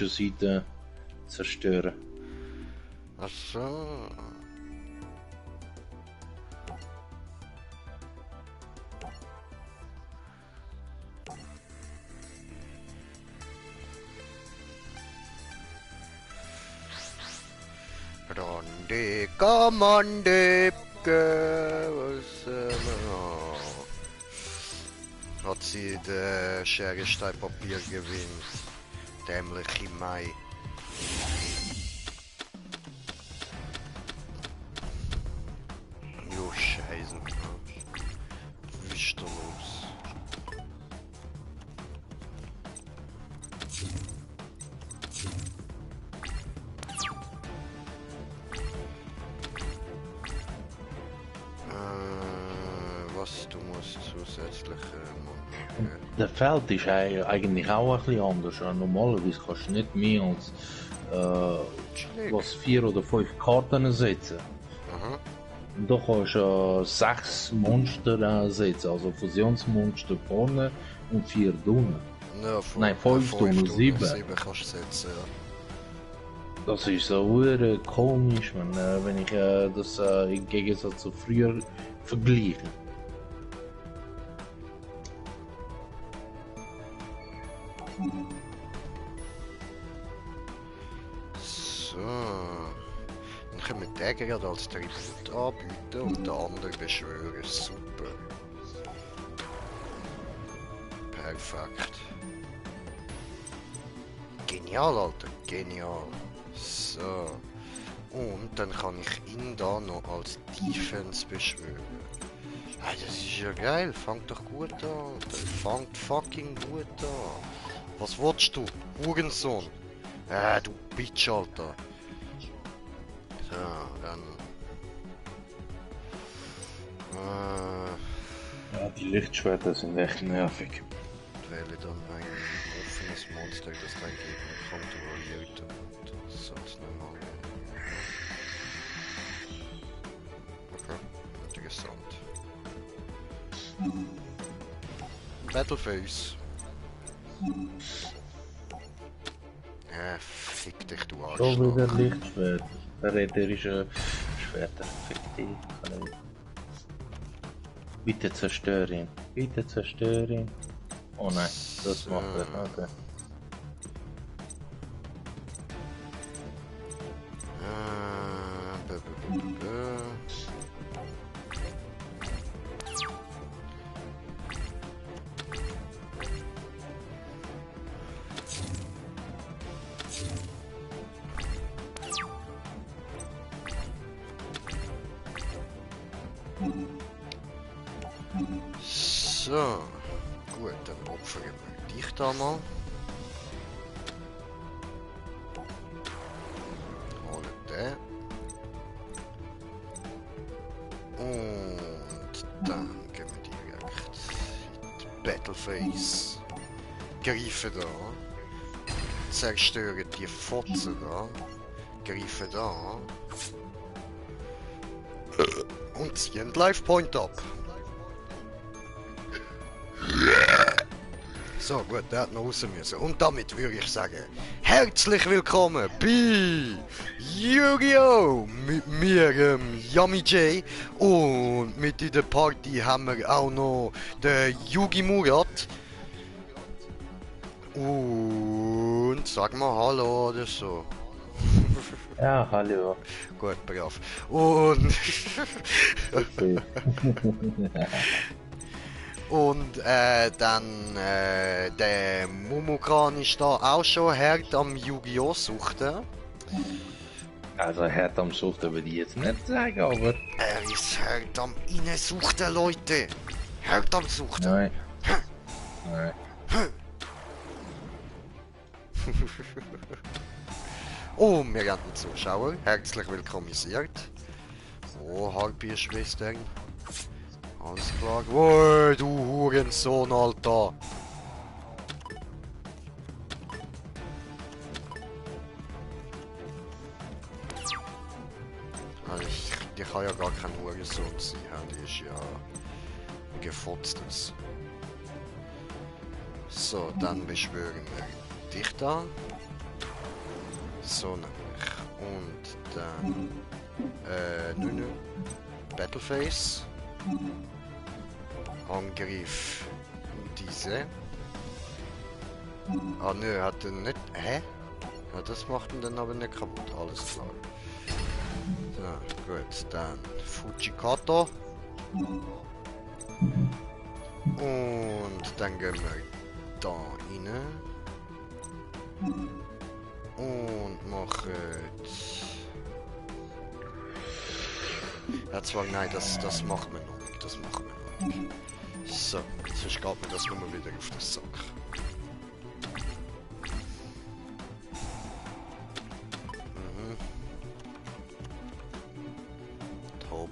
Seite zerstören. Ach so. Grande Kommande, hat sie der Schere, Stein, Papier gewinnt. Dämliche Mai. Jo, Scheiße. Was ist da los? Was du musst zusätzlich machen. Der Feld ist eigentlich auch ein bisschen anders. Normalerweise kannst du nicht mehr als was 4 oder 5 Karten setzen. Aha. Und da kannst du 6 Monster setzen, also Fusionsmonster vorne und 4 unten. Ja, Nein, 5 unten, 7. 7 kannst du setzen, ja. Das ist so komisch, wenn ich das im Gegensatz zu früher vergleiche. So. Dann können wir den gerade als Tribut anbieten und den anderen beschwören. Super. Perfekt. Genial, Alter. Genial. So. Und dann kann ich ihn da noch als Defense beschwören. Hey, das ist ja geil. Fangt doch gut an. Alter. Fangt fucking gut an. Was willst du? Hurensohn. Du Bitch, Alter. So, dann... Ja, die Lichtschwerter sind echt nervig. wähle dann ein offenes Monster, das dein Gegner kontrolliert und das als normal. Okay, interessant. Battleface. Fick dich, du Schon Arschloch. wieder Lichtschwert. Der rhetorische Schwerter. Fick dich. Bitte zerstöre ihn. Bitte zerstöre ihn. Oh nein, das macht er. Okay. So, gut, dann opfern wir dich da mal. Holen den. Und dann gehen wir direkt in die Battleface. Greifen da. Zerstören die Fotzen da. Greifen da. Und ziehen Life Point ab. So, gut, der hat noch raus müssen. Und damit würde ich sagen, herzlich willkommen bei Yu-Gi-Oh! Mit mir, Yami J. Und mit in der Party haben wir auch noch den Yugi Murat. Und sag mal Hallo oder so. Ja, hallo. Gut, brav. Und... Okay. Und dann der Mumukan ist da auch schon hart am Yu-Gi-Oh! Suchten. Also hart am Suchten würde ich jetzt nicht sagen, aber... Er ist hart am Innensuchten, Leute. Hart am Suchten. Nein. Nein. Oh, wir haben Zuschauer. Herzlich willkommenisiert. Oh, Harpie-Schwestern. Alles klar. Oh, du Hurensohn, Alter. Also die kann ja gar kein Hurensohn sein. Die ist ja gefotztes. So, dann beschwören wir dich da. So nämlich. Und dann... nö. Battleface. Angriff. Diese. Ah nö, hat er nicht... Hä? Ja, das macht ihn dann aber nicht kaputt. Alles klar. So, gut. Dann Fujikato. Und dann gehen wir da rein. Und machen... Ja, zwar nein, das macht man noch nicht. Das machen wir noch nicht. So, sonst geht mir das nur wieder auf den Sack. Mhm. Top.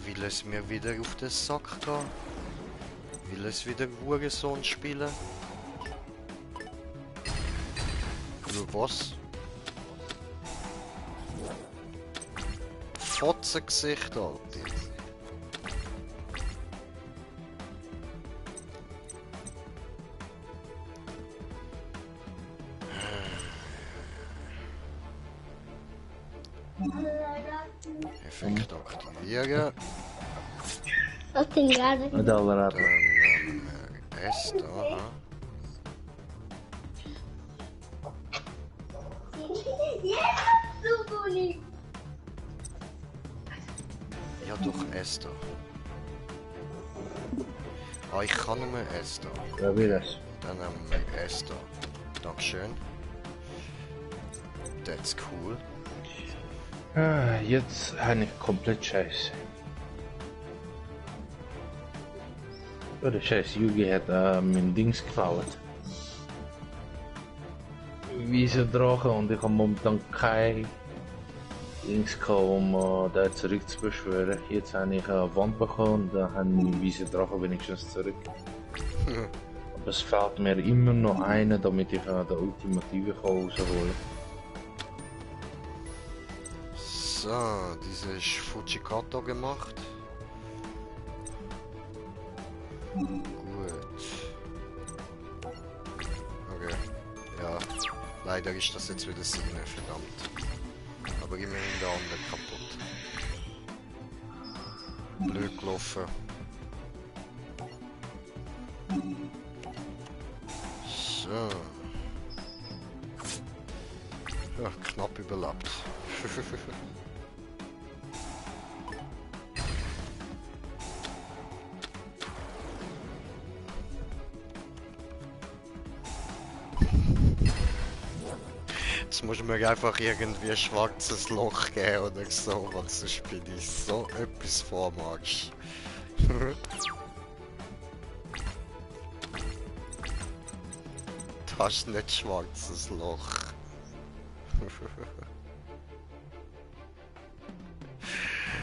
Will es mir wieder auf den Sack gehen? Will es wieder Hurensohn spielen? Nur was? Fotzengesicht, Alter. Effekt aktivieren. Was denn gerade? ده ولا Dann S da. Aha. Ja doch, S da. Ah, ich kann nur S da. ده بيرس. Dann haben wir S da. Dankeschön. That's cool. Jetzt habe ich komplett Scheiße. Ja, der scheiß Yugi hat mein Dings geklaut. Wiese Drache und ich habe momentan kein Dings gehabt, um da zurück zu beschwören. Jetzt habe ich eine Wand bekommen und dann habe ich meine Wiese Drache wenigstens zurück. Aber es fehlt mir immer noch eine, damit ich den Ultimative rausholen So, diese ist Fujikato gemacht. Gut. Okay. Ja, leider ist das jetzt wieder Sinne, verdammt. Aber immerhin der andere kaputt. Blöd gelaufen. So. Ja, knapp überlebt. Jetzt muss mir einfach irgendwie ein schwarzes Loch geben oder so, was sonst bin ich so etwas vormachst. Das ist nicht schwarzes Loch.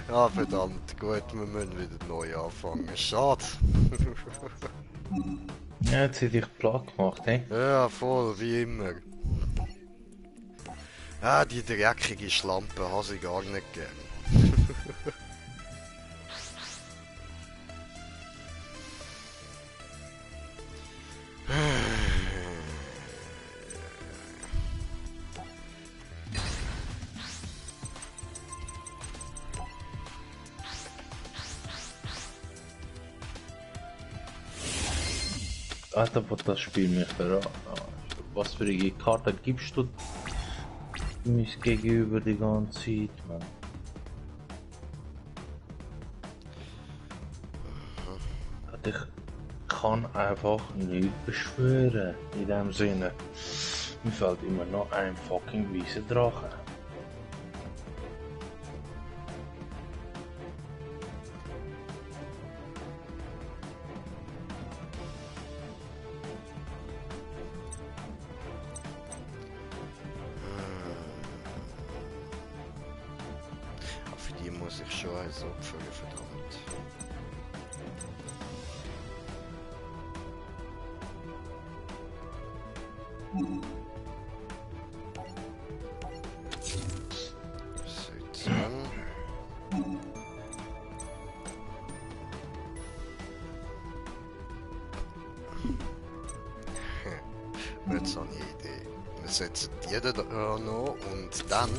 Ja, verdammt, gut, wir müssen wieder neu anfangen. Schade. Ja, jetzt hätte ich platt gemacht, hey? Ja, voll, wie immer. Ah, die dreckige Schlampe habe ich gar nicht gern. Alter, was das Spiel mich verraten. Was für eine Karte gibst du mir gegenüber die ganze Zeit, man? Ich kann einfach nicht beschwören, in dem Sinne. Mir fällt immer noch ein fucking weißer Drache. Für die muss ich schon als Opfer, verdammt. Sitzen. Jetzt habe ich eine Idee. Wir setzen jeden da noch und dann,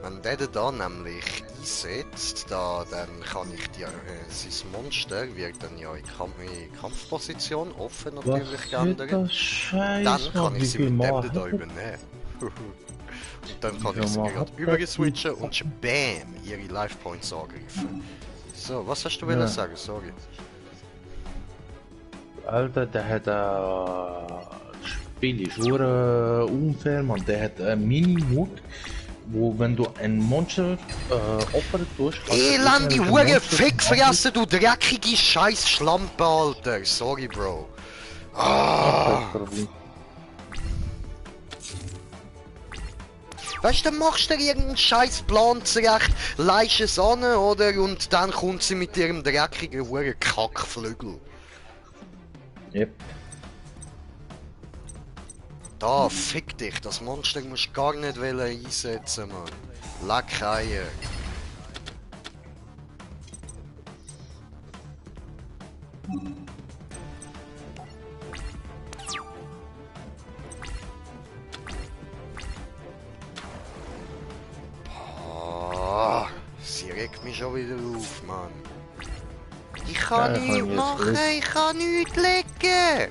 wenn der da nämlich einsetzt, dann kann ich sein Monster wird dann ja in Kampfposition offen natürlich Was wird geändert. das Scheiß? Dann kann Wie ich sie viel mit dem Mal da hat übernehmen. Und dann kann Wie ich sie viel Mal gerade hat überswitchen das? und bam, ihre Life Points angreifen. So, was hast du wollen Ja. sagen? Sorry. Alter, der hat das Spiel ist nur unfair, man. Der hat einen Mini-Mut, wo wenn du ein Monster opfern tust, kannst du Elende irgendwelche Hure Monster Fickfressen, du dreckige scheiß Schlampe, Alter. Sorry, Bro. angreifen. Weißt du, dann machst du dir irgendeinen scheiß Plan zurecht, leist es an, oder? Und dann kommt sie mit ihrem dreckigen Hure Kackflügel. Yep. Da, fick dich, das Monster musst du gar nicht einsetzen, Mann. Leck Eier. Boah, sie regt mich schon wieder auf, Mann. Ich kann Ja, ich nichts kann jetzt machen, los. ich kann nichts legen.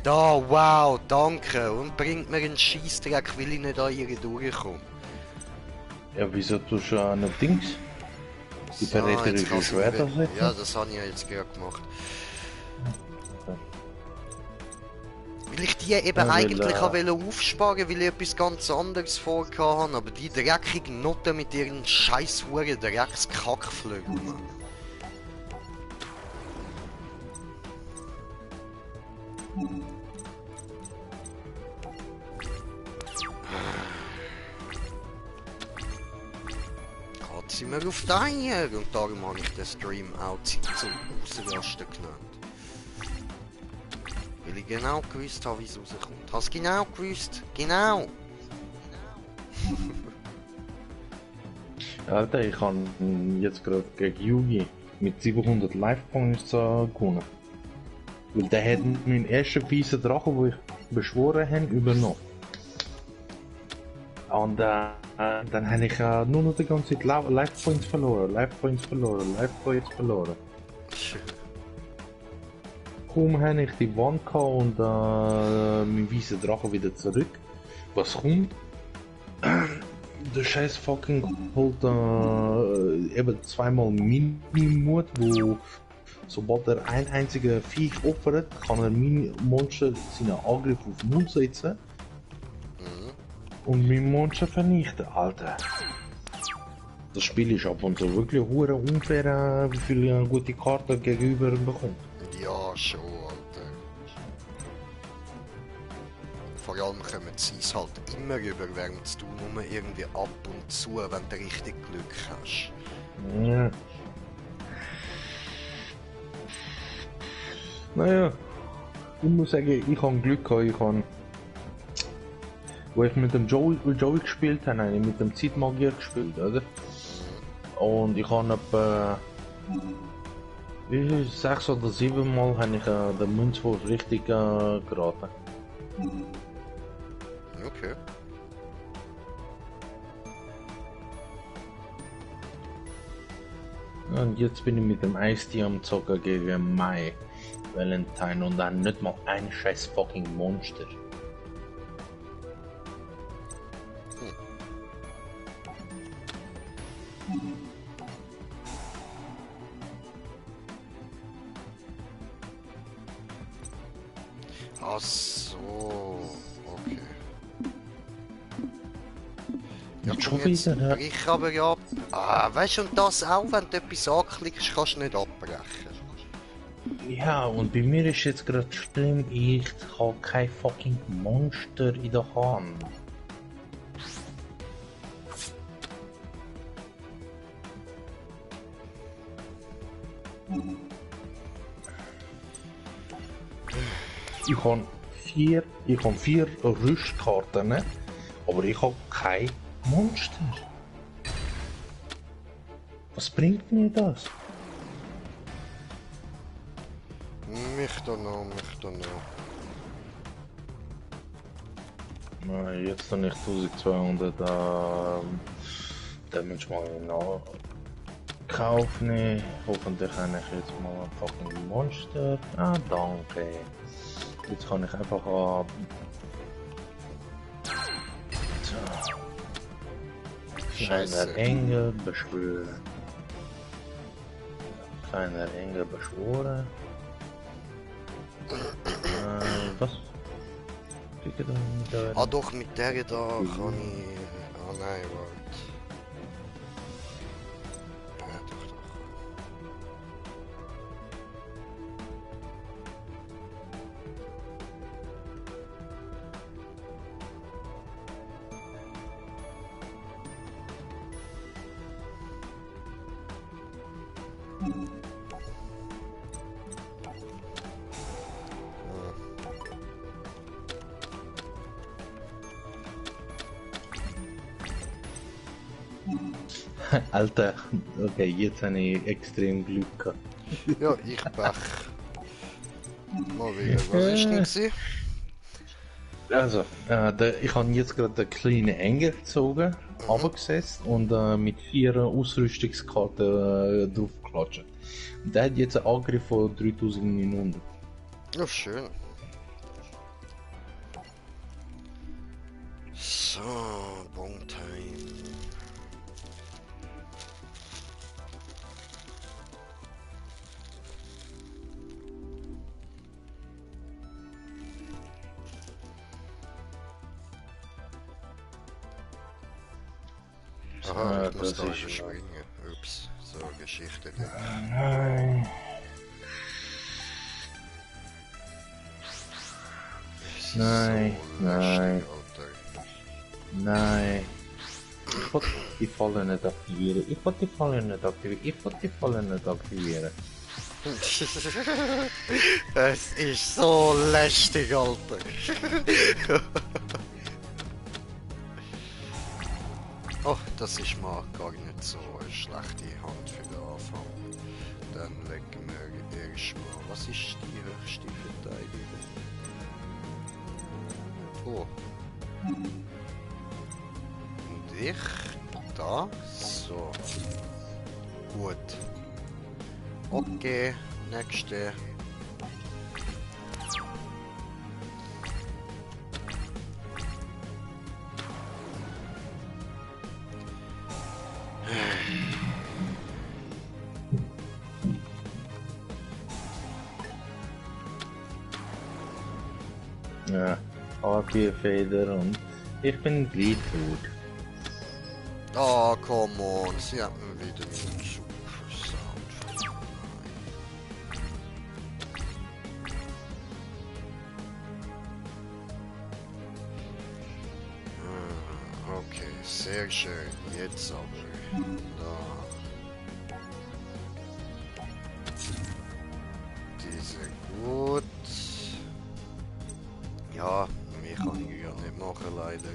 Da, wow, danke. Und bringt mir einen Scheissdreck, weil ich nicht an ihr durchkomme. Ja, wieso tust du nicht Dings? Die So, jetzt verräterische kann sie Schwerter mir- setzen? Ja, das habe ich ja jetzt gerade gemacht. Weil ich die eben Ja, weil, eigentlich wollte aufsparen, weil ich etwas ganz anderes vorgehabt habe. Aber die dreckigen Noten mit ihren scheiß Huren Dreckskackflügeln, Mann. Geht sie mir auf die Eier und darum habe ich den Stream auch Zeit zum Ausrasten genannt. Weil ich genau gewusst habe, wie es rauskommt. Hast du genau gewusst? Genau! Alter, ich habe jetzt gerade gegen Yugi mit 700 Life Points gewonnen. Weil der hat meinen ersten fiesen Drachen, den ich beschworen habe, übernommen. Und dann habe ich nur noch die ganze Zeit Life Points verloren, Life Points verloren, Life Points verloren. Kaum habe ich die Wand gehabt und mein weißer Drache wieder zurück. Was kommt? Der scheiß fucking holt eben zweimal Mini-Mut, wo sobald er ein einziger Viech opfert, kann er Mini-Monster seinen Angriff auf Null setzen und mein Monster vernichten, Alter. Das Spiel ist ab und zu wirklich hure unfair, wie viele gute Karten gegenüber bekommt. Ja, schon, Alter. Vor allem kommen sie es halt immer über, während du nur irgendwie ab und zu, wenn du richtig Glück hast. Ja. Naja, ich muss sagen, ich habe Glück gehabt, wo ich mit dem Joey gespielt habe, habe ich mit dem Zeitmagier gespielt, oder? Und ich habe etwa 6 oder 7 Mal habe ich den Münzwurf richtig geraten. Okay. Und jetzt bin ich mit dem Eistee am Zocken gegen Mai Valentine und dann nicht mal ein scheiß fucking Monster. Ach so, okay. Ja, Jetzt komm, schon jetzt wieder, ja. brich aber ab. Ah, weißt du, und das auch, wenn du etwas anklickst, kannst du nicht abbrechen. Ja, und bei mir ist jetzt gerade schlimm, ich habe kein fucking Monster in der Hand. Ich habe vier Rüstkarten, ne? Aber ich habe kein Monster. Was bringt mir das? Mich da noch, mich da noch. Na, jetzt noch nicht 1200 Damage mal noch kaufen. Hoffentlich habe ich jetzt mal ein fucking Monster. Ah, danke. Jetzt kann ich einfach kleiner Engel beschwören. Kleiner Engel beschworen. Was? Ah doch, mit der da kann ich... Ah nein, warte. Ja, doch, doch. Alter, okay, jetzt habe ich extrem Glück gehabt. Ja, ich Pech. Mal wieder, was ist denn gewesen? Also, ich habe jetzt gerade den kleinen Engel gezogen, runtergesetzt und mit 4 Ausrüstungskarten draufgeklatscht. Und der hat jetzt einen Angriff von 3900. Ja, schön. So, Bongtime. Aha, ich muss das da ist- überspringen. Ups, so Geschichte. Nein. Es ist Nein, so nein. lästig, Alter. Nein. Ich wollte die Falle nicht aktivieren. Ich wollte die Falle nicht aktivieren. Ich wollte die Falle nicht aktivieren. Es ist so lästig, Alter. Oh, das ist mal gar nicht so eine schlechte Hand für den Anfang. Dann legen wir erstmal. Was ist die höchste Verteidigung? Oh. Und ich da. So. Gut. Okay, nächste. Ja, AP-Feder und ich bin gleich tot. Oh, come on, sie hat mir wieder meinen Zug versaut. Okay, sehr schön. Jetzt aber. Da. Diese gut. Ja, mehr kann ich ja nicht machen, leider.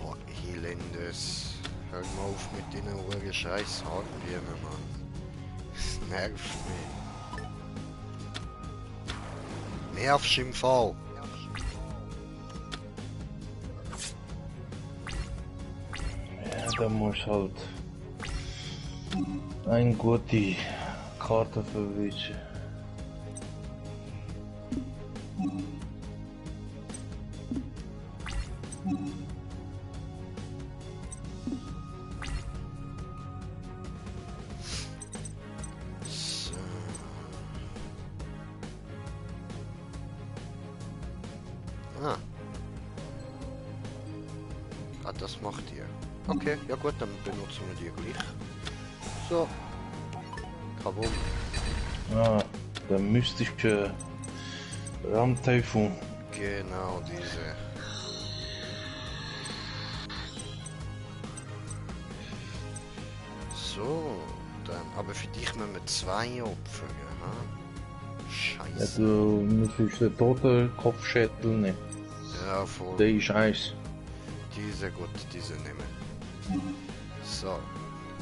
Oh, Hilendes. Hör mal auf mit deinen Uhren scheiß Hartbirnen, Mann. Das nervt mich. Nervst im Fall. Ja, da muss halt eine gute Karte verwischen. So. Ah. Ah, das macht ihr. Okay, ja gut, dann benutzen wir die gleich. So. Kabum. Ah, der mystische Rammteufel. Genau diese. So, dann. Aber für dich müssen wir 2 opfern, ha? Ja, Scheiße. du müsstest den toten Kopfschädel nehmen. Ja, voll. Der ist eins. Diese gut, diese nehmen. So.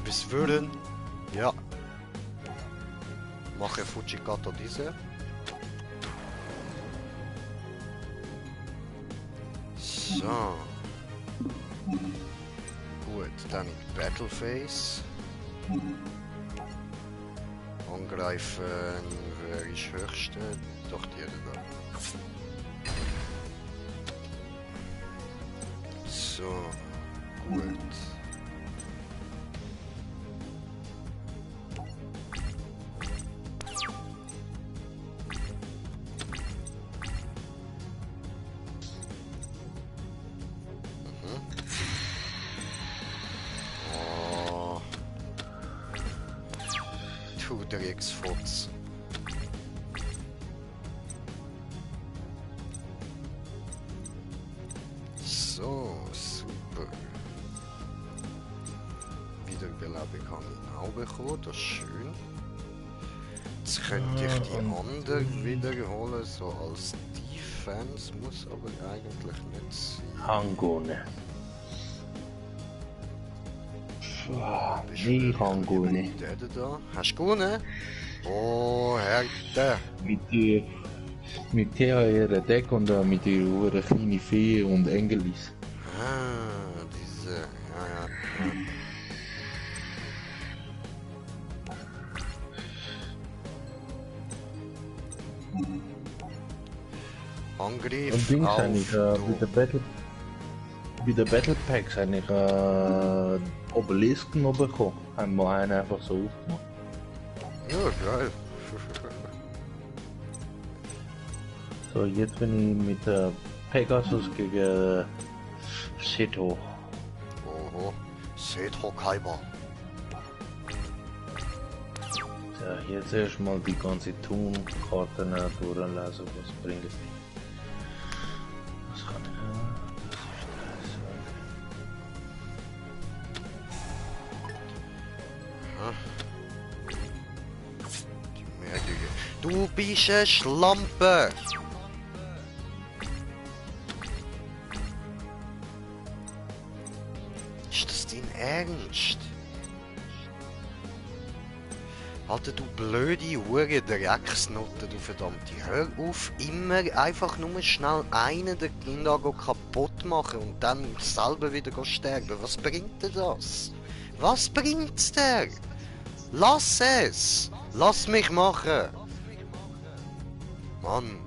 Bis würden. Ja. Mache Fujikato diese. So. Gut, dann in Battle Phase. Angreifen, wer ist höchste? Doch die da. So, gut. Oh. Du Drecksfotz. So, super. Wiederbelebung kann ich auch bekommen, das ist schön. Jetzt könnte ich die anderen wiederholen, so als Defense, muss aber eigentlich nicht sein. Hangone. Nee, Hangone. Der da. Hast du gewonnen? Oh, Härte. Mit ihrer Deck und mit ihrer kleinen Fee und Engelis. Ah, diese. Ja. Angriff Und Dings auf eigentlich, bei der Battle Packs eigentlich Obelisken noch bekommen. Haben wir einen einfach so aufgemacht. Ja, geil. So, jetzt bin ich mit Pegasus gegen Seto. Oho. Seto Kaiba. So, jetzt erstmal die ganze Toon-Karten durchlesen, was bringt die. Was kann ich? Das ist das. Die Merdige. Du bist eine Schlampe! Ist das dein Ernst? Alter, du blöde Hure Drecksnutte, du verdammte. Hör auf, immer einfach nur schnell einen der Kinder kaputt machen und dann selber wieder sterben. Was bringt dir das? Was bringt's dir? Lass es! Lass mich machen! Mann!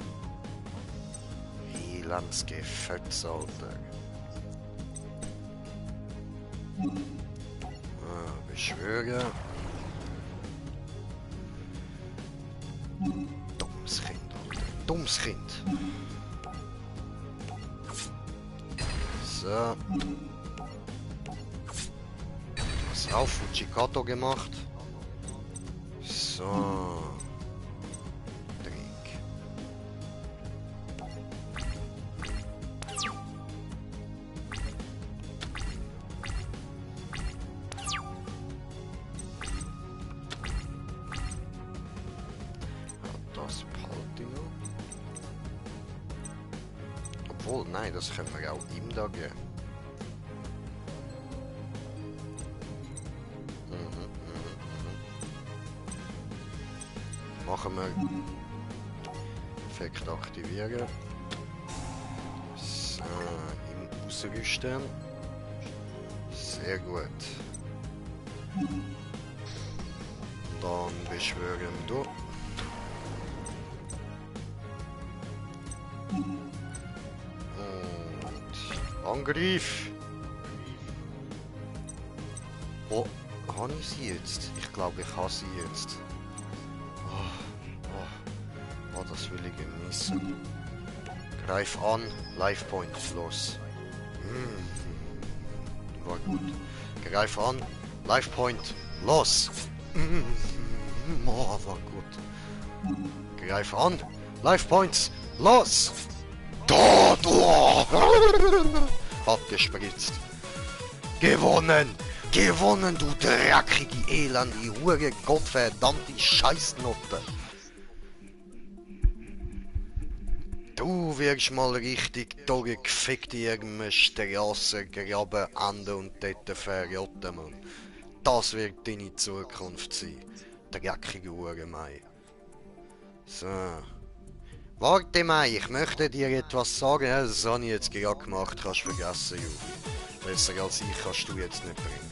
Elendsgefötz, Alter. Beschwören. Dummes Kind, Alter. Dummes Kind. So. Was auf Fujikato gemacht. So. Dreck. Das behalte ich noch. Obwohl, nein, das können wir auch ihm da geben. Machen wir Effekt aktivieren. So, ihn ausrüsten. Sehr gut. Dann beschwören du. Und Angriff. Oh, habe ich sie jetzt? Ich glaube, ich habe sie jetzt. Oh, das will ich genießen. Greif an, Life Point, los. War gut. Greif an, Life Point, los. Oh, war gut. Greif an, Life Points, los. Dort, oh. Abgespritzt. Gewonnen. Gewonnen, du dreckige, elende, hure, gottverdammte Scheißnote. Du wirst mal richtig durchgefickt in irgendeinem Straßengraben enden und dort verrotten, Mann. Das wird deine Zukunft sein. Dreckige Uhrenmei. So. Warte mal, ich möchte dir etwas sagen. Ja, das habe ich jetzt gerade gemacht, kannst du vergessen, Jufi. Besser als ich kannst du jetzt nicht bringen.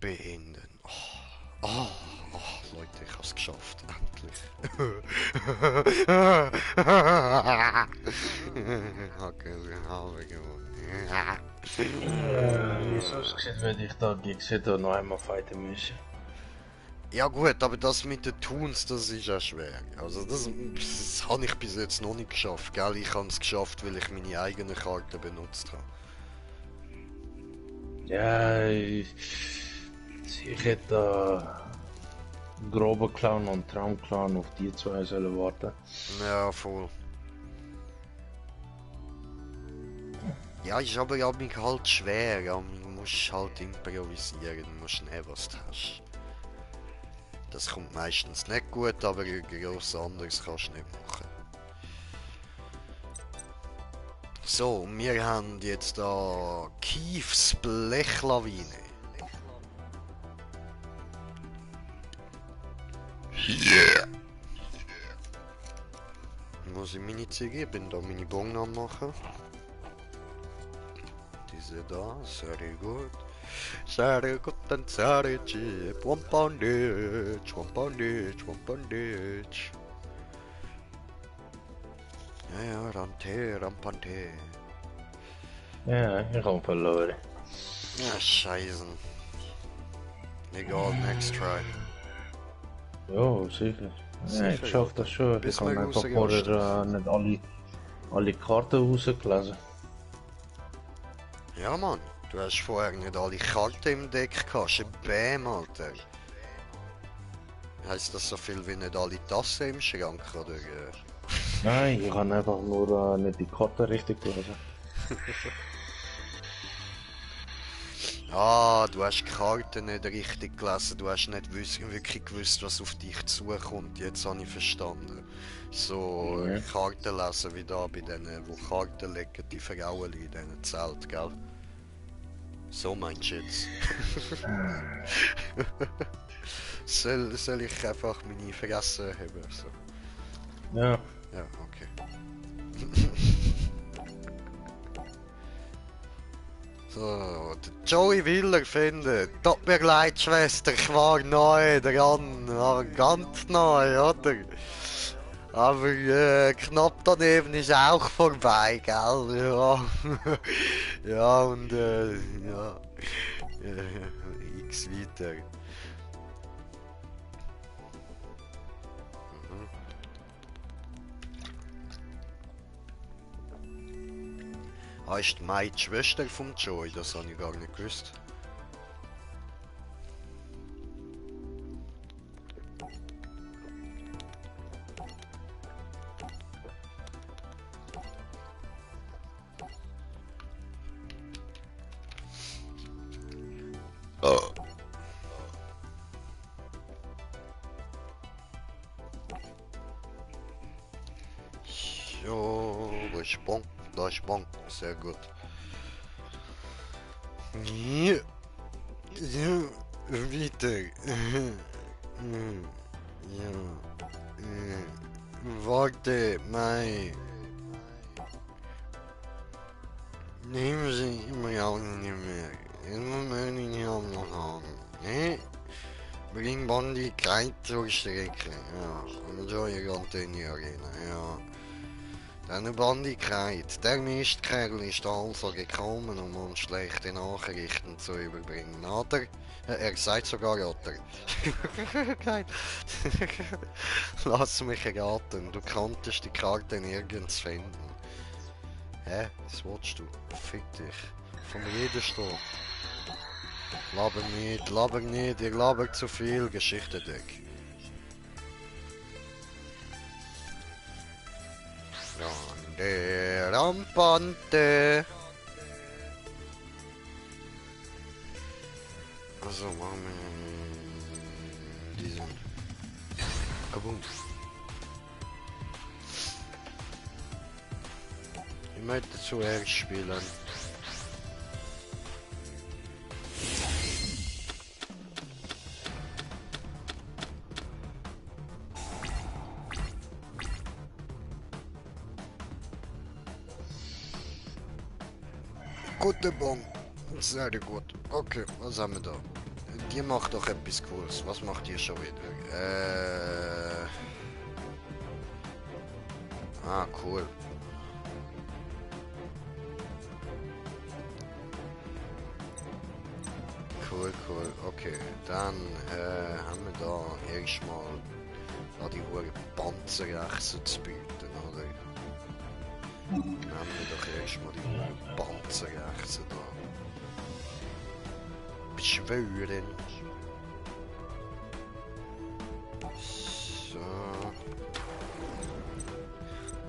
Beenden. Oh, Leute, ich hab's geschafft. Endlich. Okay, wir haben gewonnen. Wieso gesehen, werde ich da gegen Seto noch einmal fighten müssen? Ja gut, aber das mit den Toons, das ist ja schwer. Also das habe ich bis jetzt noch nicht geschafft, gell? Ich habe es geschafft, weil ich meine eigene Karte benutzt habe. Ja, ich hätte da grobe Clown und Traumclown auf die zwei sollen warten. Ja, voll. Ja, ist aber ja mich halt schwer, ja. Man muss halt improvisieren, man muss nehmen, was du hast. Das kommt meistens nicht gut, aber gross anderes kannst du nicht machen. So, und wir haben jetzt da Kiefs Blechlawine. Yeah! Muss ich meine Ziege? Ich bin da meine Bon am machen. Diese da, sehr gut. Sehr gut und sehr cheap. One poundage, one poundage, one poundage. Ja, Rante, Rampante. Ja, ich habe verloren. Ja, scheiße. Egal, next try. Ja, sicher. Ja, Sicher, ich schaffe das schon. Bis Ich habe wir einfach rausgehen, vorher nicht alle Karten rausgelesen. Ja, Mann. Du hast vorher nicht alle Karten im Deck gehabt. Bäm, Alter. Heißt das so viel wie nicht alle Tassen im Schrank, oder? Nein, ich habe einfach nur nicht die Karte richtig gelesen. Ah, du hast die Karten nicht richtig gelesen. Du hast nicht wirklich gewusst, was auf dich zukommt. Jetzt habe ich verstanden. So, Ja. Karten lesen wie da bei denen, wo Karten legen, die Frauen in diesen Zelt, gell? So meinst du jetzt? soll ich einfach meine Fresse haben? So. Ja. Ja, okay. So, der Joey Willer findet. Tut mir leid, Schwester, ich war neu dran. Aber ganz neu, oder? Aber knapp daneben ist auch vorbei, gell? Ja. Ja, und ja. X weiter. Ah, ist die Mai die Schwester vom Joey? Das habe ich gar nicht gewusst. Oh. So, da ist Bon. Da ist Bon. Sehr gut. Ja. Ja. Weiter. Ja. Warte, Mai. Nehmen Sie immer auch nicht mehr. Immer möchte ich auch noch haben. Bring Bondi Kite zur Strecke. Ja. Und so ihr Antenne Arena. Ja. Dann Bondi Kite. Der Mistkerl ist also gekommen, um uns schlechte Nachrichten zu überbringen. Oder? Er sagt sogar, oder? Geil. Lass mich raten, du konntest die Karte nirgends finden. Hä? Was willst du? Fick dich. Vom Reden stehen. Laber nicht, ihr labert zu viel, Geschichte-Deck. Rampante, Rampante. Also machen wir diesen. Kabum. Ich möchte zuerst spielen. Gute Bon. Sehr gut. Okay, was haben wir da? Die macht doch etwas Cooles. Was macht ihr schon wieder? Ah, cool. Cool, cool. Okay, dann haben wir da erstmal die hohe Panzerachse zu bieten, oder? Nehmen wir doch erstmal die hohe Panzerachse da. Beschwören. So.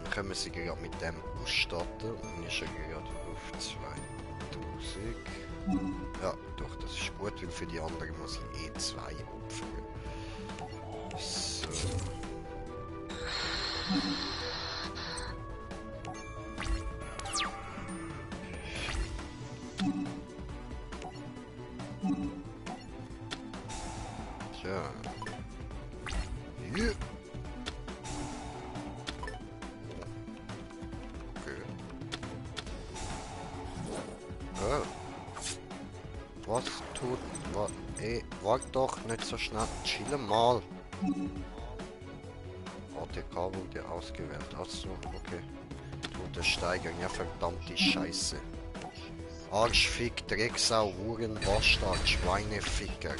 Dann können wir sie gerade mit dem ausstatten. Und ist er gerade auf 2000. Ja, doch, das ist gut, weil für die anderen muss ich eh 2 opfern. So. Tja. Yeah. Okay. Oh. Was tut... Was? Ey, wart doch nicht so schnell. Chillen mal. ATK wurde ausgewählt. Achso, okay. Tut der Steiger. Ja, verdammte Scheiße. Arschfick, Drecksau, Huren, Bastard, Schweineficker.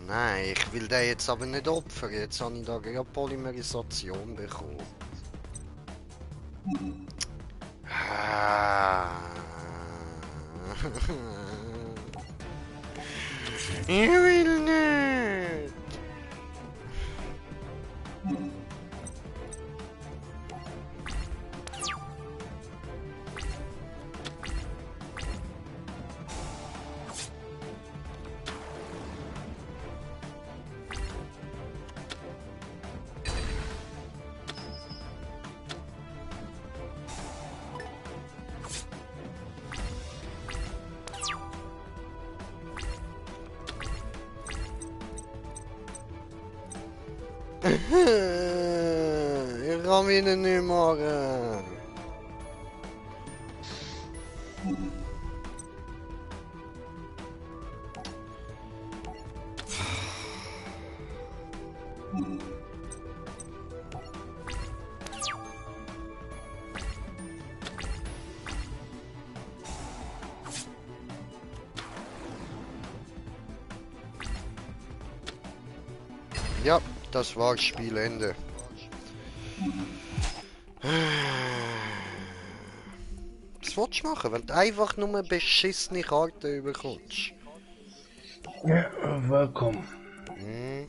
Nein, ich will den jetzt aber nicht opfern. Jetzt habe ich da gerade Polymerisation bekommen. Ich will nicht. Ich kann mich nicht machen. Ja, das war Spielende. Was willst du machen, wenn du einfach nur beschissene Karten bekommst? Ja, willkommen. Hm.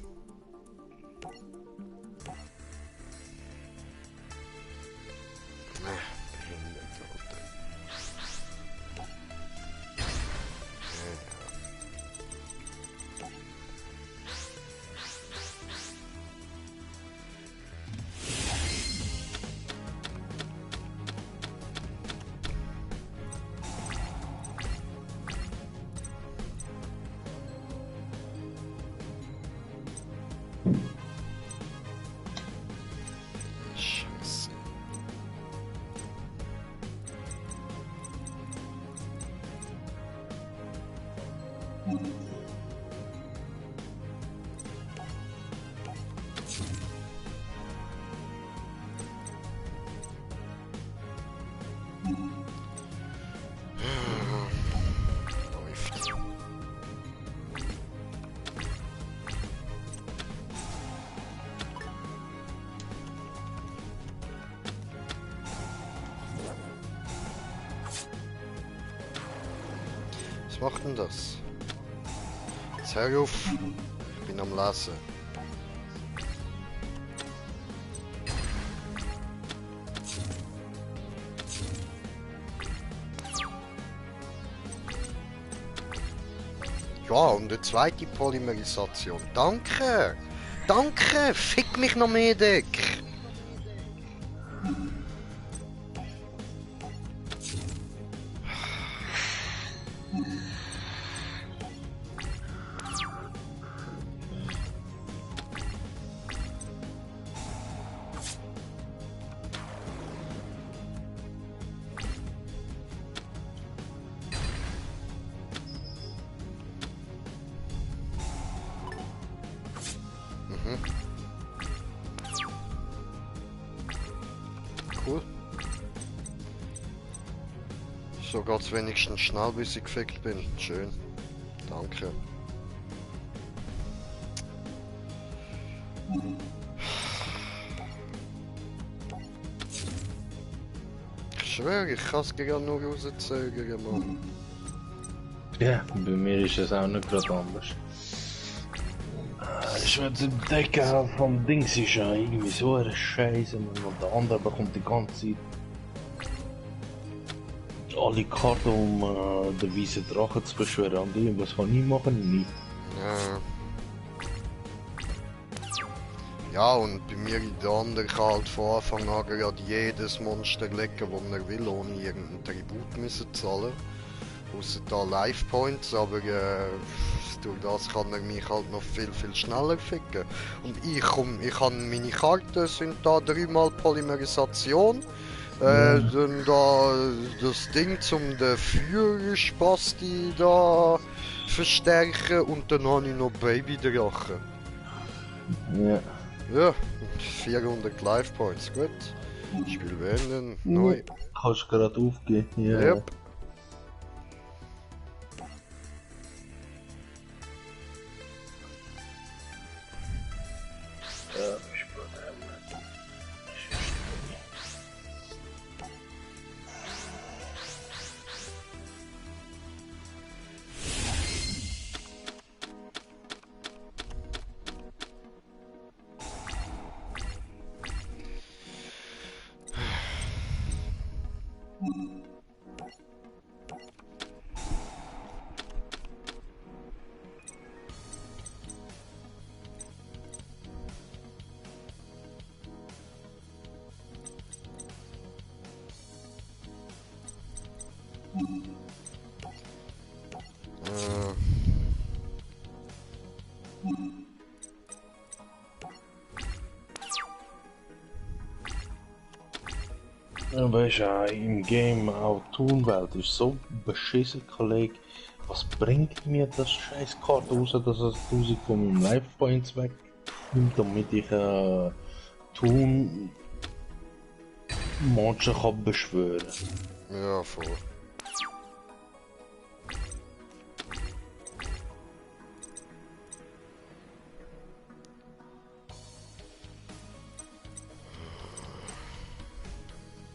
Scheiße. Läuft. Was macht denn das? Jetzt hör auf. Ich bin am Lesen. Ja, und eine zweite Polymerisation. Danke! Danke! Fick mich noch mehr, Dick! Cool. So geht's wenigstens schnell, bis ich gefickt bin. Schön. Danke. Ich schwöre, ich kann es gerade nur rauszögern, Mann. Ja, bei mir ist es auch nicht gerade anders. Ich würde entdecken vom Dings ist ja irgendwie so eine Scheiße, und der andere bekommt die ganze Zeit alle Karten, um den weißen Drachen zu beschwören. Und irgendwas kann ich machen, nicht. Ja. Ja, und bei mir in der anderen kann halt von Anfang an gerade jedes Monster legen, das er will, ohne irgendein Tribut müssen zahlen. Ausser da Life Points, aber durch das kann er mich halt noch viel schneller ficken. Und ich habe meine Karten sind da 3-mal Polymerisation. Dann da das Ding zum den Führerspasti da verstärken und dann habe ich noch Babydrachen. Ja. Ja, 400 Life Points, gut. Spiel beenden, neu. Kannst gerade aufgehen, ja. Yep. Ja, weißt du, im Game auch die Turnwelt ist so beschissen, Kollege. Was bringt mir das scheiß Karte raus, dass es 1000 von meinen Life Points wegnimmt, damit ich Tun Monster kann beschwören? Ja, voll.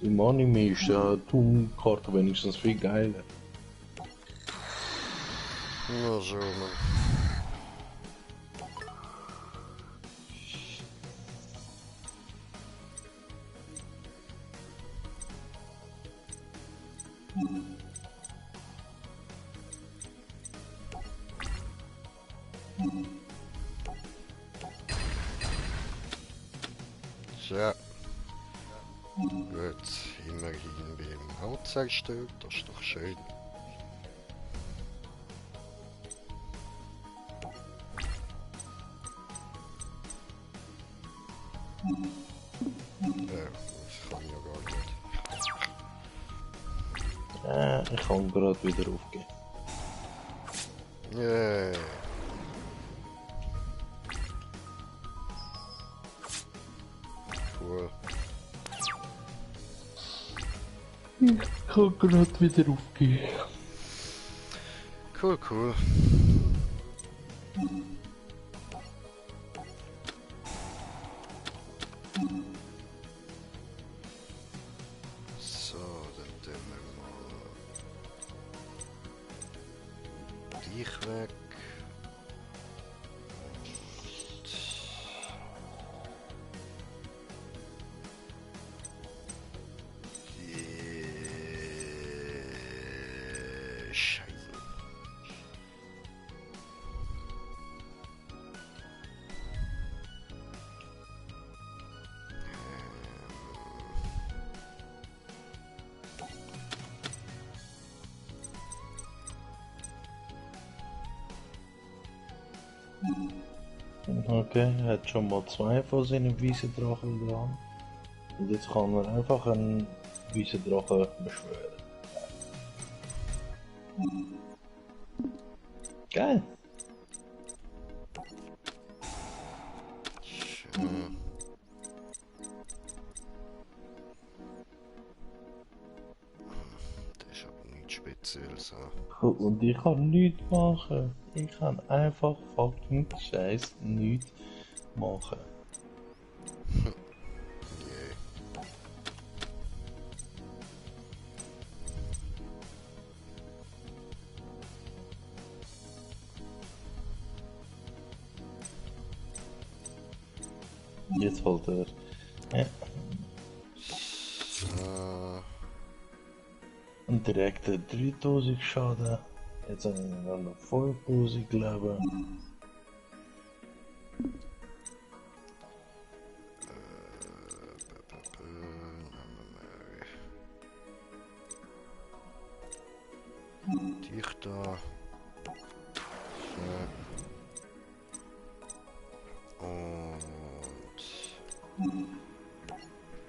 Im Anime ist ja Tun-Karte wenigstens viel geiler. Na so, man. Tja. Gut, immerhin beim Haut zerstört, das ist doch schön. Ja, das kann ich ja gar nicht. Ich kann gerade wieder aufgehen. Yeah. Cool. Ich kann gerade wieder aufgehen. Cool, cool. So, dann tun wir mal dich weg. Scheiße. Okay, er hat schon mal 2 von seinen Wiesendrachen dran. Und jetzt kann er einfach einen Wiesendrachen beschwören. Geil! Schön. Das ist aber nichts Spezielles. Und ich kann nichts machen. Ich kann einfach fucking scheiß nichts machen. Yeah. Jetzt halt er. Ja. So. Und direkt 3000 Schaden. Jetzt habe ich noch 5000 Leben. Dich da. So. Und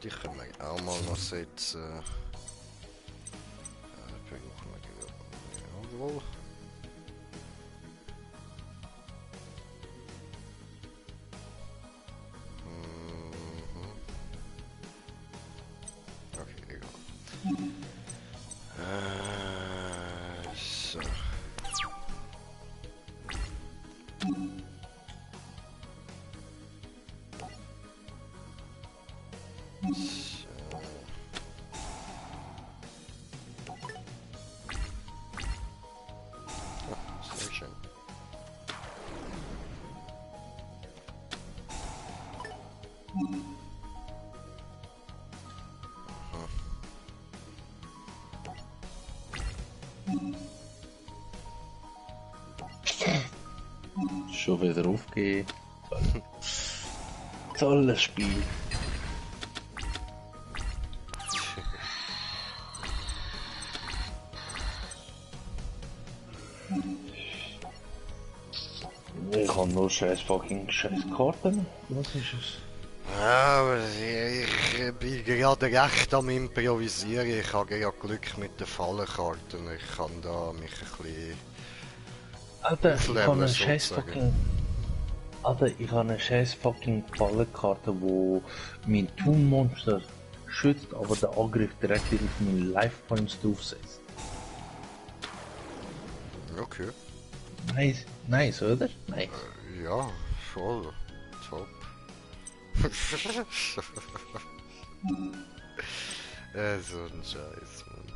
dich können wir auch mal noch setzen. Brauchen wir die jawohl. Okay, egal. So. Sehr schön. Schon wieder aufgehen. Tolles Spiel. Ich habe nur scheiß Karten. Was ist es? Ja, aber ich bin gerade recht am Improvisieren. Ich habe ja Glück mit den Fallenkarten. Ich kann da mich ein bisschen Alter, ich habe aufleveln, eine scheiß sozusagen. fucking... Alter, ich habe eine scheiß fucking Fallenkarte, wo mein Toon-Monster schützt, aber der Angriff direkt auf meine Life Points draufsetzt. Okay. Nice, nice, oder? Nice. Ja, voll. Top. So ein Scheiß, Mann.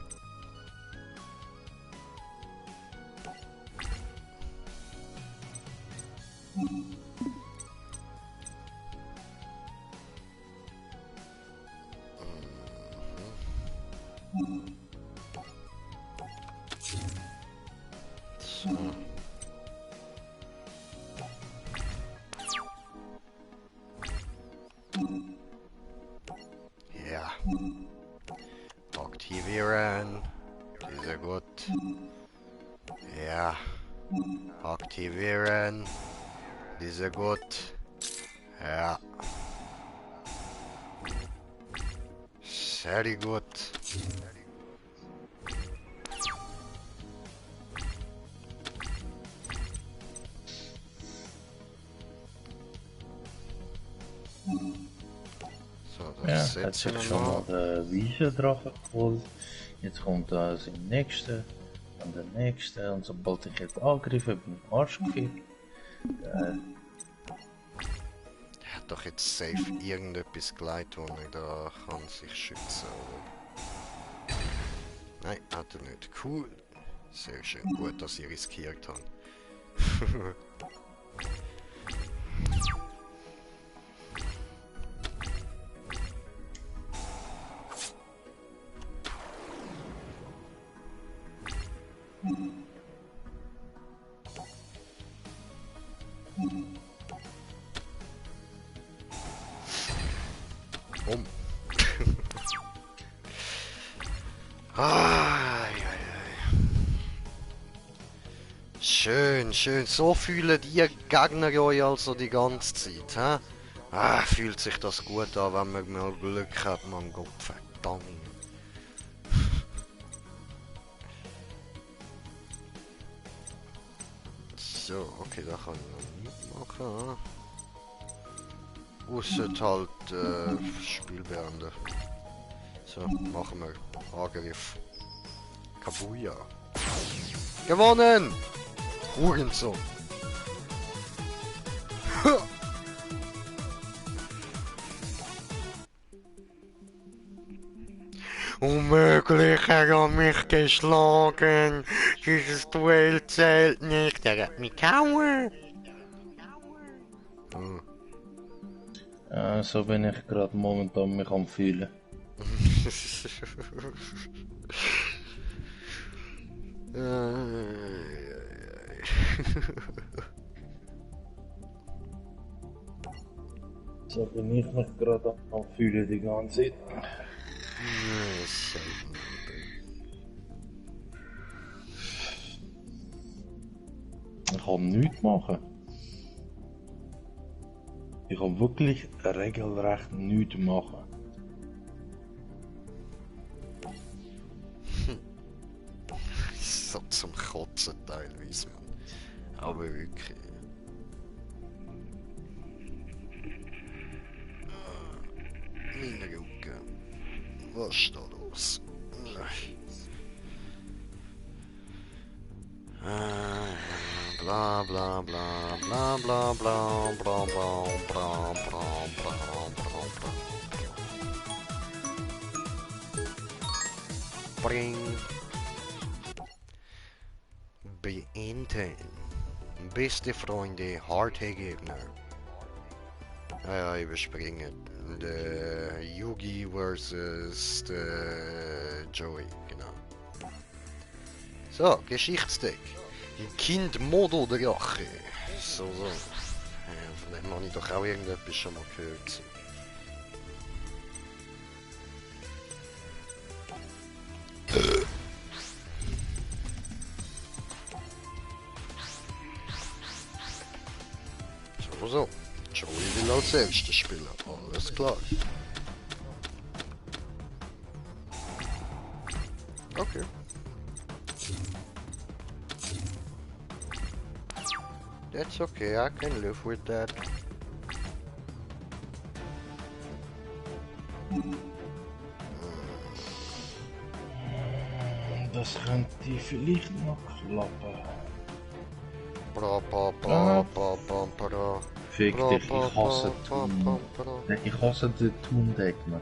So. Ja. Aktivieren. Sehr gut. Ja. Aktivieren. Sehr gut. Ja. Sehr gut. So, Ja, das hat setzen sich wir schon mal noch. der Wiesendrache geholt. Jetzt kommt da sein nächster. Und der nächste. Und sobald ich jetzt angreife, bin ich Arsch gefickt. Er hat doch jetzt safe irgendetwas geleitet, wo er da kann sich schützen, oder? Nein, hat er nicht. Cool. Sehr schön. Gut, dass ich riskiert habe. Schön, schön. So fühlen die Gegner euch also die ganze Zeit, hä? Ah, fühlt sich das gut an, wenn man mal Glück hat, mein Gott, verdammt. So, okay, da kann ich noch nicht machen. Ausser halt Spiel beenden. So, machen wir Angriff. Kabuya. Gewonnen! Hurensohn. Unmöglich, er hat mich geschlagen. Dieses Duell zählt nicht. Er hat mich gehauen. So bin ich gerade momentan mich am fühlen. So bin ich mich gerade am fühlen die ganze Zeit. Ich kann nichts machen. Ich kann wirklich regelrecht nichts machen. So zum Kotzen teilweise, man. Aber wirklich. Meine Rücken. Was ist da los? Bla bla bla bla bla bla bla bla bla bla bla bla bla. Bring. Beenden. Beste Freunde, harte Gegner. Ja, überspringen. Der Yugi versus der Joey, genau. So, Geschichtsdeck. Kind Modo Drache. So. Von dem habe ich doch auch irgendetwas schon mal gehört. So. Joey will als Erster spielen. Alles klar. Okay. That's okay, I can live with that. Das könnte vielleicht noch klappen. Fick dich, ich hasse Toon. Ich hasse den Toon-Gegner.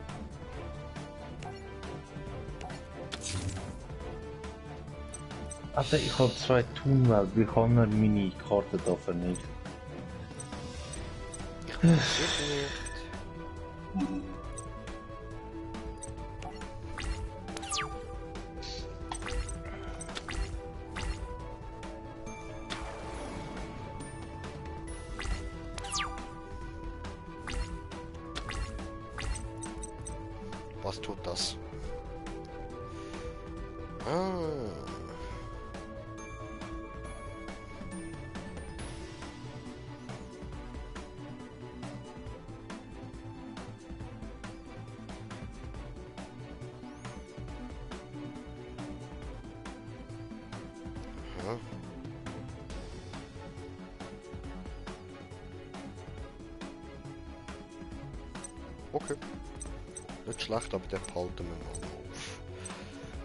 Alter, ich habe 2 Toon-Welt, wie kann er meine Karte da vernichten? Ich weiß nicht. Was tut das? Okay. Nicht schlecht, aber den behalten wir mal auf.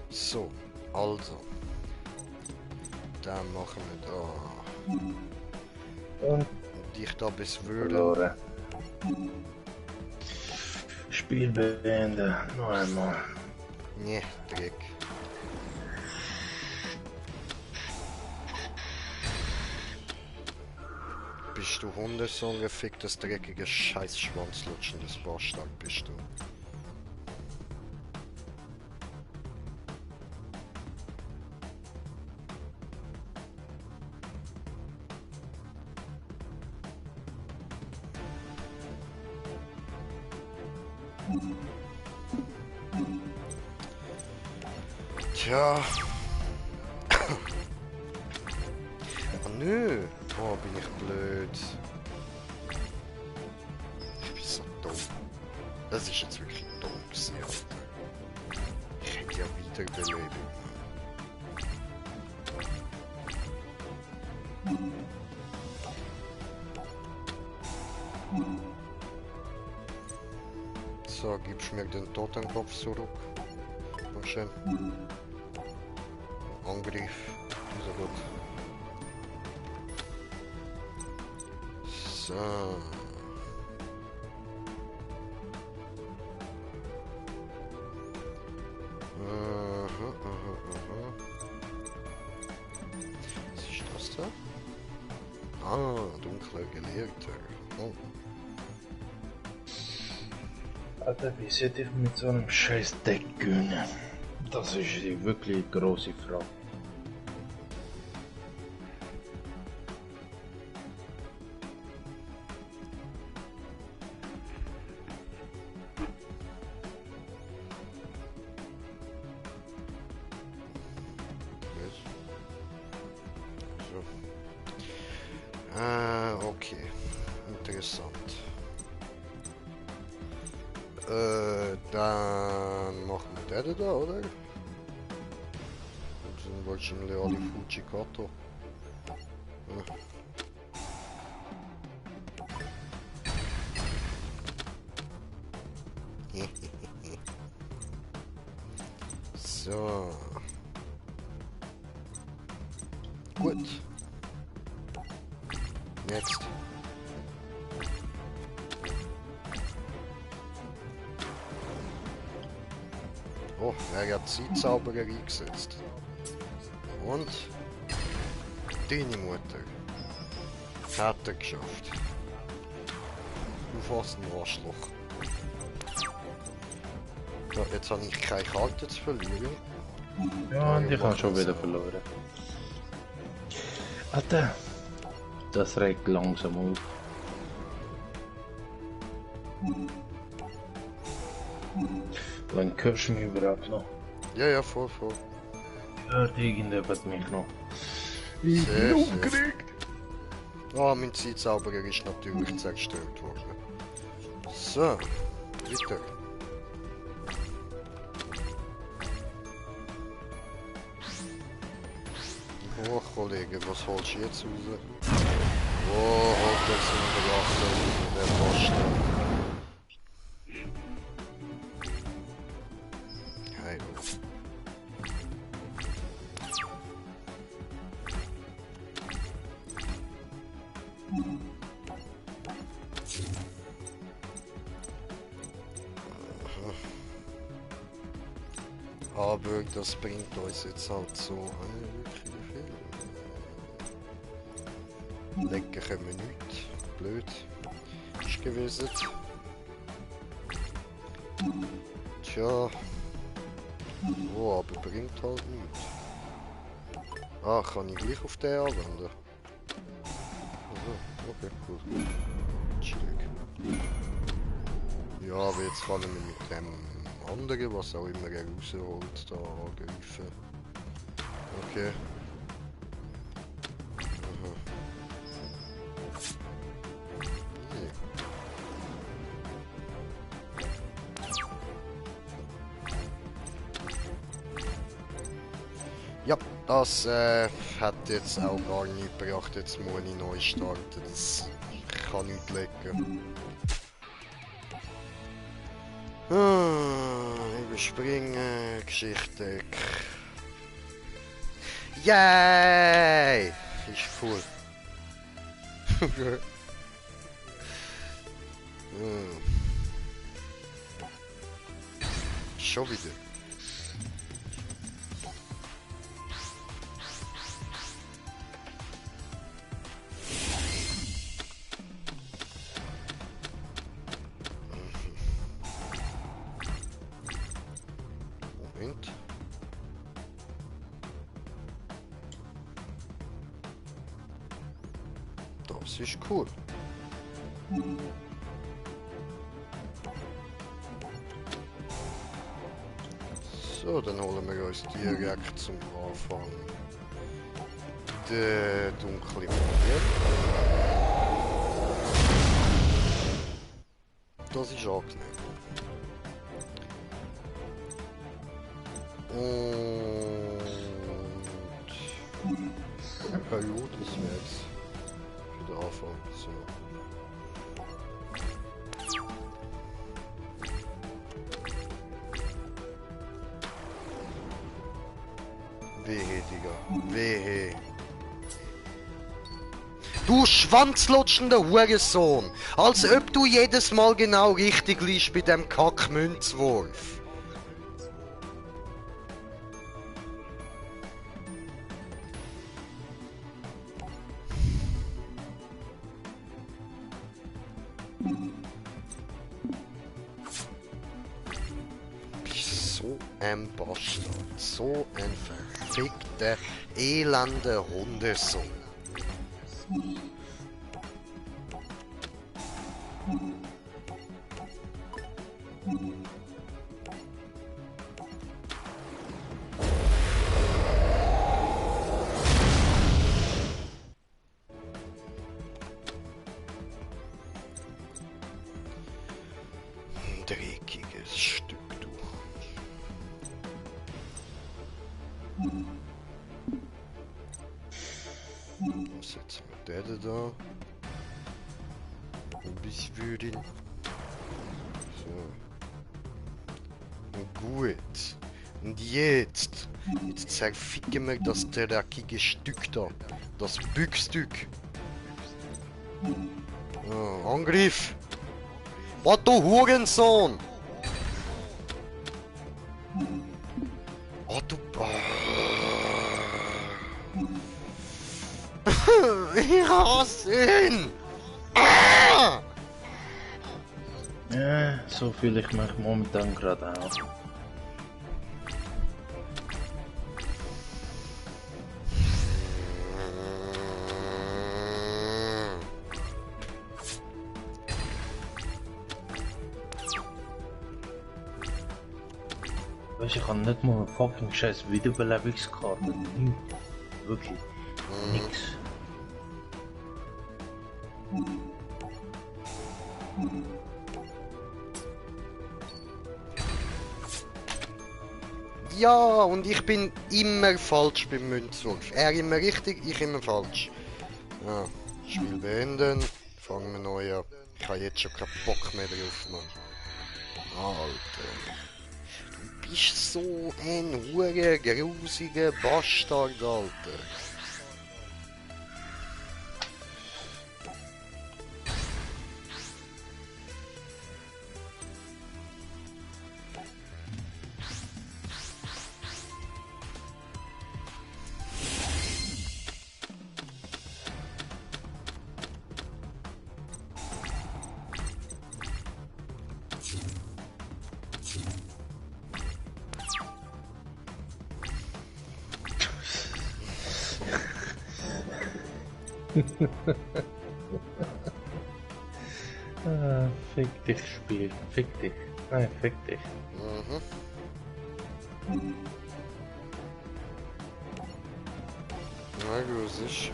So, also. Dann machen wir da. Dich da beschwören. Verloren. Spiel beenden, noch einmal. Nee, Dreck. bist du Hundesohn, geficktes, dreckiges Scheißschwanzlutschendes Bastard bist du. Tja. Oh nö. Oh, bin ich blöd. Ich bin so dumm. Das ist jetzt wirklich dumm gewesen, Alter. Ich hätte ja Wiederbelebung. So, gibst mir den Totenkopf zurück. Komm schön. Angriff. So gut. So. Was ist das da? Ah, dunkler Gelehrter. Oh. Alter, wie sollte ich mit so einem scheiß Deck gönnen? Das ist die wirklich große Frage. Okay. Interessant. Dann machen wir den da, oder? Und dann wahrscheinlich alle Fujikato. So. Gut. Jetzt. Oh, er hat Zeitzauberer eingesetzt. Und deine Mutter hat er geschafft. Du fast ein Arschloch. Ja, jetzt habe ich keine Karte zu verlieren. Ja, und ich habe schon wieder verloren. Alter, das regt langsam auf. Dann hörst du mich überhaupt noch. Ja, ja, voll. Hört irgendjemand mich noch? Sehr, sehr. Aufgeregt. Ah, mein Zeitzauberer ist natürlich zerstört worden. So, weiter. Oh, Kollege, was holst du jetzt raus? Oh, holt jetzt in der Achse der Posten. Hey, aber das bringt uns jetzt halt so wirklich viel. Lecker können wir nicht. Blöd. Ist gewesen. Tja. Oh, aber bringt halt nichts. Ah, kann ich gleich auf den anwenden? Also, okay, cool. Chillig. Ja, aber jetzt kann ich mich mit dem anderen, was auch immer er rausholt, da angreifen. Okay. Aha. Nee. Ja, das hat jetzt auch gar nicht gebracht. Jetzt muss ich neu starten. Das kann nicht lecken. Überspringen, Geschichte. Yay! Ist voll. Schon wieder. Moment. Das ist cool. So, dann holen wir uns direkt zum Anfang den dunklen Magier. Das ist angenehm. Und... Ja, das wäre jetzt für den Anfang. So. Wehe, Digga. Wehe. Du schwanzlutschender Hurensohn! Als ob du jedes Mal genau richtig liegst bei dem Kack-Münzwurf. So ein Bastard. So ein verfickter, elender Hundesohn. Dreckiges Stück, du. Was setzen wir den da? Bis würden. So. Und gut. Und jetzt. Jetzt zerficken wir das dreckige Stück da. Das Büchstück. Ja, Angriff! Was, du Hurensohn! Oh, du... Ich hasse ihn! Ah! Ja, so fühle ich mich momentan gerade auch. Weißt du, ich habe nicht mal eine fucking scheiß Wiederbelebungskarte. Nichts. Wirklich. Nix. Ja, und ich bin immer falsch beim Münzwurf. Er immer richtig, ich immer falsch. Ja, Spiel beenden. Fangen wir neu an. Ich habe jetzt schon keinen Bock mehr drauf, Mann. Alter. Du bist so ein hure grusiger Bastard, Alter. Fick dich, Spiel. Fick dich. Nein, fick dich. Na, grusig.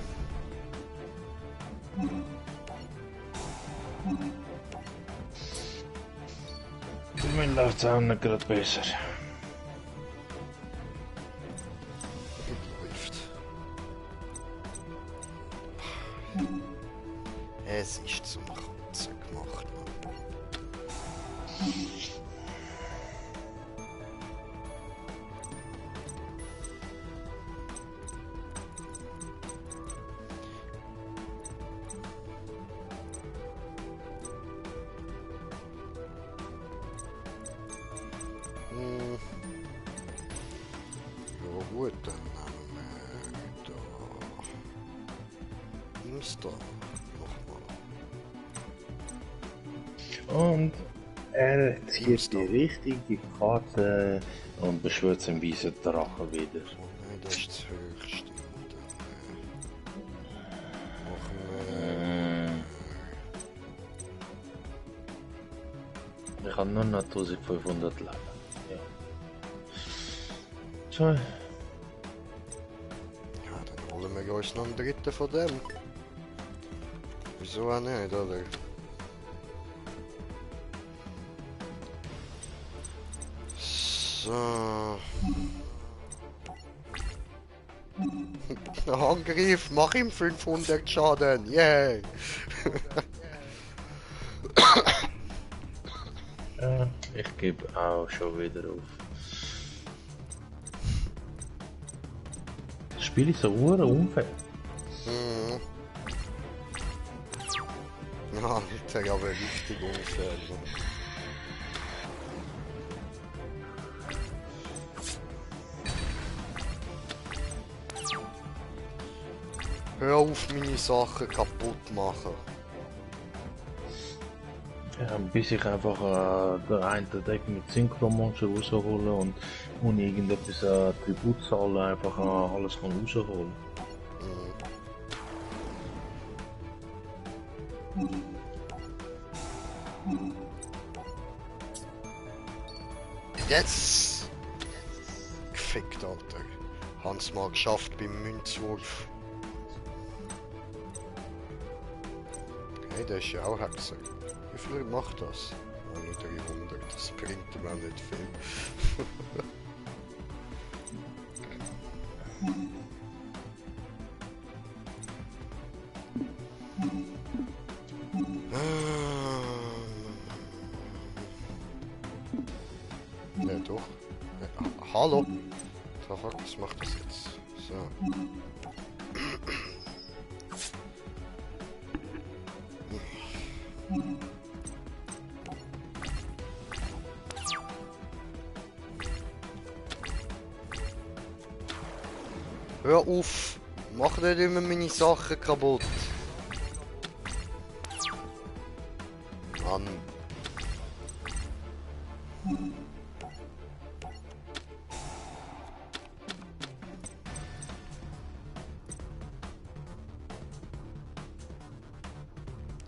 Mir läuft's auch nicht gerade besser. Läuft. Es ist zum Kotzen gemacht, Mann. Ja gut, dann nehmen wir da Insta nochmal. Und er zieht die richtige Karte Und beschwört den weißen Drachen wieder. Nein, das ist das Höchste. Ich habe nur noch 1500 Leben. Ja. So. Ja, dann holen wir uns noch einen dritten von dem. Wieso auch nicht, oder? So. Angriff, mach ihm 500 Schaden, yay! Ja, ich gebe auch schon wieder auf. Das Spiel ist so unfair. Mhm. Ja, Alter, aber richtig unfair. Hör auf, meine Sachen kaputt machen. Ja, bis ich einfach den einen Deck mit Synchro-Monster rausholen und irgendetwas Tribut zahlen, einfach alles kann rausholen. Jetzt! Gefickt, Alter. Hans mal geschafft beim Münzwurf. Hey, der ist ja auch Hexer. Wie viel macht das? Oh, nur 300, das bringt mir nicht viel. Ja, doch. Ja, hallo? Was macht das jetzt? So. Hör auf! Mach nicht immer meine Sachen kaputt! Mann!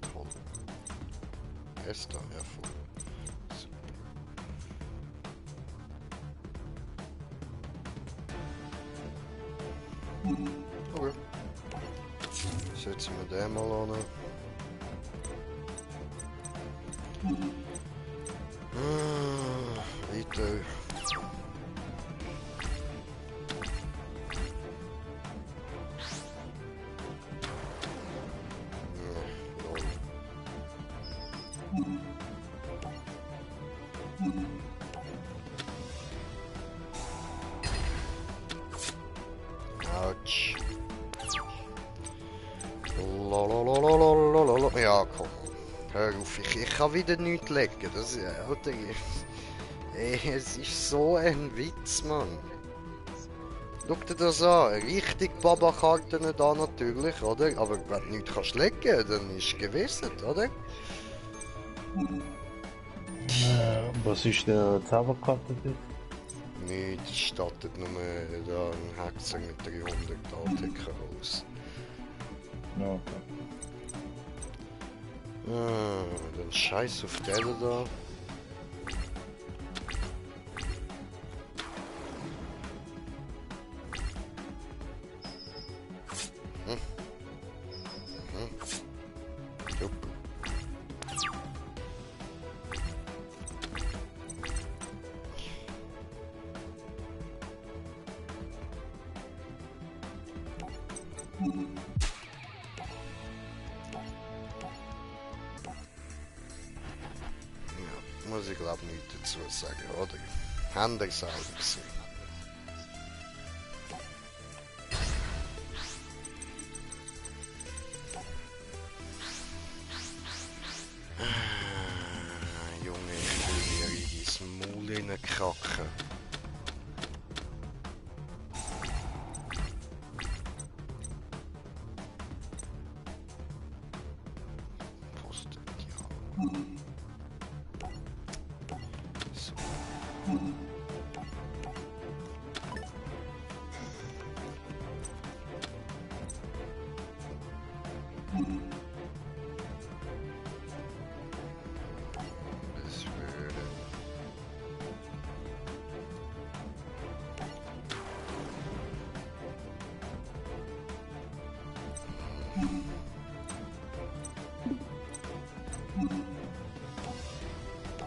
Toll. Esther, hervor. Super. Okay. Setzen wir den mal an. Weiter. Autsch. Lalalalalalala. Ja, komm. Hör auf, ich kann wieder nichts legen. Das ist, Alter, ey, es ist so ein Witz, Mann. Schau dir das an. Richtig Baba-Karten da natürlich, oder? Aber wenn du nichts kannst legen, dann ist es gewissen, oder? Was ist der Zauberkarte dort? Nichts, stattet nur da ein Hexer mit 300 ATK aus. Ja, okay. Dann scheiß auf den da. Super. Ja, muss ich glaube nichts dazu sagen, oder? Hände selber gesehen. Junge, ich will mir in das Maul reinkacken. Postet, ja. So.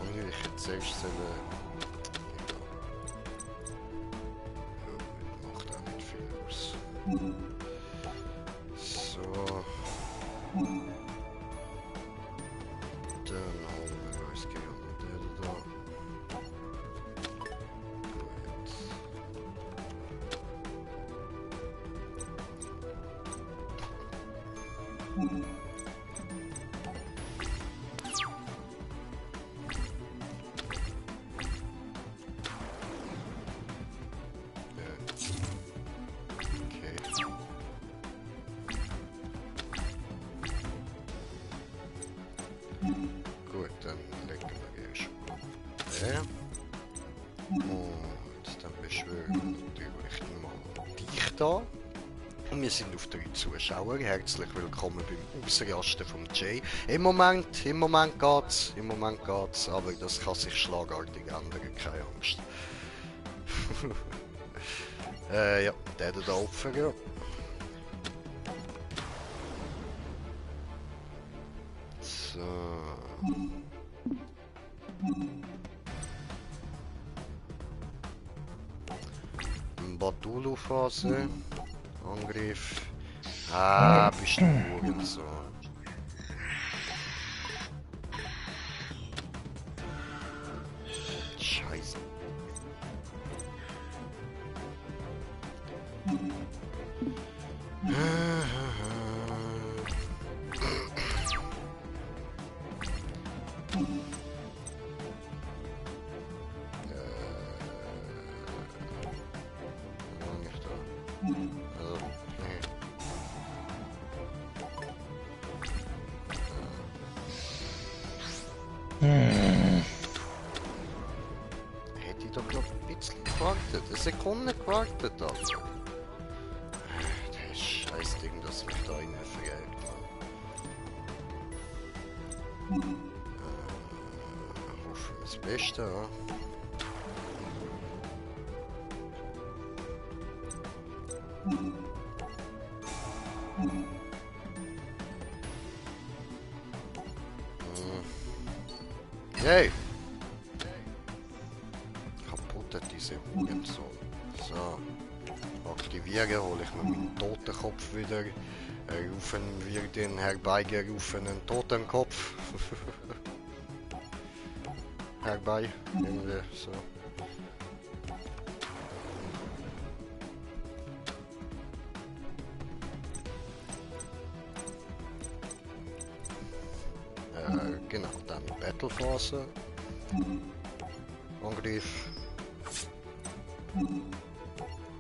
Und ich hätte zuerst sollen... Ja, macht auch nicht viel aus. So. Dann haben wir uns gerne den da. Gut. Gut, dann legen wir erst mal den. Und dann beschwören wir natürlich mal dich da. Und wir sind auf 3 Zuschauer. Herzlich willkommen beim Ausrasten vom Jay. Im Moment geht's, aber das kann sich schlagartig ändern, keine Angst. Ja, der da opfern. Ja. So. Batulu-Phase. Angriff. Ah, bist du Hurensohn. Scheiße. Hätte ich doch noch ein bisschen gewartet. Eine Sekunde gewartet, Alter. Das Scheißding, das mich da innen verjagt. Hoffen wir das Beste, ja. Hey! Kaputt diese Hurensohn. So. Aktivieren, hole ich mir meinen Totenkopf wieder. Rufen wir den herbeigerufenen Totenkopf. Herbei. Irgendwie so. Genau, dann Battlephase. Angriff.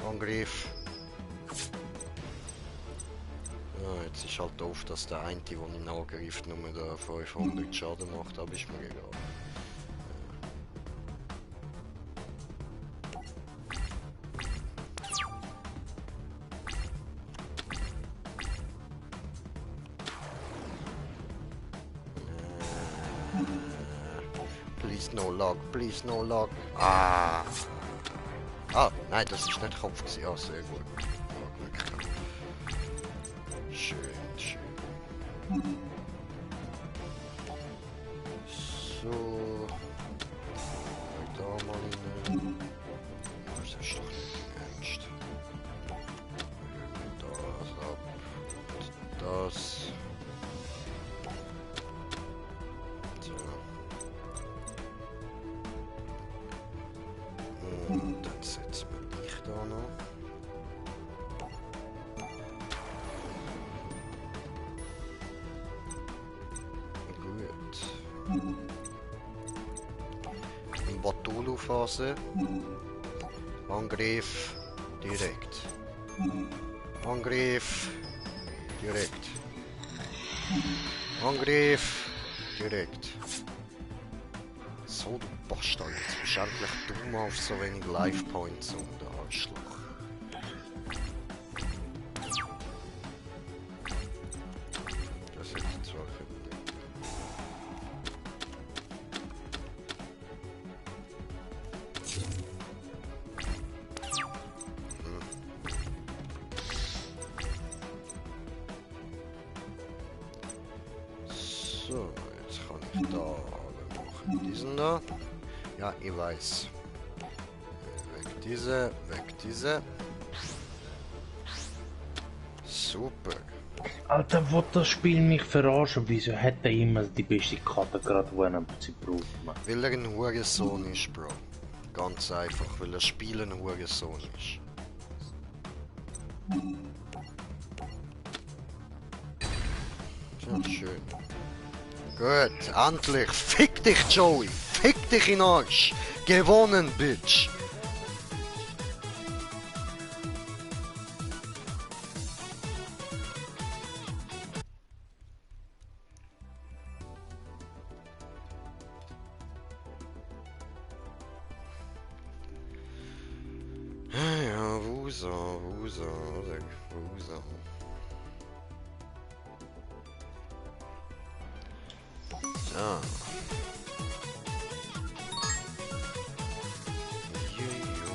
Angriff. Ja, jetzt ist halt doof, dass der eine, der ihn angreift, nur da 500 Schaden macht, aber ist mir egal. Please no log. Ah. Ah, nein, das ist nicht Kopf gewesen. Ah, sehr gut. Ja, Glück gehabt. Schön, schön. So. Da mal rein. Das ist doch nicht ernst. Das ab. Und das. Und dann setzen wir dich da noch. Gut. Batulu-Phase. Angriff direkt. Angriff direkt. Angriff direkt. So, du Bastard, jetzt bist du endlich dumm auf so wenig Life Points und der Arschloch. Das hätte ich zwar können. So, jetzt kann ich da alle machen. Diesen da. Ja, ich weiß. Weg diese, weg diese. Super. Alter, will das Spiel mich verarschen? Wieso hat er immer die beste Karte gerade, wo er sie braucht, man? Weil er ein Hurensohn ist, Bro. Ganz einfach, weil er spielen ein Hurensohn ist. Ja, schön. Gut, endlich. Fick dich, Joey. Fick dich in den Arsch. Gewonnen, Bitch. Ja, Wusa, Wusa, Wusa. So. Jojo.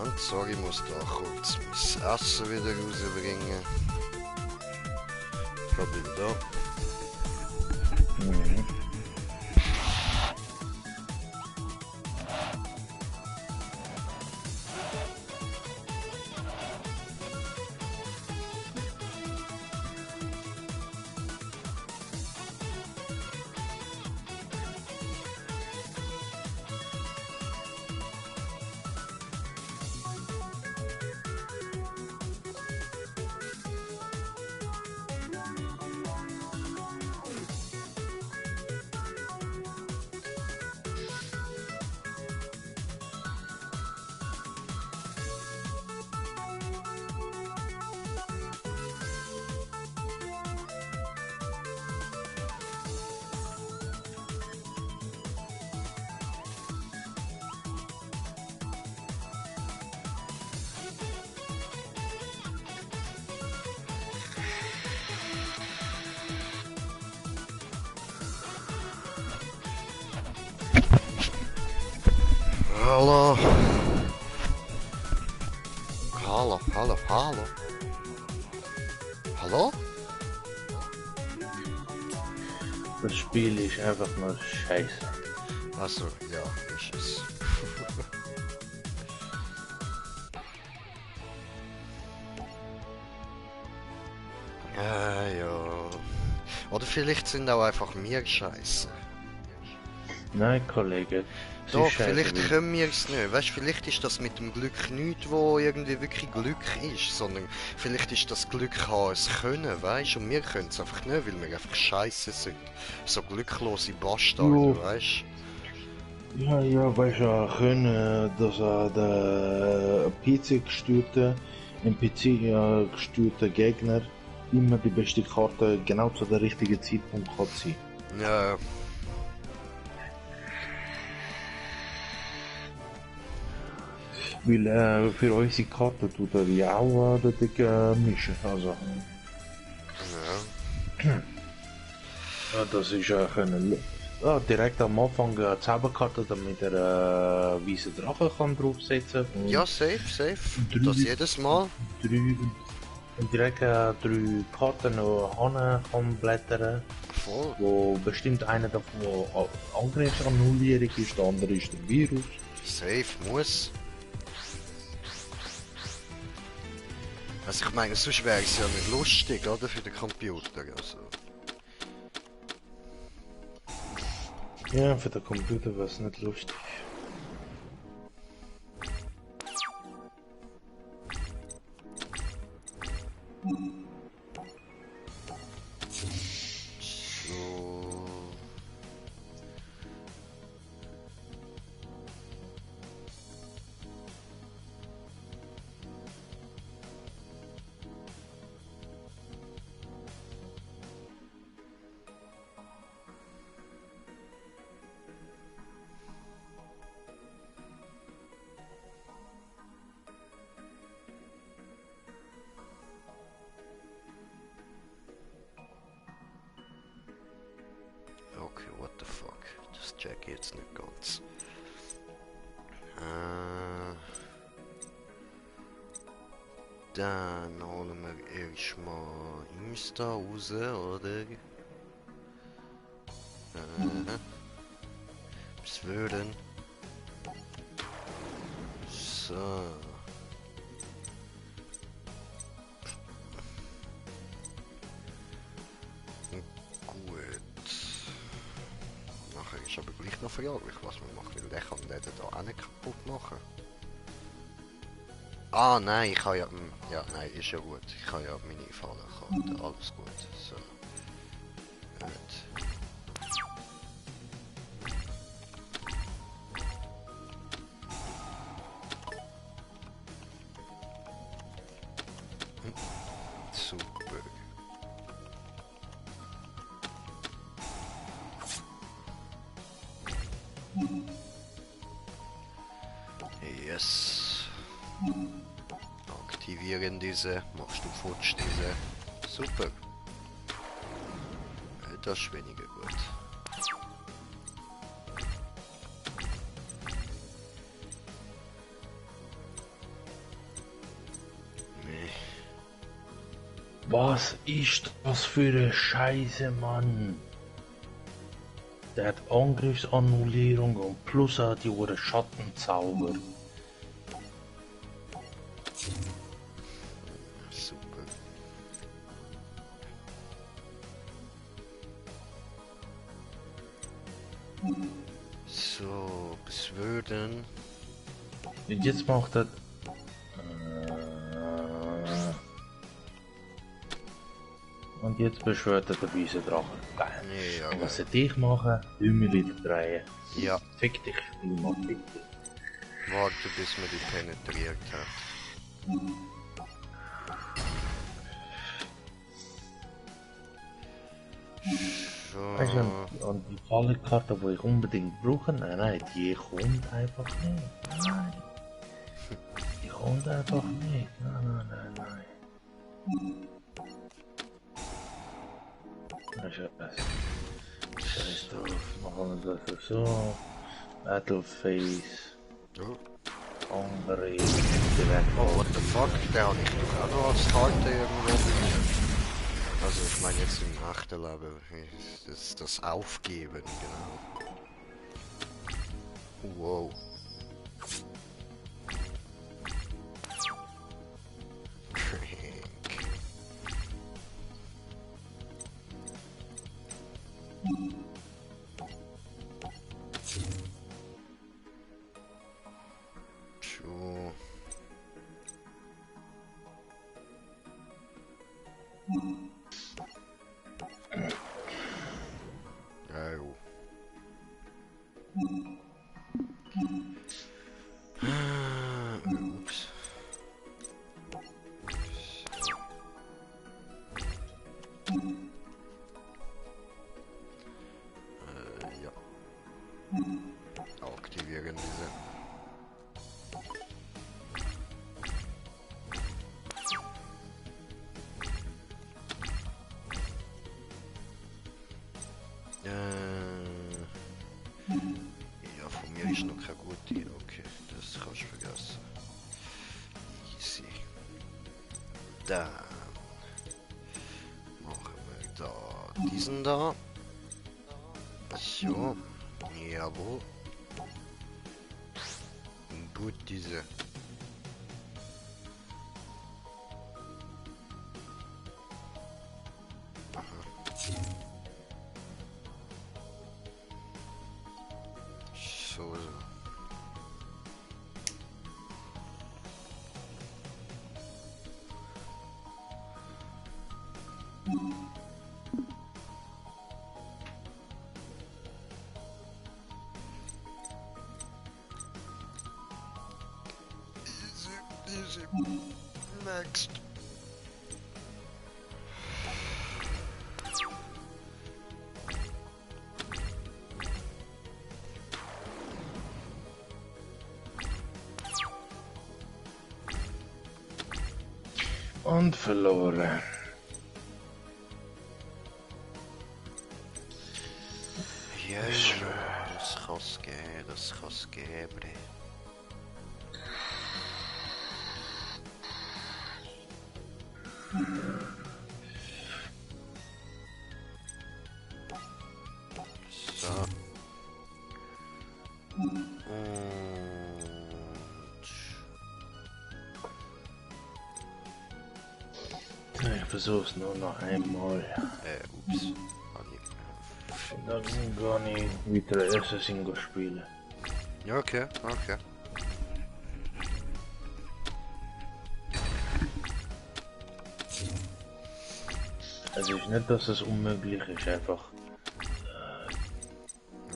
Und sorry, ich muss da kurz mein Essen wieder rausbringen. Probier da. Mhm. Hallo. Hallo, hallo, hallo. Hallo? Das Spiel ist einfach nur scheiße. Achso, ja, ist es. Ja. Oder vielleicht sind auch einfach wir scheiße. Nein, Kollege. Es Doch, ist scheiße, vielleicht weil- können wir es nicht. Weißt, vielleicht ist das mit dem Glück nichts, wo irgendwie wirklich Glück ist, sondern vielleicht ist das Glück haben, es können, weißt, und wir können es einfach nicht, weil wir einfach scheiße sind. So glücklose Bastarde, Jo. weißt. Ja, weißt du, können, dass der PC-gesteuerte, NPC-gesteuerte Gegner immer die beste Karte genau zu der richtigen Zeitpunkt kann sein. Ja, Weil für unsere Karte tut er ja auch den dicken mischen. Also, ja. ja, das ist ja können. Ja, direkt am Anfang Zauberkarte, damit er weiße Drache kann draufsetzen kann. Ja, safe, safe. Drei- Das jedes Mal. Drei, und direkt 3 Karten noch an kann blättern. Voll. Wo bestimmt einer davon Angriffsannullierung ist, der andere ist der Virus. Safe muss. Also ich meine, sonst wäre es ja nicht lustig, oder? Für den Computer. Also. Ja, für den Computer wäre es nicht lustig. So. das check ich jetzt nicht ganz. Dann holen wir erstmal Insta raus, oder? Was würden? So. Gut. Nachher ist aber gleich noch verjaglich, was man macht, weil der kann den da auch nicht kaputt machen. Ah nein, ich kann ja... Ja, nein, ist ja gut. Ich kann ja meine Fallenkarte. Alles gut. So. Gut. Super. Yes. Aktivieren diese. Machst du futsch diese. Super. Das ist weniger gut. Nee. Was ist das für eine Scheiße, Mann? Der hat Angriffsannullierung und plus hat die Uhr Schattenzauber. Super. So, was würden... Und jetzt macht er... Und jetzt beschwört er den bösen Drachen. Geil. Ja, Und was soll ich machen? Dümmer wieder drehen. ja, Fick dich, Spielmann, fick dich. warte bis man die penetriert hat. Weißt So, du, und die Fallenkarte, die ich unbedingt brauche, nein, die kommt einfach nicht. Nein. Die kommt einfach nicht. Nein. Scheiß drauf, machen wir das so. Battleface, oh, andere, direkt. oh, what the fuck, der habe ich doch auch noch als Karte irgendwo drin. Also ich meine jetzt im echten Leben, das Aufgeben, genau. Wow. Crank. True. Oh. Oops. Ja. Aktivieren diese. Ja, von mir ist noch keine gute. Okay, das kannst du vergessen. Easy. Dann machen wir da diesen da. So. Jawohl. Gut, diese. So. Easy. Next. Und verloren. Ja, kann's geben, das kann's geben. So. Und... Ich versuch's nur noch einmal. Ups. Dann kann ich wieder Assassin spielen. Ja, okay, okay. Es ist nicht, dass es unmöglich ist, einfach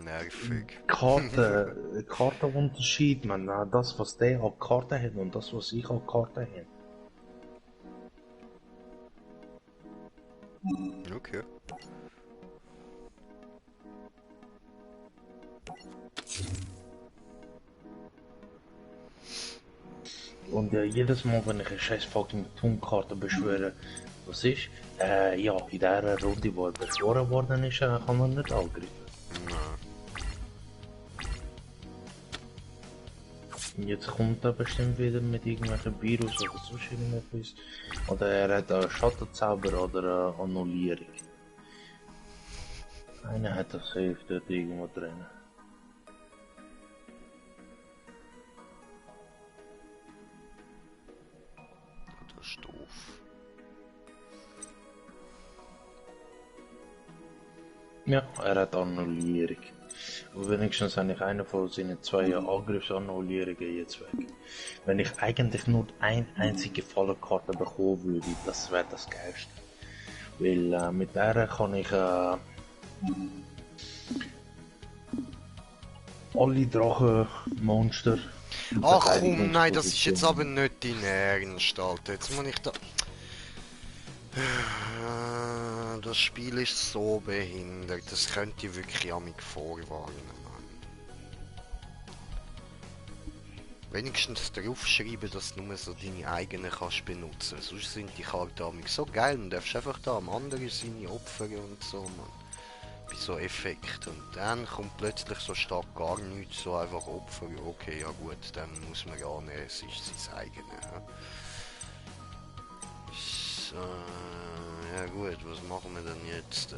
Nervig. Kartenunterschied, man. Das, was der an Karte hat und das, was ich an Karte habe. Okay. Und jedes Mal, wenn ich eine scheiß fucking Tonkarte beschwöre, was ist? Ja, in dieser Runde, wo er beschworen worden ist, kann man nicht angreifen. Nein. Und jetzt kommt er bestimmt wieder mit irgendwelchen Virus oder sonst irgendetwas. Oder er hat einen Schattenzauber oder eine Annullierung. Einer hat das safe dort irgendwo drin. Das ist doof. Ja, er hat Annullierung. Und wenigstens habe ich eine von seinen 2 Angriffsannullierungen jetzt weg. Wenn ich eigentlich nur eine einzige Fallenkarte bekommen würde, das wäre das Geilste. Weil mit der kann ich alle Drachenmonster. Ach komm, nein, das ist jetzt aber nicht dein Ernst, Alter. Jetzt muss ich da... Das Spiel ist so behindert, das könnte ich wirklich an mich vorwarnen, Mann. Wenigstens draufschreiben, dass du nur so deine eigenen kannst benutzen. Sonst sind die Karten an mich so geil und darfst einfach da am anderen seine Opfer und so, Mann. Bei so Effekt. Und dann kommt plötzlich so stark gar nichts, so einfach Opfer. Okay, ja gut, dann muss man ja nehmen, es ist sein eigenes. Ja. So, ja gut, was machen wir denn jetzt?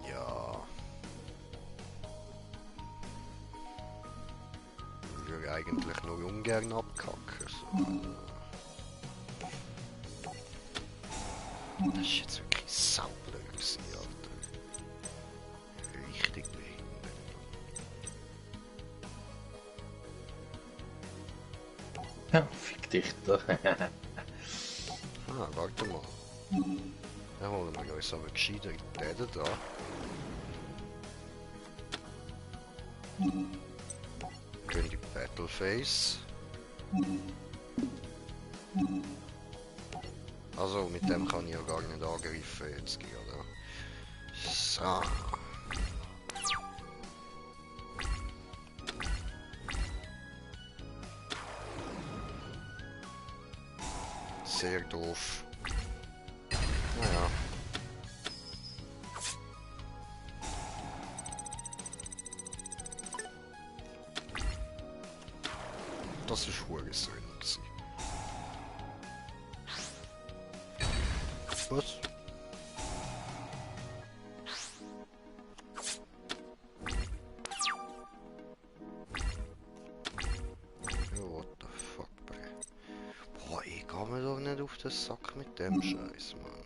Ja. Ich würde eigentlich nur ungern abkacken. So. Das ist jetzt wirklich saublöd gewesen, Alter. Richtig behindert. Ja, fick dich doch. Warte mal. Dann holen wir uns aber gescheiter den da. Gehen die Battleface. Also mit dem kann ich ja gar nicht angreifen jetzt, oder? So. Sehr doof. Naja. Das ist Hurensohn gewesen. Was? Ja, what the fuck, bro. Boah, ich geh mir doch nicht auf den Sack mit dem Scheiß, Mann.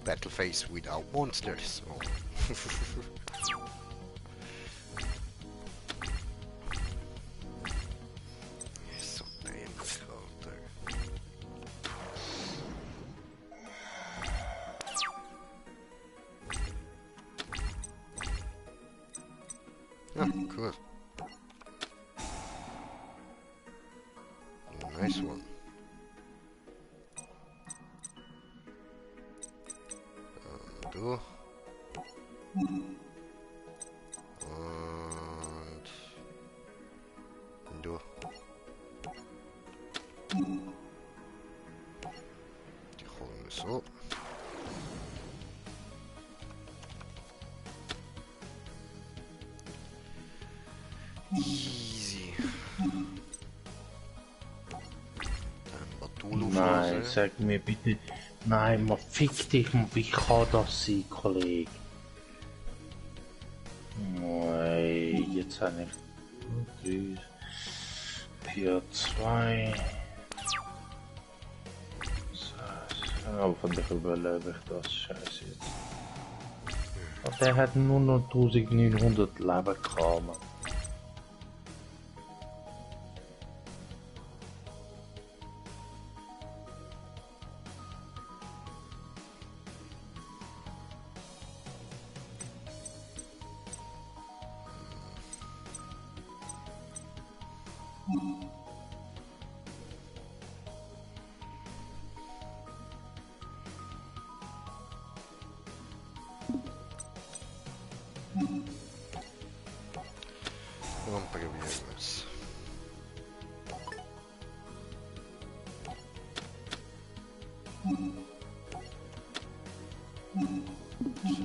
Battleface without monsters. Oh. So dämlich, Alter. Ja, cool. Nice one. Du. Und du. Die holen wir so. Easy. Dann Batulu-Phase. Nein, sag mir bitte. Nein, man fick dich, man, wie kann das sein, Kollege? Nein, jetzt habe ich 3, 4, 2. Aber von der überlebe ich das Scheiße jetzt. Und der hat nur noch 1900 Leben gehabt. Man. Und probieren wir es. So.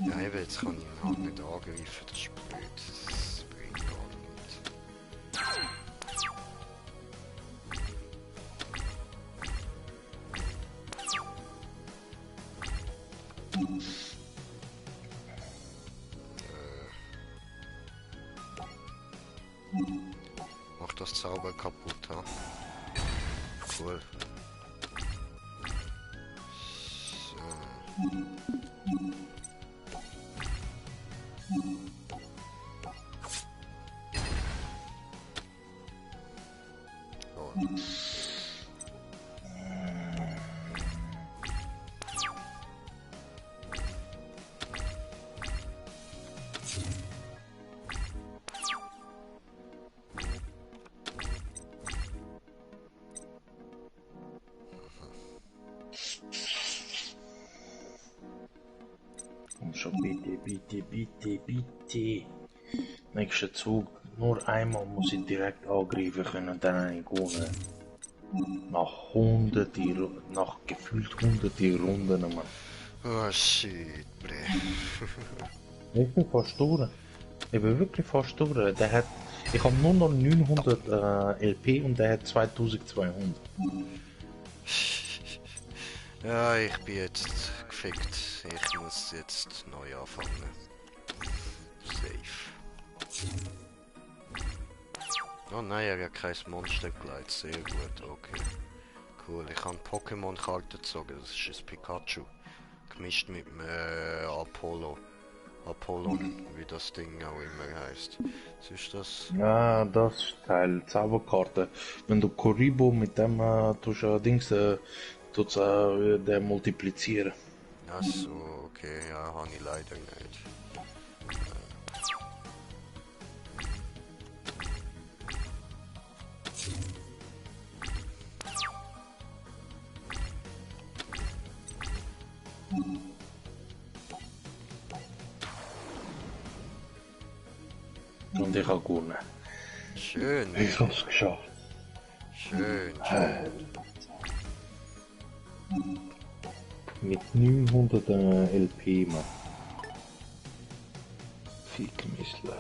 Ja, eben, jetzt kann ich ihn halt nicht angreifen, das ist blöd. Das bringt gar nichts. Macht das Zauber kaputt, ha? Cool. So. Oh. Komm schon, bitte, bitte, bitte, bitte. Nächster Zug, nur einmal muss ich direkt angreifen können und dann habe ich gewonnen. Nach gefühlt hunderte Runden, Mann. Oh shit, bre. Ich bin fast durch. Ich bin wirklich fast durch. Ich habe nur noch 900 LP und der hat 2200. Ja, ich bin jetzt gefickt. Ich muss jetzt neu anfangen. Safe. Oh nein, er hat kein Monsterkleid. Sehr gut, okay. Cool, ich habe Pokémon-Karte gezogen. Das ist ein Pikachu. Gemischt mit dem Apollo. Apollon, wie das Ding auch immer heißt. Was ist das? Ja, das ist Teil Zauberkarte. Wenn du Kuribo mit dem Dings tut's der multiplizieren. Ach so, okay, ja, habe ich leider nicht. Und ich habe gewonnen. Schön, Ich hab's geschafft. schön, schön. Mit 900 LP, man. Fick mich Leben.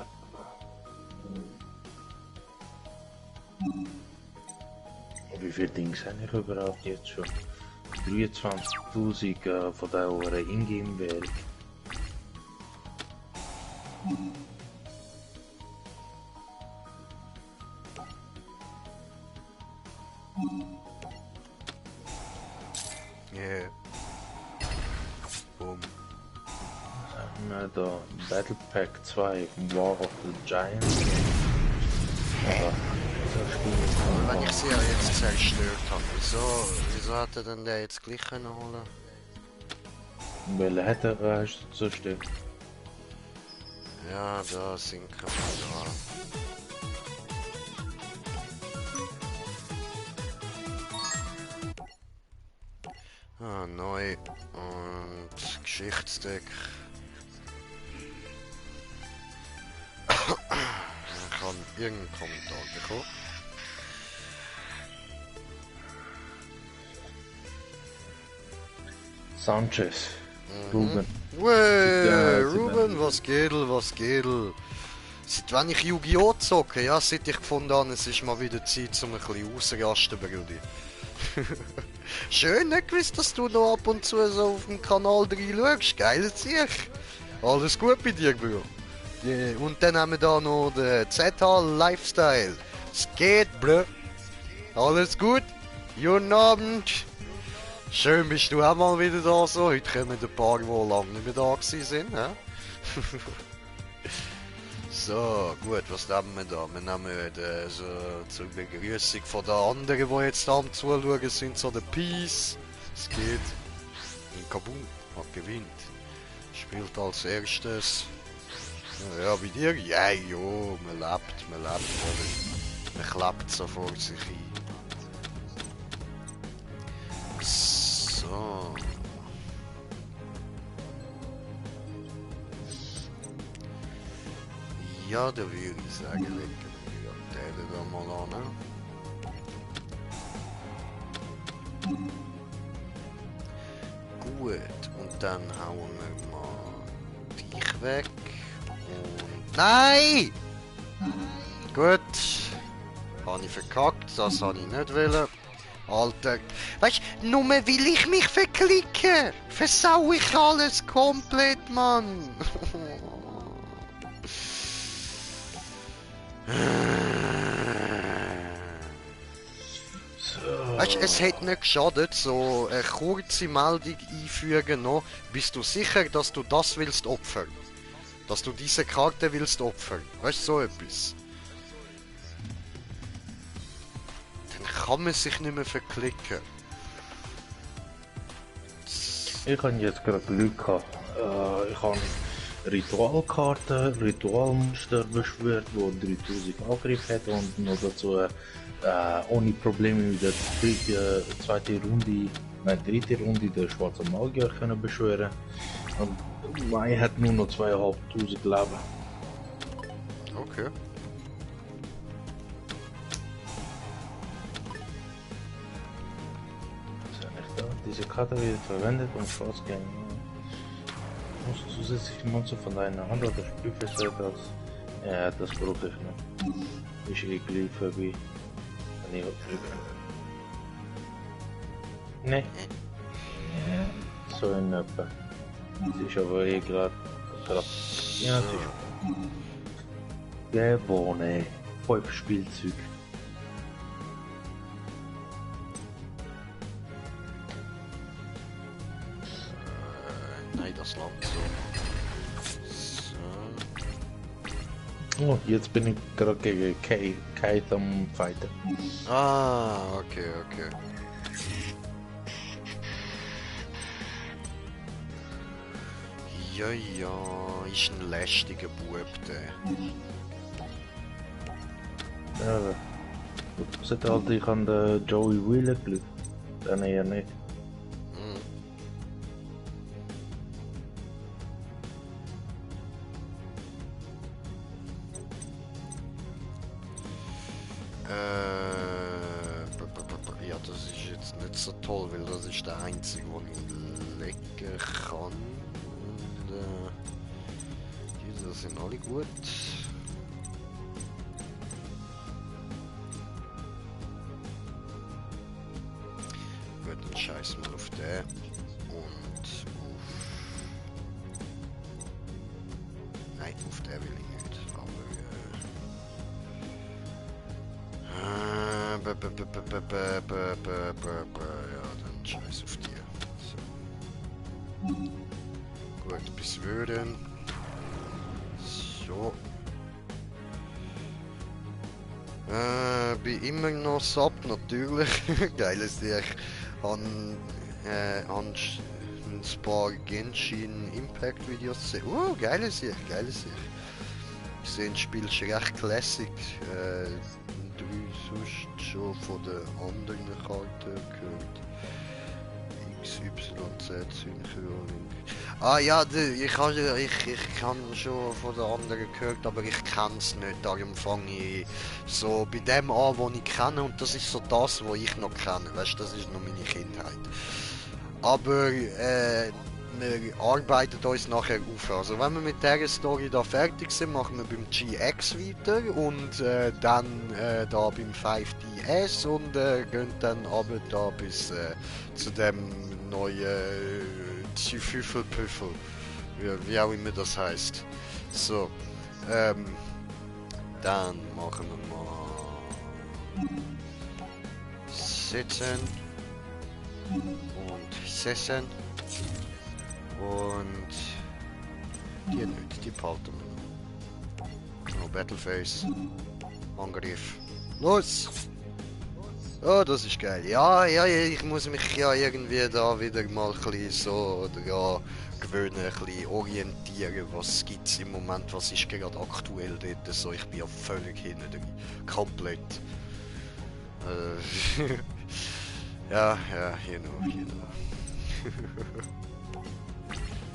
Wie viele Dings habe ich überhaupt jetzt schon? 23.000 von der Ingame-Währung. Yeah. Boom. Na da, Battle Pack 2, War of the Giants. Aber das ging Wenn ich sie ja jetzt zerstört habe, wieso hat er denn der jetzt gleich können holen? Welche hat er hast du zerstört? Ja, da sinken wir da. Ah, neu. Und Geschichtsdeck. Ich habe irgendeinen Kommentar bekommen. Sanchez. Ruben. Wey, Ja, Ruben, was geht? Seit wann ich Yu-Gi-Oh! Zocke? Ja, seit ich gefunden habe, es ist mal wieder Zeit, um ein bisschen rauszurasten, Brudi. Schön, nicht gewusst, dass du noch ab und zu so auf dem Kanal reinschaust. Geil, sich. Alles gut bei dir, Bro. Und dann haben wir da noch den ZH Lifestyle. Es geht, Bro. Alles gut? Guten Abend. Schön bist du auch mal wieder da so. Heute kommen ein paar, die lange nicht mehr da sind. He? So, gut, was nehmen wir da? Wir nehmen so zur Begrüßung von den anderen, die jetzt da am Zuschauen sind, so der Peace. Es geht. In Kabum hat gewinnt. Spielt als erstes. Ja, bei dir? Ja, jo, man lebt, oder? Man klebt so vor sich hin. So. Ja, da würde ich sagen, legen wir den da mal an. Gut, und dann hauen wir mal dich weg. Und... Nein! Gut. Habe ich verkackt, das habe ich nicht wollen. Alter, weißt du, nur will ich mich verklicken. Versau ich alles komplett, Mann. So. Weißt du, es hat nicht geschadet, so eine kurze Meldung einfügen noch. Bist du sicher, dass du das willst opfern? Dass du diese Karte willst opfern? Weißt du, so etwas? Dann kann man sich nicht mehr verklicken. Ich habe jetzt gerade Glück gehabt. Ich habe Ritualkarten, Ritualmonster beschwört, wo 3000 Angriff hat und noch dazu ohne Probleme wieder die dritte Runde der schwarzen Magier können beschwören. Und Mai hat nur noch 2500 Leben. Okay. Diese Karte wird verwendet, um Schwarzgänge. Du musst zusätzliche Monster von deiner Hand oder Spielfest als. Ja, das brauche ich nicht. Ich eklig vorbei. Nee, nee. Ja, so in etwa. Das ist aber eh gerade. Ja, das ist. Gewonnen. 5 Spielzüge. Nein, das langt so. So. Oh, jetzt bin ich gerade gegen Kite am Fighter. Ah, okay, okay. Ja, ja, ist ein lästiger Bub, der. Ja, das hat halt ich an den Joey Wheeler Glück. Dann eher nicht. Hm. Ja, das ist jetzt nicht so toll, weil das ist der einzige, den ich legen kann. Und diese sind alle gut. Gut, dann scheißen wir auf den und auf... Nein, auf den will ich nicht, ja, dann scheiß auf die. So. Gut, bis würden. So. Bin immer noch Sub, natürlich. Geiles Ding. An ein paar Genshin Impact Videos gesehen. Geile Sicht, geile Sicht. Ich sehe, das Spiel ist recht classic. Drei sonst schon von den anderen Karten gehört. XY. YZ-Synchronik. Ah ja, ich habe schon von den anderen gehört, aber ich kenne es nicht. Darum fange ich so bei dem an, was ich kenne. Und das ist so das, was ich noch kenne. Weißt du, das ist noch meine Kindheit. Aber wir arbeiten uns nachher auf. Also wenn wir mit dieser Story da fertig sind, machen wir beim GX weiter und dann da beim 5DS und gehen dann runter da bis zu dem neuen Züffelpüffel, wie auch immer das heißt. So, dann machen wir mal sitzen und sessen. Und die nicht, die behalten wir noch. Oh, Battleface. Angriff. Los! Oh, das ist geil. Ja, ich muss mich ja irgendwie da wieder mal ein bisschen so daran gewöhnen, ein bisschen orientieren, was gibt es im Moment, was ist gerade aktuell dort. So, ich bin ja völlig hinten drin. Komplett. Ja, you know.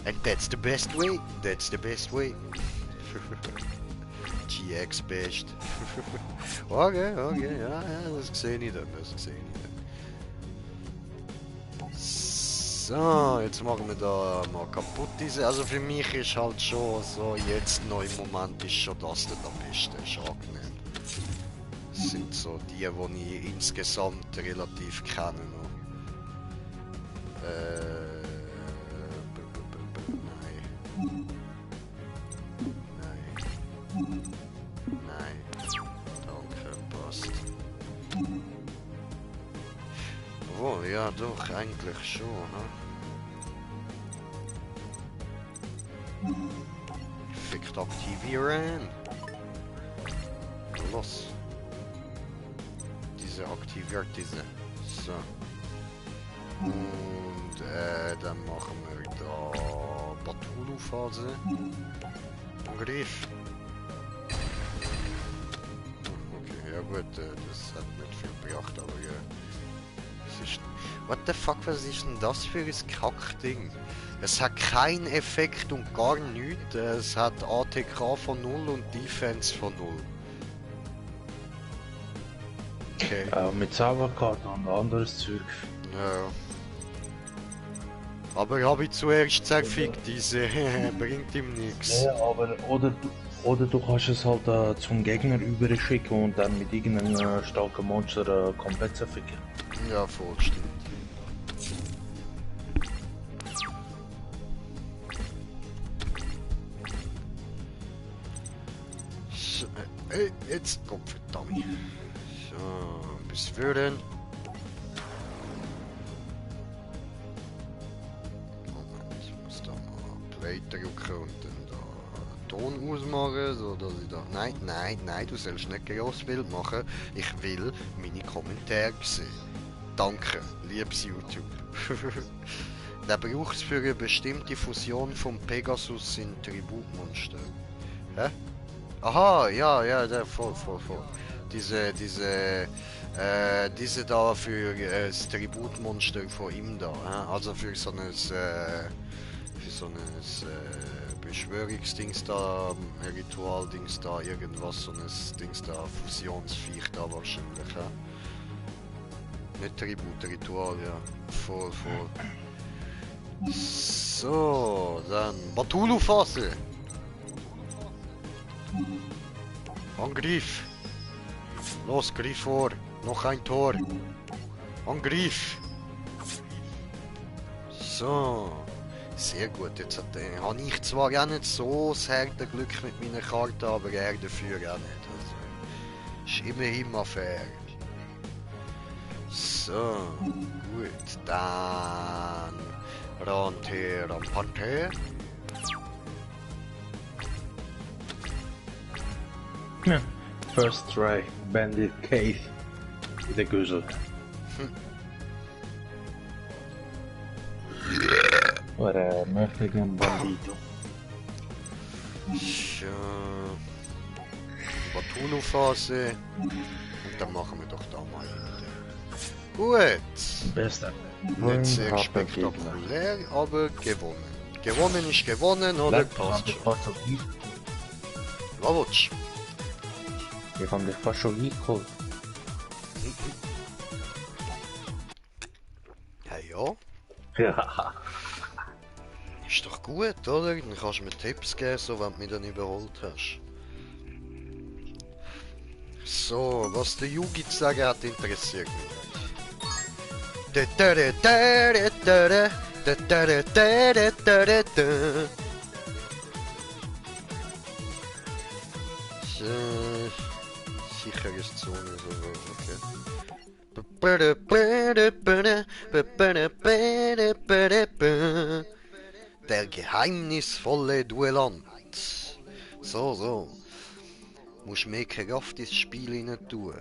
And that's the best way. GX best. Okay, ja, das sehe ich dann. So, jetzt machen wir da mal kaputt diese. Also für mich ist halt schon so, jetzt noch im Moment ist schon das dann am besten. Ist angenehm. Das sind so die ich insgesamt relativ kenne noch. Nein. Danke, passt. Oh, ja doch, eigentlich schon, ne? Fickt aktivieren. Los. Diese aktiviert diese. So. Und dann machen wir da Batulu-Phase. Angriff. Okay, ja gut, das hat nicht viel gebracht, aber ja. Das ist... What the fuck, was ist denn das für ein Kackding? Es hat keinen Effekt und gar nichts. Es hat ATK von 0 und Defense von 0. Okay. Mit Zauberkarten und anderes Zeug. Ja. Aber habe ich zuerst zerfickt, diese bringt ihm nichts. Ja, aber oder du kannst es halt zum Gegner überschicken und dann mit irgendeinem starken Monster komplett zerficken. Ja, voll, stimmt. So, jetzt Kopfverdammt. So, bis würden. Moment, ich muss da mal Play drücken und dann da Ton ausmachen, so dass ich da... Nein, du sollst nicht groß Bild machen. Ich will meine Kommentare sehen. Danke, liebes YouTube. Der braucht es für eine bestimmte Fusion von Pegasus in Tributmonster. Hä? Aha, ja, der voll. Diese da für das Tributmonster von ihm da, also für so ein Beschwörungsdings da, Ritualdings da, irgendwas, so ein Dings da, Fusionsviech da wahrscheinlich, Nicht Tribut, Ritual, ja, voll. So, dann Batulu-Phase. Angriff. Los, Griff vor. Noch ein Tor. Angriff. So. Sehr gut. Jetzt habe ich zwar auch nicht so das harte Glück mit meiner Karte, aber er dafür auch nicht. Also, ist immerhin mal fair. So. Gut. Dann Panther. Ja. First try, Bandit Cave. Der Güssel. Oder möglichen Bandito. So. Batulu-Phase. Und dann machen wir doch da mal Gut. Bester. Nicht sehr Gegner. spektakulär, aber gewonnen. Gewonnen ist gewonnen, oder? Passt schon. Fast schon Was willst du? ich hab dich fast schon eingeholt. Hey, ja. Ja. Ist doch gut, oder? Dann kannst du mir Tipps geben, so wenn du mich dann überholt hast. So, was der Yugi zu sagen hat, interessiert mich nicht. Sicheres Zone, so, okay. Der geheimnisvolle Duellant. So. Musst mehr Kraft ins Spiel hinein tun.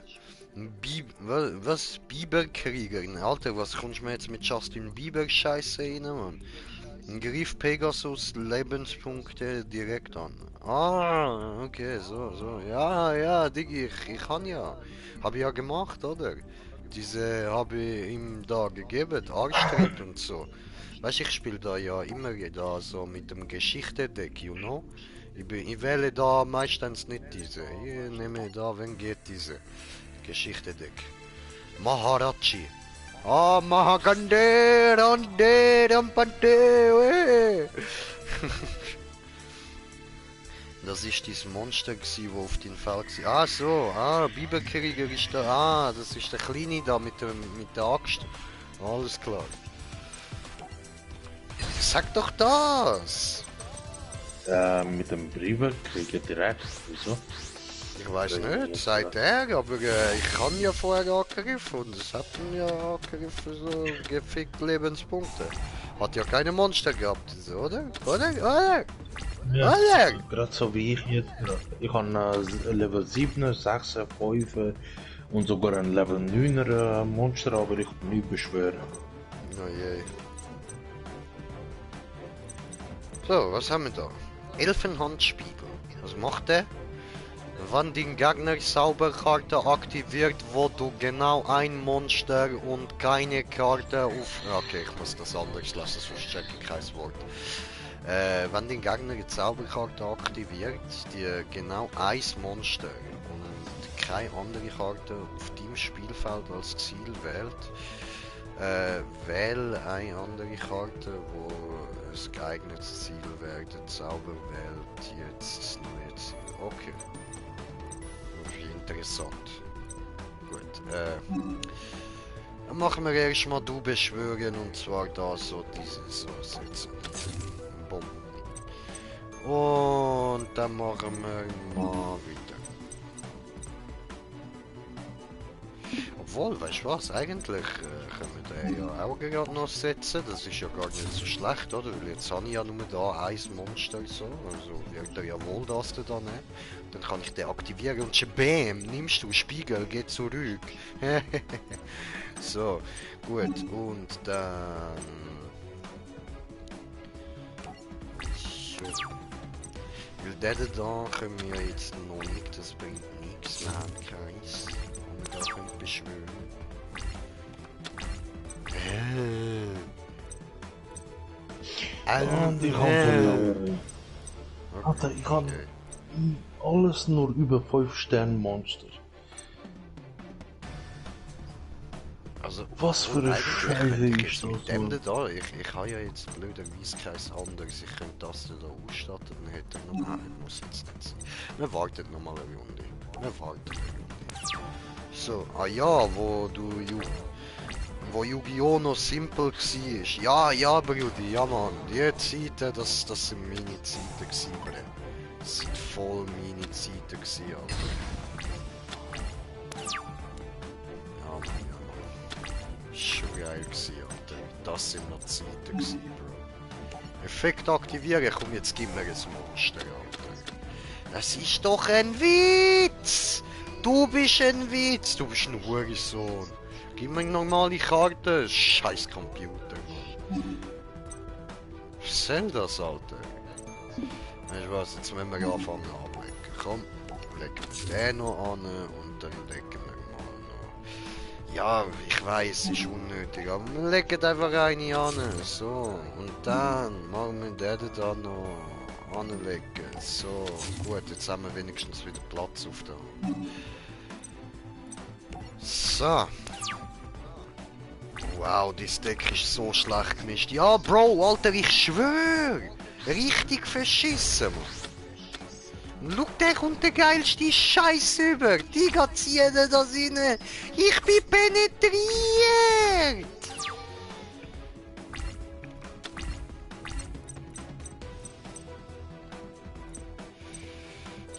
Was? Biberkrieger? Alter, was kommst du mir jetzt mit Justin Bieber Scheiße rein, Mann? Griff Pegasus Lebenspunkte direkt an. Ah, okay, so. Ja, Diggi, ich kann ja. Hab ich ja gemacht, oder? Diese habe ich ihm da gegeben, Arschtritt und so. Weißt du, ich spiele da ja immer da so mit dem Geschichte-Deck, you know? Ich wähle da meistens nicht diese. Ich nehme da, wenn geht, diese Geschichte-Deck. Maharaji. Ah, Mahagande, Rande, Rampante, Das ist dieses Monster, das auf den Feld war. Ah, so, Biberkrieger ist da. Ah, das ist der Kleine da mit der Axt. Alles klar. Sag doch das! Mit dem Briefer krieg ich direkt. Wieso? Ich weiß nicht, sagt er, aber ich kann ja vorher angegriffen und es hat ihn ja angegriffen, so gefickt Lebenspunkte. Hat ja keine Monster gehabt, so, oder? Oder? Ja, Oder? gerade so wie ich jetzt. Ich habe Level 7, 6, 5 und sogar ein Level 9er Monster, aber ich kann nicht beschwören. Oh je. So, was haben wir da? Elfenhandspiegel. Was macht der? Wenn die Gegner Zauberkarte aktiviert, wo du genau ein Monster und keine Karte auf... Okay, ich muss das anders lassen, sonst check ich kein Wort. Wenn die Gegner die Zauberkarte aktiviert, die genau ein Monster und keine andere Karte auf dem Spielfeld als Ziel wählt, wähle eine andere Karte, wo es geeignetes Ziel wäre. Der Zauber wählt jetzt das neue Ziel. Okay. Interessant. Gut. Dann machen wir erstmal du beschwören und zwar da so dieses so setzen. Bumm. Und dann machen wir mal weiter. Obwohl, weißt du was, eigentlich können wir den ja auch gerade noch setzen, das ist ja gar nicht so schlecht, oder? Weil jetzt habe ich ja nur da ein Monster so, also wird er ja wohl das da nehmen. Dann kann ich den aktivieren und bam, nimmst du Spiegel, geht zurück. So, gut, und dann... So. Weil der da können wir jetzt noch nicht, das bringt nichts, wir haben keins. Da können wir beschwören. Und ich habe Alter, ich habe alles nur über 5 Sterne Monster. Also, Was für eine Scheiße ist das? mit dem da, ich habe ja jetzt blöderweise kein anderes. Ich könnte das da ausstatten, dann hätte er noch... Nein, muss jetzt nicht sein. Wir warten noch mal eine Runde. So, ja, wo Yu-Gi-Oh! Noch simpel war. Ja, Brudi, ja Mann. Die Zeiten, das sind meine Zeiten gewesen, Bre. Das sind voll meine Zeiten gewesen, Alter. Ja, Mann. Schon geil gewesen, Alter. Das sind noch Zeiten gewesen, Bro. Effekt aktivieren, komm, jetzt gib mir ein Monster, Alter. Das ist doch ein Witz! Du bist ein Witz! Du bist ein Hurensohn! Gib mir eine normale Karte! Scheiß Computer, Mann! Was soll das, Alter? Weißt du was, jetzt müssen wir anfangen ablecken. Komm, legen wir den noch an und dann legen wir mal noch... Ja, ich weiß, ist unnötig, aber wir legen einfach eine an. So, und dann machen wir den da noch anlegen. So, gut, jetzt haben wir wenigstens wieder Platz auf der Hand. So. Wow, das Deck ist so schlecht gemischt. Ja, Bro, Alter, ich schwör! Richtig verschissen, Mann. Schau, der kommt der geilste Scheiß über. Digga, zieh dir das rein. Ich bin penetriert!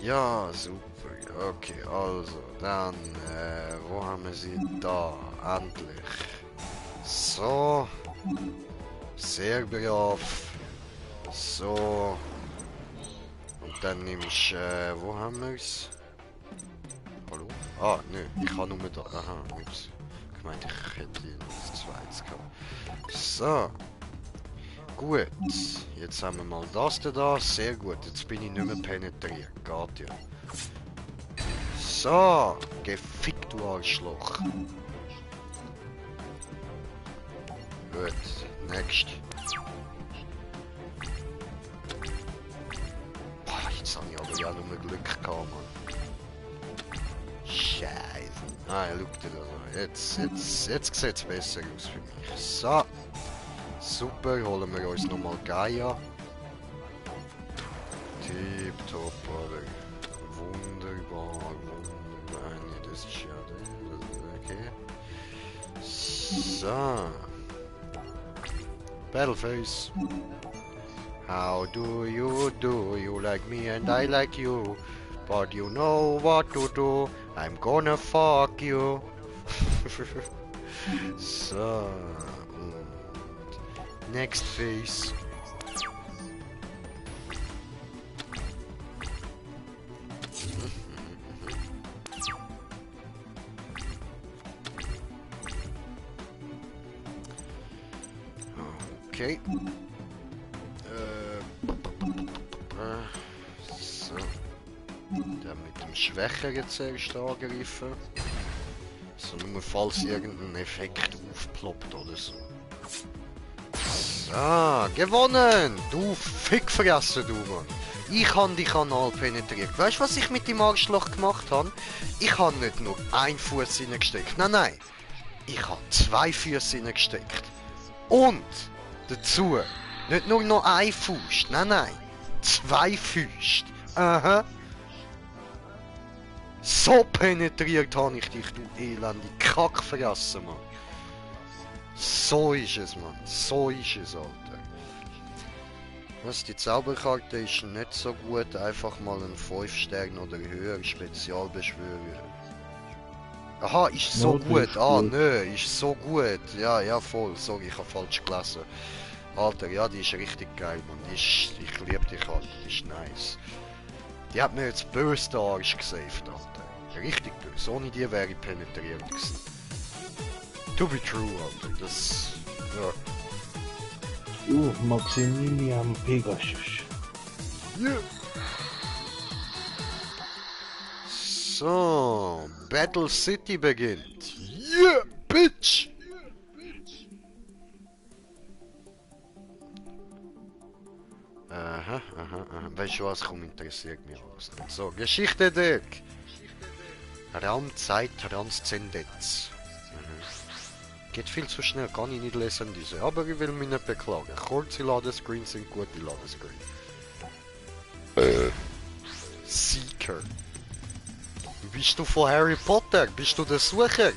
Ja, super. Okay, also, dann, wo haben wir sie? Da, endlich. So. Sehr brav. So. Und dann nehme ich, wo haben wir es? Hallo? Ah, ne, ich habe nur da. Aha, ups. Ich meinte, ich hätte das zweites gehabt. So. Gut. Jetzt haben wir mal das da. Sehr gut. Jetzt bin ich nicht mehr penetriert. Geht ja. So. Gefickt, du Arschloch. Gut. Next. Boah, jetzt habe ich aber ja nur Glück gehabt, Mann. Scheiße. Ah, ja, schau dir das an. Jetzt sieht es besser aus für mich. So. Super, holen wir uns nochmal Gaia. Tipptopp, oder? Wunderbar, wunderbar. Nee, das ist ja okay. So. Battleface. How do? You like me and I like you. But you know what to do. I'm gonna fuck you. So. Next phase. Okay. So. Der mit dem Schwächeren zuerst angegriffen. So, nur falls irgendein Effekt aufploppt oder so. Ah, gewonnen! Du Fickfressen, du Mann! Ich habe die Kanal penetriert. Weißt du, was ich mit dem Arschloch gemacht habe? Ich habe nicht nur einen Fuß reingesteckt. Nein. Ich habe 2 Füße reingesteckt. Und dazu nicht nur noch ein Fuß. Nein. 2 Füße. Aha. So penetriert habe ich dich, du elende Kackfressen, Mann. So ist es, Mann. So ist es, Alter. Was, die Zauberkarte ist nicht so gut. Einfach mal einen 5 Stern oder höher Spezial beschwören. Aha, ist so No, gut. ist Ah, gut. nö, ist so gut. Ja, voll. Sorry, ich habe falsch gelesen. Alter, ja, die ist richtig geil, Mann. Ich liebe dich, Alter. Die ist nice. Die hat mir jetzt böse den Arsch gesaved, Alter. Richtig böse. Ohne die wäre ich penetriert gewesen. To be true, Alter. Das... Ja. Maximilian Pegasus. Yeah. So, Battle City beginnt. Yeah, bitch! Aha. Weißt du was, komm, interessiert mich alles nicht. So, Geschichte Deck. Raumzeit Transzendenz. Geht viel zu schnell, kann ich nicht lesen diese, aber ich will mich nicht beklagen. Kurze Ladescreens sind gute Ladescreens. Seeker. Bist du von Harry Potter? Bist du der Sucher?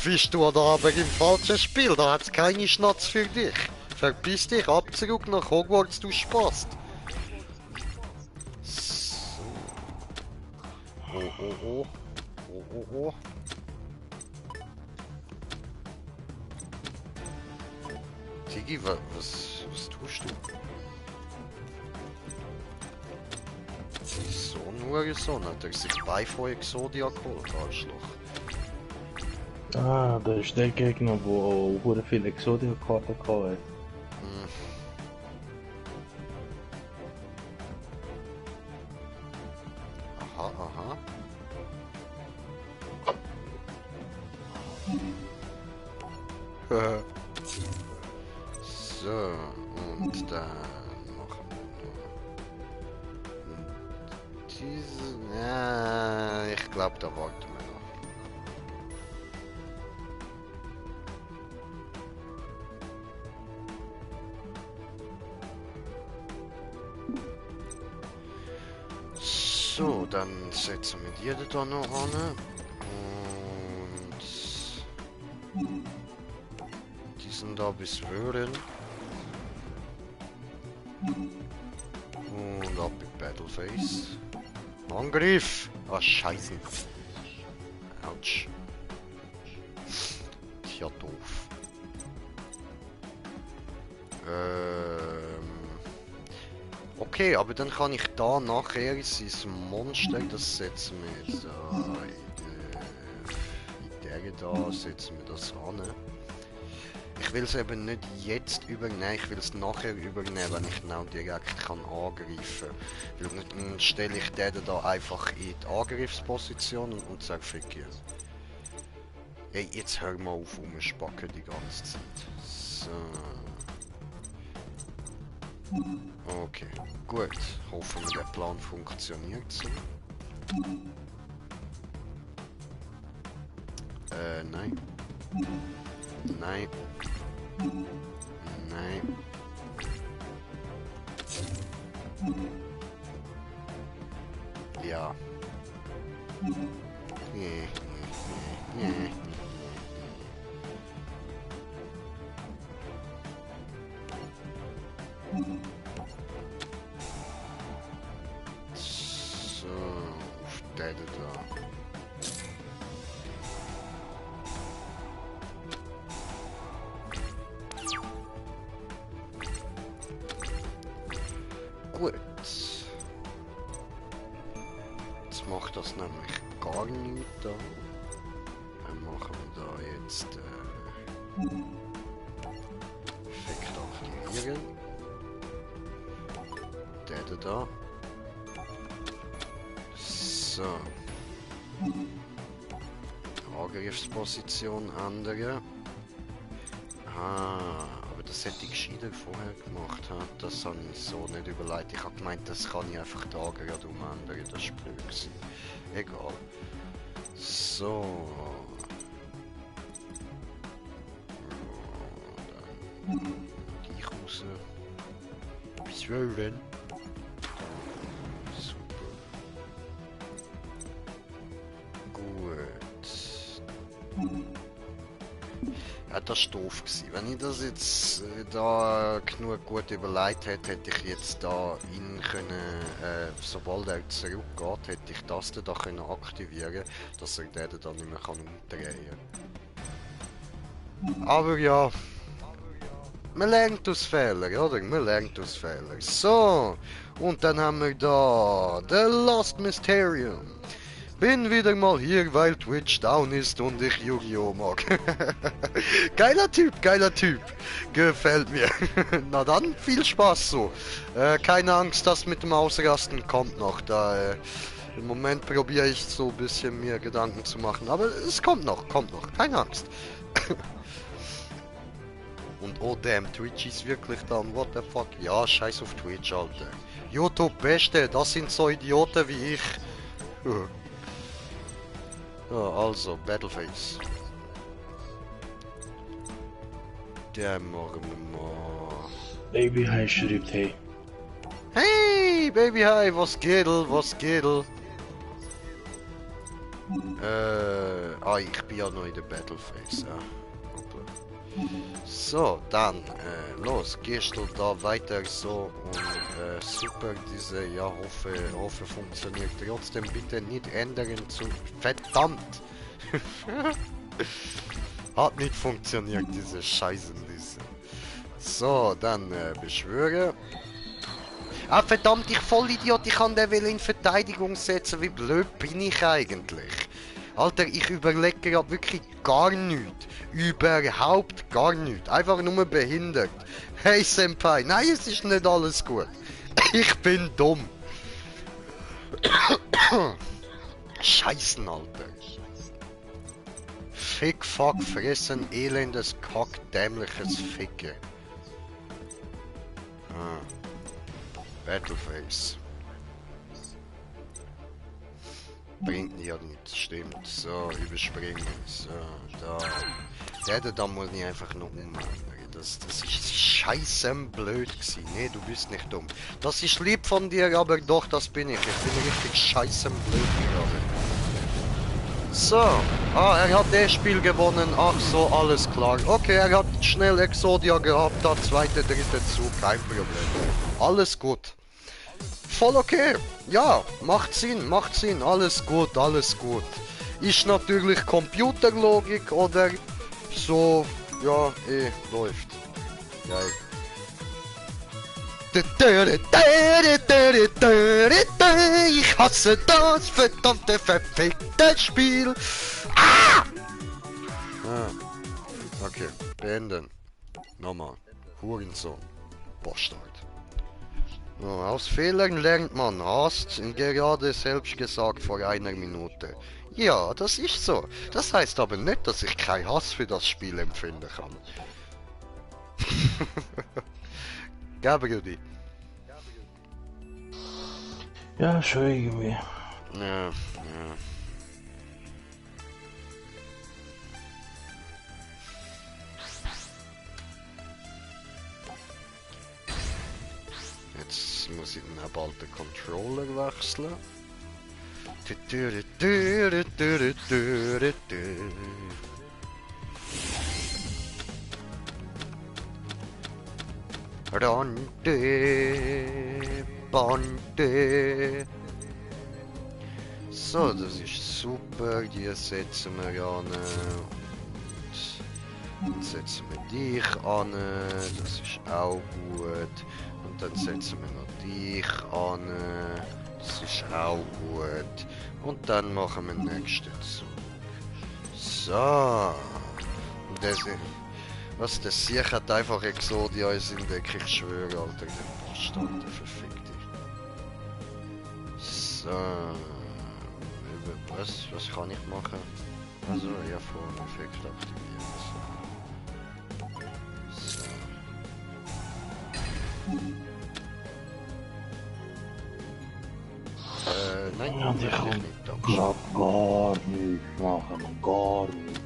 Bist du da aber im falschen Spiel? Da hat's keine Schnatz für dich. Verpiss dich ab zurück nach Hogwarts, du Spast. So. Oh. Tigi, was tust du? So, hat er sich bei von Exodia geholt, Arschloch. Ah, das ist der Gegner, der viele Exodia-Karten hatte. Aha. So, und dann machen wir noch diesen. Ja, ich glaube, da warten wir noch. So, dann setzen wir die da noch an. Und die sind da bis Wöhren. Und ab mit Battleface. Angriff! Ah, scheiße. Autsch. Tja, doof. Okay, aber dann kann ich da nachher sein Monster, das setzen wir jetzt da in der da setzen wir das an. Ich will es eben nicht jetzt übernehmen, ich will es nachher übernehmen, wenn ich genau direkt kann angreifen kann. Weil dann stelle ich den da einfach in die Angriffsposition und sage fick you. Hey, jetzt hör mal auf rumspacken die ganze Zeit. So. Okay, gut. Hoffen wir, der Plan funktioniert so. Nein. Nein. Nein. Ja. Nee. So, auf der da. Gut. Jetzt macht das nämlich gar nichts da. Dann machen wir da jetzt Effekt aktivieren. Der da. So. Angriffsposition ändern. Ah, aber das hätte ich gescheiter vorher gemacht. Das habe ich so nicht überlegt. Ich habe gemeint, das kann ich einfach da gerade umändern. Das ist blöd gewesen. Egal. So. Dann die raus. Bis wollen. Super. Gut. Ja, das war doof gewesen. Wenn ich das jetzt da genug gut überlegt hätte, hätte ich jetzt da ihn können, sobald er zurückgeht, hätte ich das da können aktivieren, dass er den dann nicht mehr umdrehen kann. Aber ja, man lernt aus Fehlern, oder? Man lernt aus Fehlern. So, und dann haben wir da The Lost Mysterium. Bin wieder mal hier, weil Twitch down ist und ich Yu-Gi-Oh! Mag. Geiler Typ. Gefällt mir. Na dann, viel Spaß so. Keine Angst, das mit dem Ausrasten kommt noch. Da, im Moment probiere ich so ein bisschen mir Gedanken zu machen, aber es kommt noch. Keine Angst. Und oh damn, Twitch ist wirklich down, what the fuck. Ja, scheiß auf Twitch, Alter. YouTube Beste, das sind so Idioten wie ich. Ja, also, Battleface. Der machen wir mal. Baby High schreibt hey. Hey, Baby High, was geht? Ich bin ja noch in der Battleface, ja. So, dann, los, gehst du da weiter so und super, diese, ja, hoffe funktioniert trotzdem, bitte nicht ändern zu, verdammt! Hat nicht funktioniert, diese Scheißenliste. So, dann, beschwöre. Ah, verdammt, ich Vollidiot, ich kann den will in Verteidigung setzen, wie blöd bin ich eigentlich? Alter, ich überlege gerade wirklich gar nichts. Überhaupt gar nichts. Einfach nur behindert. Hey Senpai, nein, es ist nicht alles gut. Ich bin dumm. Scheißen, Alter. Fick, fuck, fressen, elendes, kack, dämliches Ficke. Ah. Battleface. Bringt ja nichts, stimmt. So, überspringen. So, da. Der hätte da muss ich einfach noch umändern. Das ist scheiße blöd gewesen. Nee, du bist nicht dumm. Das ist lieb von dir, aber doch, das bin ich. Ich bin richtig scheiße blöd gerade. So. Ah, er hat das Spiel gewonnen. Ach so, alles klar. Okay, er hat schnell Exodia gehabt. Da zweite, dritte Zug. Kein Problem. Alles gut. Voll okay. Ja, macht Sinn, alles gut, alles gut. Ist natürlich Computerlogik oder so, ja, läuft. Geil. Ich hasse das verdammte, verfickte Spiel. Ah! Okay, beenden. Nochmal. Hurensohn. Bastard. Aus Fehlern lernt man, hast gerade selbst gesagt vor einer Minute. Ja, das ist so. Das heißt aber nicht, dass ich keinen Hass für das Spiel empfinden kann. Gabriel. Ja, schon irgendwie. Ja. Jetzt muss ich dann bald den Controller wechseln. Bande. So, das ist super. Die setzen wir an. Dann setzen wir dich an. Das ist auch gut. Und dann setzen wir noch dich an. Das ist auch gut. Und dann machen wir den nächsten Zug. So. Und das, was das Sieg hat einfach Exodia in Deck, ich schwöre, Alter, der Bastard, der verfickte. So. Was kann ich machen? Also, ja, vorne Effekt aktivieren. So. Nein, Ja, die kann gar nichts machen, gar nichts.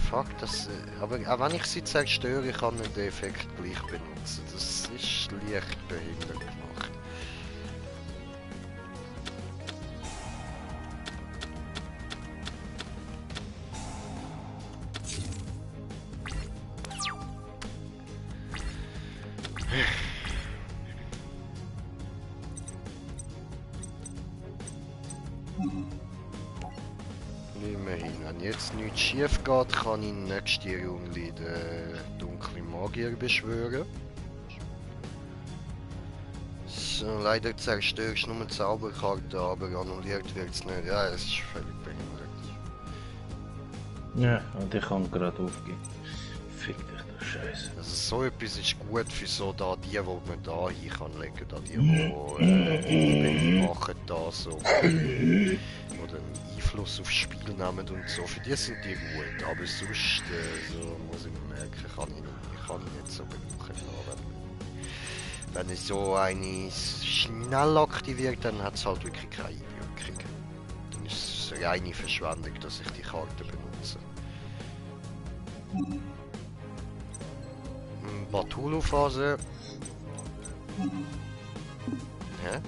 Fuck, das... aber auch wenn ich sie zerstöre, kann ich den Effekt gleich benutzen. Das ist leicht behindert gemacht. Immerhin, wenn jetzt nichts schief geht, kann ich nächste Runde den dunklen Magier beschwören. So, leider zerstörst du nur die Zauberkarte, aber annulliert wird es nicht. Ja, es ist völlig behindert. Ja, und ich kann gerade aufgehen. Fick dich, du Scheiße. Also so etwas ist gut für so da die man da hin kann legen, da die machen da so. Oder einen Einfluss aufs Spiel nehmen und so. Für die sind die gut, aber sonst so muss ich mir merken, ich kann nicht so brauchen. Wenn ich so eine schnell aktiviert, dann hat es halt wirklich keine Einwirkung. Dann ist es reine Verschwendung, dass ich die Karte benutze. Batulu-Phase. Hä?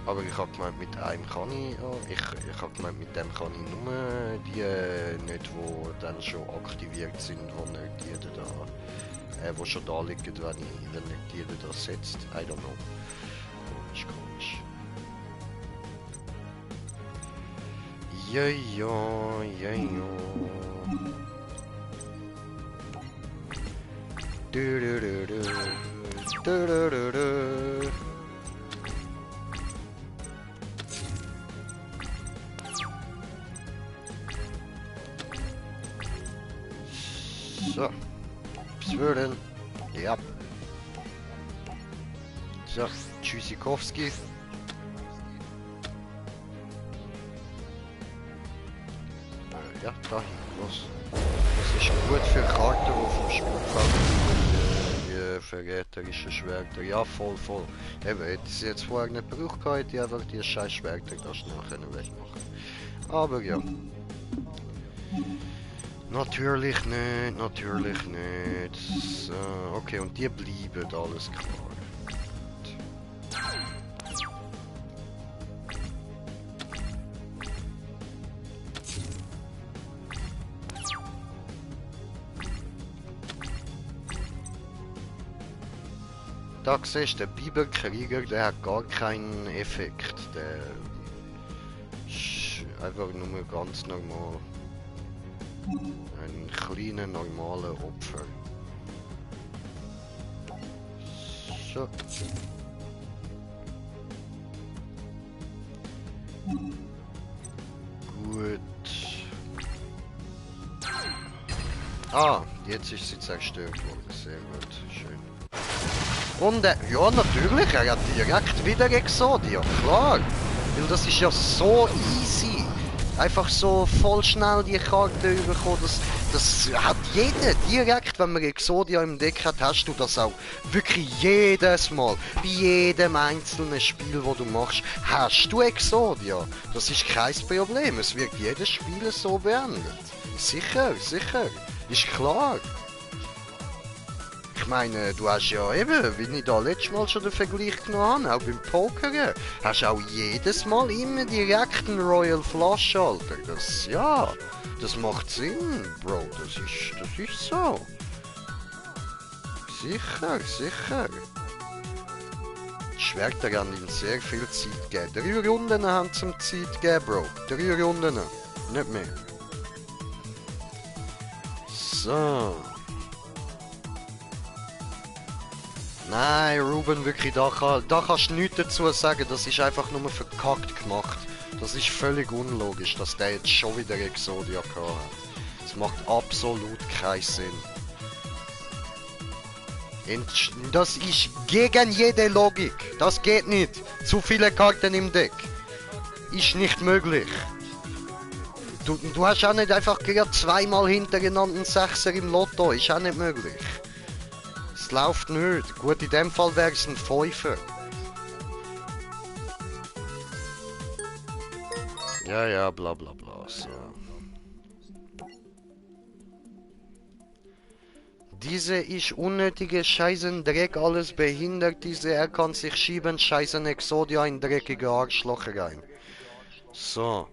Aber ich habe gemeint, mit einem kann ich... Ich habe gemeint, mit dem kann ich nur die nicht, die dann schon aktiviert sind, wo nicht jeder da... wo schon da liegen, wenn nicht jeder das setzt. I don't know. Komisch. Ja. So. Beschwören. Ja. So, Ja, dahin, los. Das ist gut für Karten, die vom Spielfeld die verräterischen Schwerter. Ja, voll. Eben, hätte ich sie jetzt vorher nicht gebraucht, hätte ich einfach die scheiß Schwerter da schnell wegmachen. Aber ja. Natürlich nicht. So, okay, und die bleiben, alles klar. Da siehst du, der Biberkrieger, der hat gar keinen Effekt. Der ist einfach nur ganz normal. Ein kleiner, normaler Opfer. So. Gut. Ah, jetzt ist sie zerstört worden. Sehr gut, schön. Und ja, natürlich, er hat direkt wieder Exodia, klar. Weil das ist ja so easy. Einfach so voll schnell die Karte überkommen. Das hat jeder direkt, wenn man Exodia im Deck hat, hast du das auch wirklich jedes Mal. Bei jedem einzelnen Spiel, wo du machst, hast du Exodia. Das ist kein Problem. Es wird jedes Spiel so beendet. Sicher. Ist klar. Ich meine, du hast ja eben, wie ich da letztes Mal schon den Vergleich genommen habe, auch beim Pokern, hast auch jedes Mal immer direkt einen Royal Flush, Alter. Das macht Sinn, Bro. Das ist so. Sicher. Die Schwerter haben ihm sehr viel Zeit gegeben. 3 Runden haben sie ihm Zeit gegeben, Bro. 3 Runden. Nicht mehr. So. Nein, Ruben, wirklich, da kannst du nichts dazu sagen, das ist einfach nur verkackt gemacht. Das ist völlig unlogisch, dass der jetzt schon wieder Exodia gehabt hat. Das macht absolut keinen Sinn. Das ist gegen jede Logik. Das geht nicht. Zu viele Karten im Deck. Ist nicht möglich. Du hast auch nicht einfach gerade zweimal hintereinander einen Sechser im Lotto. Ist auch nicht möglich. Es läuft nicht. Gut, in dem Fall wäre es ein Fünfer. Ja, bla bla bla. So. Diese ist unnötige Scheißen Dreck, alles behindert diese. Er kann sich schieben, Scheißen Exodia in dreckige Arschloch rein. So.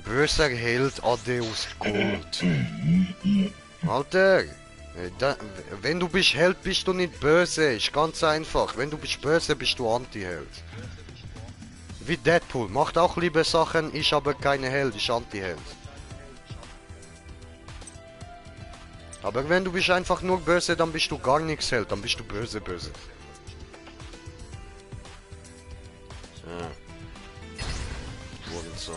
Böser Held Adeus Gold. Alter, wenn du bist Held, bist du nicht böse. Ist ganz einfach. Wenn du bist böse, bist du Anti-Held. Wie Deadpool. Macht auch liebe Sachen, ist aber keine Held, ist Anti-Held. Aber wenn du bist einfach nur böse, dann bist du gar nichts Held. Dann bist du böse. Ja. Hurensohn.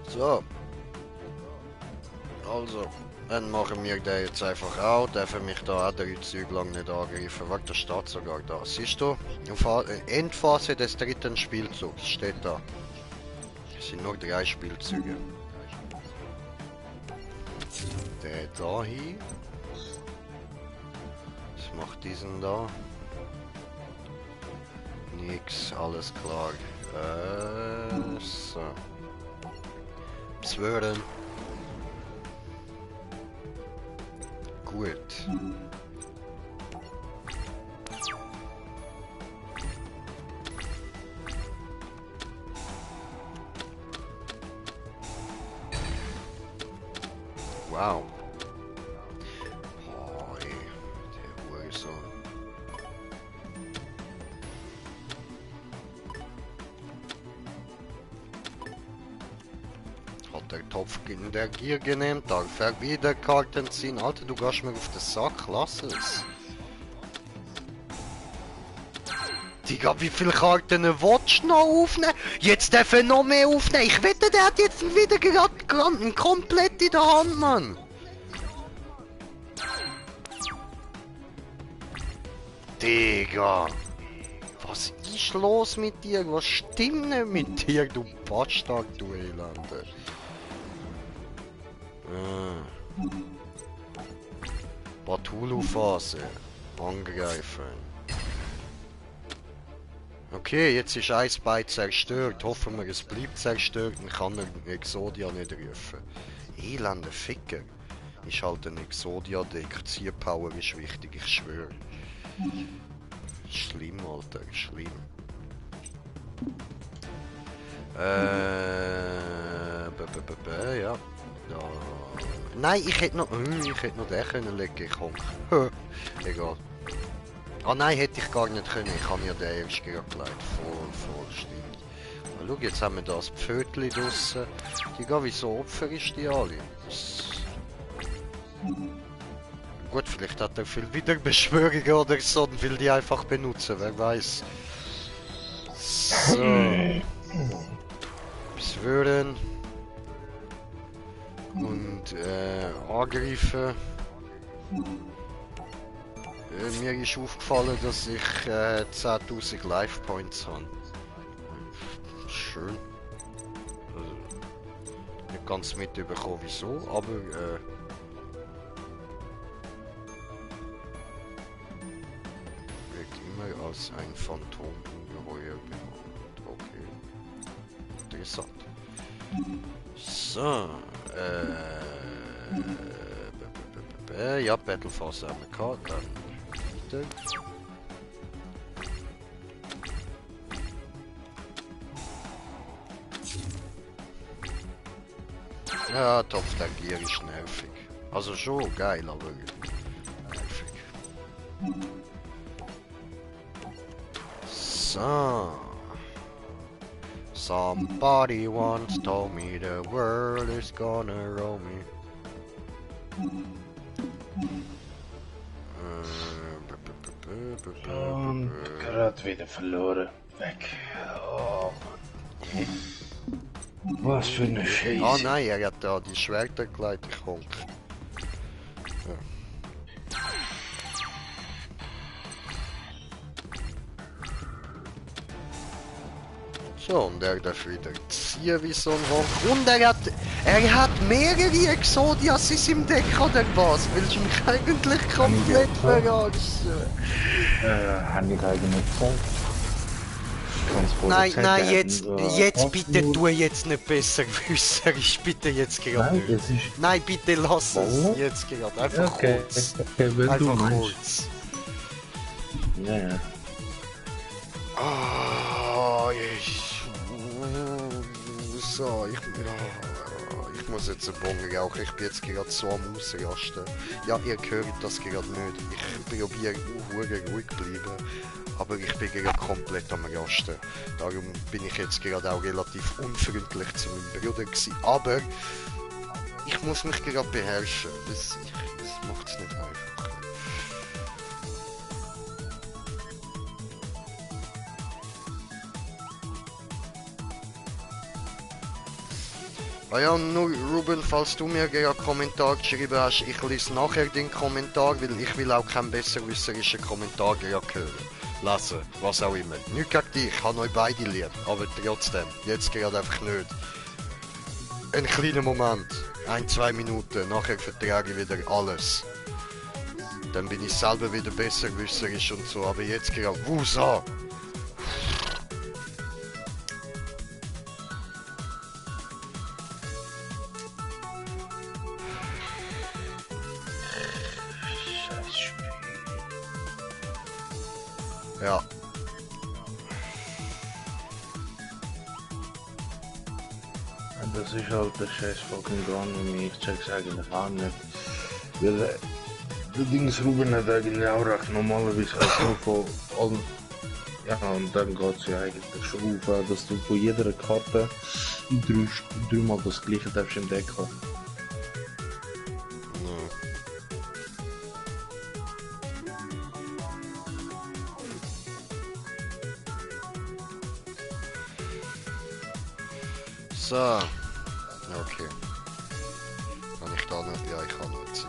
So. Also, dann machen wir den jetzt einfach auch. Dürfen mich da auch 3 Züge lang nicht angreifen. Warte, der steht sogar da. Siehst du? Endphase des 3. Spielzugs steht da. Es sind nur 3 Spielzüge. Der da hier. Was macht diesen da? Nix, alles klar. So. Beschwören. Gut. Wow. Oi, der Hurensohn. Hat der Topf in der Gier genehmt, darf wieder Karten ziehen. Alter, du gehst mir auf den Sack, lass es. Digga, wie viele Karten willst du noch aufnehmen? Jetzt darf er noch mehr aufnehmen. Ich wette, der hat jetzt wieder gerade komplett in der Hand, Mann. Digga. Was ist los mit dir? Was stimmt nicht mit dir, du Bastard, du Elende? Batulu-Phase. Angreifen. Okay, jetzt ist ein Bein zerstört. Hoffen wir, es bleibt zerstört und kann er Exodia nicht rufen. Elende Ficker. Ist halt ein Exodia-Deck. Ziehpower ist wichtig, ich schwöre. Schlimm, Alter, schlimm. Ja. Nein, ich hätte noch den können legen, ich honk. Egal. Ah nein, hätte ich gar nicht können. Ich habe ja den erst gelegt. Voll, stimmt. Aber schau, jetzt haben wir das Pfötli draussen. Digga, wieso Opfer ist die alle? Gut, vielleicht hat er viel Wiederbeschwörungen oder so und will die einfach benutzen, wer weiß. So. Beschwören. Und angreifen. Mir ist aufgefallen, dass ich 10.000 Life Points habe. Schön. Also, nicht ganz mitbekommen wieso, aber wird immer als ein Phantomungeheuer behandelt. Okay. Interessant. So, ja, Battlephase haben wir gehabt, dann weiter. Ja, Topf der Gier ist nervig. Also schon geil, aber nervig. So. Somebody once told me the world is gonna roll me. Und gerade wieder verloren. Weg. Oh. Was für eine Scheiße. Ah nein, er hat da die Schwerter gelegt, ich honk. Ja. So, und er darf wieder ziehen wie so ein Honk. Und er hat mehrere Exodias in seinem Deck, oder was? Willst du mich eigentlich komplett verarschen? Habe ich eigentlich gesagt. Nein, jetzt bitte tu jetzt nicht besser wissen. Ich bitte jetzt gerade nicht. Nein, bitte lass es jetzt gerade. Einfach kurz. Einfach kurz. Ja. Ah, so, ich muss jetzt einen Bon rauchen. Ich bin jetzt gerade so am Ausrasten. Ja, ihr hört das gerade nicht. Ich probiere ruhig bleiben. Aber ich bin gerade komplett am Rasten. Darum bin ich jetzt gerade auch relativ unfreundlich zu meinem Bruder gewesen. Aber ich muss mich gerade beherrschen. Das macht es nicht einfach. Ah ja, nur Ruben, falls du mir einen Kommentar geschrieben hast, ich lese nachher den Kommentar, weil ich will auch keinen besserwisserischen Kommentar hören. Lassen, was auch immer. Nicht gegen dich, ich habe euch beide lieb, aber trotzdem, jetzt gerade einfach nicht. Ein kleiner Moment, 1-2 Minuten, nachher vertrage ich wieder alles. Dann bin ich selber wieder besserwisserisch und so, aber jetzt gerade, Wusa! Ja. Das ist halt der scheiß fucking Gun, ich check's eigentlich auch nicht. Weil der Dings Ruben hat eigentlich auch recht normalerweise so von allen. Ja, und dann geht's ja eigentlich schon auf, dass du von jeder Karte dreimal das gleiche darfst du entdecken. So. Okay. Kann ich da nicht? Ja, ich kann nutzen.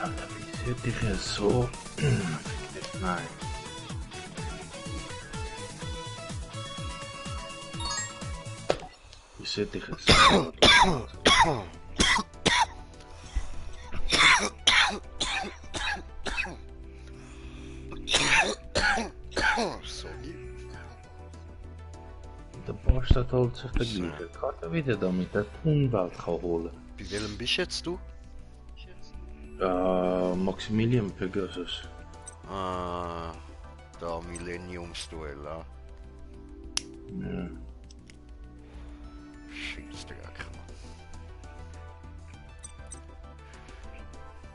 Alter, wie sieht dich ja so? Nein. Wie sieht dich jetzt so? Sorry. Der Bastard holt sich die gleiche Karte wieder, damit er die Umwelt kann holen. Bei welchem bist jetzt du? Maximilian Pegasus. Da Millenniumsduell, ja. Ja. Scheissdreck, Mann.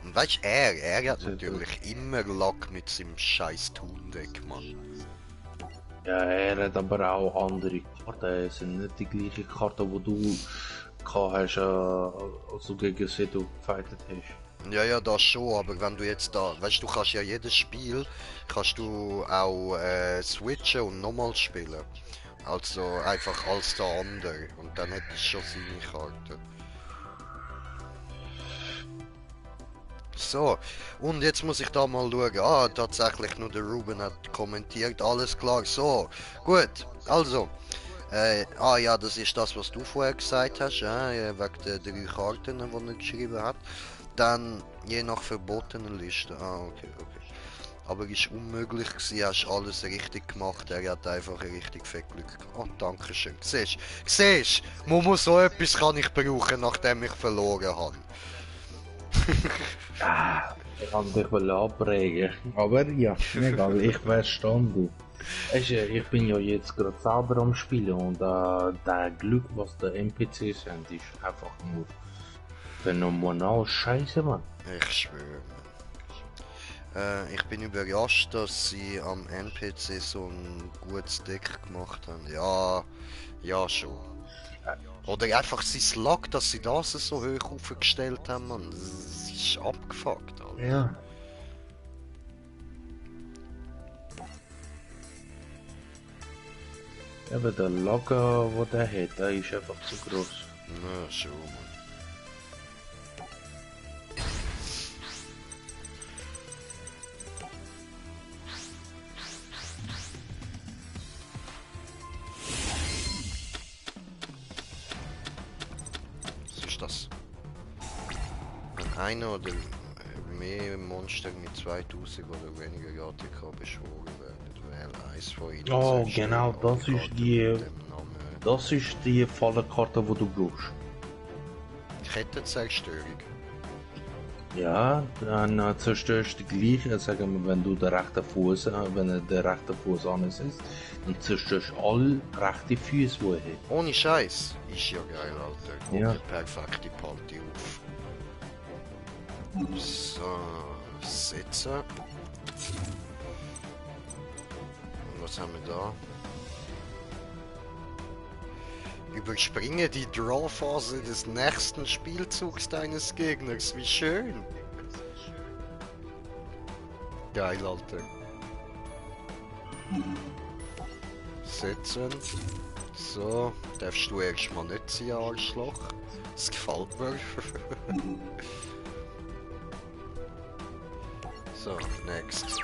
Und weißt er hat natürlich immer Lack mit seinem scheiß Thundeck, Mann. Ja, er hat aber auch andere Karten. Es sind nicht die gleichen Karten, die du gehabt hast, als du gegen Seto gefightet hast. Ja, das schon, aber wenn du jetzt da, weißt du, kannst ja jedes Spiel, kannst du auch switchen und nochmal spielen. Also einfach als der andere und dann hättest du schon seine Karte. So, und jetzt muss ich da mal schauen. Tatsächlich nur der Ruben hat kommentiert, alles klar. So, gut, also. Ja, das ist das, was du vorher gesagt hast, wegen der 3 Karten, die er geschrieben hat. Dann je nach verbotenen Liste. Okay. Aber es ist unmöglich gewesen, hast alles richtig gemacht, er hat einfach richtig fett Glück gehabt. Oh, danke schön. Siehst, Momo, so etwas kann ich brauchen, nachdem ich verloren habe. Ich kann dich wohl abregen. Aber ja, egal, ich verstanden. Ich bin ja jetzt gerade selber am Spielen und der Glück, was der NPCs haben, ist einfach nur phänomenal scheiße, Mann. Ich schwöre. Ich bin überrascht, dass sie am NPC so ein gutes Deck gemacht haben. Ja schon. Oder einfach sein Luck, dass sie das so hoch aufgestellt haben, Mann. Das ist abgefuckt, Alter. Ja. Aber der Lager, den der hat, der ist einfach zu groß. Na schon, Mann. Das. Wenn einer oder mehr Monster mit 2000 oder weniger JTK beschworen werden, wähle eins von ihnen. Oh, genau, das ist die Fallenkarte, die du brauchst. Kettenzerstörung. Ja, dann zerstörst du die gleiche, sagen wir, wenn du den rechten Fuß, wenn der rechte Fuß ansetzt, dann zerstörst du alle rechten Füße, die er hat. Ohne Scheiß. Ist ja geil, Alter. Ja. Die perfekte Party auf. So, setzen. Und was haben wir da? Überspringe die Draw-Phase des nächsten Spielzugs deines Gegners. Wie schön! Geil, Alter. Setzen. So, darfst du erstmal nicht sein, Arschloch. Das gefällt mir. So, next.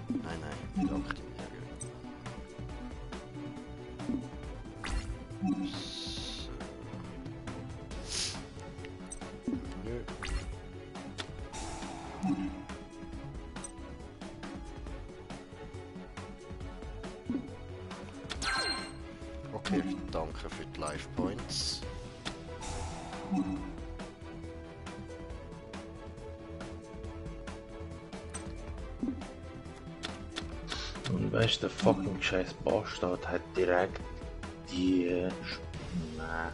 Nein, ich aktivieren. So. Nö. Okay, danke für die Life Points. Und weißt du, der fucking scheiß Bastard hat direkt die... Nein.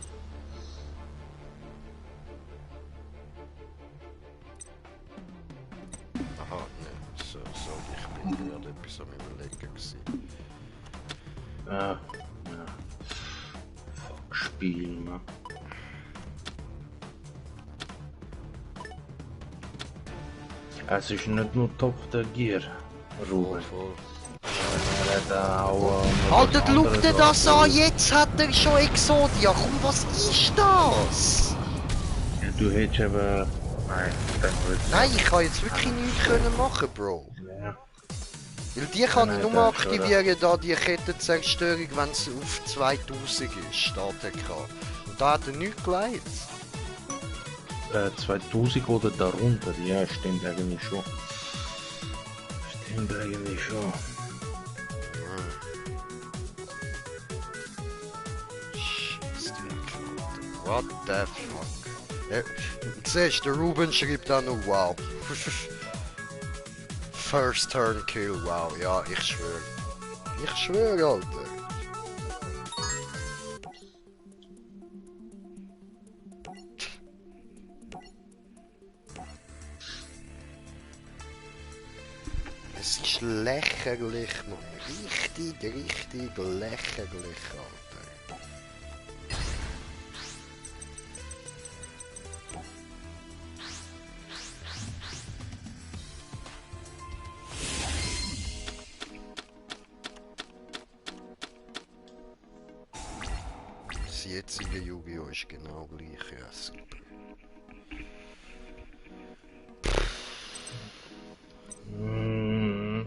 Aha, ne, so, ich bin gerade etwas am Überlegen gewesen. Ja. Fuck, Spiel, man. Es ist nicht nur Top der Gear, Ruben. Voll. Er hat auch... Alter, schau dir das an, jetzt hat er schon Exodia. Komm, was ist das? Ja, du hättest eben... Nein, das wird... Nein, ich kann jetzt wirklich nichts können machen, Bro. Ja. Weil die kann ich Nein, nur das ist aktivieren, da die Kettenzerstörung, wenn es auf 2000 ist, steht er. Und da hat er nichts geleitet. 2000 oder darunter, ja, stimmt eigentlich schon. Stimmt eigentlich schon. What the fuck? Siehst du, der Ruben schreibt auch noch wow. First turn kill, wow, ja, ich schwöre. Ich schwöre, Alter. Es ist lächerlich, Mann. Richtig lächerlich, Alter. Das jetzige Yu-Gi-Oh! Ist genau gleich, ja, super.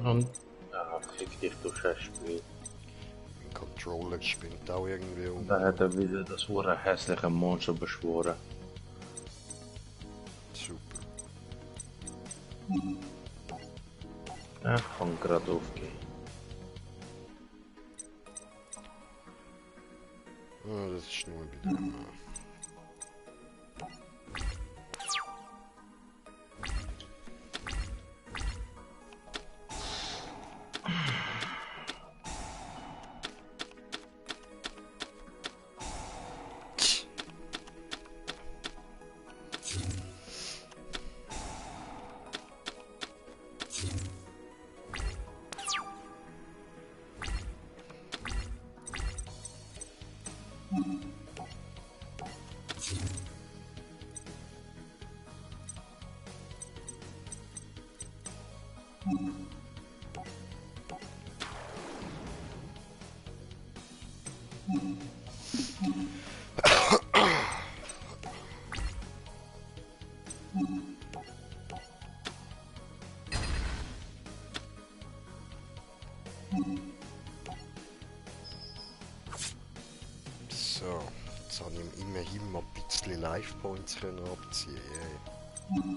Und... Ah, fick dich, du Scheißspiel. Mein Controller spinnt auch irgendwie um. Da hat er wieder das hure hässliche Monster beschworen. Super. Ja, kann gerade aufgehen. Ah, das ist nur wieder. So, jetzt habe ich immerhin mal ein bisschen Life-Points abziehen. Yeah.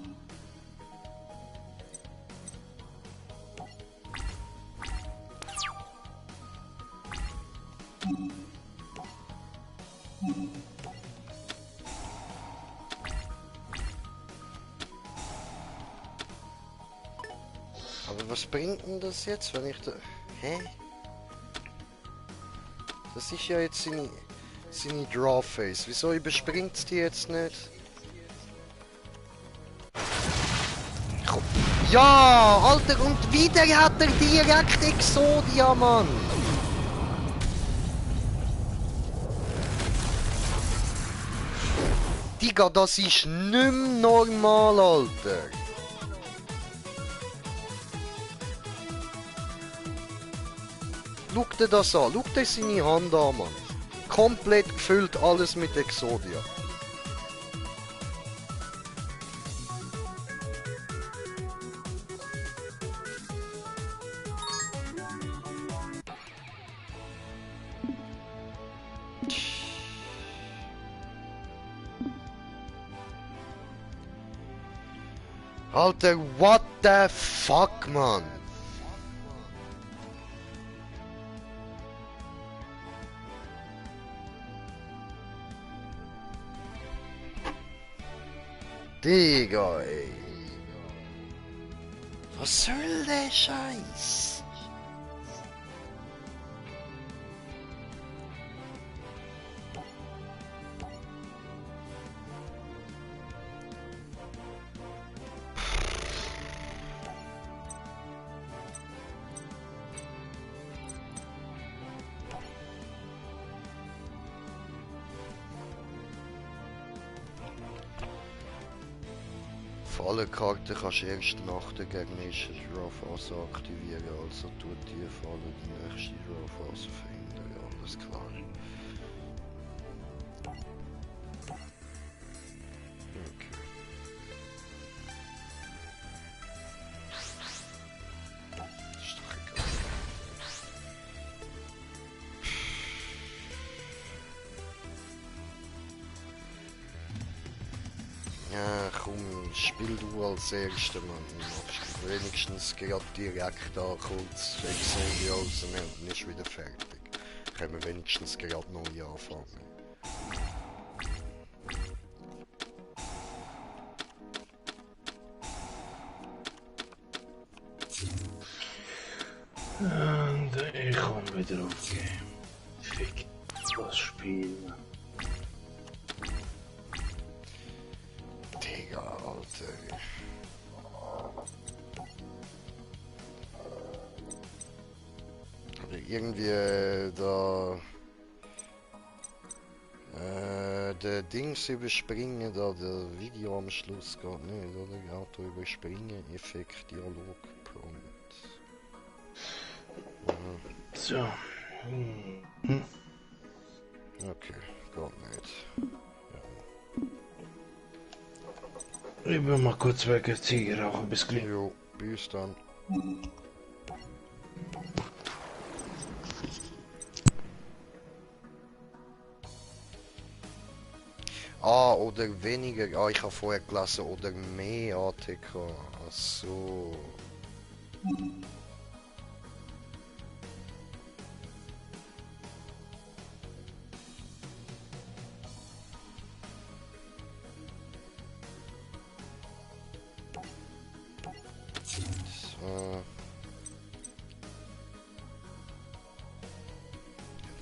Aber was bringt denn das jetzt, wenn ich da... Hä? Das ist ja jetzt seine Drawface. Wieso überspringt die jetzt nicht? Komm. Ja, Alter, und wieder hat er direkt Exodia, Mann! Digga, das ist nicht mehr normal, Alter! Schau dir das an, schau dir seine Hand an, Mann. Komplett gefüllt alles mit Exodia. Alter, what the fuck, Mann? Digga, ey. Was soll der Scheiß? auf alle Karten kannst du erst nach der gegnerischen Draw-Phase aktivieren, also tut die Falle die nächste Draw-Phase verhindern, ja, alles klar. Okay. Das ist doch egal. Ja, komm, spiel du als Erster, Mann. Du machst wenigstens gerade direkt da kurz Exodia rausnehmen und dann ist wieder fertig. Können wir wenigstens gerade neu anfangen. Und ich komme wieder aufgeben. Fick das Spiel. Digga, Alter. Aber irgendwie da... der Dings überspringen, da der Video am Schluss geht nicht, oder? Auto überspringen, Effekt, Dialog, Prompt. So. Okay, geht nicht. Ich will mal kurz weg, Ziege rauchen, bis gleich. Jo, bis dann. Ah, oder weniger. Ah, ich habe vorher gelesen, oder mehr ATK. Ach so. So. Ja,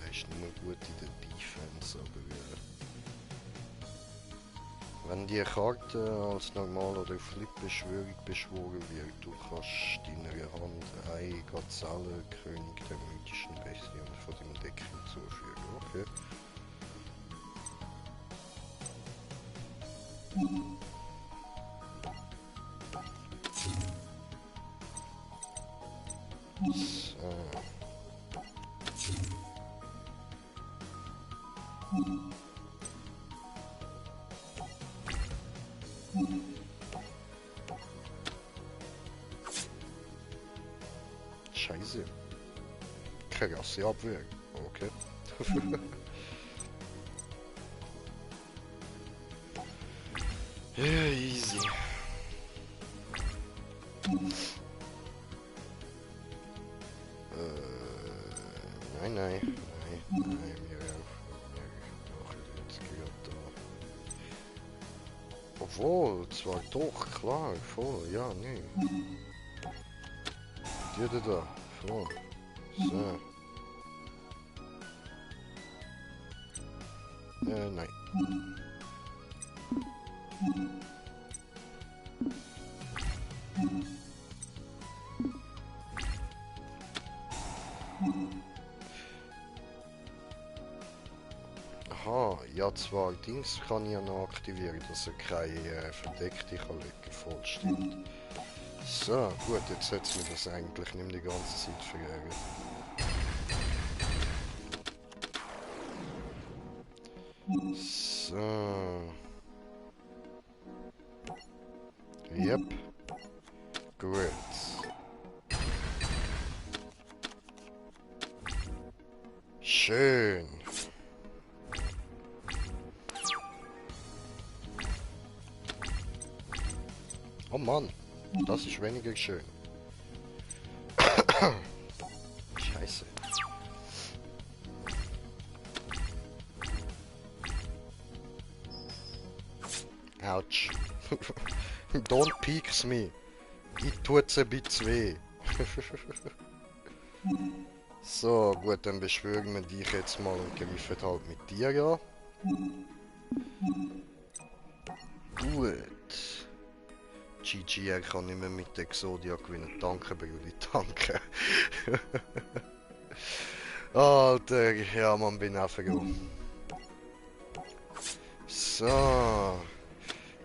der ist nur gut in der Defense, aber wenn die Karte als Normal- oder Flip-Beschwörung beschworen wird, du kannst deiner Hand eine Gazelle, König der mythischen Bestie von dem Deck hinzufügen. Okay. So. Scheiße. Krasse Abwehr. Okay. Ja, easy. Nein, nein, mir doch jetzt gerade da. Obwohl, zwar doch, klar, voll, ja, nee. Die da, voll. So. Nein. Aha, ja, zwar Dings kann ich ja noch aktivieren, dass er keine verdeckte kann legen, voll stimmt. So, gut, jetzt sollte mir das eigentlich nicht die ganze Zeit verärgern. So. Yep. Gut. Schön. Oh Mann, das ist weniger schön. Scheiße. Autsch. Don't peeks me. Ich tut's ein bisschen weh. So, gut, dann beschwören wir dich jetzt mal und greifen halt mit dir an. Gut. GG, er kann nicht mehr mit Exodia gewinnen. Danke, Brudi, danke. Alter, ja man, bin auch froh. So.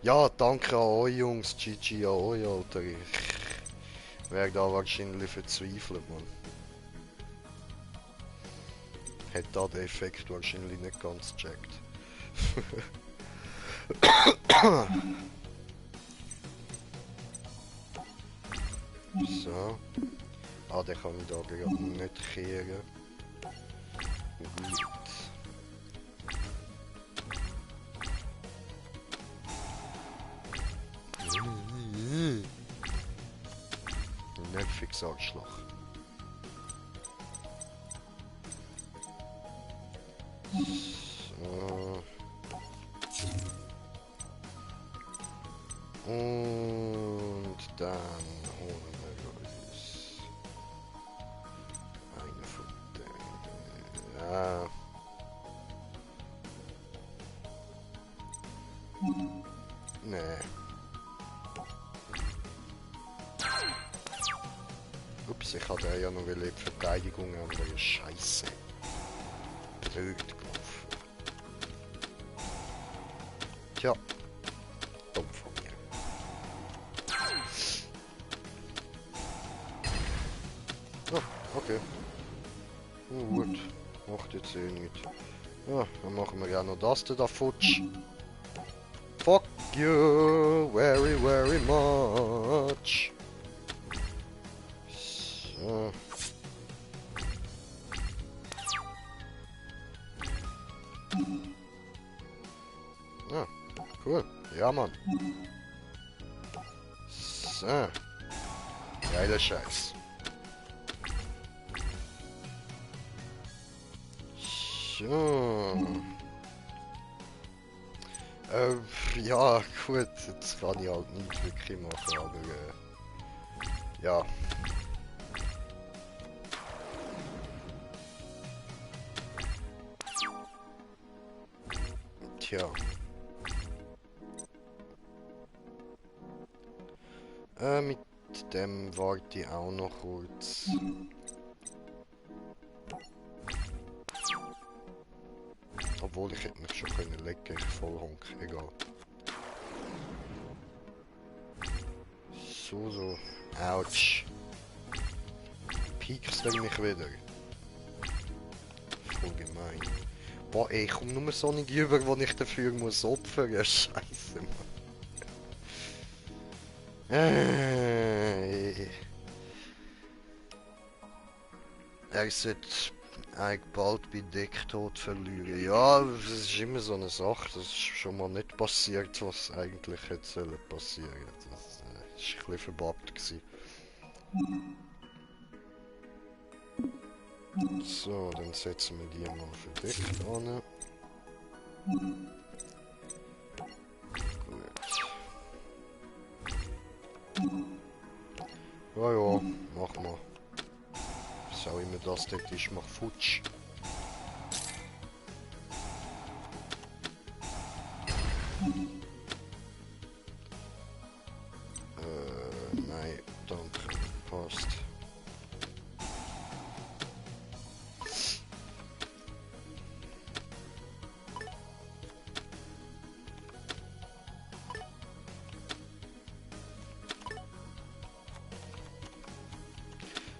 Ja, danke an euch Jungs, GG an euch, Alter. Ich werde da wahrscheinlich verzweifelt, Mann. Hat da den Effekt wahrscheinlich nicht ganz gecheckt. So. Ah, den kann ich da gerade nicht kehren. Gut. Nerviges Arschloch. So. Und dann holen wir uns eine von denen. Ja. Nee. Ups, ich hatte ja noch eine Verteidigung, aber der ist scheiße. Blöd gelaufen. Tja. Dumm von mir. Oh, okay. Gut. Macht jetzt eh nicht. Ja, dann machen wir ja noch das da futsch. Fuck you very, very much. So. Ja, cool. Ja, Mann. So. Geiler Scheiß. So. Ja, gut, jetzt kann ich halt nicht wirklich machen, aber ja. Tja. Mit dem warte ich auch noch kurz. Obwohl, ich hätte mich schon können lecken, ich voll honk, egal. So. Autsch. Piekst er mich wieder. Voll gemein. Boah, ey, ich komme nur so nicht über, wo ich dafür muss opfern. Ja, scheiße, Mann. Er sollte eigentlich bald bei Decktod verlieren. Ja, das ist immer so eine Sache. Das ist schon mal nicht passiert, was eigentlich hätte sollen passieren. Das war ein bisschen verbuggt gewesen. So, dann setzen wir die mal verdeckt an. Gut. Ja, ja, mach mal. Was auch immer das dort ist, mach futsch. Nein, danke. Passt.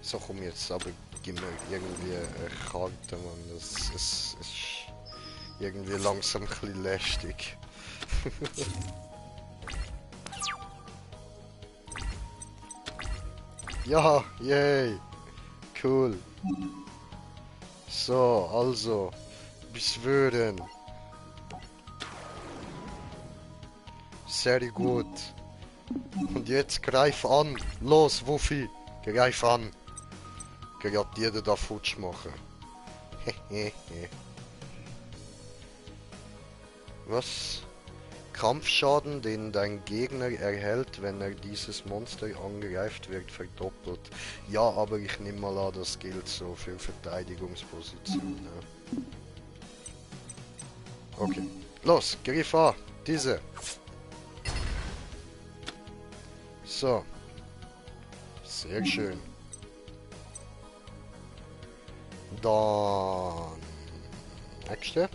So, komm jetzt, aber gib mir irgendwie eine Karte, Mann. Das ist irgendwie langsam ein bisschen lästig. Ja, yay! Cool. So, also, beschwören. Sehr gut. Und jetzt greif an. Los, Wuffi, greif an. Gerade jeder da futsch machen. Was? Kampfschaden, den dein Gegner erhält, wenn er dieses Monster angreift, wird verdoppelt. Ja, aber ich nehme mal an, das gilt so für Verteidigungspositionen. Okay. Los, Griff A, diese. So. Sehr schön. Dann... Nächste.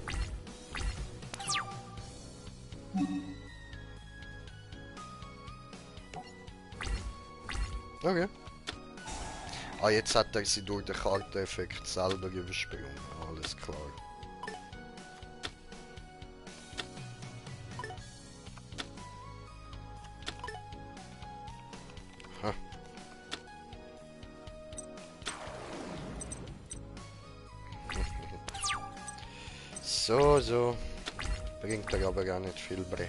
Okay. Ah, jetzt hat er sie durch den Karteneffekt selber übersprungen. Alles klar. Ha. So. Bringt er aber gar nicht viel Bre.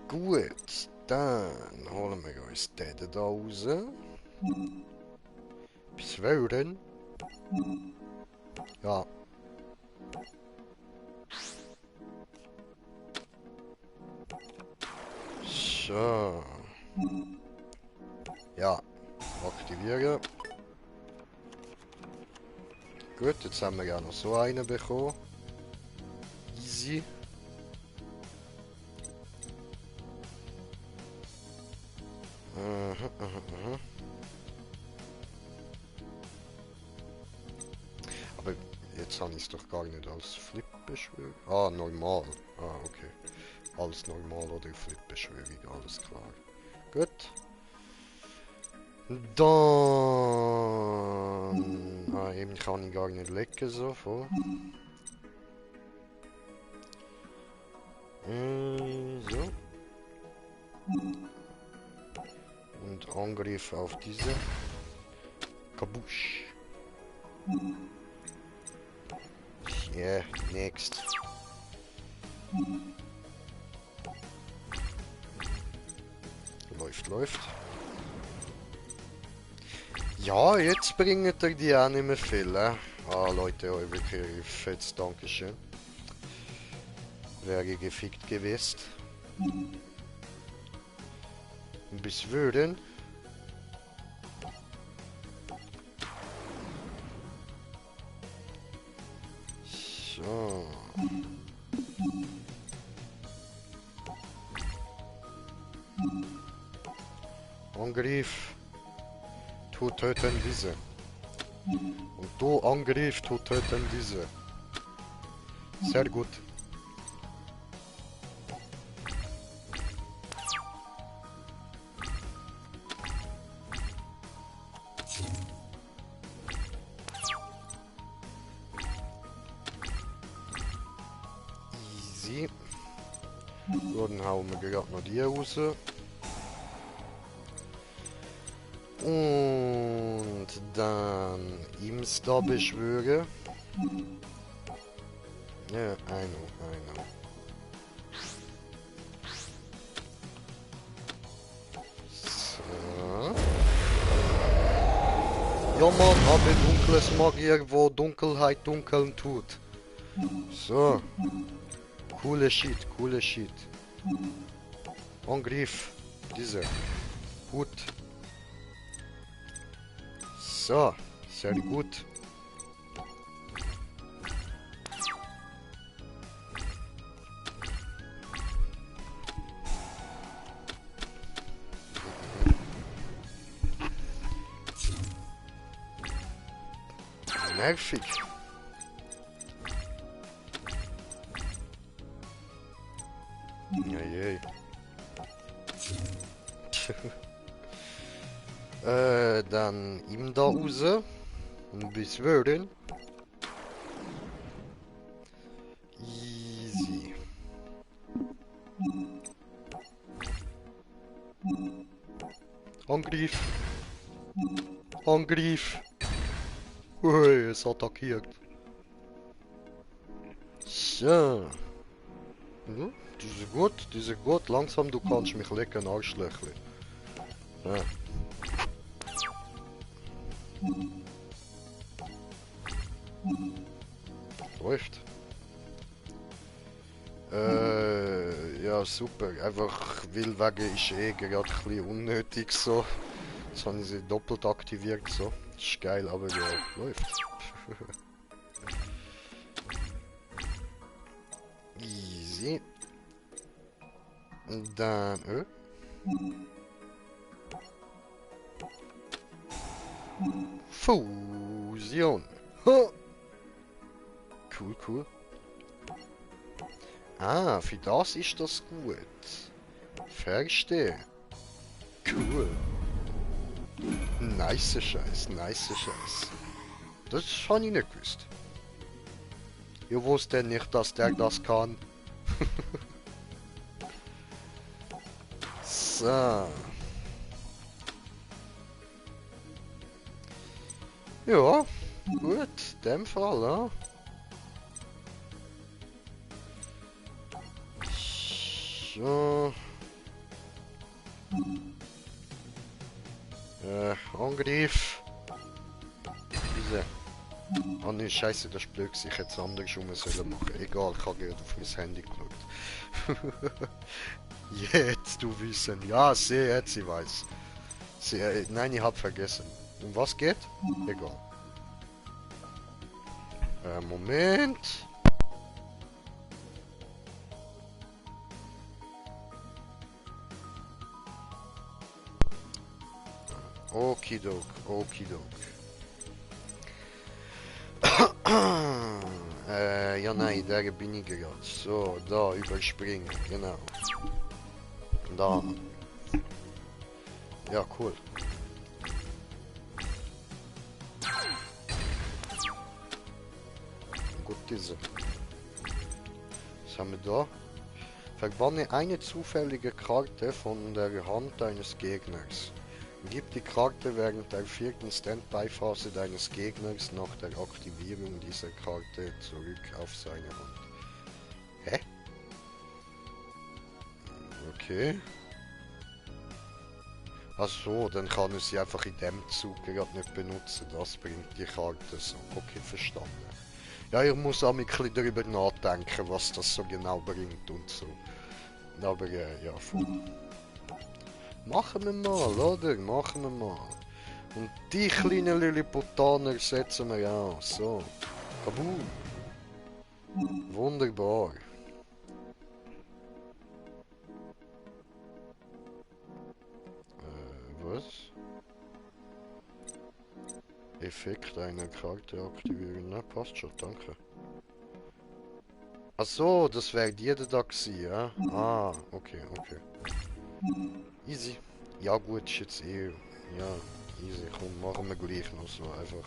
Gut, dann holen wir uns den da raus. Bis wohin? Ja. So. Ja. Aktivieren. Gut, jetzt haben wir ja noch so einen bekommen. Easy. Aha. Aber jetzt habe ich es doch gar nicht als Flip-Beschwörung. Ah, normal. Ah, okay. Als normal oder Flip-Beschwörung, alles klar. Gut. Dann... Ah, eben kann ich gar nicht lecken so voll. So. Und Angriff auf diese. Kabusch. Yeah, next. Läuft. Ja, jetzt bringt er die auch nicht mehr viel. Ah, Leute, euch wirklich fettes Dankeschön. Wäre gefickt gewesen. Bis würden. So. Angriff. Tu töten diese. Und du Angriff, tu töten diese. Sehr gut. Easy. So, dann hauen wir gerade noch die raus. Und dann Imsta beschwöre. Ja, I know. So. Ja Mann, habe dunkles Magier, wo Dunkelheit dunkeln tut. So. Coole Shit. Angriff. Diese. Gut. So, sehr gut. Nervig. Jei. Dann ihm da raus. Und bis würden. Easy. Angriff. Ui, es attackiert. So. Ja, die ist gut. Langsam, du kannst mich lecken, Arschlöchli. Ja. Läuft. Ja, super. Einfach Wildwege ist eh gerade ein bisschen unnötig so. Jetzt habe ich sie doppelt aktiviert so. Ist geil, aber ja, läuft. Easy. Und dann, Fusion. Ha. Cool. Ah, für das ist das gut. Verstehe. Cool. Nice Scheiß, nice Scheiß. Das habe ich nicht gewusst. Ich wusste nicht, dass der das kann. So. Ja, gut, in dem Fall, ja. So. Angriff. Diese. Oh ne, scheiße, das ist blöd, ich hätte es andersrum sollen machen. Egal, ich habe gerade auf mein Handy geschaut. Jetzt, du wissen. Ja, sie jetzt, ich weiß. Nein, ich hab vergessen. Um was geht? Egal. Moment. Okidok, okidok. Ja nein, da bin ich gerade. So, da überspringen, genau. Da. Ja, cool. Gut diese. Was haben wir da? Verbanne eine zufällige Karte von der Hand deines Gegners. Gib die Karte während der 4. Standby-Phase deines Gegners nach der Aktivierung dieser Karte zurück auf seine Hand. Hä? Okay. Ach so, dann kann er sie einfach in dem Zug gerade nicht benutzen. Das bringt die Karte so. Okay, verstanden. Ja, ich muss auch ein bisschen darüber nachdenken, was das so genau bringt und so. Aber ja, voll. Machen wir mal, oder? Machen wir mal. Und die kleinen Lilliputaner setzen wir an. So. Kabum. Wunderbar. Was? Effekt einer Karte aktivieren. Na, passt schon, danke. Ach so, das wäre die da gewesen, ja? Ah, okay, okay. Easy. Ja gut, ist jetzt eh... Ja, easy. Komm, machen wir gleich noch so einfach.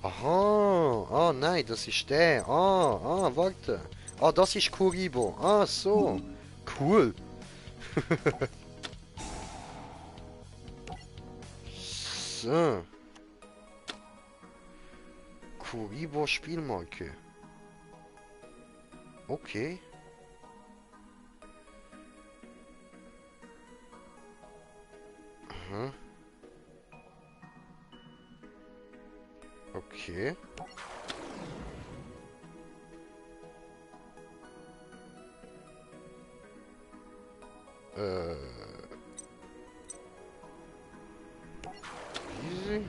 Aha! Ah, nein, das ist der. Warte. Ah, das ist Kuribo. Ah, so. Cool. So. Kuribo Spielmarke. Okay. Aha. Okay. Easy.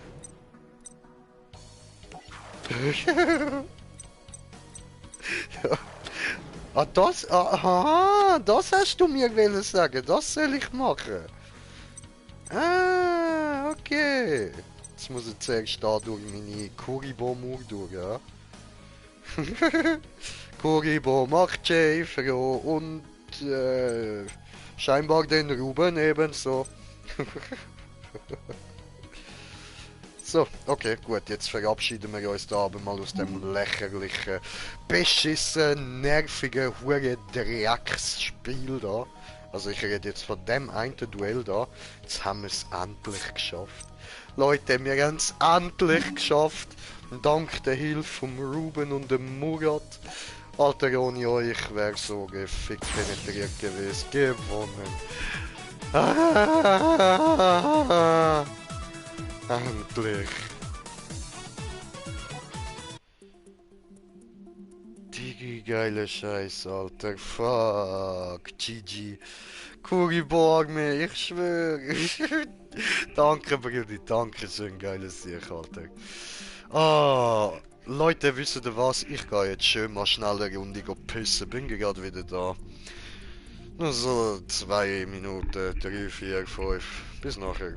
Ah, das... Aha, das hast du mir wollen sagen. Das soll ich machen. Ah, okay. Jetzt muss ich zuerst da durch meine Kuribo-Mur durch, ja? Kuribo macht Jeffro und scheinbar den Ruben ebenso. So, okay, gut, jetzt verabschieden wir uns da aber mal aus dem lächerlichen, beschissen, nervigen, hure Drecksspiel da. Also ich rede jetzt von dem einen Duell da. Jetzt haben wir es endlich geschafft. Leute, wir haben es endlich geschafft. Dank der Hilfe von Ruben und dem Murat. Alter, ohne euch wäre so gefickt penetriert gewesen. Gewonnen. Ah, endlich. Digi, geile Scheiß, Alter. Fuck. GG. Kuriborg mir, ich schwöre. Danke, Brudi. Danke schön, geiles Sieg, Alter. Ah, Leute, wisst ihr was? Ich gehe jetzt schön mal schnell eine Runde pissen. Bin gerade wieder da. Nur so 2 Minuten, 3, 4, 5. Bis nachher.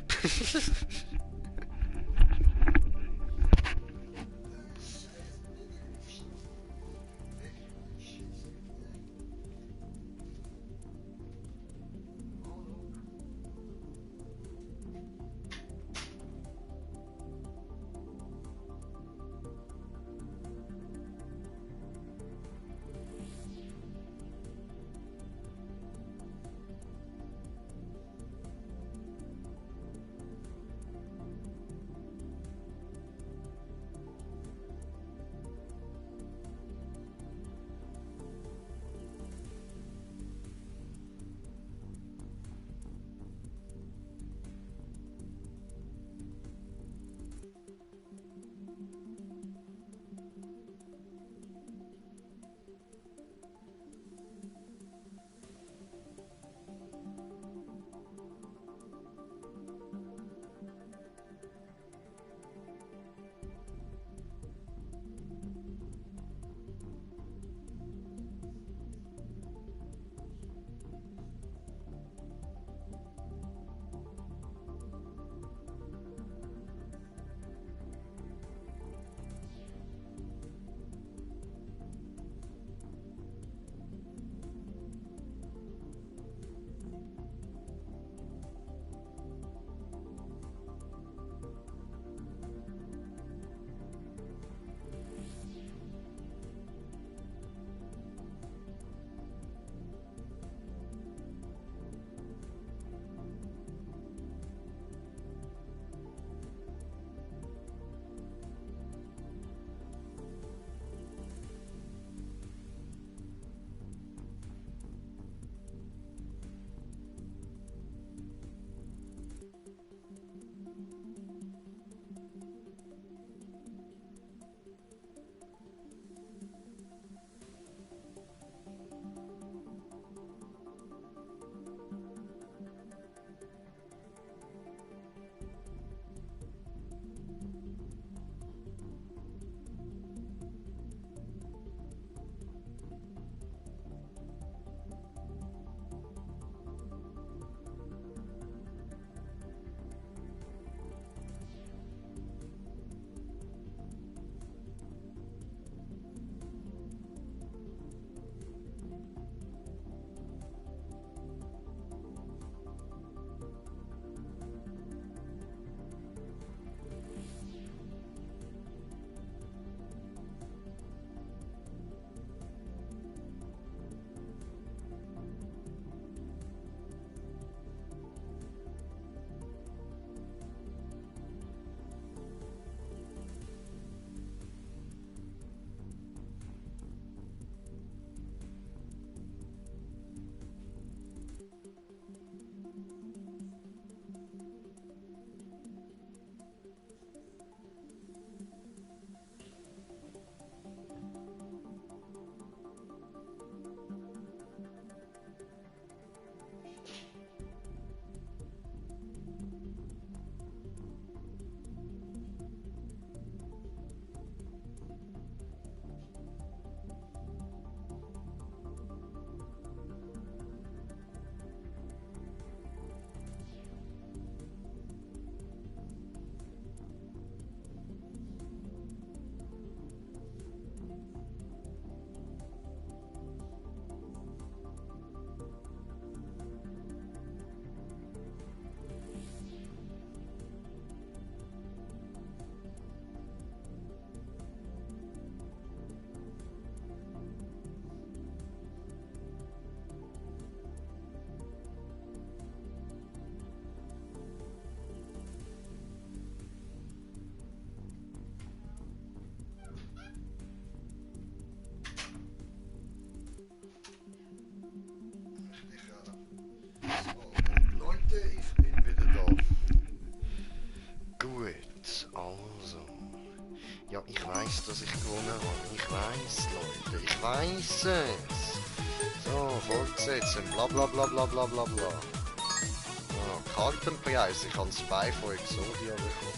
Ja, ich weiß, dass ich gewonnen habe. Ich weiß, Leute. Ich weiß es. So, fortsetzen. Bla bla bla bla bla bla bla. Ja, Kartenpreis. Ich habe 2 von Exodia bekommen.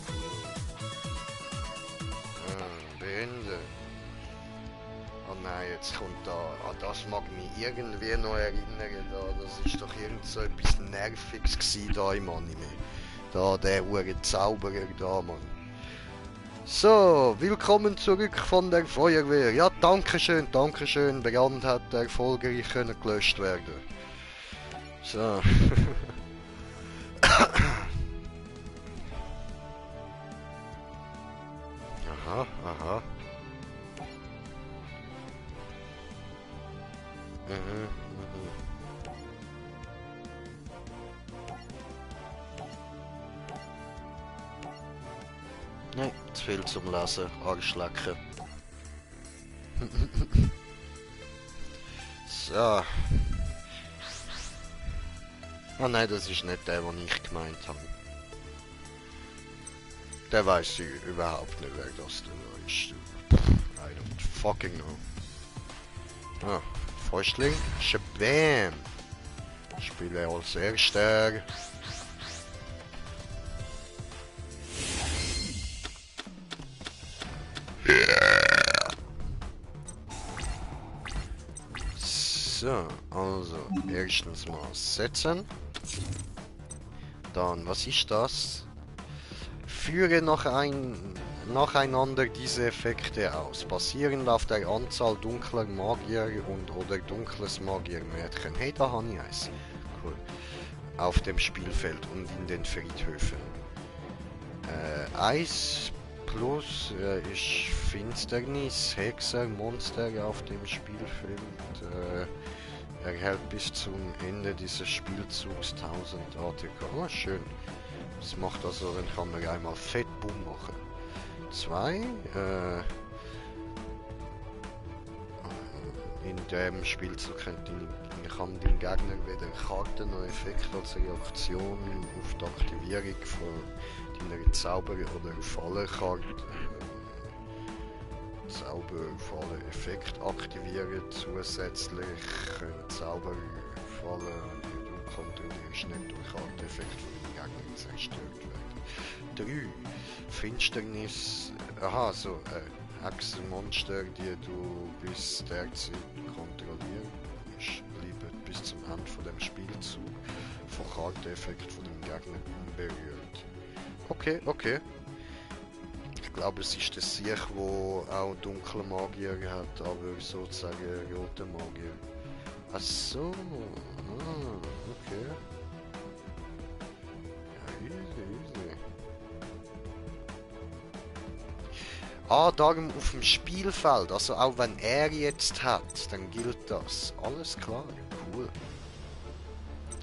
Beenden. Oh nein, jetzt kommt da. Ah, das mag mich irgendwie noch erinnern. Da. Das ist doch irgend so etwas Nerviges gewesen da im Anime. Da, der hure Zauberer da, Mann. So, willkommen zurück von der Feuerwehr. Ja, danke schön. Der Brand hat erfolgreich können gelöscht werden. So. Aha, aha. Mhm. Nein, zu viel zum Lesen, Arschlecken. So. Ah nein, das ist nicht der, den ich gemeint habe. Der weiß überhaupt nicht, wer das denn ist. I don't fucking know. Ah, Fäustling, Shabam. Spiele als Erster. So, also erstens mal setzen. Dann, was ist das? Führe nacheinander diese Effekte aus, basierend auf der Anzahl dunkler Magier oder dunkles Magiermädchen. Hey, da habe ich eins. Cool. Auf dem Spielfeld und in den Friedhöfen. Eis plus ist Finsternis, Hexer, Monster auf dem Spielfeld. Erhält bis zum Ende dieses Spielzugs 1000 ATK. Oh, schön. Das macht also, dann kann man einmal fett Boom machen. 2. In dem Spielzug kann dein Gegner weder Karten noch Effekte als Reaktion auf die Aktivierung von deiner Zauber- oder Fallenkarte Zauber auf alle Effekte aktivieren. Zusätzlich können Zauber fallen, die du kontrollierst, nicht durch Artefakte von den Gegnern zerstört werden. 3. Finsternis. Aha, so, Hexenmonster, die du bis derzeit kontrollierst, bleiben bis zum Ende von dem Spielzug von Karteneffekten von den Gegnern unberührt. Okay, okay. Ich glaube, es ist der Sieg, der auch dunkle Magier hat, aber sozusagen rote Magier. Ach so, okay. Ja, easy. Ah, darum auf dem Spielfeld, also auch wenn er jetzt hat, dann gilt das. Alles klar, cool.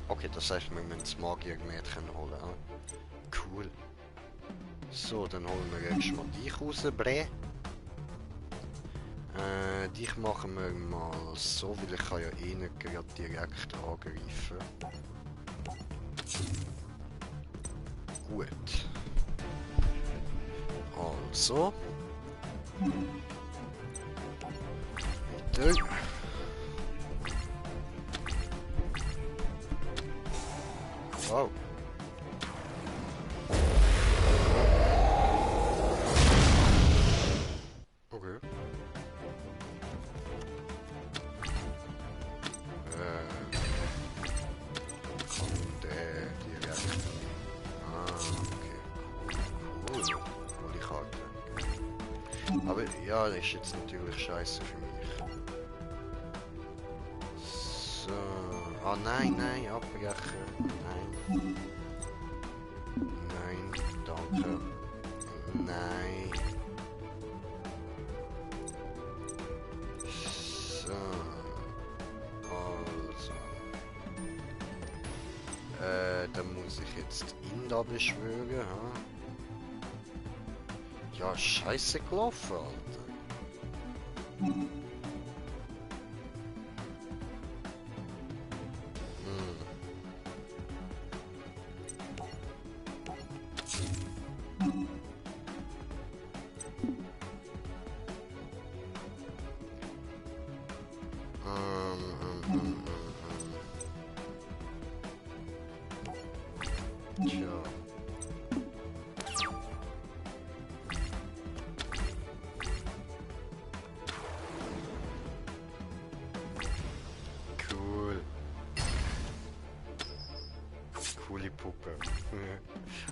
Okay, das heißt, wir müssen das Magiermädchen holen. Cool. So, dann holen wir erstmal dich raus, Bre. Dich machen wir mal so, weil ich kann ja eh nicht gerade direkt angreifen. Gut. Also. Weiter. Wow. Okay. Kommt der direkt. Ah, okay. Cool. Coole Karte. Aber ja, das ist jetzt natürlich scheiße für mich. So. Ah, nein, nein, abbrechen. Nein. Nein, danke. Nein. So. Also. Dann muss ich jetzt ihn da beschwören, ha? Ja, scheiße gelaufen, Alter. coole Puppe.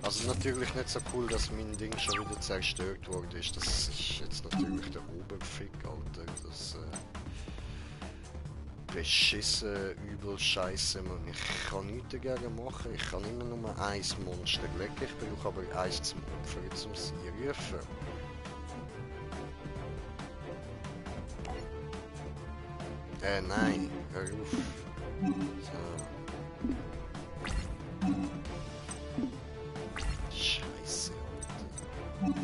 Also natürlich nicht so cool, dass mein Ding schon wieder zerstört worden ist. Das ist jetzt natürlich der Oberfick, Alter. Das beschissen, übel Scheiße, man. Ich kann nichts dagegen machen. Ich kann immer nur ein Monster legen. Ich brauche aber eins zum Opfern, um sie rufen. Nein, hör auf. So. Scheiße, Alter.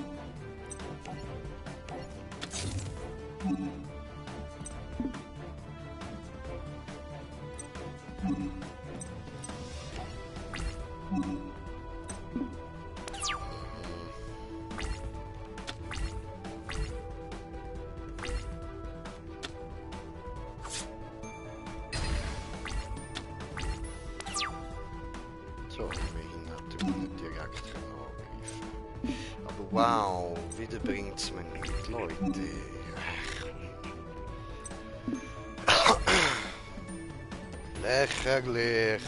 So, immerhin hat er mich nicht direkt angreifen. Aber wow, wieder bringt es mir nicht, Leute. Lächerlich.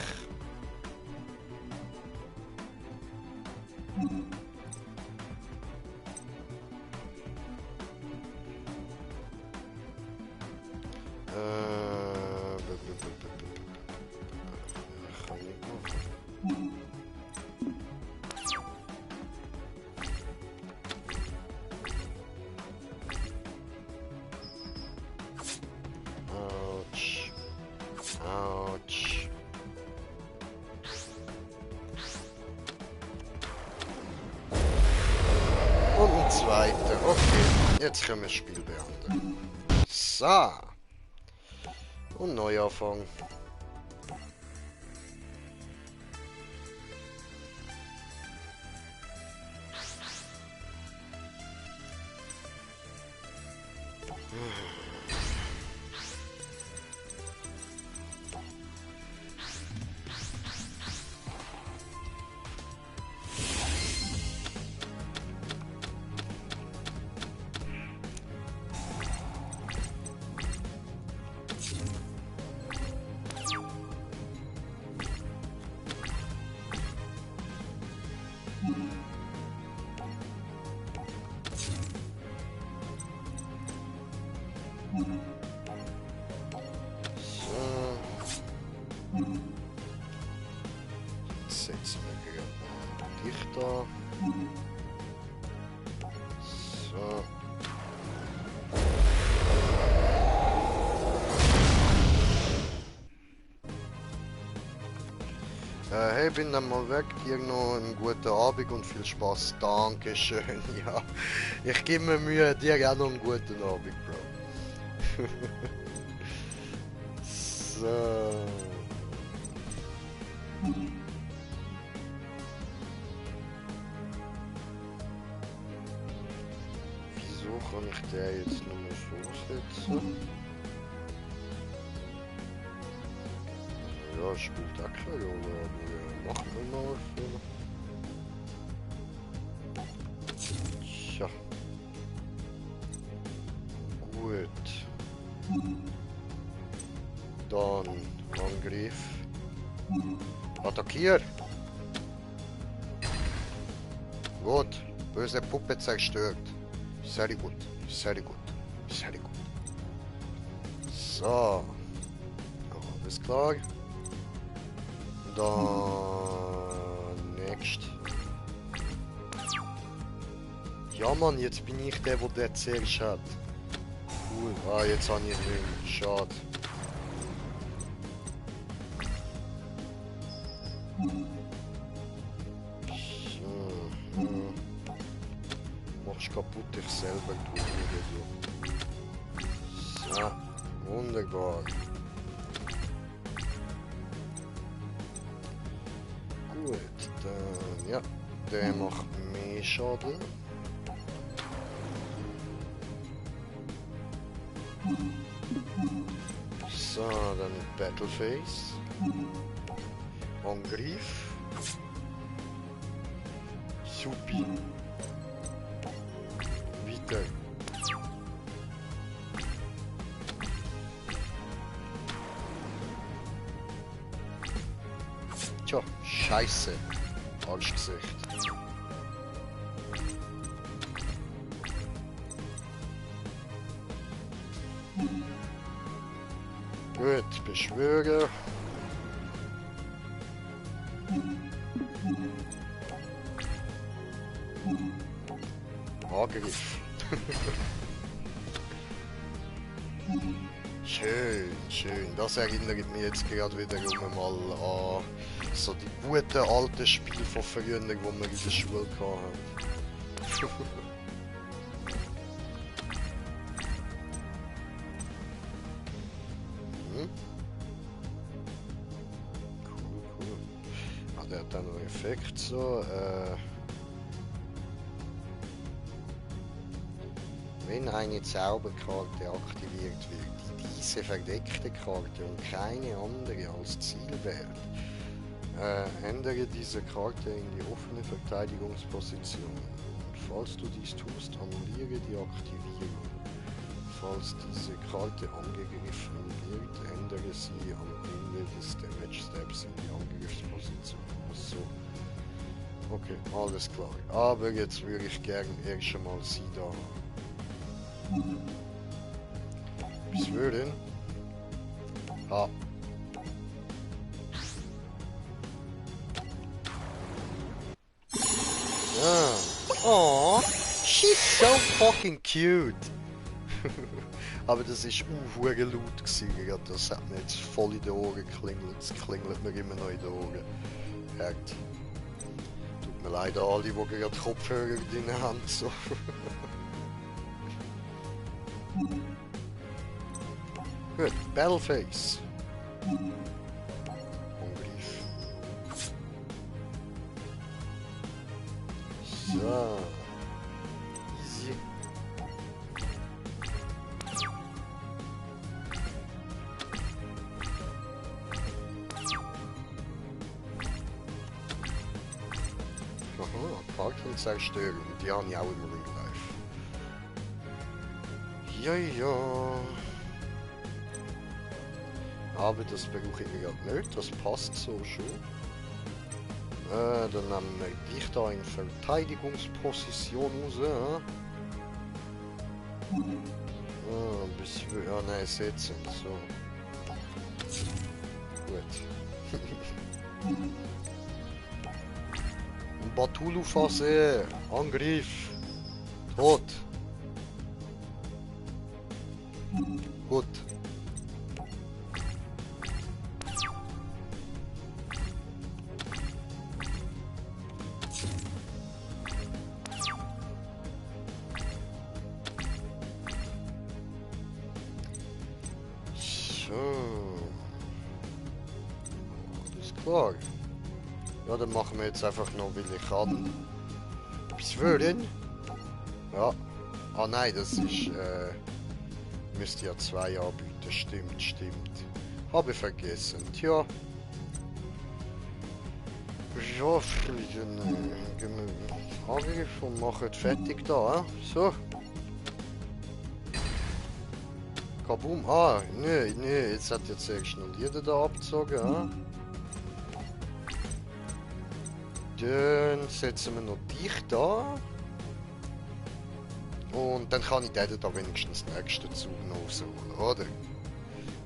Kann ich machen. Autsch. Autsch. Und ein zweiter. Okay, jetzt können wir das Spiel beenden. So. Und Neuanfang. So. Jetzt setzen wir gerade mal dich da. So. Hey, bin dann mal weg. Dir noch einen guten Abend und viel Spaß. Dankeschön. Ja, ich gebe mir Mühe. Dir auch noch einen guten Abend, Bro. So. Wieso kann ich den jetzt nur so setzen? Ja, spielt auch keine Rolle, aber machen wir mal. Tja. Gut. Dann Angriff. Attackier! Gut. Böse Puppe zerstört. Sehr gut. Sehr gut. Sehr gut. So. Alles klar. Dann next. Ja Mann, jetzt bin ich der, der zuerst hat. Cool. Ah, jetzt habe ich ihn. Schade. So. Machst kaputt dich selber, du Video. So. Wunderbar. Gut, dann ja, der macht mehr Schaden. So, dann Battleface. Angriff. Supi. Weiter. Tja, scheiße. Arschgesicht. Gut, beschwöre. Angriff. Schön, schön. Das erinnert mich jetzt gerade wiederum mal an so die guten alten Spiele von früher, die wir in der Schule hatten. Cool, cool. Ah, der hat dann noch einen Effekt so. Wenn eine Zauberkarte aktiviert wird, die diese verdeckte Karte und keine andere als Zielwert, ändere diese Karte in die offene Verteidigungsposition. Und falls du dies tust, annulliere die Aktivierung. Falls diese Karte angegriffen wird, ändere sie am Ende des Damage Steps in die Angriffsposition. So. Okay, alles klar. Aber jetzt würde ich gern erst einmal sie da haben. Was würden? Ha. Ah. Oh, she's so fucking cute. Aber das ist hure laut gewesen, das hat mir jetzt voll in den Ohren geklingelt. Es klingelt mir immer noch in den Ohren. Hört. Tut mir leid, alle, die gerade Kopfhörer drin haben. So. Gut, Battleface. Angriff. So. Easy. Aha, Parken zerstören. Die haben ja auch im Real Life. Ja, ja. Aber das brauche ich gerade nicht, das passt so schon. Dann nehmen wir dich da in Verteidigungsposition raus. Bis wir. Ja, nein, setzen. So. Gut. Batulu-Phase. Angriff. Tot. Gut. Alles klar. Ja, dann machen wir jetzt einfach noch, weil ich kann. Bis würden? Ja. Ah nein, das ist. Müsste ja 2 anbieten. Stimmt, stimmt. Habe vergessen. Tja. Ja, Frieden. Angriff und machen fertig da. So. Kaboom. Ah, nee, nee, jetzt hat jetzt erst noch jeder da abgezogen. Dann setzen wir noch dich da. Und dann kann ich den da wenigstens den nächsten Zug noch aufsuchen, oder?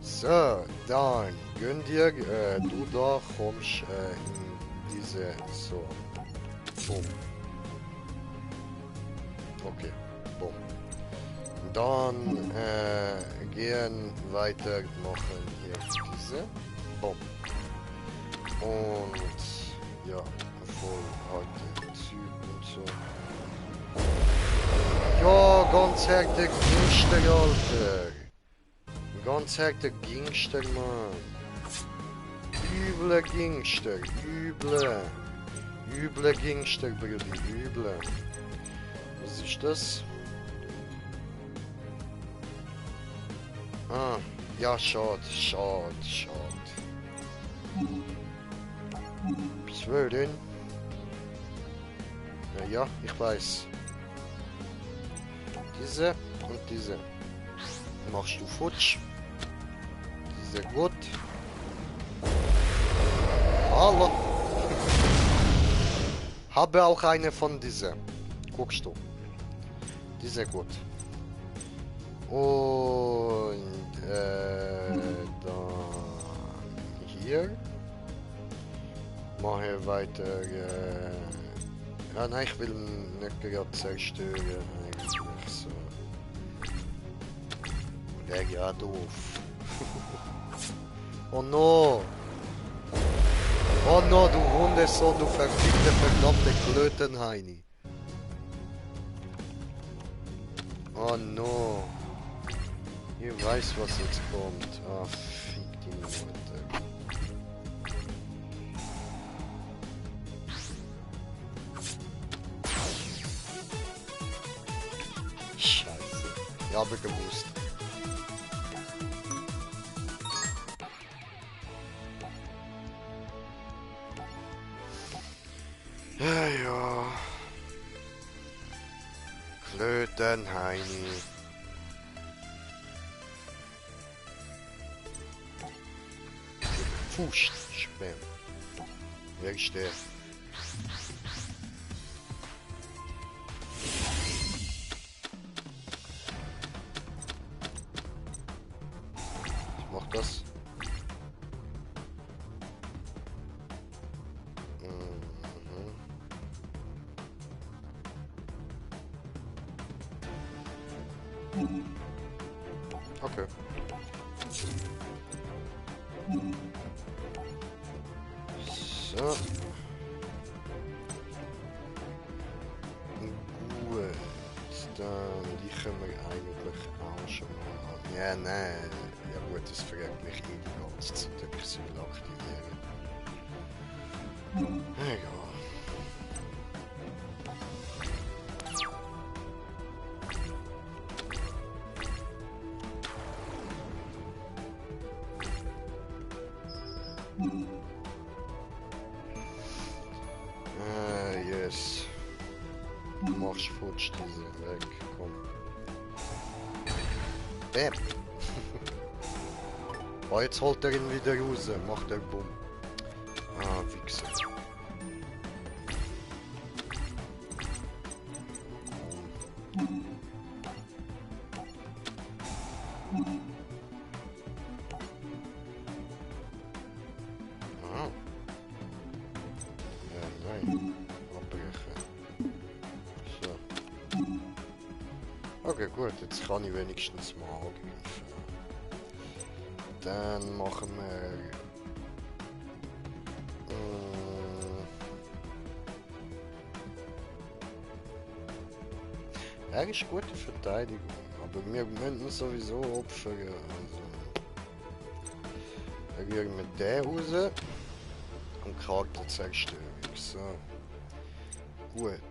So, dann gönn dir, du da kommst in diese, so, boom. Okay, boom. Dann gehen weiter machen hier diese, boom. Und ja, voll heute Zug und so. Ja, ganz harte Gangster, Alter. Ganz harte Gangster, Mann. Üble Gangster, üble. Üble Gangster, Brudi, üble. Was ist das? Ah, ja, schade, schade, schade. Was will denn? Ja, ich weiß. Diese und diese. Machst du futsch. Diese gut. Hallo. Habe auch eine von dieser. Guckst du. Die ist sehr gut. Und dann hier. Mache weiter. Ja, nein, ich will nicht gerade zerstören. Eigentlich so. Wäre ja doof. Oh no! Oh no, du Hundesohn, du verfickte, verdammte Klötenheini. Oh no. Ich weiß, was jetzt kommt. Ah, fick die Mutter. Scheiße. Ich habe gewusst. Ja, ja. Klötenheini. Fußsperr. Wer ist der? Was macht das? Okay. So. Gut. Dann die können wir eigentlich auch schon mal an. Ja, nein. Ja gut, das fragt mich eh die ganze Zeit, ob ich sie will aktivieren. Egal. Yes. Du machst futsch diese weg, komm. Bäm! Oh, jetzt holt er ihn wieder raus, macht er Bumm. Ah, Wichser. Ah. Ja, nein. Abbrechen. So. Okay, gut, jetzt kann ich wenigstens mal angreifen. Dann machen wir... Er ist gute Verteidigung, aber wir müssen sowieso opfern. Also... Dann gehen wir den raus und Charakterzerstörung. So. Gut.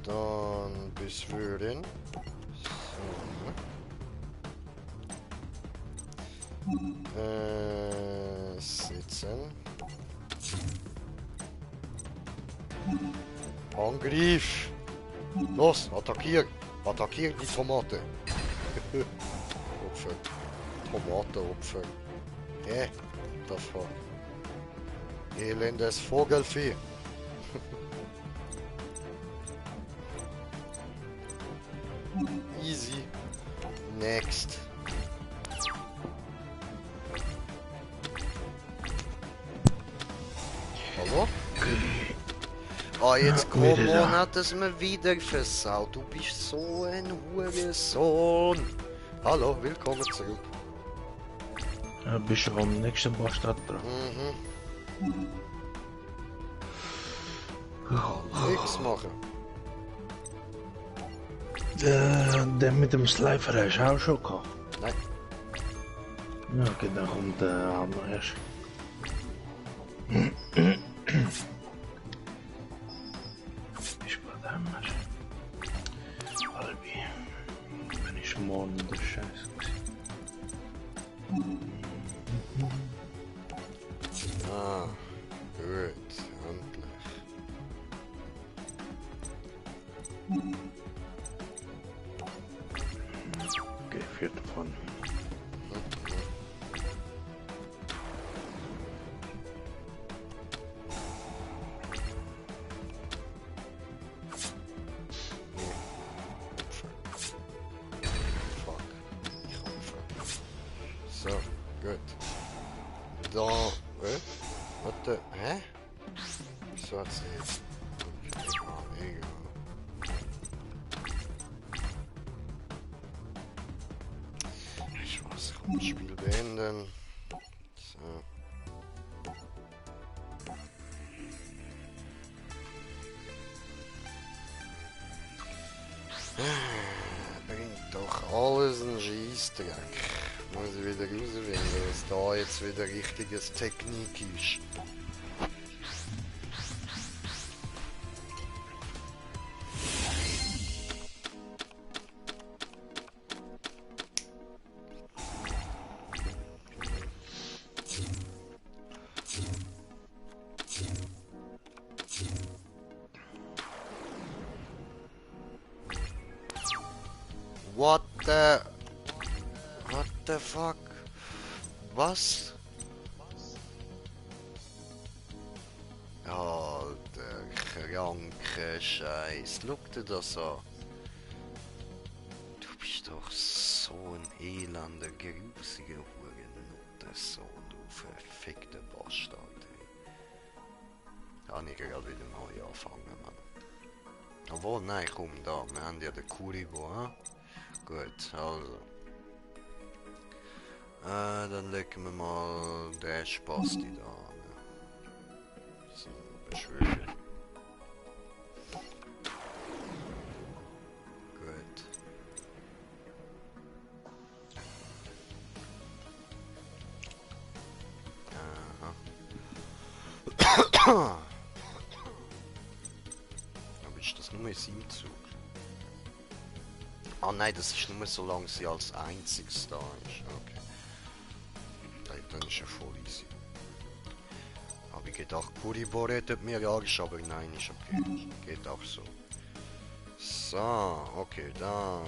Dann bis vorhin. So. Sitzen. Angriff! Los, attackier! Attackier die Tomate! Opfer. Tomatenopfer. Hä? The fuck? Elendes Vogelvieh! Easy. Next. Hallo? Ah, jetzt komm on, hat es mir wieder versaut. Du bist so ein Hurensohn. Hallo, willkommen zurück. Ja, bist du am nächsten Bastard dran. Nichts machen. Der mit dem Slifer hast du auch schon gehabt? Nein. Ja, okay, dann kommt der andere erst. Ich war damals. Halbi. Bin ich morgen in der Scheiße. Ah, gut, endlich. Okay, vierte von. So, gut. Da, warte, hä? So hat's jetzt. Egal. Ich weiß, komm, Spiel beenden. So. Bringt doch alles ein Scheissdreck. Muss ich wieder rausfinden, was da jetzt wieder richtiges Technik ist. What the fuck? Was? Alter, kranke Scheiß. Schau dir das an. Du bist doch so ein elender, grusiger Hurennutter-Sohn, du verfickter Bastard. Ja, ich kann gerade wieder neu anfangen, Mann. Obwohl, nein, komm, da, wir haben ja den Kuribo, hm? Gut, also. Dann legen wir mal den Spasti da an. So, beschwören. Gut. Aha. Aber ist das nur in seinem Zug? Ah nein, das ist nur so lange sie als einziges da ist. Okay. Dann ist ja voll easy. Habe ich gedacht, Kuribo rettet mir Arsch, aber nein, ist okay. Geht auch so. So, okay, da.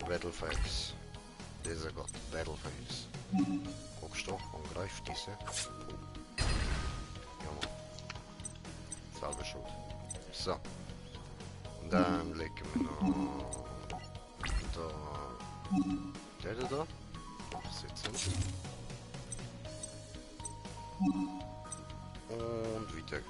Battleface. Dieser Gott, Battleface. Guckst du, angreift diese. Ja, Mann. Selber schuld. So. Und dann legen wir noch. Da. Der da. Sitzen. Und wieder.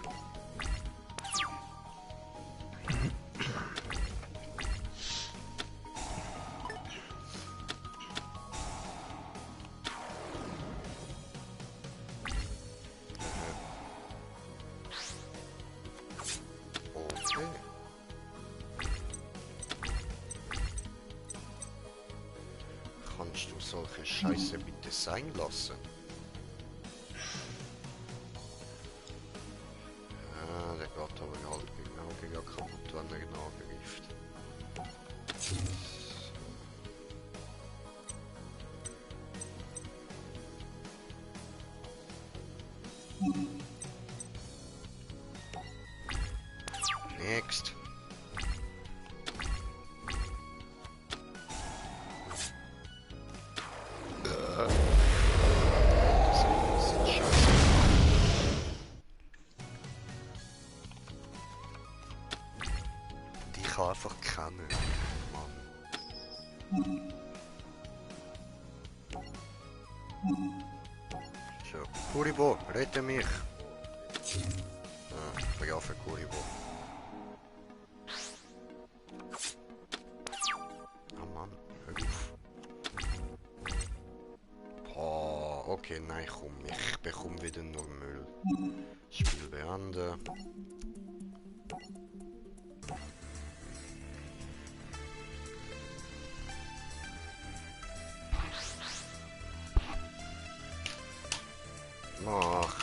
Okay. Kannst du solche Scheiße bitte sein lassen? Der geht aber halt genau kaputt, wenn er ihn angreift. Next. Ich kann einfach kennen. Mann. So, Kuribo, rette mich. Brave Kuribo. Oh Mann, hör auf. Oh, okay, nein, komm, ich bekomme wieder nur Müll. Spiel beenden. Mach.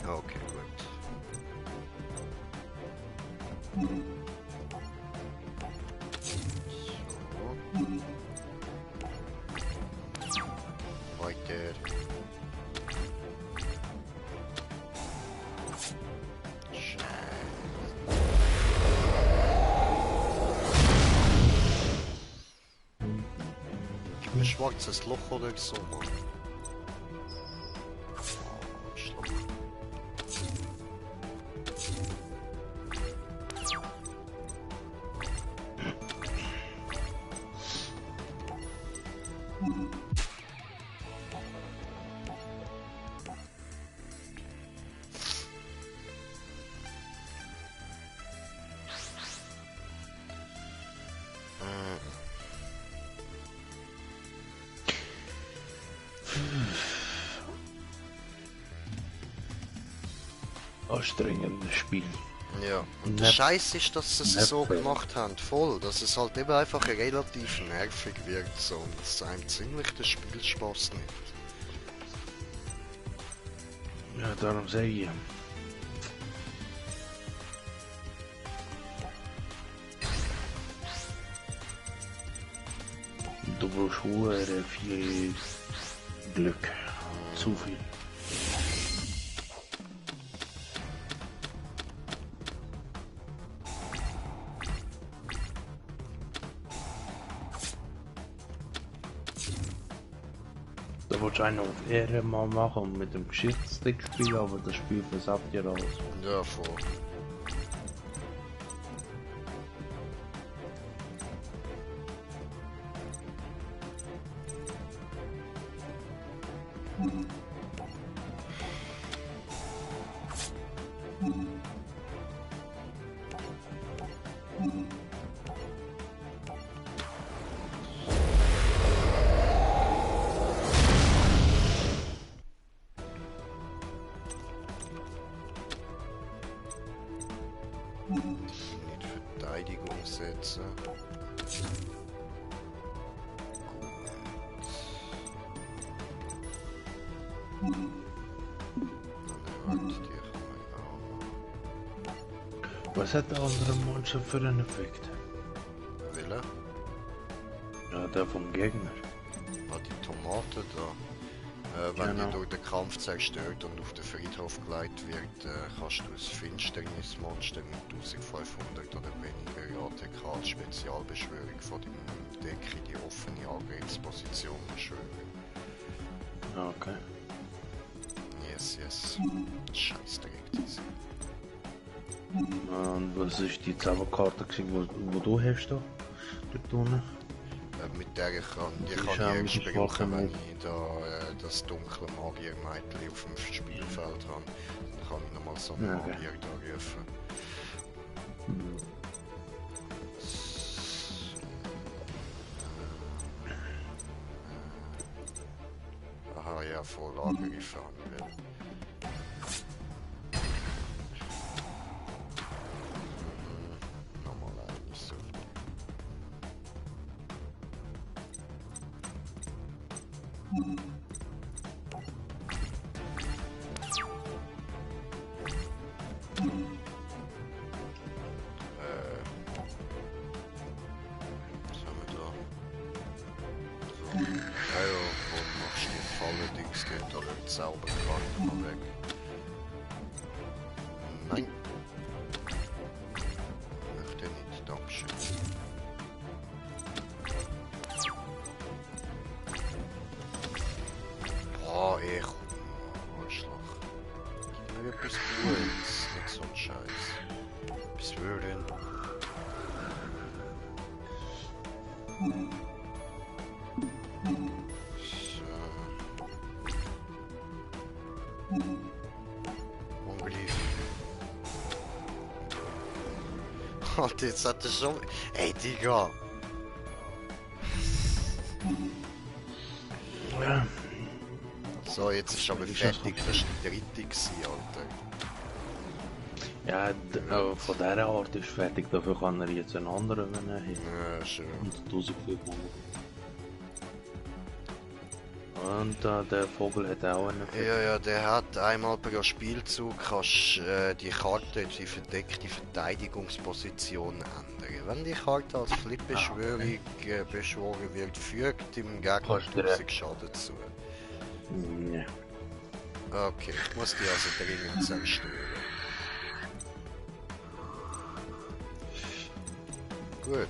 Okay, gut. So. Weiter. Ein schwarzes Loch oder so, Mann. Oh, Schloch. Anstrengendes Spiel. Ja, und der Scheiß ist, dass sie es so gemacht haben, voll, dass es halt eben einfach relativ nervig wirkt so und es einem ziemlich den Spielspaß nimmt. Ja, darum sage ich. Du brauchst hure viel Glück. Zu viel. Da wolltest du einen auf Ehre mal machen und mit dem Geschichtsstick spielen, aber das Spiel versagt dir alles. Ja, voll. Nicht Verteidigung setzen. Was hat der andere Monster für einen Effekt? Wille? Ja, der vom Gegner. Ah, die Tomate da. Wenn die durch den Kampf zerstört und auf den Friedhof geleitet wird, kannst du das Finsternismonster mit 1500 oder weniger ATK als Spezialbeschwörung von deinem Deck in die offene Angriffsposition beschwören. Okay. Yes, yes. Scheiß direkt. Und was ist die Zauberkarte, wo du hast da? Dort unten? Mit der kann Die ich ist erst auch brauchen, wenn schwach, ich da das dunkle Magiermeitli auf dem Spielfeld habe. Dann kann ich nochmal so einen Ja, okay. Magier da rufen. Aha, ja, voll Angriff an. Nochmal eine so. Was haben wir da? So. Ja, ja, wo machst du die Falle-Dings dort oder die Zauberkarte mal weg? Nein. Möchte nicht, Dankeschön. Boah, ich. Arschloch. Gib mir etwas Gutes, nicht so ein Scheiß. Bis würden. So. Ungelief. Alter, jetzt hat er schon. Ey, Digga! Ja. So, jetzt ist aber fertig. Das war die dritte, Alter. Ja, von dieser Art ist fertig, dafür kann er jetzt einen anderen nehmen. Ja, schön. Und 1000 machen. Und der Vogel hat auch einen Effekt. Ja, ja, der hat einmal pro Spielzug kannst die Karte die verdeckte Verteidigungsposition ändern. Wenn die Karte als Flip-Beschwörung beschworen wird, fügt dem Gegner Kannst du 1000 Schaden zu. Ja. Okay, ich muss die also dringend zerstören. Gut.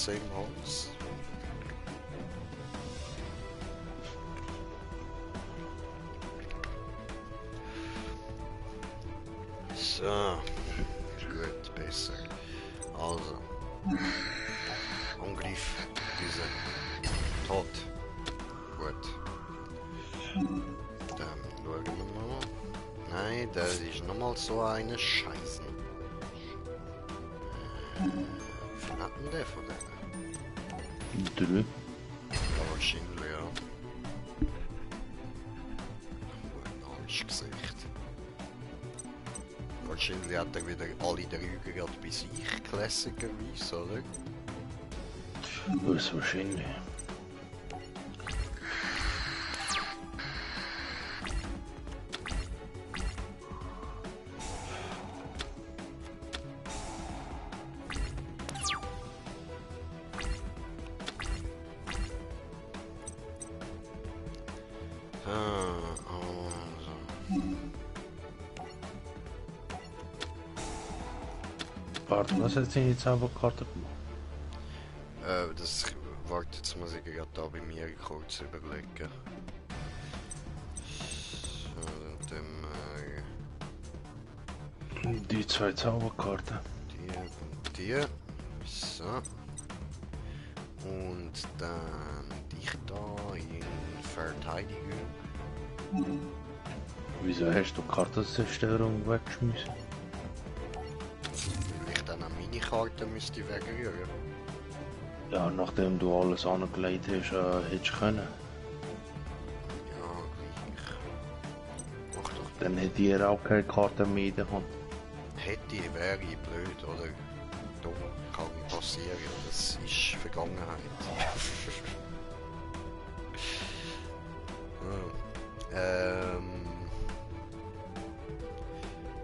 same Holz. So. Gut, besser. Also. Angriff. Diese. Tot. Gut. Dann schauen wir mal. Nein, das ist nochmal so eine Scheiße. Wie viel hat denn der von denen? 3. Ja, wahrscheinlich, ja. Gut, Arschgesicht. Wahrscheinlich hat er wieder alle 3 gerade bei sich, klassischerweise, oder? Was wahrscheinlich. Warte, was hat seine Zauberkarte gemacht? Das... Warte, jetzt muss ich gerade da bei mir kurz überlegen. So, dann, Die 2 Zauberkarten. die und die. So. Und dann dich da in Verteidigung. Wieso hast du Kartenzerstörung weggeschmissen? Weil ich dann an meine Karte müsste wegrühren. Ja, nachdem du alles angelegt hast, hättest du können. Ja, gleich. Mach doch. Dann hätte ihr auch keine Karte mehr in der Hand. Hätte, wäre blöd, oder? Dumm, kann passieren. Das ist Vergangenheit.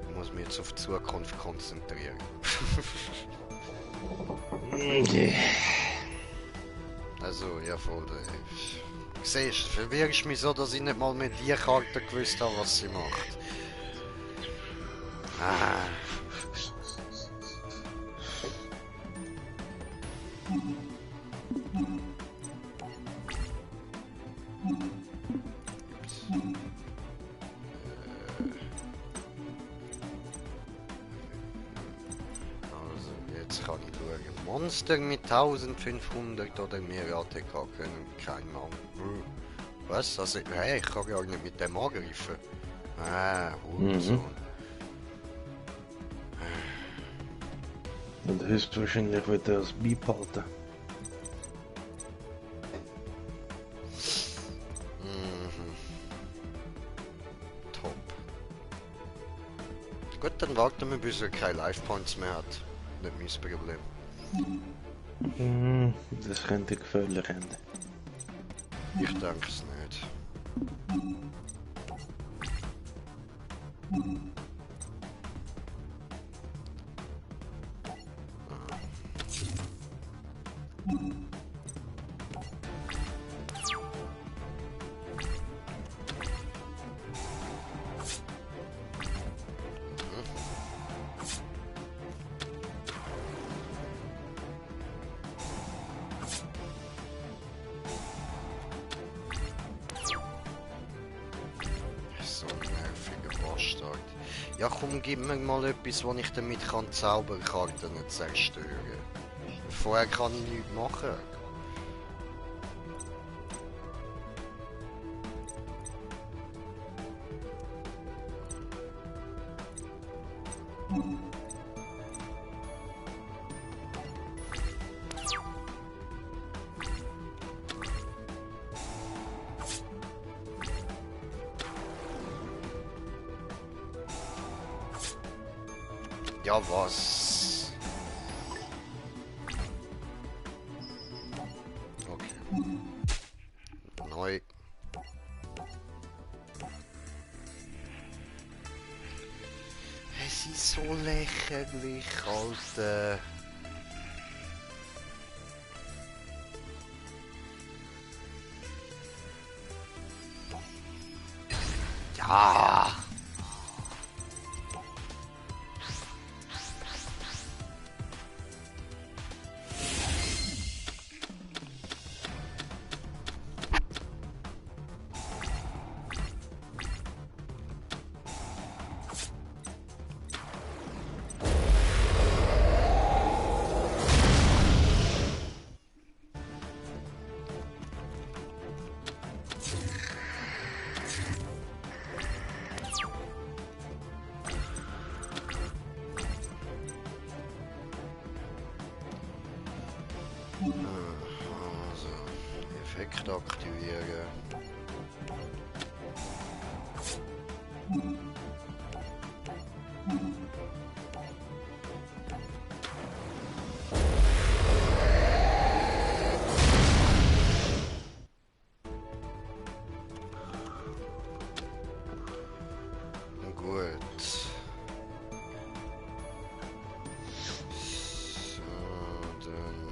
Ich muss mich jetzt auf die Zukunft konzentrieren. Also, ja voll. Siehst du, verwirrst mich so, dass ich nicht mal mit die Karte gewusst habe, was sie macht. Ah. Also, jetzt kann ich schauen. Monster mit 1500 oder mehr ATK können kein Mann. Was? Also, hey, ich kann gar nicht mit dem angreifen. Ah, Hurensohn. Und höchstwahrscheinlich wird er das beibehalten. Top. Gut, dann warten wir, bis er keine Life Points mehr hat. Nicht mein Problem. Das könnte gefährlich enden. Ich denke es nicht. So ein nerviger Bastard. Ja komm, gib mir mal etwas, wo ich damit kann Zauberkarten zerstören. Vorher kann ich nichts machen. Ja, was? Okay. Neu. Es ist so lächerlich, Alter. Ja. nicht aktivieren. Gut. So, dann...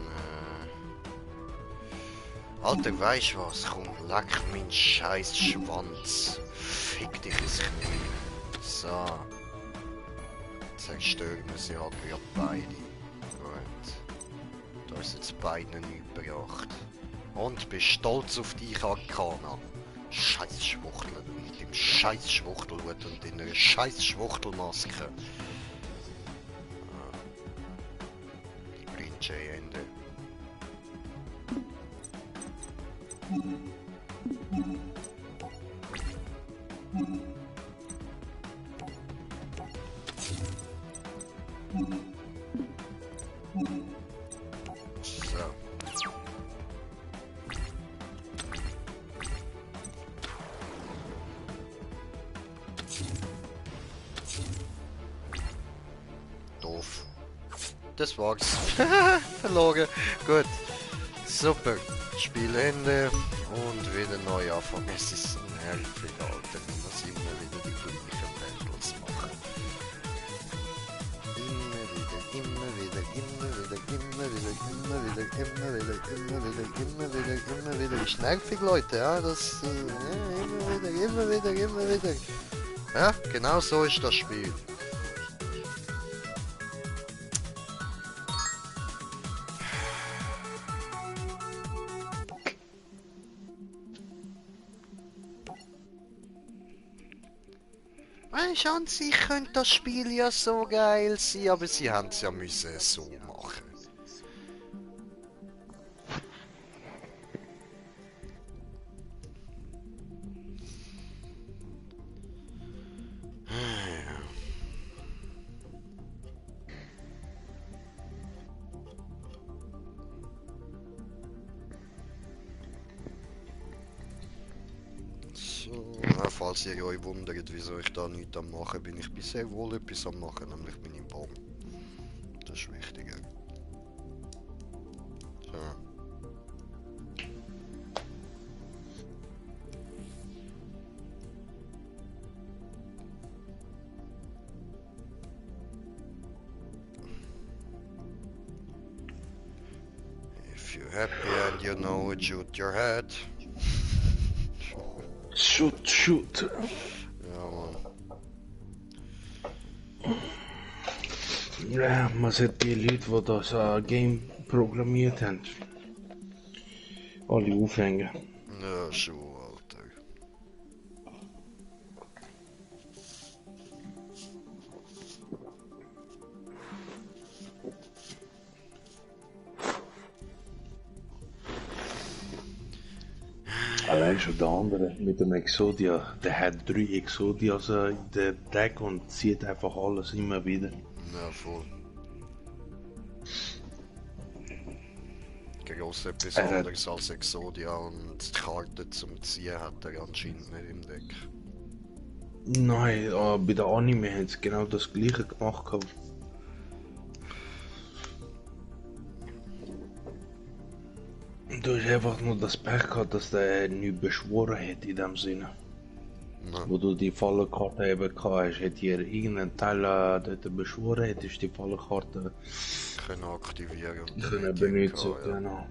Alter, weißt du was? Komm, leck meinen scheiß Schwanz. Fick dich ins Knie. So. Zerstören wir sie halt gerade beide. Gut. Da ist jetzt beiden übergebracht. Und bist stolz auf dich, Arcana. Scheiß Schwuchtel, du mit dem scheiß Schwuchtelhut und in einer scheiß Schwuchtelmaske. Die Blindschei-Hände. So. Doof. Das war's. Verloren. Gut. Super. Spielende und wieder neu anfangen. Es ist nervig, Alter. Man muss immer wieder die gleichen Battles machen. Immer wieder. Ist nervig, Leute, ja. Das immer wieder. Ja, genau so ist das Spiel. Weißt du, an sich könnte das Spiel ja so geil sein, aber sie haben es ja müssen so machen. Falls ihr euch wundert, wieso ich da nichts am machen bin, ich bin sehr wohl etwas am machen, nämlich meine Baum. Das ist wichtiger. So. If you're happy and you know it, shoot your head. Shoot. Ja, Mann. Ja, man sieht die Leute, die das Game programmiert haben. Alle aufhängen. Ja, schon, Alter. Allein schon der andere mit dem Exodia, der hat 3 Exodias in der Deck und zieht einfach alles immer wieder. Ja, voll. Gross etwas anderes als Exodia und die Karte zum Ziehen hat er anscheinend nicht im Deck. Nein, bei der Anime haben sie genau das gleiche gemacht. Du hast einfach nur das Pech gehabt, dass der nicht beschworen hat in dem Sinne. Ja. Wo du die Fallenkarte eben gehabt hast, hätte ihr irgendeinen Teil dort beschworen, hättest du die Fallenkarte Können aktivieren und können dann benutzen. ja. Genau.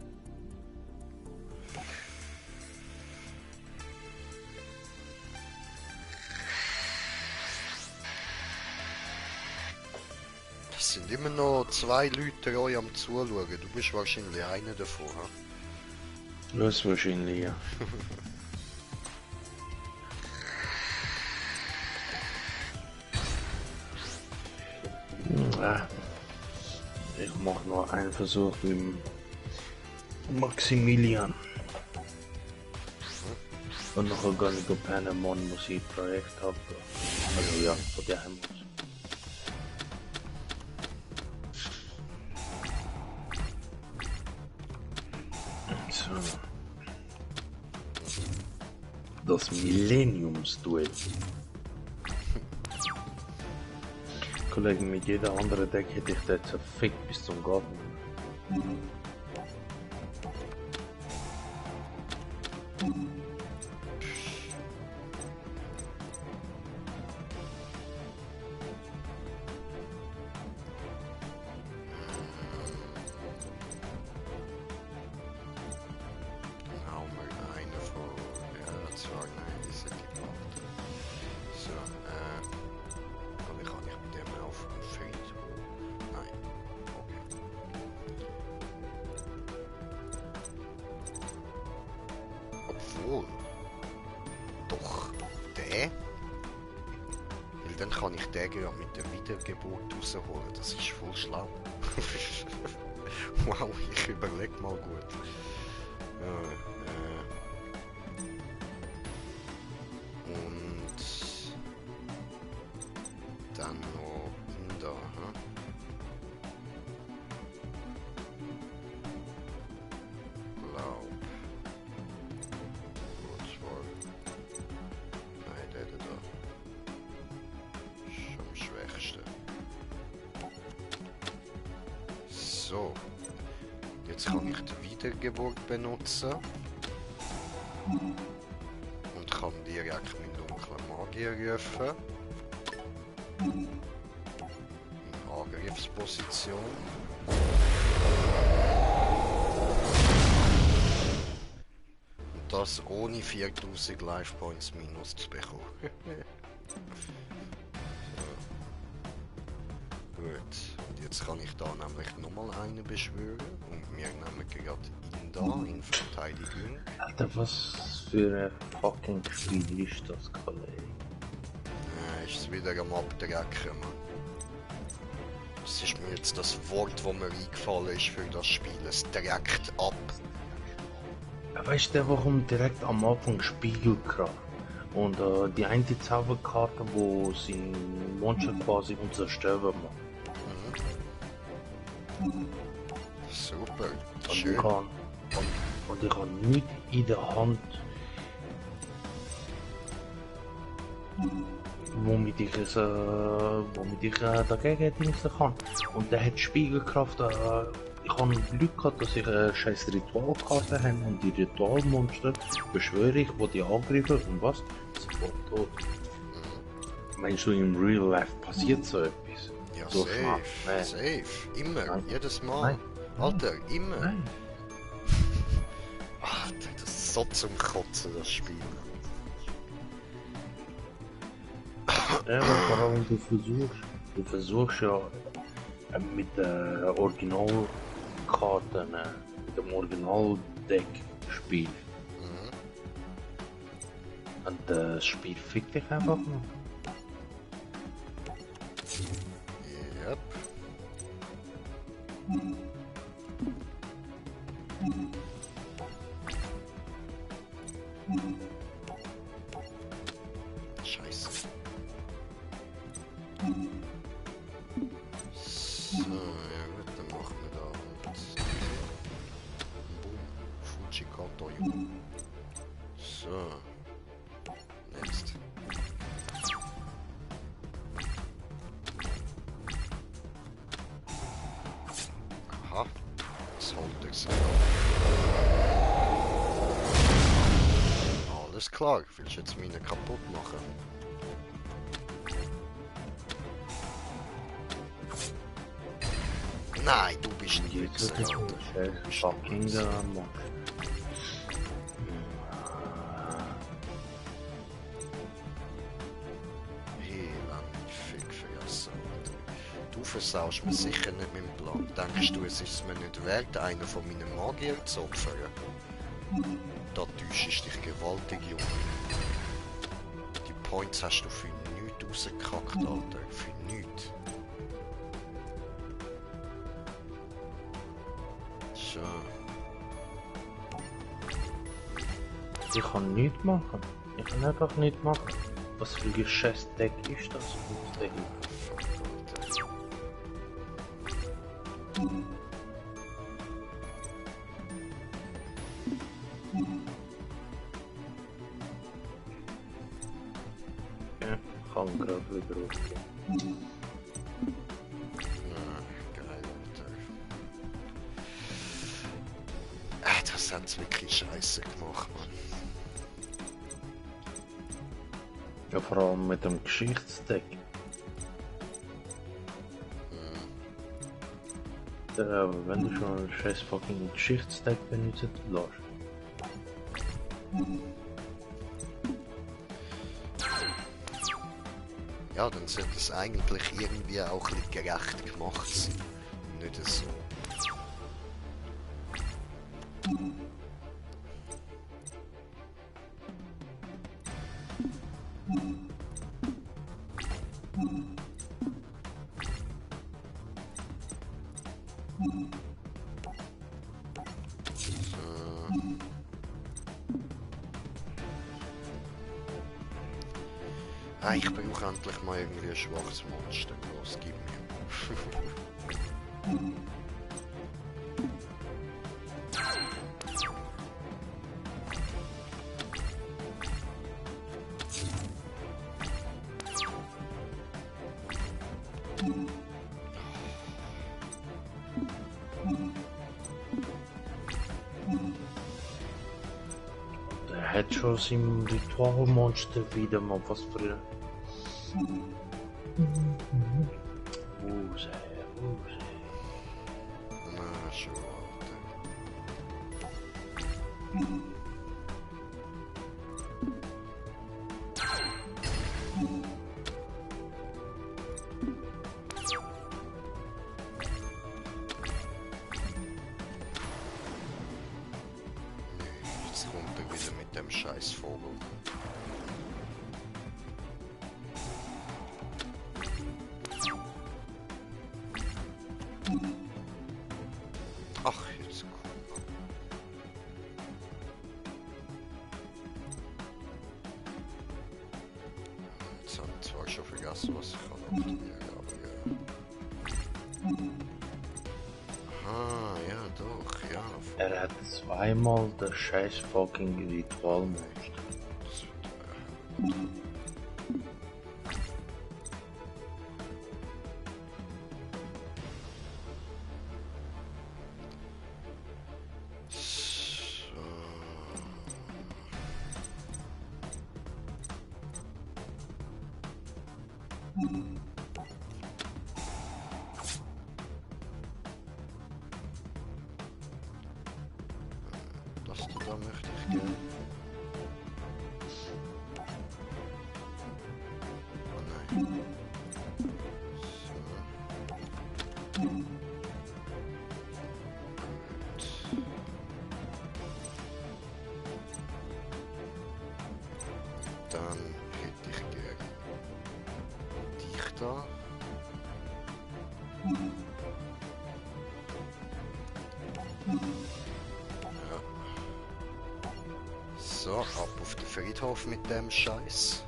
Es sind immer noch 2 Leute euch am Zuschauen. Du bist wahrscheinlich einer davon, ha? Das ist wahrscheinlich, ja. Ja. Ich mache noch einen Versuch mit Maximilian. Und nachher gehe ich Panemon Musikprojekt haben. Also ja, von der Heimat. So. Das Millenniumsduell. Kollegen, mit jeder anderen Deck hätte ich den zerfickt bis zum Garten. Obwohl. Doch der. Weil dann kann ich den ja mit der Wiedergeburt rausholen. Das ist voll schlau. Wow, ich überleg mal gut. Und dann noch da. Hm? Glaub. Nein, der da. Ist am schwächsten. So. Jetzt kann ich die Wiedergeburt benutzen. Und kann direkt meinen dunklen Magier rufen. In Angriffsposition. Das ohne 4000 Life Points minus zu bekommen. So. Gut, und jetzt kann ich da nämlich nochmal einen beschwören und wir nehmen gerade ihn da in Verteidigung. Alter, was für ein fucking Spiel ist das, Kollege? Ist es wieder am Abdrecken, Mann. Das ist mir jetzt das Wort, das mir eingefallen ist für das Spiel. Es dreckt ab. Weißt du, warum direkt am Anfang Spiegelkraft? Und die eine Zauberkarte, wo sie Monster quasi unzerstörbar macht. Super, Und schön. ich habe nichts in der Hand, womit ich dagegen diensten kann. Und der hat Spiegelkraft. Ich habe Glück gehabt, dass ich eine scheiß Ritualkarte habe und die Ritualmonster beschwöre ich, wo die angreifen und was? Sofort tot. Meinst du, im Real Life passiert so etwas? Ja, So safe, schnell? Nee. safe. Immer, Nein. jedes Mal. Nein. Alter, immer. Nein. Alter, das ist so zum Kotzen, das Spiel. Ja, aber vor allem du versuchst ja mit den Originalkarten, mit dem Originaldeck spielen. Mhm. Und das Spiel fickt dich einfach nur. Yep. Scheiße. So, ja gut, dann machen wir da halt. Boom. Fujikato, Junge. So. Next. Aha. Das holt er sich. Alles klar, willst du jetzt meine kaputt machen? Nein, du bist ein Jetzt Wichser, wird Alter. es fucking Monster. Elend, Fick vergessen, Alter. Du versaust mir sicher nicht meinen Plan. Denkst du, es ist es mir nicht wert, einen von meinen Magiern zu opfern? Da täuschst dich gewaltig, Junge. Die Points hast du für nichts rausgekackt, Alter. Für nichts. So. Ich kann nichts machen. Ich kann einfach nichts machen. Was für ein scheiß Deck ist das? Fuck, Alter. Ja, kann gerade wieder aufgehen. Geil, Alter. Das haben sie wirklich scheiße gemacht, Mann. Ja, vor allem mit dem Geschichtsdeck. Aber wenn du schon ein scheiß fucking Geschichtsdeck benutzt, lässt. Ja, dann sollte es eigentlich irgendwie auch ein bisschen gerecht gemacht sein. Nicht so. Ah, ich brauche endlich mal irgendwie ein schwaches Monster. Los, gib mir. Der hat schon sein Ritualmonster wieder mal was früher. Wuse. Na, schon, Alter. Jetzt kommt er wieder mit dem scheiß Vogel. Ach, jetzt komm. Jetzt habe ich zwar schon vergessen, was ich kann aktivieren, aber ja. Ah, ja, doch, ja. Er hat zweimal das scheiß fucking Ritualmonster. Das wird, so. Das da möchte ich gerne. Oh nein. So. Gut. Dann hätte ich gerne dich da. Ja. So, ab auf den Friedhof mit dem Scheiß.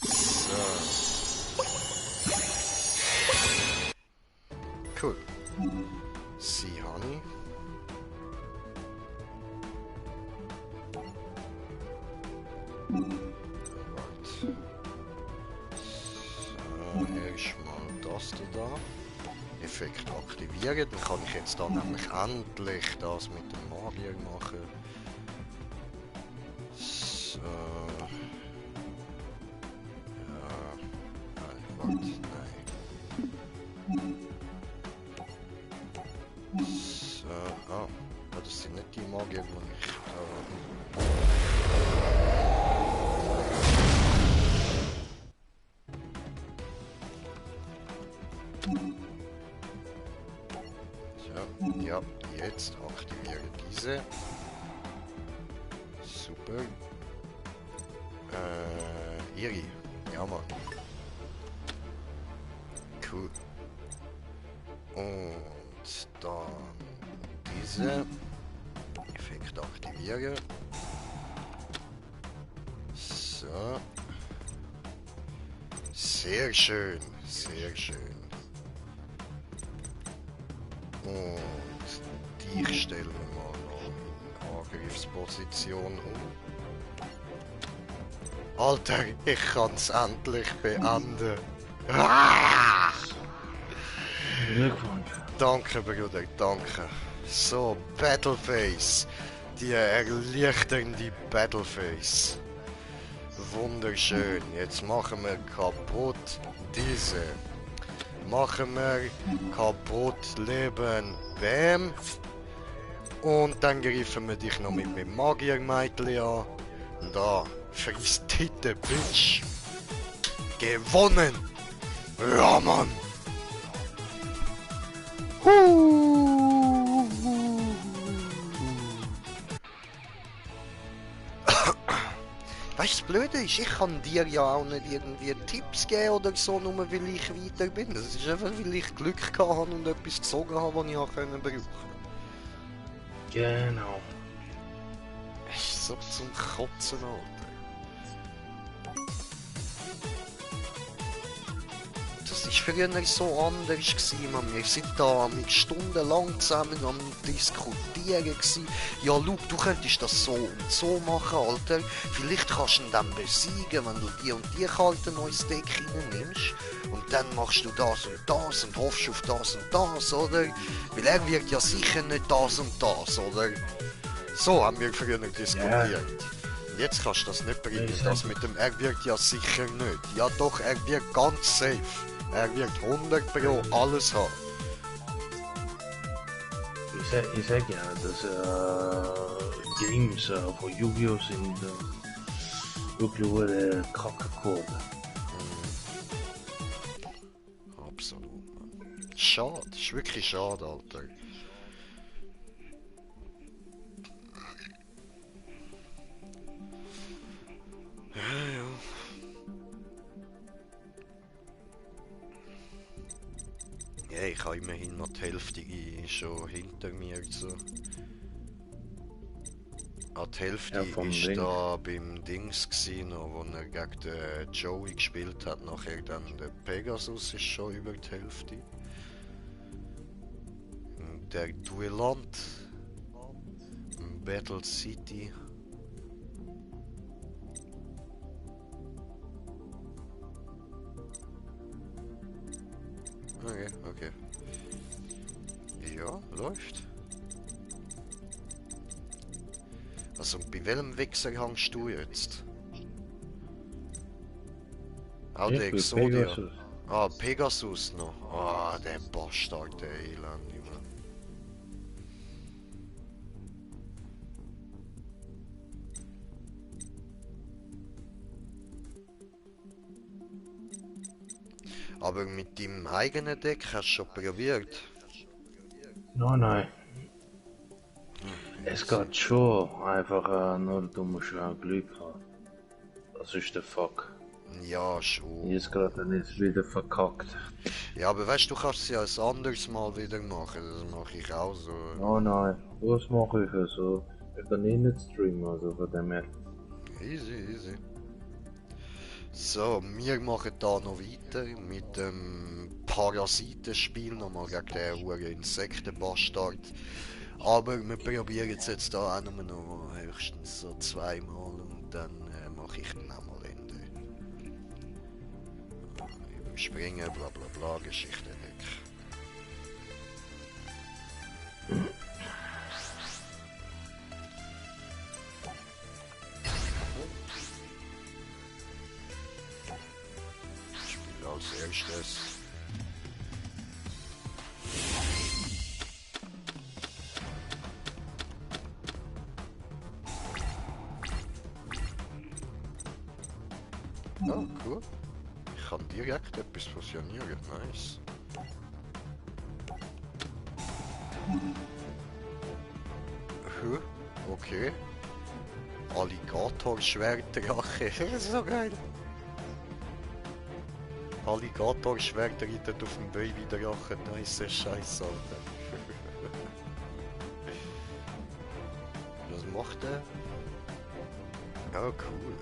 So. Cool. Sie Honey. Warte. So, erstmal das da. Effekt aktivieren. Dann kann ich jetzt dann nämlich endlich das mit dem Magier machen. So. Ja. Nein, warte, nein. So. Ah, das sind nicht die Magier, die ich so, ja, jetzt aktiviere diese. Super. Iri. Ja, Mann. Cool. Und dann diese. Effekt aktivieren. So. Sehr schön. Sehr schön. Und die stellen wir mal noch in Angriffsposition um. Alter, ich kann's endlich beenden. Ah! Glückwunsch. Danke, Bruder, danke. So, Battleface. Die erleichternde Battleface. Wunderschön. Jetzt machen wir kaputt diese. Machen wir kaputt Leben. Bam. Und dann greifen wir dich noch mit dem Magiermeitli an. Da, frisst Titte, Bitch. Gewonnen. Ja, Mann. Weißt du, das Blöde ist, ich kann dir ja auch nicht irgendwie Tipps geben oder so, nur weil ich weiter bin. Das ist einfach, weil ich Glück gehabt habe und etwas gezogen habe, was ich auch brauchen konnte. Genau. Es ist so zum Kotzen, Alter. Das war früher so anders gewesen, man. Wir sind da mit stundenlang zusammen am Diskutieren gewesen. Ja, schau, du könntest das so und so machen, Alter. Vielleicht kannst du ihn dann besiegen, wenn du die und die Karte neues Deck reinnimmst. Und dann machst du das und hoffst auf das und das, oder? Weil er wird ja sicher nicht das und das, oder? So haben wir früher diskutiert. Ja. Und jetzt kannst du das nicht bringen, das mit dem er wird ja sicher nicht. Ja doch, er wird ganz safe. Er wird 100% alles haben. Ich sag ja, dass Games von Yu-Gi-Oh! Sind wirklich kacke geworden. Absolut, Mann. Schade, ist wirklich schade, Alter. Ja. Ja, ich habe immerhin noch die Hälfte schon hinter mir. So. Die Hälfte Ja, vom ist Ding. da beim Dings gewesen, noch, wo er gegen den Joey gespielt hat. Nachher dann der Pegasus ist schon über die Hälfte. Der Duellant. Battle City. Okay, okay. Ja, läuft. Also, bei welchem Wichser hängst du jetzt? Auch der Ich bin Exodia. Pegasus. Ah, Pegasus noch. Ah, der Bastard, der Elende, Mann. Aber mit deinem eigenen Deck hast du schon probiert. Nein. Es geht schon, einfach nur du musst auch Glück haben. Das ist der Fuck. Ja, schon. Jetzt gerade nicht wieder verkackt. Ja, aber weißt du, du kannst es ja ein anderes Mal wieder machen. Das mache ich auch so. Nein, das mache ich ja so. Ich kann eh nicht streamen, also von dem her. Easy, easy. So, wir machen da noch weiter mit dem Parasitenspiel, nochmal gegen den huren Insektenbastard. Aber wir probieren es jetzt da auch nur noch höchstens so zweimal und dann mache ich dann auch mal Ende. Überspringen, bla bla bla, Geschichte weg. Ich spiele als erstes. Oh, cool. Ich kann direkt etwas fusionieren, nice. Okay. Alligator-Schwertdrache, das ist so geil. Alligator-Schwert reitet auf dem Baby-Drachen, nice Scheiß, Alter. Was macht der? Oh, cool.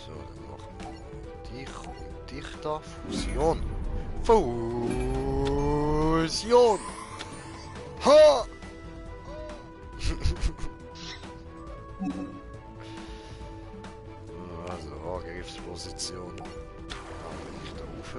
So, dann machen wir dich und dich da. Fusion. Fusion! Ha! Also, Angriffsposition. Dann bin ich da rauf.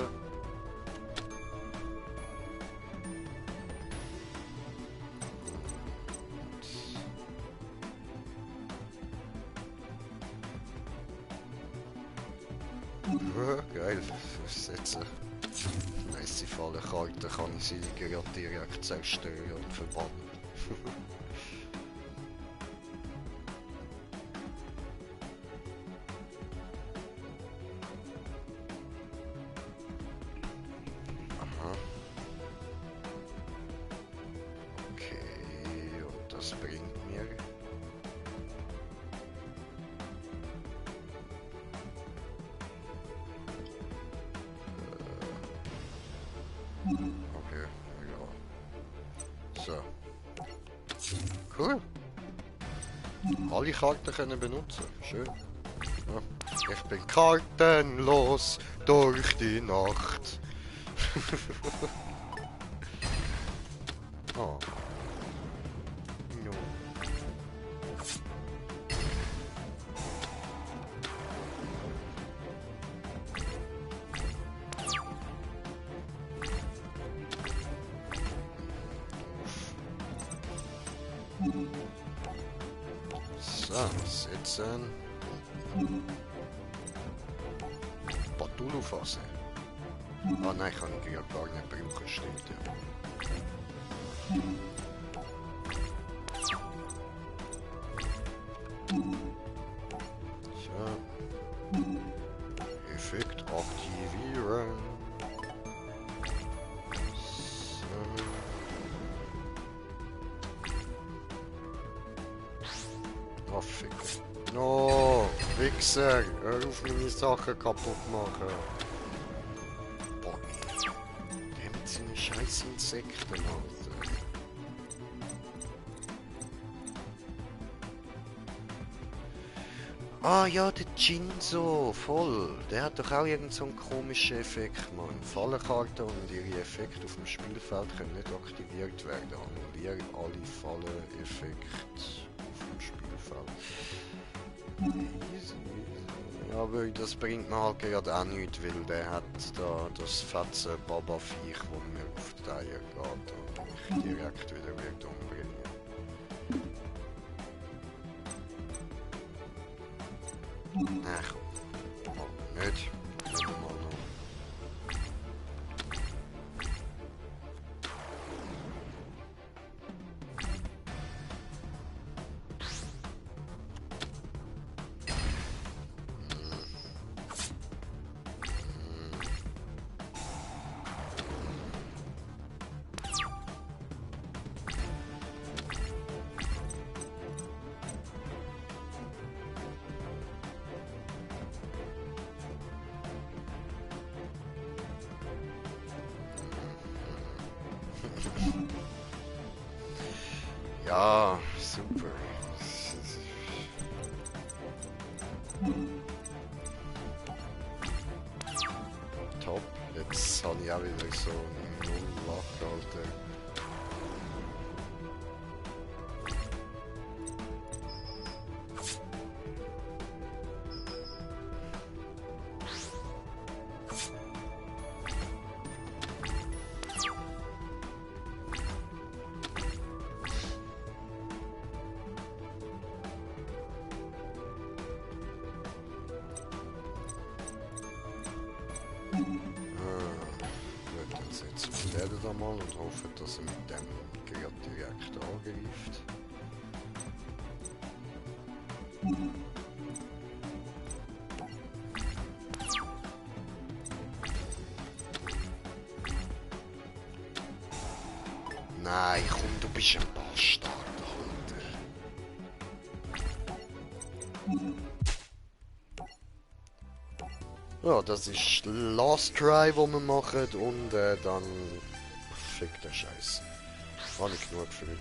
Geil, setzen. Nice Fallenkarte kann ich sie gerade direkt zerstören und verbannen. Aha. Okay, und das bringt mir. Okay, ja. So. Cool. Alle Karten können benutzen. Schön. Ja. Ich bin kartenlos durch die Nacht. Oh. No. So, sitzen. Patulu fassen. Ah nein, kann ich ja gar nicht brauchen, stimmt ja. So. Effekt aktivieren. So. Oh, fick. No, Wichser, hör auf meine Sachen kaputt machen. Boah, der mit seinen scheiß Insekten, Alter. Ah ja, der Jinzo, voll. Der hat doch auch irgend so einen komischen Effekt, Mann. Fallenkarten und ihre Effekte auf dem Spielfeld können nicht aktiviert werden. Annulliere alle Falleneffekte auf dem Spielfeld. Easy. Ja, aber das bringt mir halt gerade auch nichts, weil der hat da das fetze Baba-Viech, das mir auf die Eier geht und mich direkt wieder wird umbringen. Ach, oh, nicht. Nicht einmal noch. Ja, super. Top. Jetzt habe ich auch wieder so einen Null-Lack, Alter. Gut, dann setzen wir den da mal und hoffen, dass er mit dem gerade direkt angreift. Nein, komm, du bist ein Bastard, Alter. Ja, das ist Last Try, den wir machen und dann... Fick der Scheiß. Habe ich genug für heute.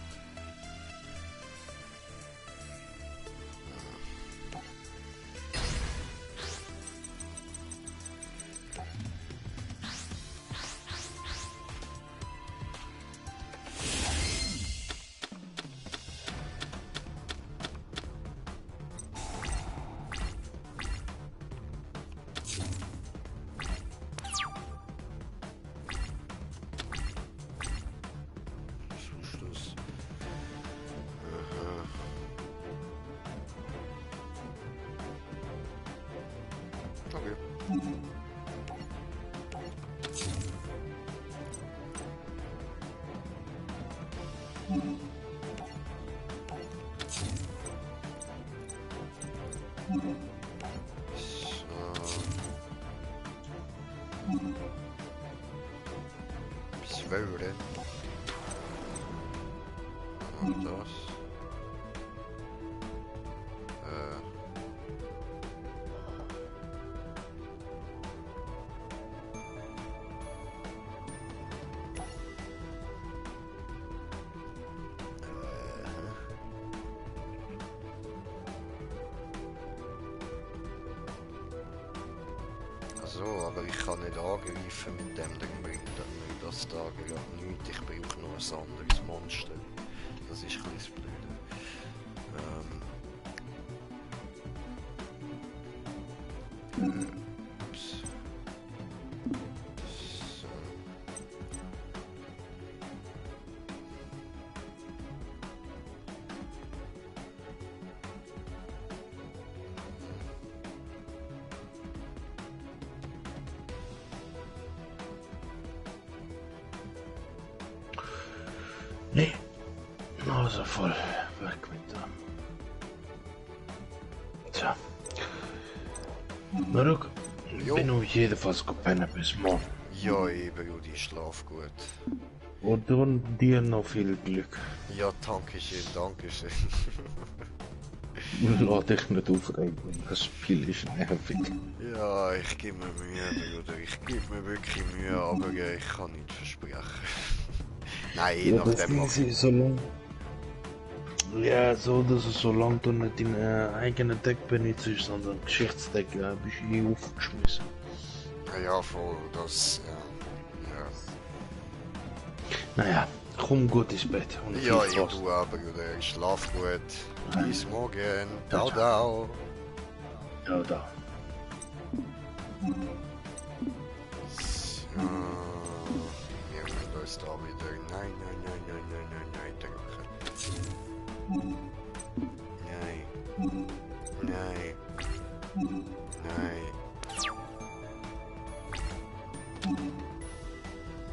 Zwölf. Und das. So, aber ich kann nicht angreifen mit dem, dann bringt mir das da gerade nichts. Ich brauche noch ein anderes Monster. Das ist ein bisschen das Blöde. Ups. So. Nee. Nase voll. Weg mit dem. Tja. Na ruck. Ich Jo. bin auf jeden Fall gepennen bis morgen. Ja, eben, Rudi, schlaf gut. Und dir noch viel Glück. Ja, danke schön, danke schön. Lass dich nicht aufregen. Das Spiel ist nervig. Ja, ich gebe mir Mühe, Bruder. Ich gebe mir wirklich Mühe, aber ich kann nicht versprechen. Nein, je Ja, das nachdem. Ding ist so lang. Ja, so, dass es so lange du nicht deinen eigenen Deck benutzt, sondern Geschichtsdeck, ja, bist du eh aufgeschmissen. Ja, voll, das, ja. Naja, komm gut ins Bett. Und Ja, viel ich Spaß. du aber, Bruder. Schlaf gut. Bis morgen. Ciao, Ciao, ciao. Ja, da. So. Wir müssen uns da wieder. Nein, drücken. Nein. Nein. Nein.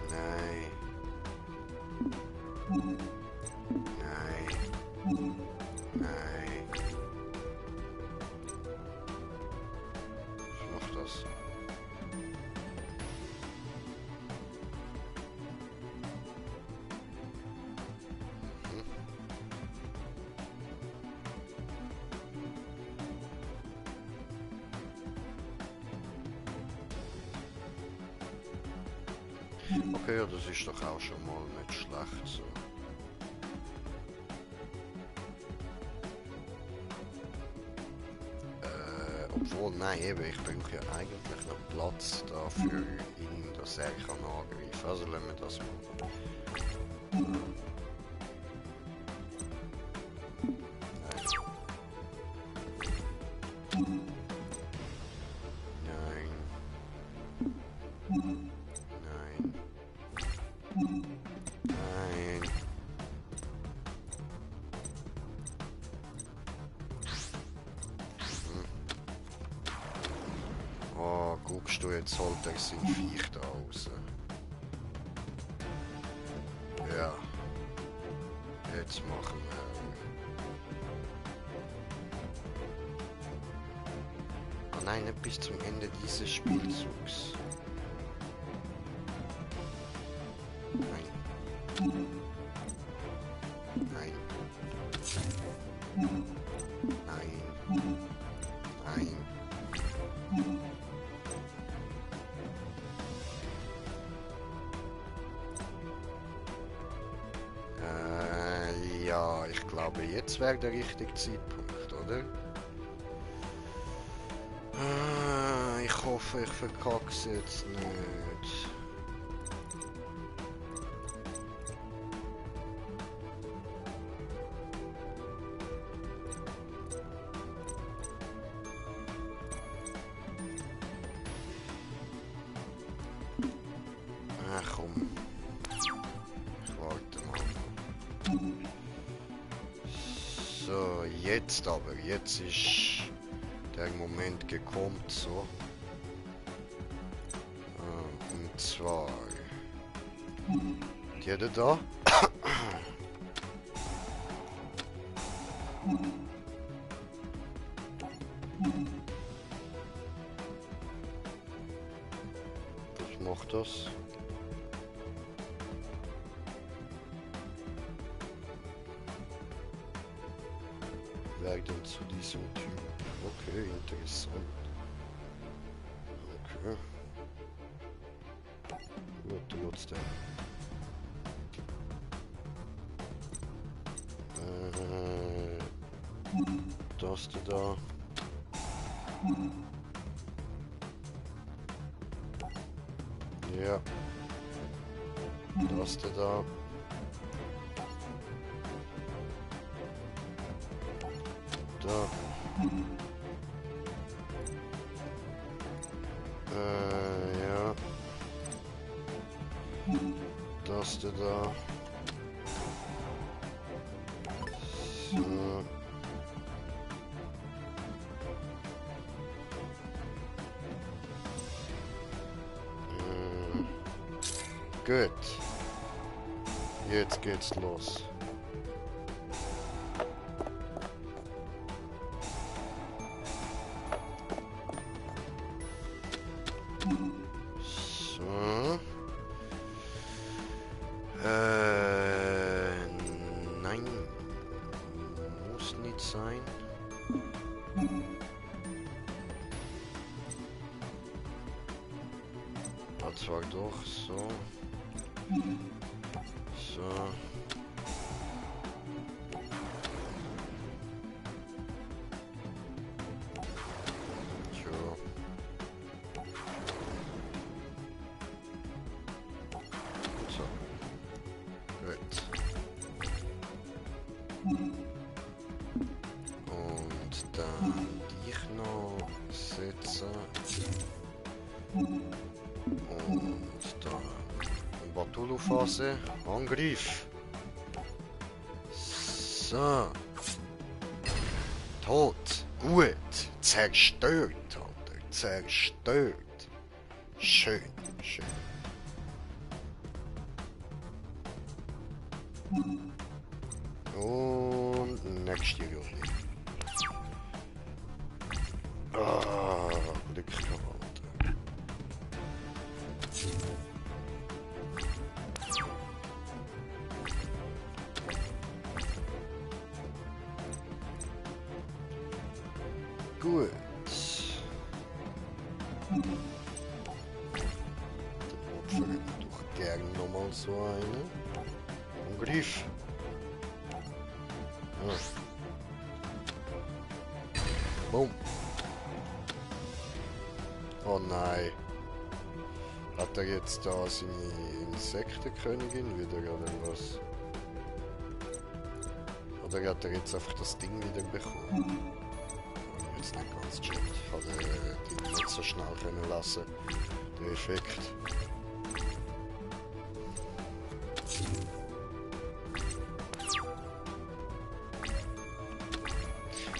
Nein. Nein. Nein. Ich mach das. Okay, ja, das ist doch auch schon mal nicht schlecht so. Obwohl, nein, eben, ich brauche ja eigentlich noch Platz da für ihn, dass er kann angreifen. Also lassen wir das mal. Nein. Nein. Nein. Oh, guckst du, jetzt holt er sein Viech da raus. Ja. Jetzt machen wir. Oh nein, nicht bis zum Ende dieses Spielzugs. Nein. Nein. Nein. Nein. Ja, ich glaube, jetzt wäre der richtige Zeitpunkt, oder? Ich hoffe, ich verkack's jetzt nicht. Ach komm. Ich warte mal. So, jetzt aber. Jetzt ist der Moment gekommen, so. Und zwar... Die da. Ich mach das. Werden zu diesem Typ. Okay, interessant. Okay. Gut, trotzdem. Das da. Ja. Das da. Da. Ja. Das da. So. Gut. Jetzt geht's los. So. Nein. Muss nicht sein. Das war doch so. So. Tja. So. Gut. Und dann dich noch setzen. Und dann Batulu-Phase. Angriff. So. Tot. Gut. Zerstört, Alter. Zerstört. Schön, schön. Und nächste Runde. Ah, Glück gehabt. Gut. Dann opfere ich doch gern nochmal so eine. Angriff. Ja. Boom. Oh nein. Hat er jetzt da seine Insektenkönigin wieder oder was? Oder hat er jetzt einfach das Ding wieder bekommen? Jetzt nicht ganz checkt. Ich habe den nicht so schnell können lassen. Der Effekt.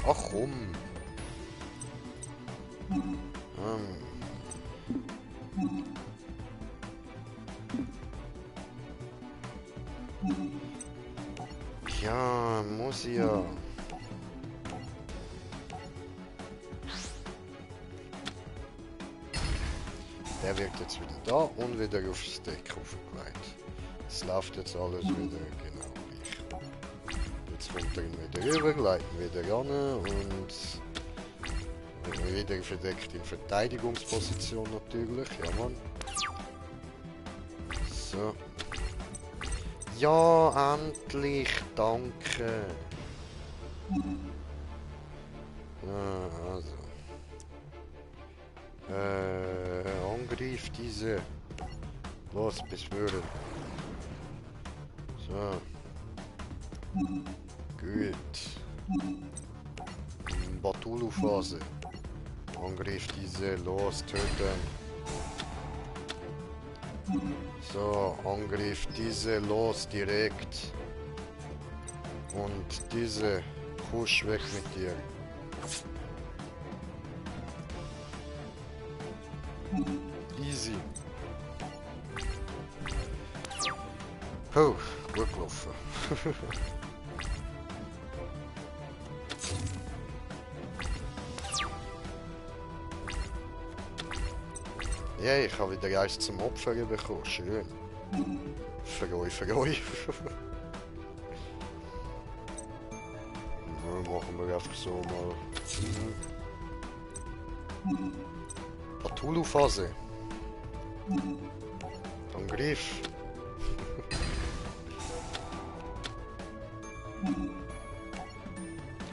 Ach komm. Ja, muss ja. Der wird jetzt wieder da und wieder aufs Deck aufgelegt. Es läuft jetzt alles wieder genau gleich. Jetzt kommt er ihn wieder rüber, leitet ihn wieder ran und wieder verdeckt in Verteidigungsposition natürlich. Ja, Mann. So. Ja, endlich, danke. Ja, also. Angriff diese. Los, beschwören. So. Gut. Batulu-Phase. Angriff diese. Los, töten. So, Angriff diese. Los, direkt. Und diese. Push weg mit dir. Easy. Oh, gut gelaufen. Ja, ich habe wieder eins zum Opfer bekommen. Schön. Freu. Ja, machen wir einfach so mal. Cthulhu-Phase. Angriff.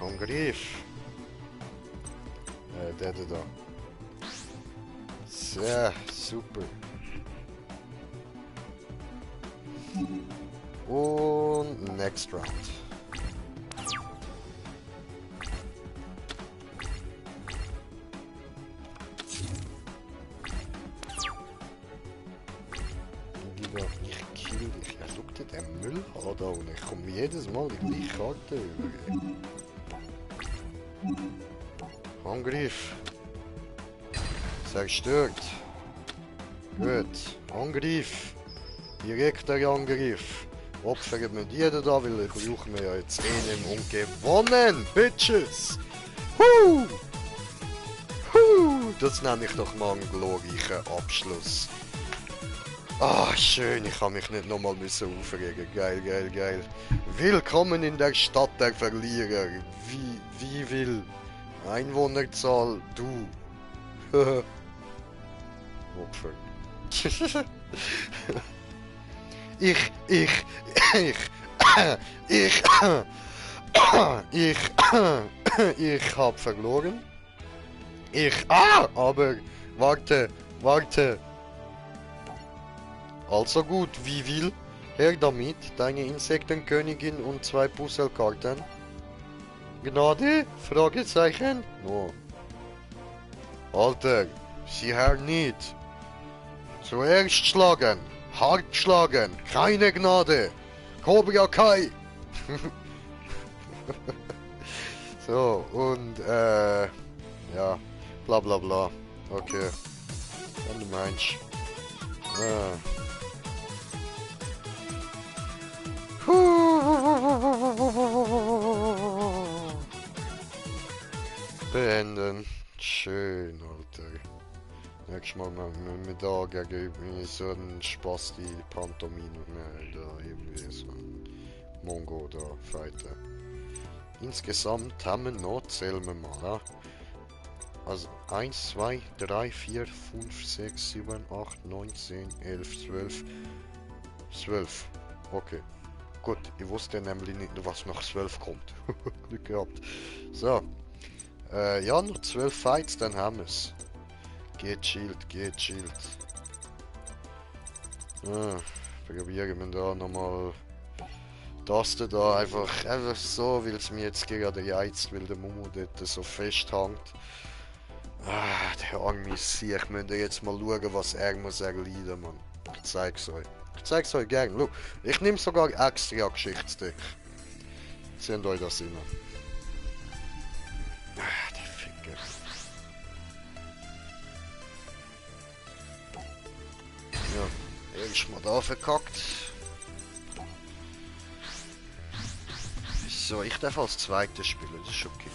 Angriff. Der da. Sehr super. Und next round. Lieber, ich kill dich. Ja, schau dir den Müll an da und ich komme jedes Mal die gleiche Karte über. Angriff. Zerstört. Gut. Angriff. Direkter Angriff. Opfern wir die da, weil brauchen wir ja jetzt einen und gewonnen, Bitches! Das nenne ich doch mal einen glorreichen Abschluss. Ah, schön, ich kann mich nicht nochmal aufregen. Geil. Willkommen in der Stadt der Verlierer. Wie will? Einwohnerzahl, du. Opfer. Ich hab verloren. Aber warte. Also gut, wie will? Her damit, deine Insektenkönigin und 2 Puzzlekarten. Gnade? Fragezeichen? No. Alter, sie her nicht. Zuerst schlagen, hart schlagen, keine Gnade. Cobra Kai. So, und ja, bla bla bla. Okay. Wenn du meinst. Beenden. Schön, Alter. Nächstes Mal machen wir da gegen so einen Spaß die Pantomime da irgendwie so ein Mongo da fighten. Insgesamt haben wir noch, zählen wir mal, ja? Also 1, 2, 3, 4, 5, 6, 7, 8, 9, 10, 11, 12. 12. Okay. Gut, ich wusste nämlich nicht, was nach 12 kommt. Glück gehabt. So. Ja, noch 12 Fights, dann haben wir es. Geht chillt. Probieren wir da nochmal das da einfach so, weil es mir jetzt gerade reizt, weil der Mumu dort so festhängt. Der arme Sieg, ich müsste jetzt mal schauen, was er muss erleiden, Mann. Ich zeig's euch gerne. Schau, ich nehme sogar extra Geschichtsdeck. Seht euch das immer. Der Ficker. Ja, erstmal da verkackt. So, ich darf als Zweiter spielen, das ist okay.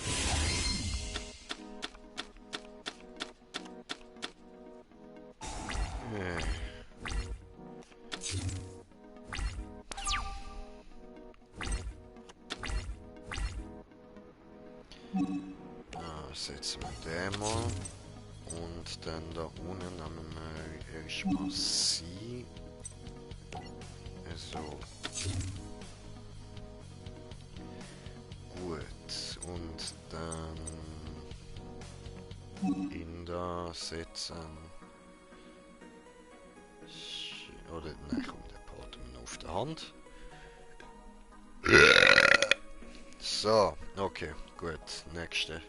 Setzen wir den mal. Und dann da unten nehmen wir erstmal sie. So. Gut. Und dann in da setzen. Oder nein, komm, der behalten wir noch auf der Hand. So, okay, gut. Nächste.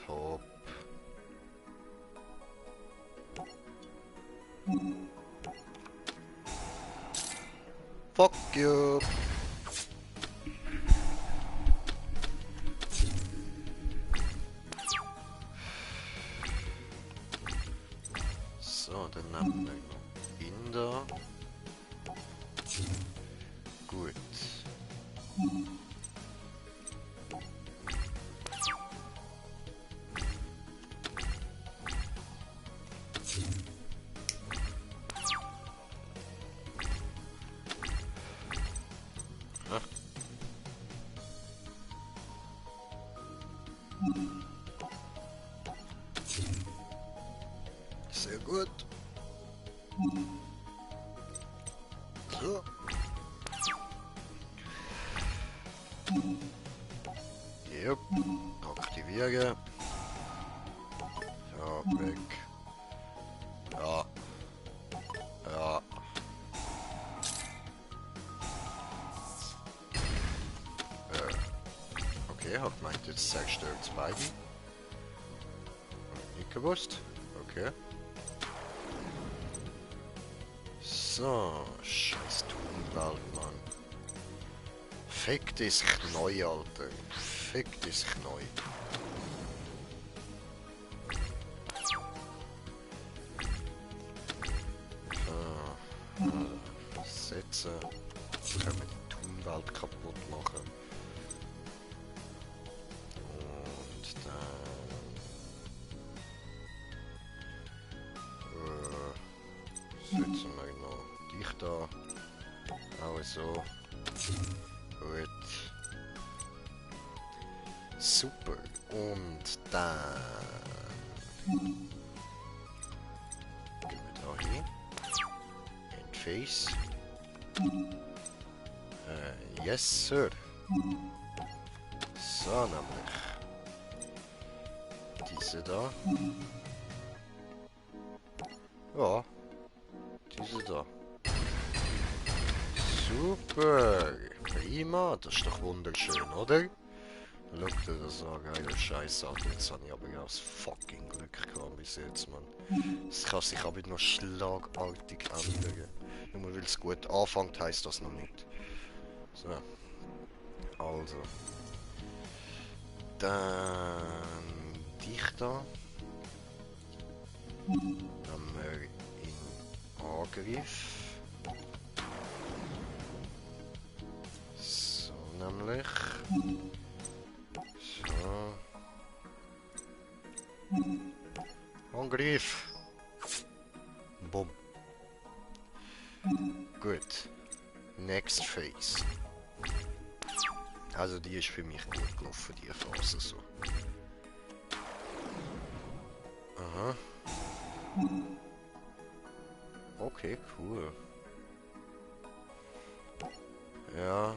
Top. Fuck you. So, dann nehmen wir noch Inder. Gut. Sehr gut. So. Yep. Aktivieren. Ja, weg. Ja. Ja. Okay, hab gemeint, jetzt zerstört's beide. Nicht gewusst. Okay. So, scheiß Thunwald, Mann. Fick dich neu, Alter. Fick dich neu. Setzen. Können wir die Thunwald kaputt machen. Und dann... setzen wir noch dich da. Auch so. Gut. Super. Und dann... gehen wir da hin. In Face. Yes, sir. So, nämlich. Diese da. Ja. Diese da. Super. Prima. Das ist doch wunderschön, oder? Schau dir das an, geiler Scheiß an. Jetzt habe ich aber ja das fucking Glück gehabt bis jetzt, Mann. Es kann sich aber noch schlagartig ändern. Nur weil es gut anfängt, heisst das noch nicht. So. Also. Dann dich da. Dann wir in Angriff. So, nämlich. So. Angriff. Bumm. Gut. Next Phase. Also die ist für mich gut gelaufen, die Phase so. Aha. Okay, cool. Ja.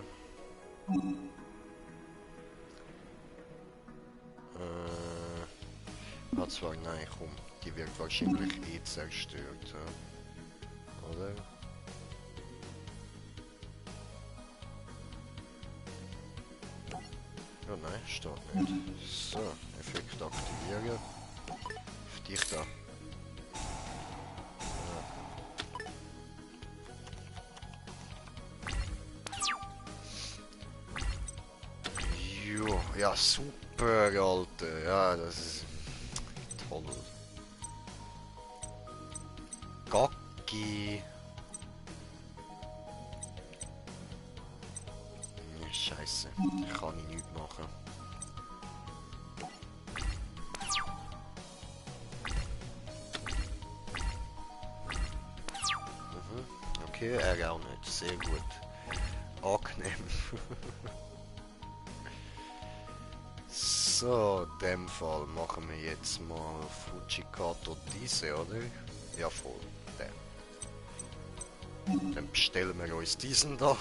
Hat zwar, nein, komm. Die wird wahrscheinlich eh zerstört, ja. Oder? Ja, nein, steht nicht. So, Effekt aktivieren. Auf dich da. Ja. Jo, ja, super, Alter. Ja, das ist toll. Gocki. Scheiße, kann ich nichts machen. Okay, er auch nicht. Sehr gut. Angenehm. So, in dem Fall machen wir jetzt mal Fujikato diese, oder? Ja, voll. Den. Dann bestellen wir uns diesen da.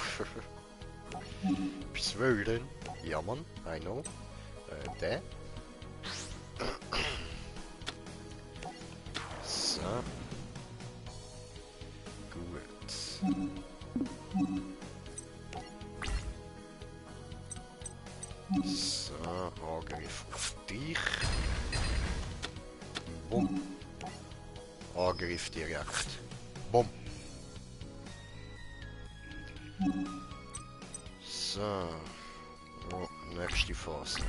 Bis wollen. Ja, Mann, I know. Der. So. Gut. So, Angriff auf dich. Bumm. Angriff direkt. Bumm. So. Oh, nächste Phase.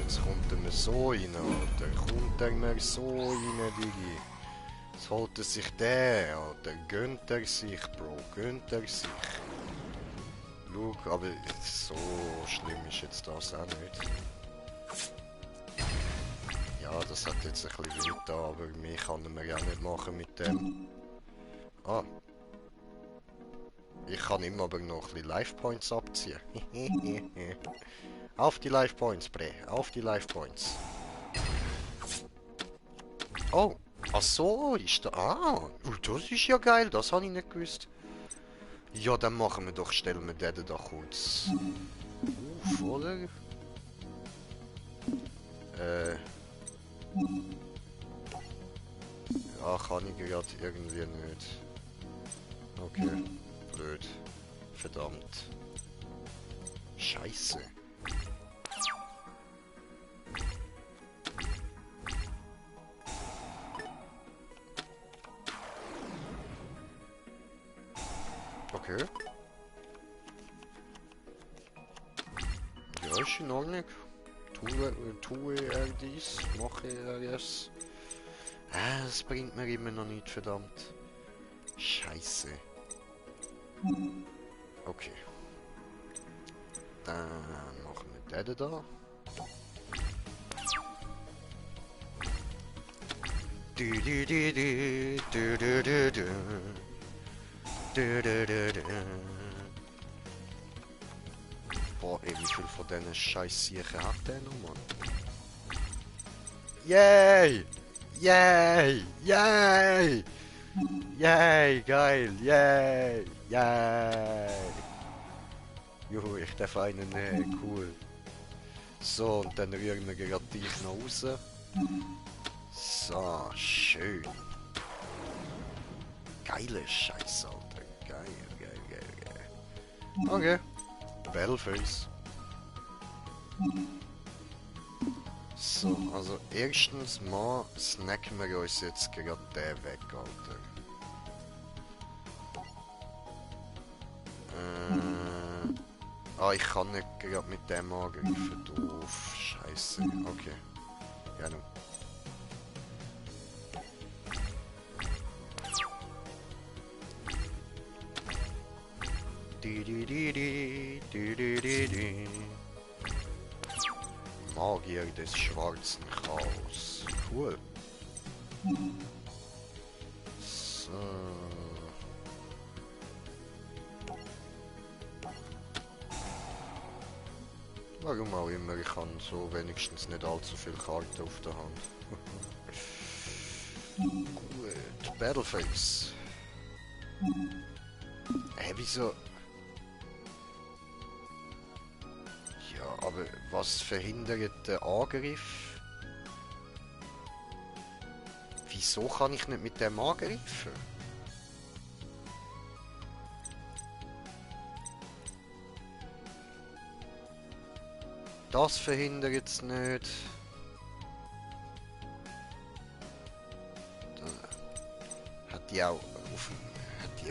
Jetzt kommt er mir so rein, Alter. Kommt er mir so rein, Digi. Sollte sich der oder gönnt er sich, Bro, gönnt er sich. Look, aber so schlimm ist jetzt das auch nicht. Ja, das hat jetzt ein bisschen weh, aber mehr kann er mir auch nicht machen mit dem. Ah. Ich kann immer aber noch ein bisschen Life Points abziehen. Auf die Life Points, Bre, auf die Life Points. Oh, ach so, ist da. Ah, das ist ja geil, das habe ich nicht gewusst. Ja, dann machen wir doch, stellen wir den da kurz auf, oder? Ja, kann ich gerade irgendwie nicht. Okay, blöd. Verdammt. Scheiße. Okay. Ja, ist in Ordnung. Tue er dies, mache er es. Das bringt mir immer noch nicht, verdammt. Scheiße. Okay. Dann machen wir den da. Boah, ey, wie viel von diesen Scheiß-Siechen hat der noch, Mann? Yay! Yay! Yay! Yay! Geil! Yay! Yay! Juhu, ich darf einen nehmen, cool. So, und dann rühren wir gerade dich noch raus. So, schön. Geile Scheiße, Alter. Geil, geil, geil, geil. Okay. Battleface. So, also erstens mal snacken wir uns jetzt gerade den weg, Alter. Ich kann nicht gerade mit dem angreifen, doof. Scheiße, okay. Ja, nun. Magier des schwarzen Chaos. Cool. So. Warum auch immer, ich kann so wenigstens nicht allzu viele Karten auf der Hand. Gut, Battleface. Wieso? Ja, aber was verhindert den Angriff? Wieso kann ich nicht mit dem angreifen? Das verhindert es nicht. Hat die auch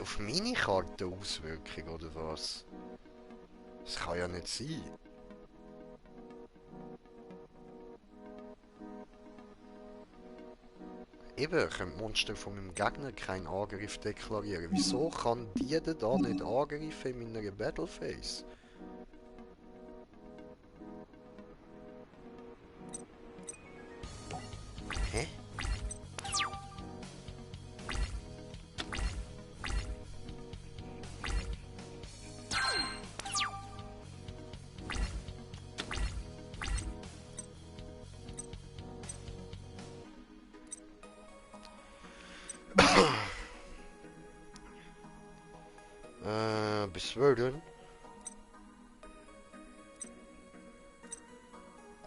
auf meine Karte Auswirkungen oder was? Das kann ja nicht sein. Eben, können Monster von meinem Gegner keinen Angriff deklarieren. Wieso kann die denn da nicht angreifen in meiner Battleface? Hä? Beschwören.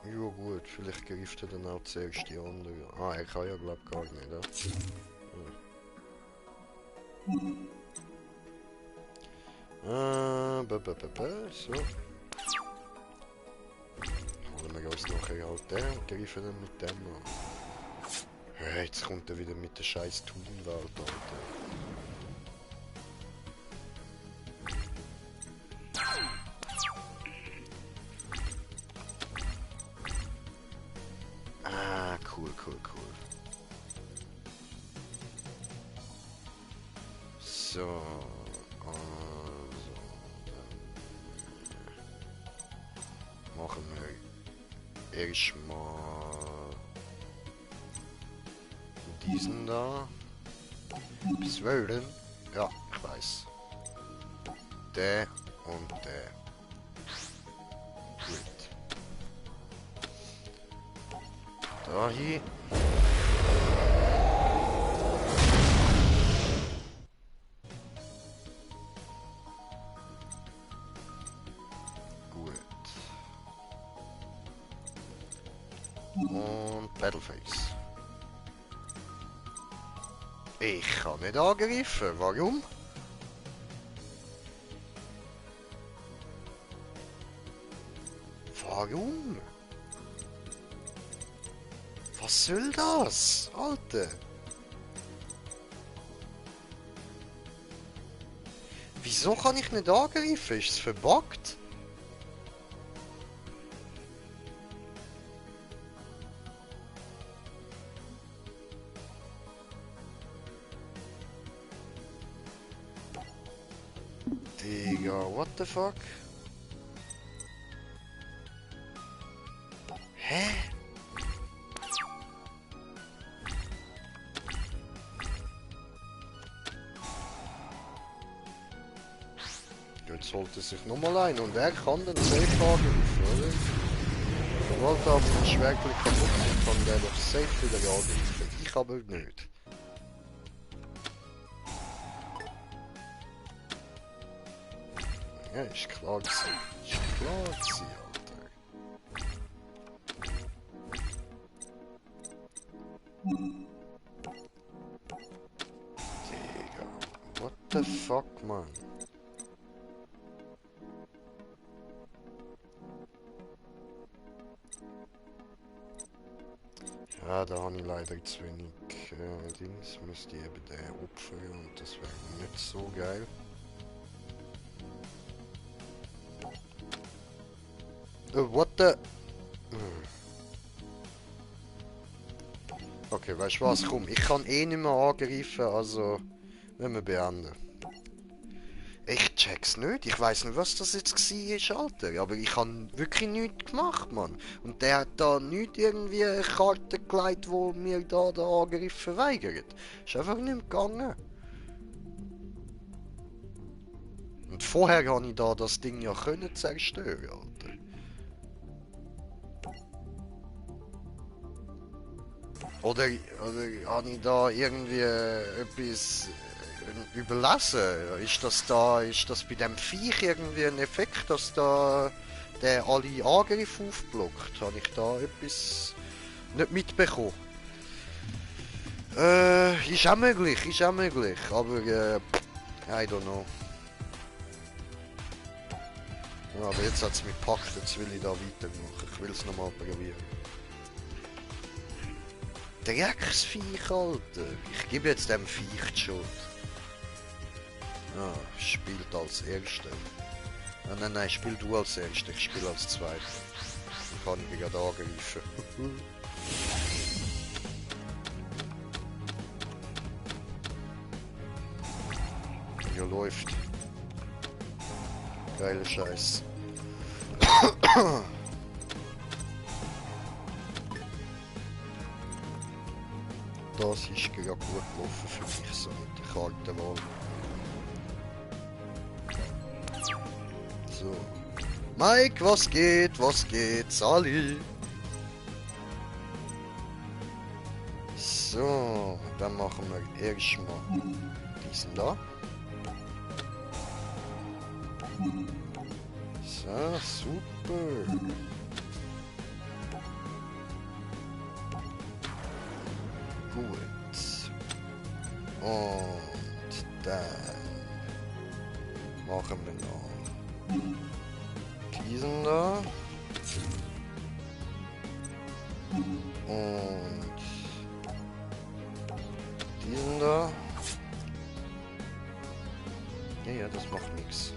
Ja gut, vielleicht greift er dann auch zuerst die andere. Ah, er kann ja glaub gar nicht, oder? So. Holen wir uns nachher halt den und greifen dann mit dem an. Jetzt kommt er wieder mit der scheiß Thunwald, Alter. Cool. So. Also. Machen wir erstmal diesen da. Bis wollen. Ja, ich weiß. Der und der. Gut. Da hier. Gut. Und Battleface. Ich kann nicht angreifen. Warum? Warum? Was soll das, Alter? Wieso kann ich nicht angreifen? Ist es verbuggt? Digga, what the fuck? Hä? Jetzt holt er sich nochmal ein und er kann den safe angreifen, oder? Sobald er aber ein Schwertchen kaputt ist, kann der doch safe wieder angreifen. Ich aber nicht. Ja, ist klar gewesen. Ist klar gewesen, Alter. Digga, what the fuck, man? Ja, da habe ich leider zu wenig Dings. Müsste ich eben den opfern und das wäre nicht so geil. What the... Okay, weißt du was? Komm, ich kann eh nicht mehr angreifen, also... Wenn wir beenden. Ich check's nicht. Ich weiß nicht, was das jetzt war, Alter. Aber ich habe wirklich nichts gemacht, Mann. Und der hat da nicht irgendwie eine Karte gelegt, wo mir da den Angriff verweigert. Ist einfach nicht mehr gegangen. Und vorher habe ich da das Ding ja können zerstören, Alter. Oder habe ich da irgendwie etwas überlassen? Ist das bei dem Viech irgendwie ein Effekt, dass da der alle Angriffe aufblockt? Habe ich da etwas nicht mitbekommen? Ist auch möglich, aber I don't know. Ja, aber jetzt hat es mich gepackt, jetzt will ich da weitermachen. Ich will es nochmal probieren. Drecksviech, Alter. Ich gebe jetzt dem Viech die Schuld. Ah, spielt als Erster. Ah, nein, spiel du als Erster, ich spiele als Zweiter. Dann kann ich gerade angreifen. Ja, läuft. Geiler Scheiß. Das ist gerade gut gelaufen für mich, so mit der Kartenwahl. So. Mike, was geht? Was geht? Sali? So, dann machen wir erstmal diesen da. So, super. Gut. Und dann machen wir noch diesen da. Und diesen da. Ja, das macht nichts.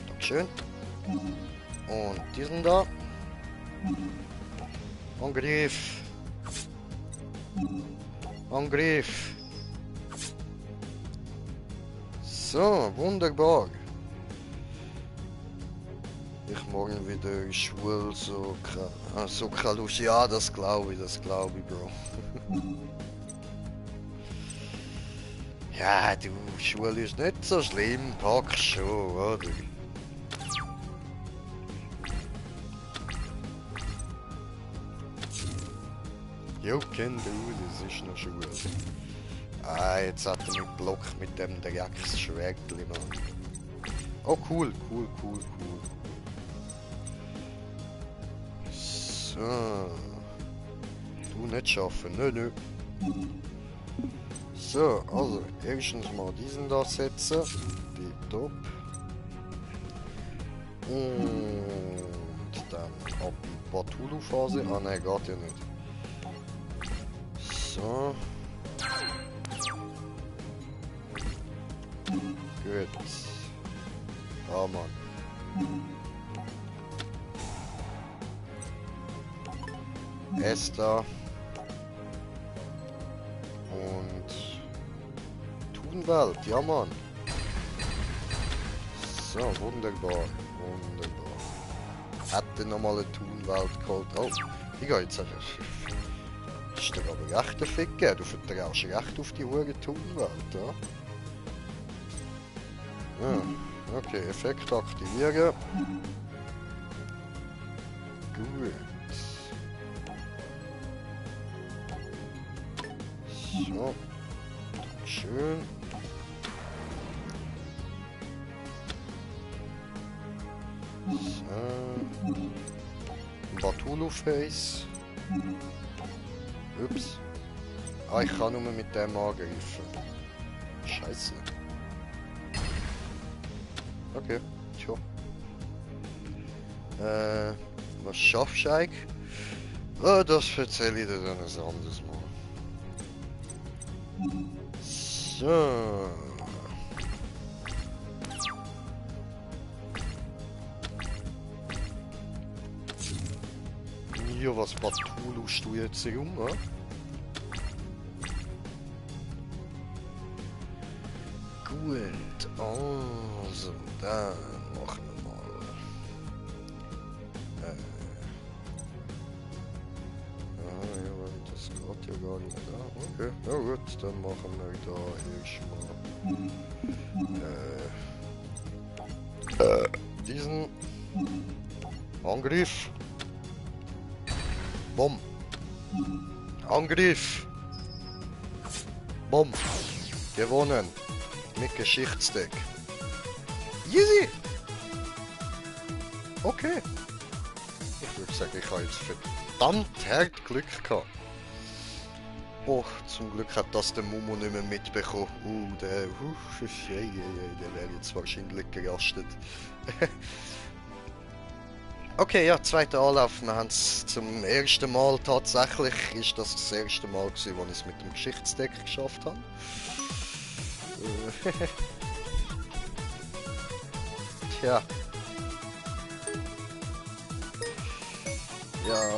Dankeschön. Und diesen da. Angriff. Angriff. So, wunderbar. Ich morgen wieder in Schule, so keine Lust. Ja, das glaube ich, Bro. Ja, du, Schule ist nicht so schlimm, pack schon, oder? Jo, kenn du, das ist noch Schule. Ah, jetzt hat er mich blockt mit dem Drecksschwägli, Mann. Oh, cool. So. Du nicht schaffen, nö. So, also, erstens mal diesen da setzen. Die top. Und dann ab die Batulu-Phase. Ah, ne, geht ja nicht. So. Gut. Ah, Mann. Esther. Und Thunwald, ja Mann. So, wunderbar. Hätte nochmal eine Thunwald geholt. Oh, ich gehe jetzt einfach. Ist dir aber recht ein Ficker. Du vertraust recht auf die hure Thunwald, ja? Ja, okay, Effekt aktivieren. Gut. So. Schön. So. Batulu Face. Ups. Ah, ich kann nur mit dem angreifen. Scheiße. Okay, tja. Was schaffst du eigentlich? Oh, das erzähle ich dir dann ein anderes Mal. So. Ja, was batulust du jetzt rum, ne? Gut, also, dann machen wir mal. Ja, das geht ja gar nicht da. Okay, na gut, dann machen wir da erstmal diesen Angriff. Bumm. Angriff. Bumm. Gewonnen. Mit Geschichtsdeck. Easy. Okay. Ich würde sagen, ich habe jetzt verdammt hart Glück gehabt. Oh, zum Glück hat das der Momo nicht mehr mitbekommen. Der wäre jetzt wahrscheinlich gerastet. Okay, ja, zweiter Anlauf. Wir haben es zum ersten Mal tatsächlich. Ist das erste Mal gewesen, wo ich es mit dem Geschichtsdeck geschafft habe. Tja. Ja.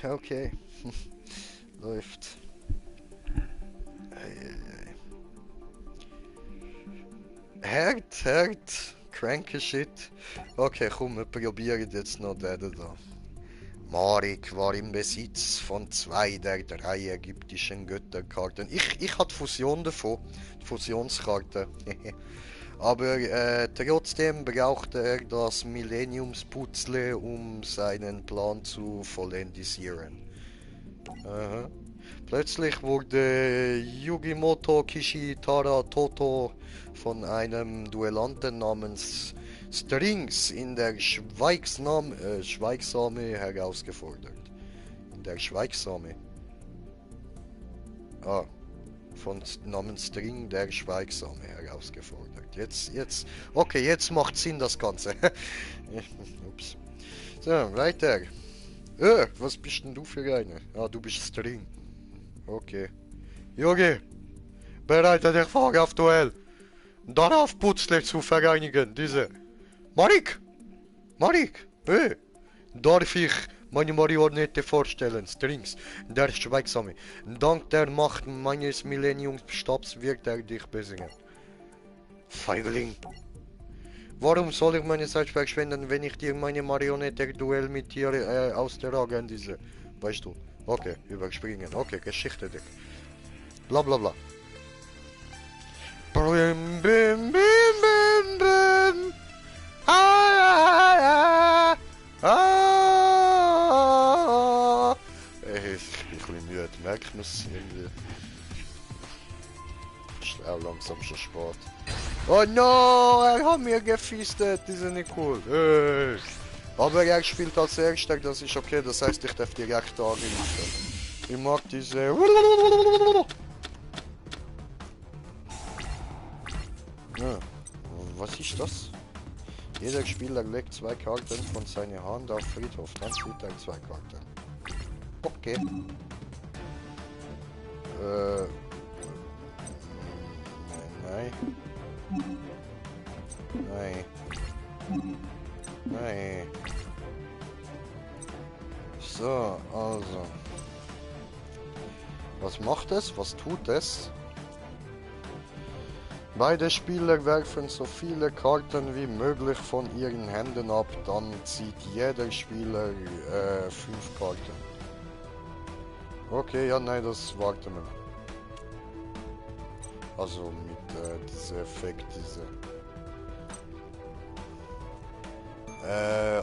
Okay. Läuft. Hart. Cranky Shit. Okay, komm, wir probieren jetzt noch den da. Marik war im Besitz von 2 der 3 ägyptischen Götterkarten. Ich hatte Fusion davon. Die Fusionskarte. Aber trotzdem brauchte er das Millenniumsputzle, um seinen Plan zu vollendisieren. Aha. Plötzlich wurde Yugimoto Kishitara Toto von einem Duellanten namens Strings in der Schweigsame herausgefordert. In der Schweigsame. Ah. Von namens String der Schweigsame herausgefordert. Jetzt. Okay, jetzt macht Sinn das Ganze. Ups. So, weiter. Was bist denn du für eine? Ah, du bist String. Okay. Junge, bereite dich vor auf Duell. Darauf Putzle zu vereinigen, diese. Marik! Darf ich meine Marionette vorstellen, Strings, der Schweigsame. Dank der Macht meines Millenniumsstabs wird er dich besiegen. Feigling. Warum soll ich meine Zeit verschwenden, wenn ich dir meine Marionette-Duell mit dir austragen diese? Weißt du? Okay, überspringen. Okay, Geschichte dick. Bla bla bla. Bim, bim, bim, bim, bim. Ah, ah, ah. Ich bin ein bisschen müde, merkt man es irgendwie. Ist auch langsam schon spät. Oh no, er hat mir gefistet, die sind nicht cool. Aber er spielt als Erster, das ist okay, das heißt, ich darf direkt angreifen. Ich mag diese... Ja, was ist das? Jeder Spieler legt 2 Karten von seiner Hand auf Friedhof, dann zieht er 2 Karten. Okay. Nein. Nein. Nein. So, also. Was macht es? Was tut es? Beide Spieler werfen so viele Karten wie möglich von ihren Händen ab, dann zieht jeder Spieler 5 Karten. Okay, ja, nein, das warten wir. Also mit diesem Effekt,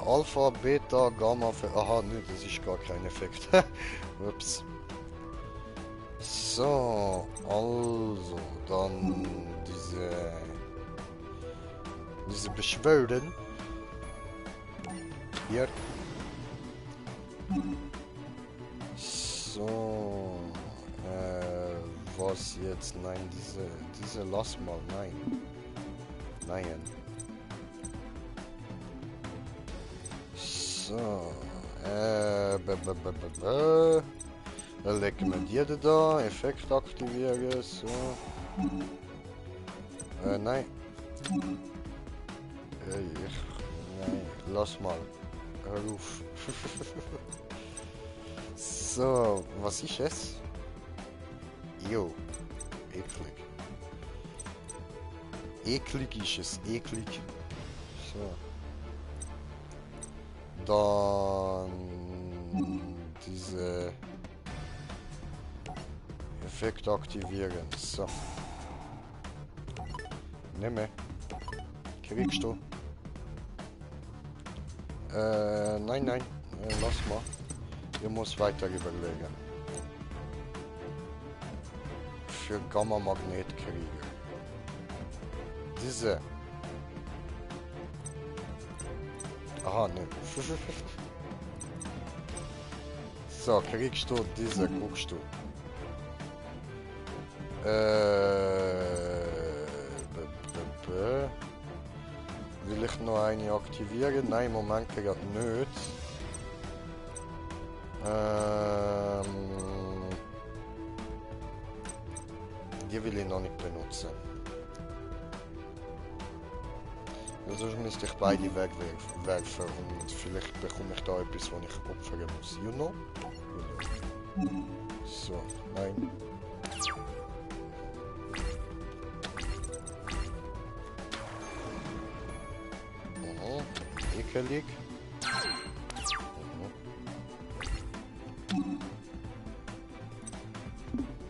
Alpha, Beta, Gamma, aha, ne, das ist gar kein Effekt. Ups. So, also, dann diese Beschwören. Hier. So, was jetzt? Nein, diese lass mal, nein. Nein. So, dann legen wir die da, Effekt aktivieren, so. Nein. Nein, lass mal. Hör auf. So, was ist es? Jo, eklig. Eklig ist es, eklig. So. Dann diese Effekt aktivieren. So. Nimm. Kriegst du? Nein, nein. Lass mal. Ich muss weiter überlegen. Für Gamma-Magnetkrieger. Diese. Aha, ne. So, kriegst du diese, guckst du. Will ich noch eine aktivieren? Nein, im Moment gerade nicht. Die will ich noch nicht benutzen. Sonst müsste ich beide wegwerfen und vielleicht bekomme ich da etwas, was ich opfern muss. You know? So, nein. Ekelig.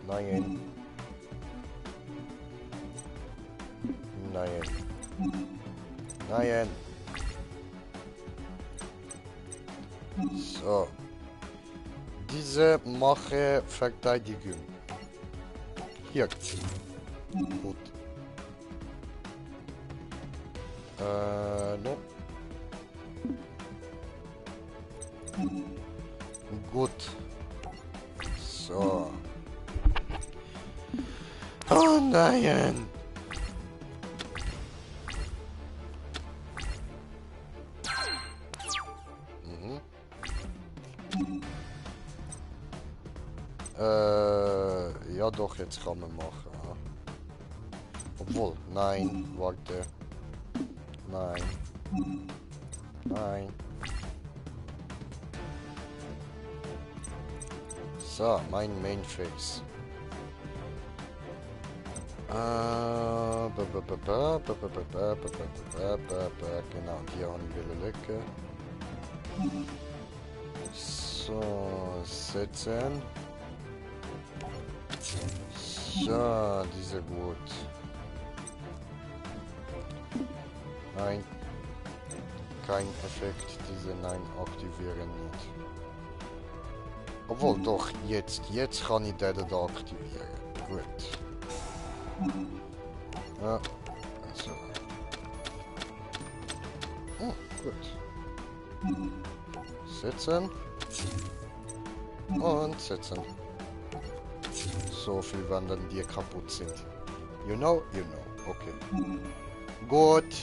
Nein. Nein. Nein. So. Diese mache Verteidigung. Hier. Gut. No. Gut. So. Oh nein. Ja doch, jetzt kann man machen. Obwohl, nein, warte. Nein. Nein. So, mein Main Face. Genau, hier haben wir Lücke. So, setzen. So, diese gut. Nein. Kein Effekt, diese nein aktivieren nicht. Obwohl doch, jetzt kann ich den da aktivieren. Gut. Ja, also. Oh, gut. Setzen. Und setzen. So viel, wenn dann die kaputt sind. You know. Okay. Gut.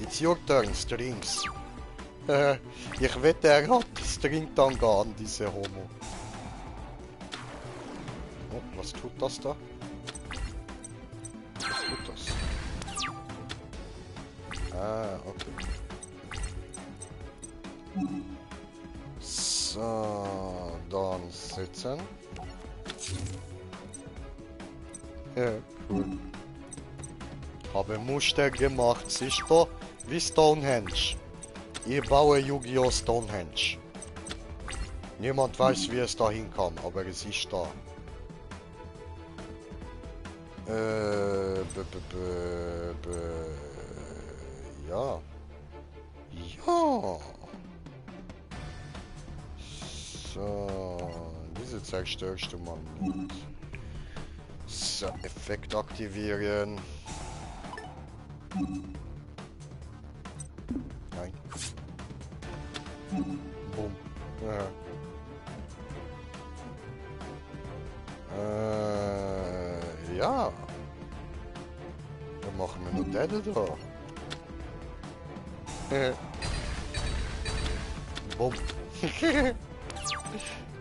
It's your turn, Strings. Ich wette, er hat String-Tanga an, diese Homo. Oh, was tut das da? Was tut das? Ah, okay. So, dann sitzen. Ja, cool. Habe Muster gemacht, siehst du? Wie Stonehenge. Ich baue Yu-Gi-Oh! Stonehenge. Niemand weiß, wie es dahin kam, aber es ist da. Ja. Ja. So. Diese zerstörst du mal nicht. So, Effekt aktivieren. Nein. Boom. Ja. Dann machen wir noch den da. Boom.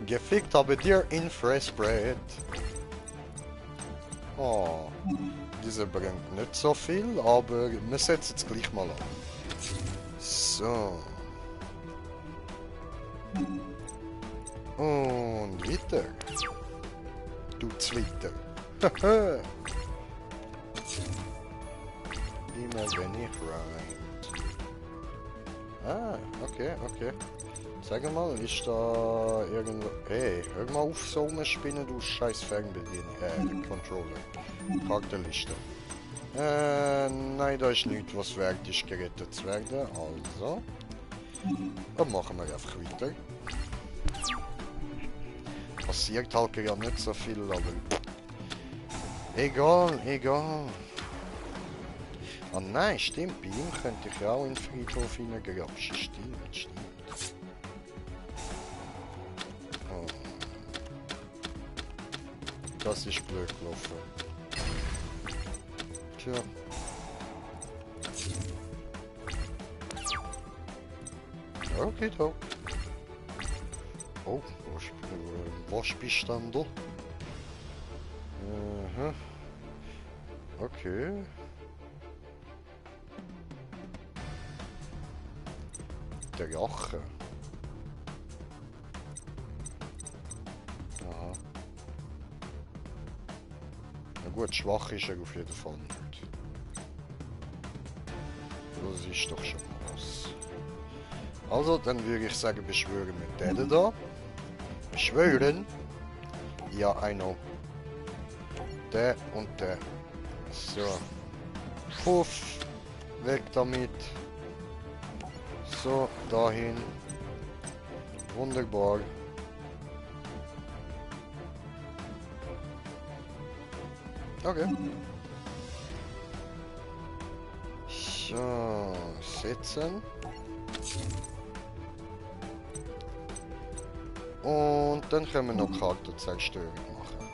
Gefickt habe dir Infraspread. Oh. Diese bringt nicht so viel, aber wir setzen es gleich mal an. So. Und weiter. Tut's weiter. Immer wenn ich rein. Ah, okay. Sag mal, ist da irgendwo... Hey, hör mal auf so rumspinnen, du scheiß Fernbedienung. Controller. Kartenliste. Nein, da ist nichts, was wert ist, gerettet zu werden. Also. Dann machen wir einfach weiter. Passiert halt ja nicht so viel, aber... Egal. Ah nein, stimmt, bei ihm könnte ich ja auch in den Friedhof hineingrapschen. Stimmt. Oh. Das ist blöd gelaufen. Tja. Okay, da. Oh, was bist du denn da? Okay. Der Rache. Aha. Na gut, schwach ist er auf jeden Fall nicht. Das ist doch schon was. Also, dann würde ich sagen, beschwören mit denen da. Beschwören? Ja, I know. Der und der. So. Puff. Weg damit. So, dahin. Wunderbar. Okay. So, setzen. Und dann können wir noch Kartenzerstörung machen.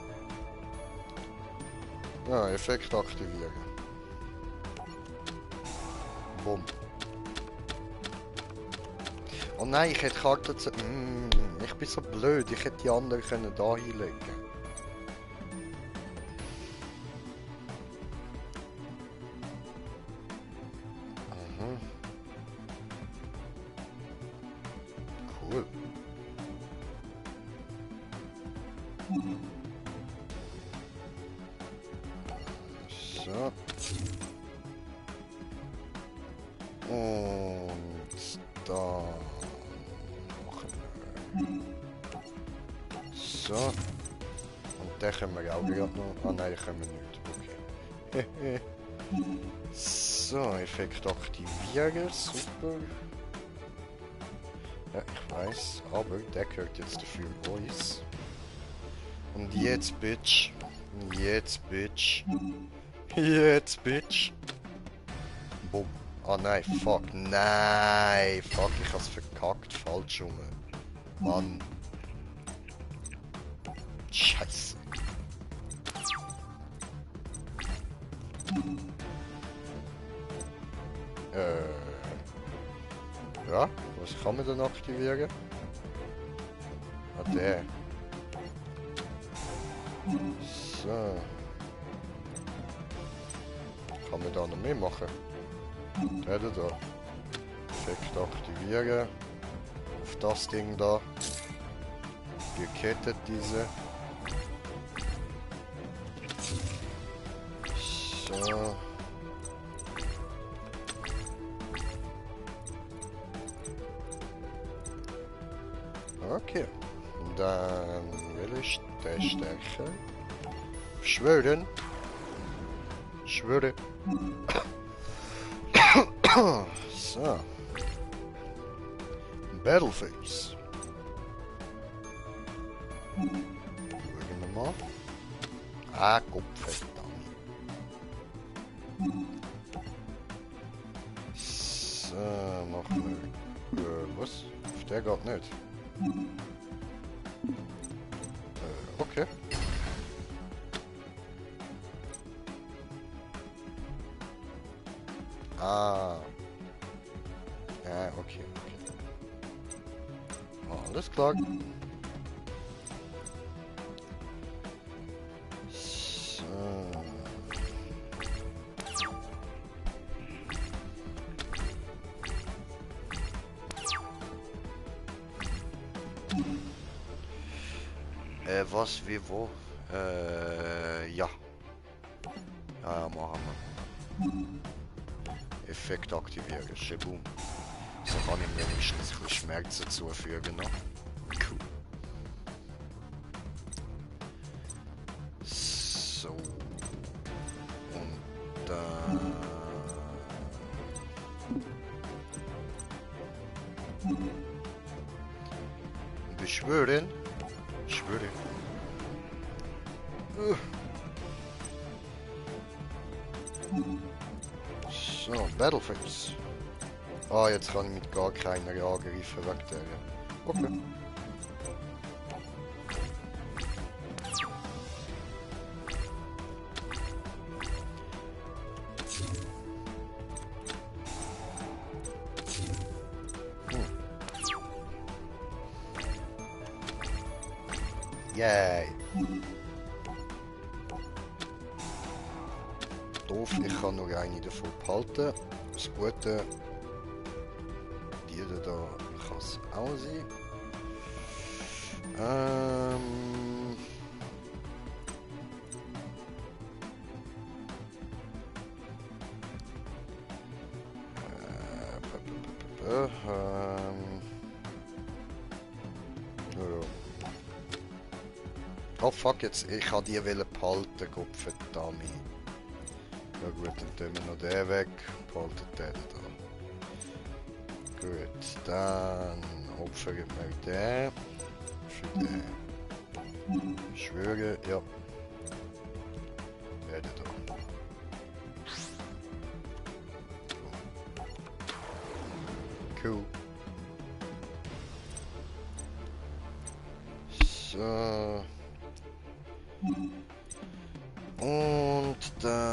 Ja, Effekt aktivieren. Bumm. Oh nein, ich hätte Karten... ich bin so blöd, ich hätte die anderen können da hinlegen. Aha. Cool. So. Und da machen wir. So. Und den können wir auch gerade noch. Ah nein, den können wir nicht. Okay. So, Effekt aktivieren. Super. Ja, ich weiß, aber der gehört jetzt dafür uns. Und jetzt, Bitch. Jetzt, Bitch. Jetzt, Bitch. Bumm. Ah nein, fuck. Nein, fuck, ich hab's verkackt. Falsch rum. Mann. Scheiße. Ja, was kann man denn aktivieren? Ah, der. So. Kann man da noch mehr machen? Der da. Effekt aktivieren. Auf das Ding da. Gekettet diese. So. Okay. Dann will ich den stärken. Schwören. Schwöre. So. Battleface. Schauen wir mal. Ah, Kopf. So, machen wir. Was? Auf der geht nicht. Okay. Ah. Ja, okay. Alles klar. So. Was, wie, wo? Ja. Ja, machen wir. Effekt aktivieren, Shaboom. So kann ich mir wenigstens ein bisschen Schmerzen zufügen noch. Cool. So. Und dann... Beschwören. Schwöre. So, Battleface. Ah, jetzt kann ich mit gar keiner angreifen wegen der. Okay. Yay. Doof, ich kann nur eine davon behalten. Das Gute, die da kann es auch sein. Oh fuck, jetzt, ich kann die behalten, Gottverdammt. Ja gut, dann tun wir noch den weg, behalten den da. Gut, dann opfern wir den. Für den. Ich schwöre, ja. Den da. Cool. So. Und dann...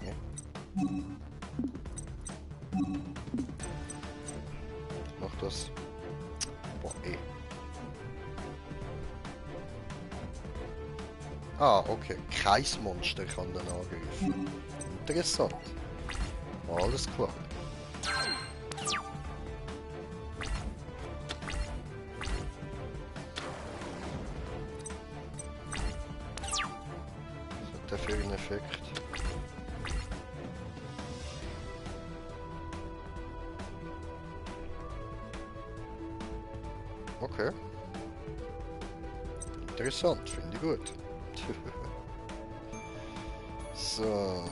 Ja. Mach das. Boah, eh. Ah, okay. Kein Monster kann dann angreifen. Interessant. Alles klar. Was hat der für einen Effekt? Okay. Interessant, finde ich gut. So.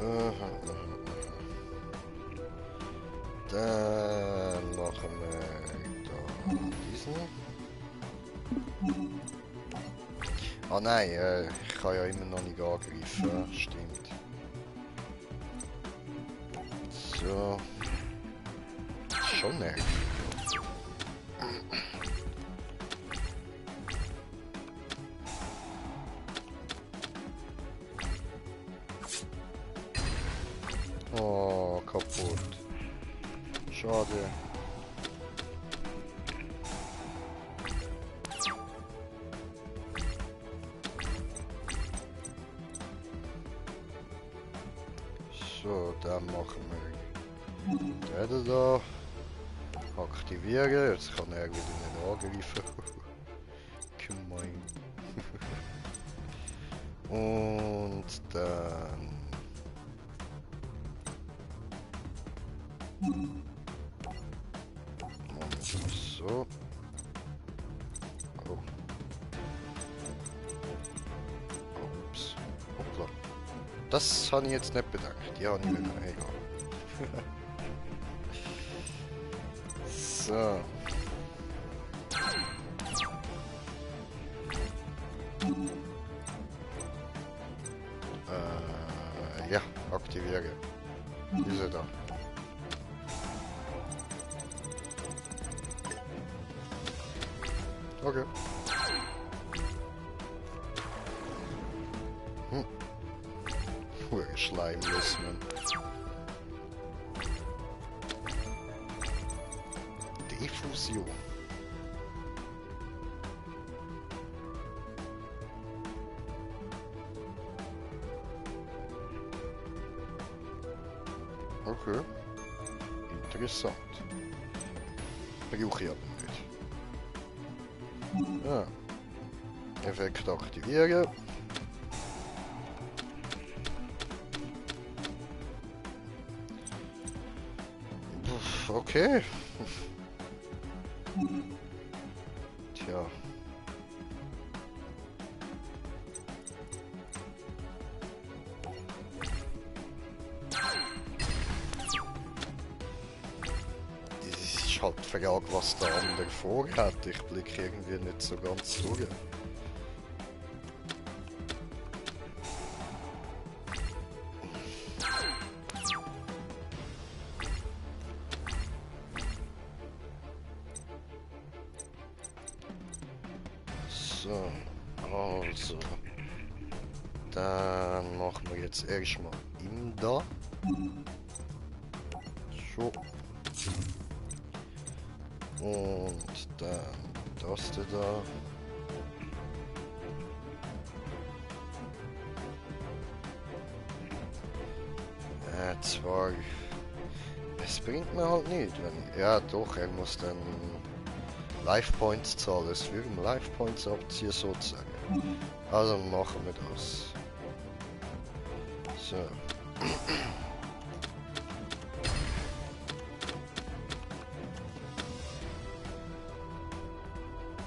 Aha. Dann machen wir da diesen. Ah nein, ich kann ja immer noch nicht angreifen, stimmt. So. Schon nervig. Oh, kaputt. Schade. So, dann machen wir den da. Aktivieren. Jetzt kann er wieder nicht angreifen. Gemein. Und dann. So. Oh. Ups. Hoppla. Das habe ich jetzt nicht bedankt. Ja, nicht mehr. Egal. So. Ja, aktivieren. Diese da. Okay. Schleim müssen wir. Diffusion. Okay. Interessant. Brauche ich aber nicht. Ja. Effekt aktivieren. Okay. Tja. Das ist halt die Frage, was der andere vorhat. Ich blicke irgendwie nicht so ganz durch. So, also. Dann machen wir jetzt erstmal ihn da. So. Und dann das da. Zwei. Es bringt mir halt nicht, wenn. Ja, doch, er muss dann Life Points zahlen. Es würde ihm Life Points abziehen, sozusagen. Also machen wir das. So.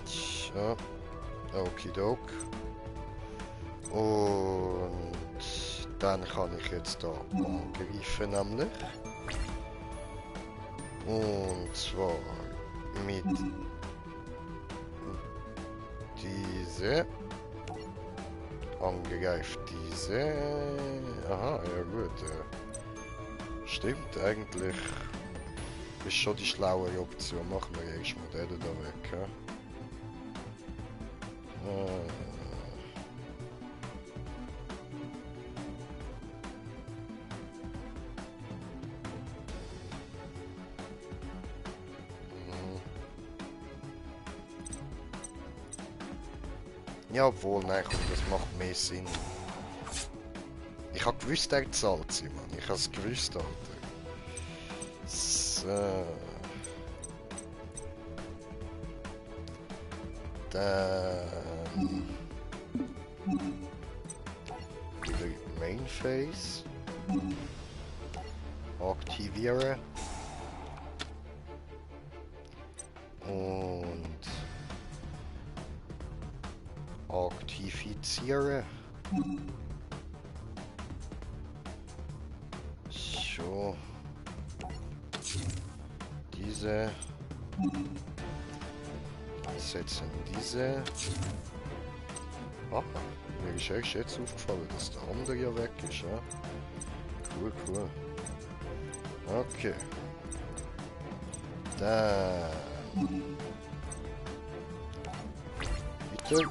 So. Okidok. Und dann kann ich jetzt da angreifen, nämlich. Und zwar mit diese. Angreift diese. Aha, ja gut. Stimmt, eigentlich ist schon die schlauere Option. Machen wir erstmal den da weg. Ja? Ja, obwohl, nein, komm, das macht mehr Sinn. Ich hab gewusst, er zahlt sie, Mann. Ich hab's gewusst, Alter. So. Dann... wieder Main Phase. Aktivieren. Und... aktivizieren. So. Diese. Setzen diese. Ah, mir ist erst jetzt aufgefallen, dass der andere ja weg ist, ja? Cool, cool. Okay. Dann. Bitte.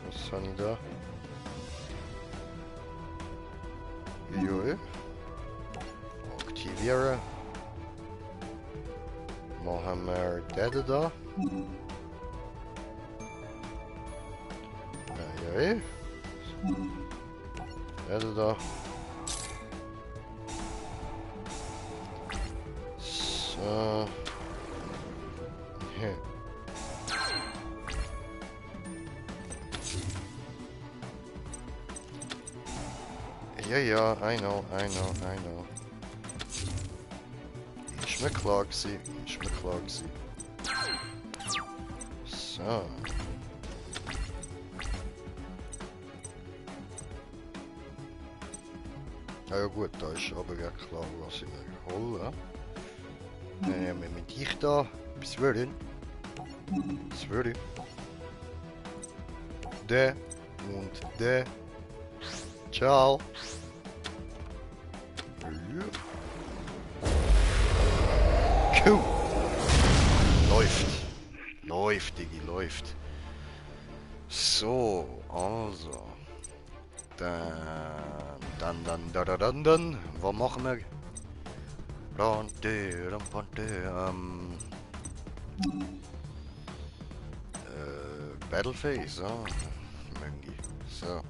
Was habe ich da? Jawohl. Aktivieren. Machen wir den da. Jawohl. Den da. So. Ja, I know. Ist mir klar gewesen. So. Ja gut, da ist aber ja klar, was ich mir hole. Dann nehmen wir mit dich da. Was will ich? Der und der. Ciao. Cool. Läuft, Digi, läuft. So, also. Dann. Was machen wir? Battle Phase, ja. Möngi. So.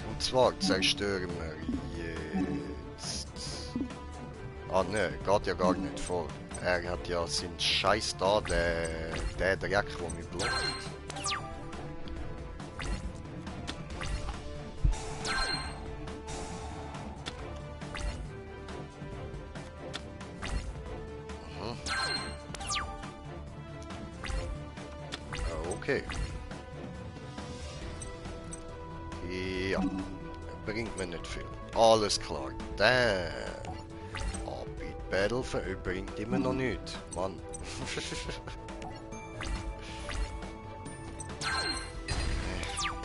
Und zwar zerstören wir jetzt... Ah ne, geht ja gar nicht voll. Er hat ja seinen Scheiß da, der Dreck, der mich blockt. Okay. Ja, bringt mir nicht viel. Alles klar. Dann... Upbeat Battle bringt immer noch nichts. Mann.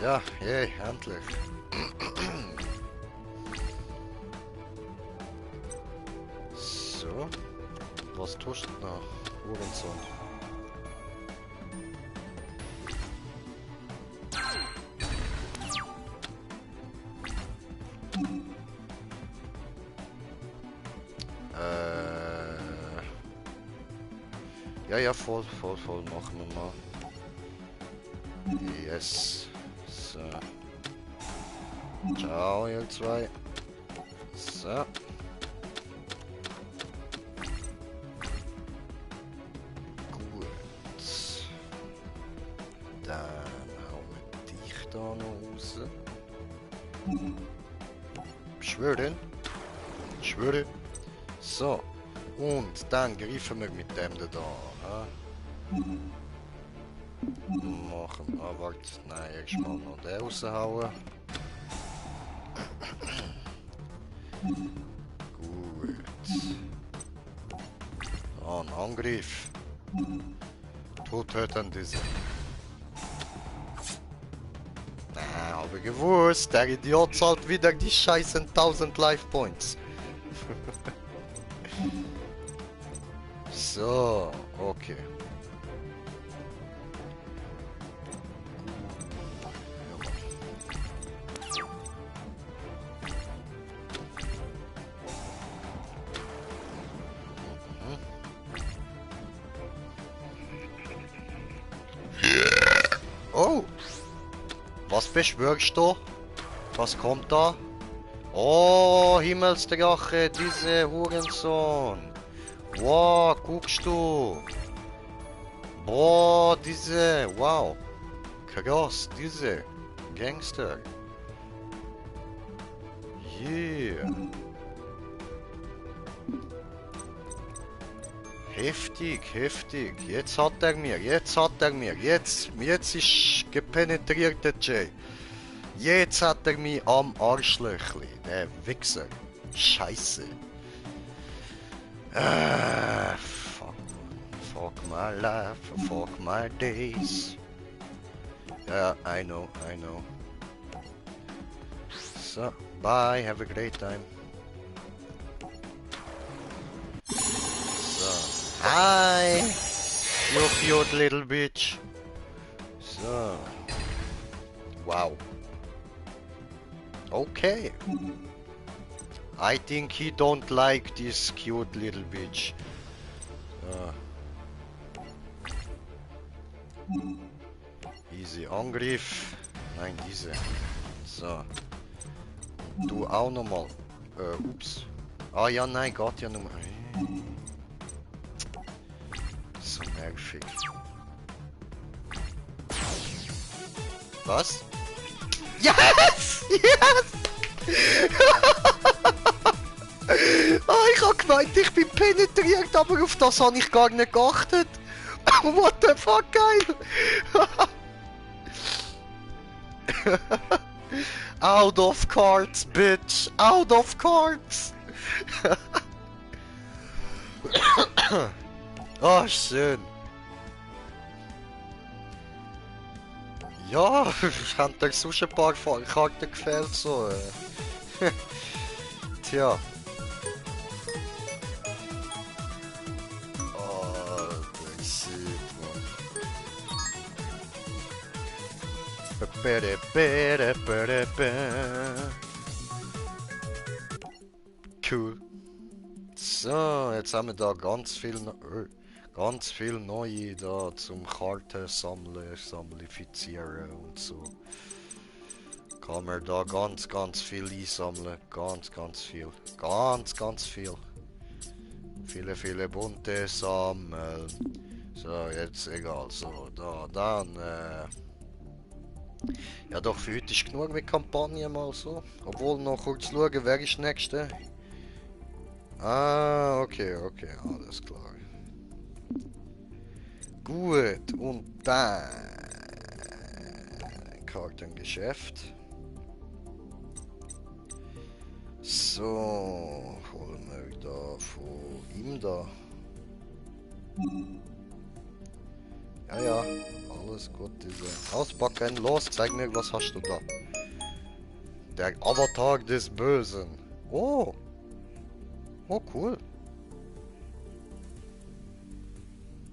Ja, yay, endlich. So. Was tust du noch? Uhrensohn. Ja, voll machen wir mal. Yes. So. Ciao, ihr zwei. So. Gut. Dann hauen wir dich da noch raus. Schwöre. So. Und dann greifen wir mit dem da. Machen. Ah, warte. Nein, erstmal noch den raushauen. Gut. Ah, ein Angriff. Tot an diese. Na, habe ich gewusst. Der Idiot zahlt wieder die scheißen 1000 Life Points. So, okay. Was beschwörst du? Was kommt da? Oh, Himmelsdrache, diese Hurensohn. Wow, guckst du? Boah, diese, wow. Krass, diese Gangster. Yeah. Heftig, heftig. Jetzt hat er mir, jetzt ist gepenetriert der Jay. Jetzt hat er mich am Arschlöchli, der Wichser. Scheiße. Fuck my life, fuck my days. Yeah, I know. So, bye, have a great time. So, hi, you cute little bitch. So, wow. Okay. I think he don't like this cute little bitch. Easy Angriff. Nein, diese. So. Du auch nochmal. Ups. Ah ja, nein, geht ja nochmal. So nervig. Was? Yes! Yes! Ah, ich hab gemeint, ich bin penetriert, aber auf das habe ich gar nicht geachtet. What the fuck, geil! Out of cards, bitch! Out of cards! Oh, schön. Ja, ich hab dir sonst ein paar Karten gefällt, so. Tja. Oh, das shit, man. Cool. So, jetzt haben wir da ganz viel neue da zum Karten sammeln, samplifizieren und so. Kann man da ganz viel einsammeln, ganz viel. Viele bunte sammeln. So, jetzt egal, so, da, dann, ja doch, für heute ist genug mit Kampagne mal so. Obwohl, noch kurz schauen, wer ist der Nächste? Ah, okay, alles klar. Gut, und dann Kartengeschäft. So, holen wir da von ihm da. Ja, alles gut, diese. Auspacken, los, zeig mir, was hast du da? Der Avatar des Bösen. Oh, cool.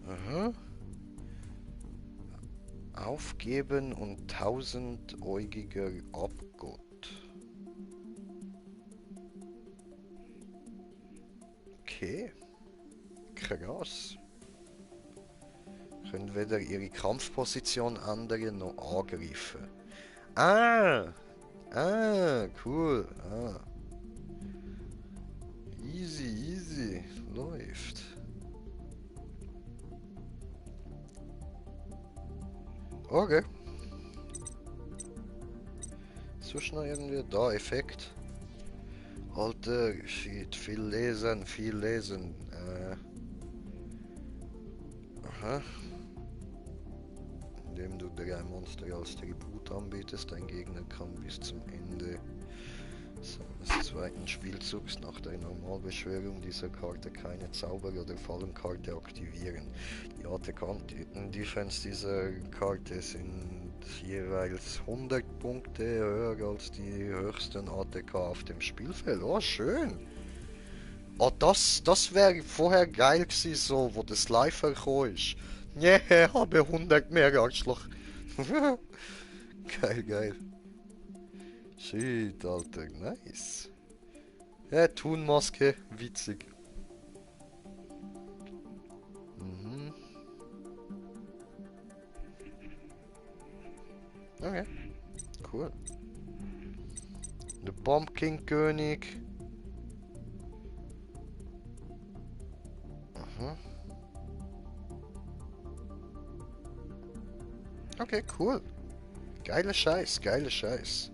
Aha. Aufgeben und tausendäugiger Abgott. Okay. Krass. Können weder ihre Kampfposition ändern noch angreifen. Cool. Easy. Läuft. Okay. Sonst noch irgendwie da Effekt. Alter, shit, viel lesen. Aha. Indem du 3 Monster als Tribut anbietest, dein Gegner kann bis zum Ende seines zweiten Spielzugs nach der Normalbeschwörung dieser Karte keine Zauber- oder Fallenkarte aktivieren. Die ATK-Defense dieser Karte sind jeweils 100 Punkte höher als die höchsten ATK auf dem Spielfeld. Oh, schön! Oh, das wäre vorher geil gewesen, so, wo das live gekommen ist. Yeah, habe 100 mehr Arschloch. Geil. Shit, Alter, nice. Ja, Thunmaske, witzig. Okay. Pumpkin König. Mhm. Okay, cool. Geiler Scheiß, geiler Scheiß.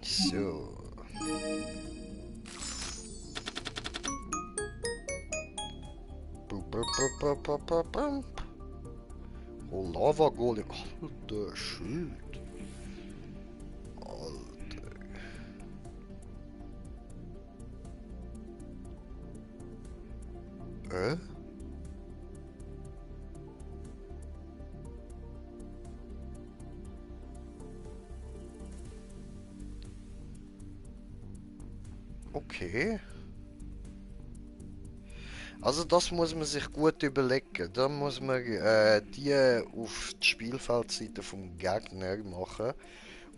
So. Oh, Lava Golem. Alter Schild. Alter. Okay. Also das muss man sich gut überlegen. Da muss man die auf die Spielfeldseite vom Gegner machen.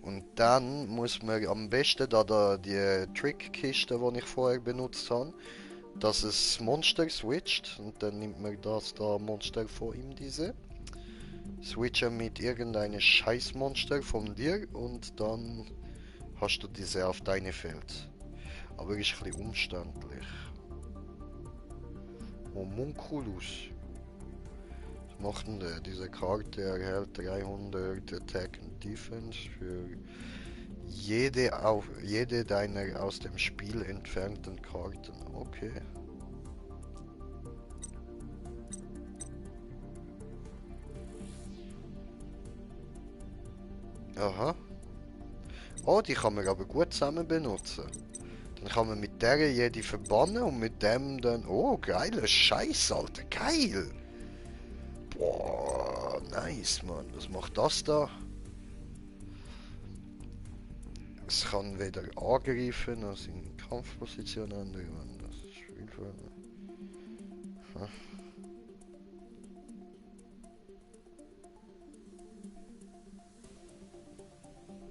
Und dann muss man am besten da die Trickkiste, die ich vorher benutzt habe, dass es Monster switcht. Und dann nimmt man das da Monster von ihm, diese. Switchen mit irgendeinem Scheißmonster von dir und dann hast du diese auf deine Feld. Aber ist ein bisschen umständlich. Homunculus. Was macht denn der? Diese Karte erhält 300 Attack und Defense für jede deiner aus dem Spiel entfernten Karten. Okay. Aha. Oh, die kann man aber gut zusammen benutzen. Dann kann man mit der jede verbannen und mit dem dann... Oh, geiler Scheiß, Alter. Geil. Boah, nice, Mann. Was macht das da? Es kann weder angreifen, noch in Kampfposition ändern. Das ist Spielfeld.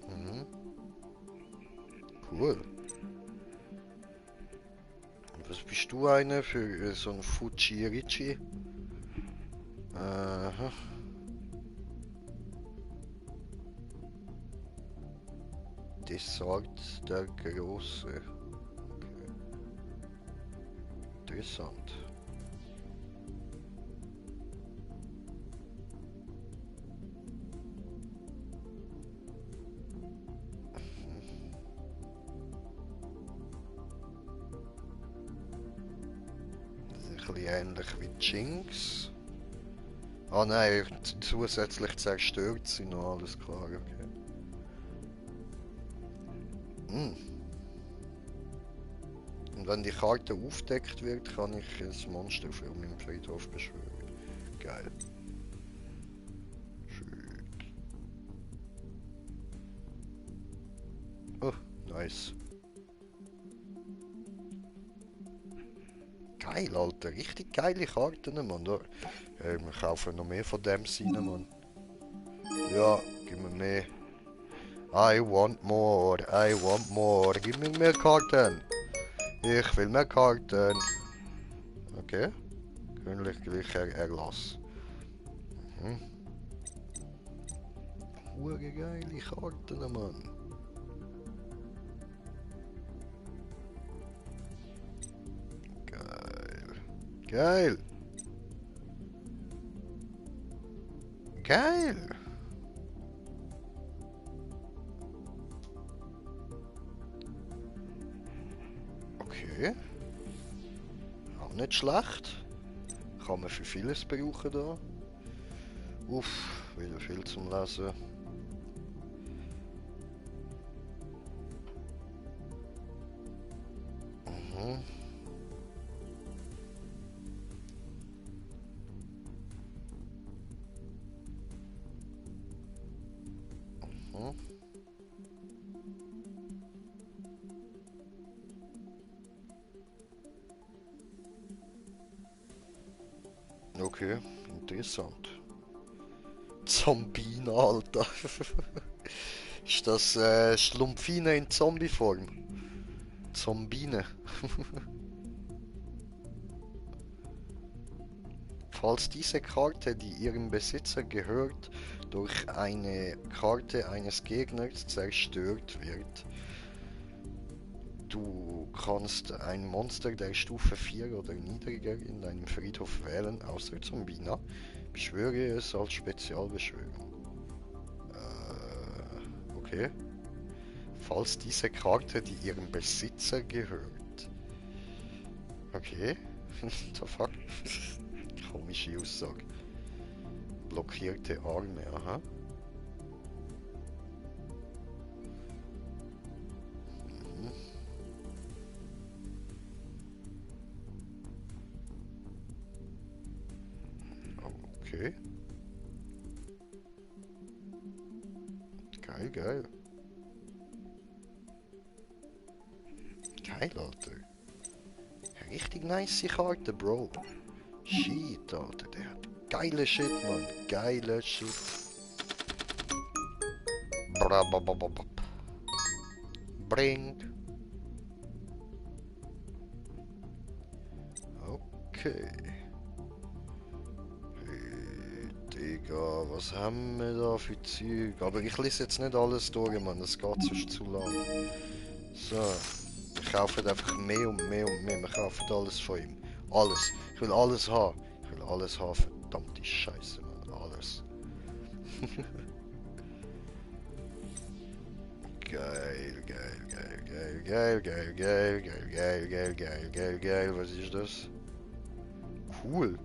Mhm. Cool. Und was bist du einer für so ein Fujirichi? Aha. Desart der Große. Okay. Interessant. Das ist ein bisschen ähnlich wie Jinx. Ah nein, zusätzlich zerstört sie noch, alles klar, okay. Und wenn die Karte aufdeckt wird, kann ich ein Monster für meinen Friedhof beschwören. Geil. Schön. Oh, nice. Geil, Alter. Richtig geile Karten, Mann. Da, wir kaufen noch mehr von dem rein, Mann. Ja, gib mir mehr. I want more, I want more. Gib mir mehr Karten. Ich will mehr Karten. Okay. Königlicher Erlass. Mhm. Geile Karten, Mann. Geil. Geil. Geil. Okay. Auch nicht schlecht. Kann man für vieles brauchen da. Uff, wieder viel zum Lesen. Mhm. Mhm. Okay, interessant. Zombine, Alter. Ist das Schlumpfine in Zombieform? Zombine. Falls diese Karte, die ihrem Besitzer gehört, durch eine Karte eines Gegners zerstört wird, du kannst ein Monster der Stufe 4 oder niedriger in deinem Friedhof wählen, außer Zombina. Beschwöre es als Spezialbeschwörung. Okay. Falls diese Karte, die ihrem Besitzer gehört. Okay. The fuck? Komische Aussage. Blockierte Arme, aha. Mhm. Okay. Geil, geil. Geil, Alter. Richtig nice Karte, Bro. Shit, Alter. Der hat geile Shit, Mann. Geile Shit. Brabababab. Bring. Okay. Hey, Digga, was haben wir da für Zeug? Aber ich lese jetzt nicht alles durch, Mann. Das geht sonst zu lang. So. Wir kaufen einfach mehr und mehr und mehr. Wir kaufen alles von ihm. Alles. Ich will alles haben. Ich will alles haben. Verdammte Scheiße, Mann. Alles. Geil, geil, geil, geil, geil, geil, geil, geil, geil, geil, geil, geil, geil. Was ist das? Cool.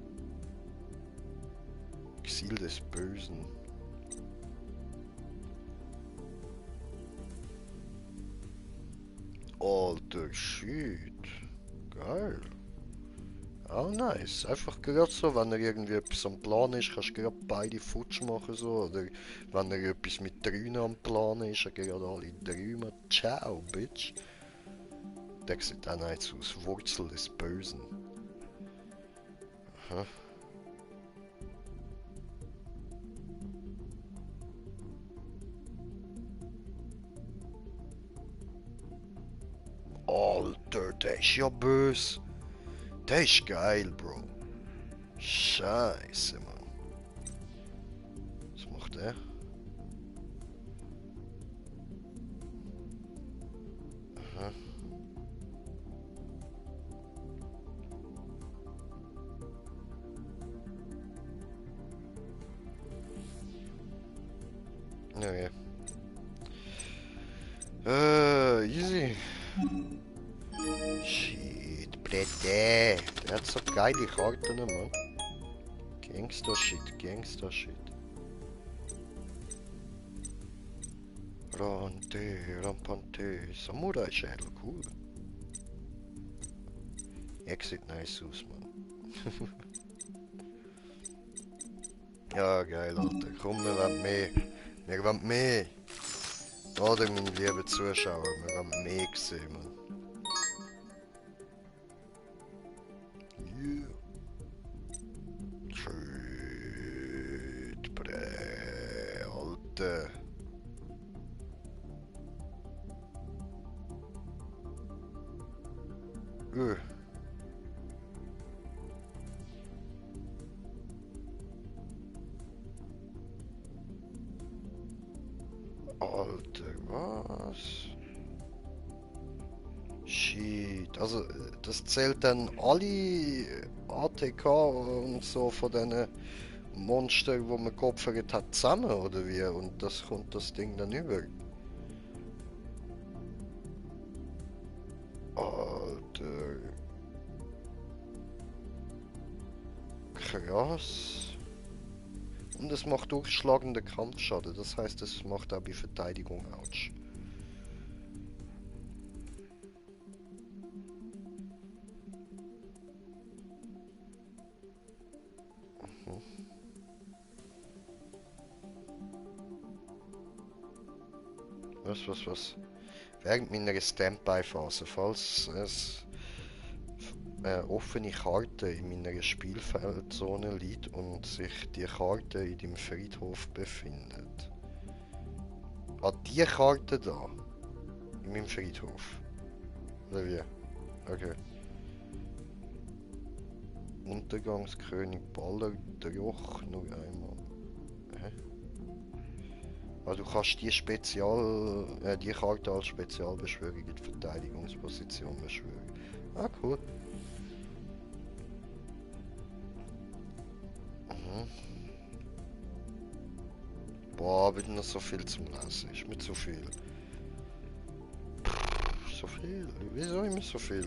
Exil des Bösen. Alter Shit. Geil. Ah, nice. Einfach gerade so, wenn er irgendwie etwas am Plan ist, kannst du gerade beide futsch machen so. Oder wenn er etwas mit drei am Plan ist, dann gerade alle drei mal ciao, bitch. Der sieht auch nice aus. Wurzel des Bösen. Aha. Alter, der ist ja böse. Der ist geil, Bro. Scheiße, Mann. Was macht der? Aha. Okay. Easy. Shit, Brette. Der hat so geile Karten, Mann. Gangster-Shit, Gangster-Shit. Rante, Rampante, Samurai-Schädel, cool. Sieht nice aus, Mann. Ja, geil, Alter. Komm, wir wollen mehr. Wir wollen mehr. Oder, meine lieben Zuschauer, wir wollen mehr sehen, Mann. Yeah. Shit, bre, Alter. Alter, was? Shit, also das zählt dann alle ATK und so von diesen Monstern, wo man geopfert hat, zusammen oder wie? Und das kommt das Ding dann über. Alter. Krass. Und es macht durchschlagende Kampfschaden, das heißt, es macht auch bei Verteidigung Autsch. Was? Während meiner Standby-Phase, falls es offene Karte in meiner Spielfeldzone liegt und sich die Karte in dem Friedhof befindet. Ah, die Karte da. In meinem Friedhof. Oder wie? Okay. Untergangskönig Baller Joch noch einmal. Hä? Ah, du kannst die Karte als Spezialbeschwörung in die Verteidigungsposition beschwören. Ah, cool. Mhm. Boah, wieder noch so viel zum Lesen. Ist mir zu viel. So viel? Wieso immer so viel?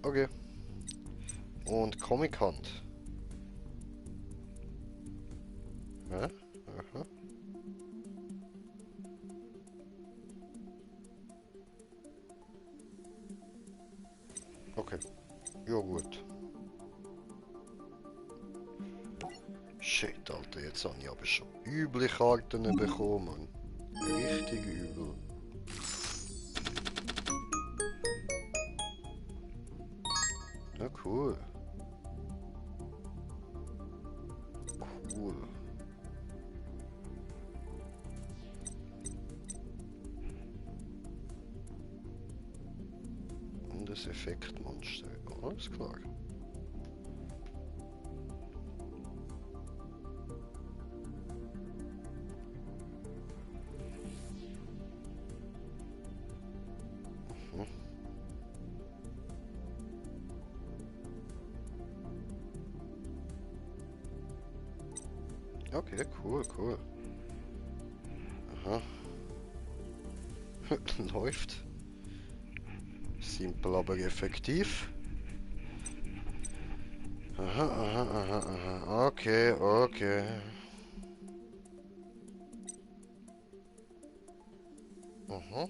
Okay. Und Comic Hand. Hä? Aha. Okay. Ja gut. Shit, Alter, jetzt habe ich aber schon üble Karten bekommen. Richtig übel. Ja, cool. Cool. Und das Effektmonster. Alles klar. Mhm. Okay, cool, cool. Aha. Läuft. Simpel, aber effektiv. Aha, aha, aha, aha. Okay, okay. Mhm.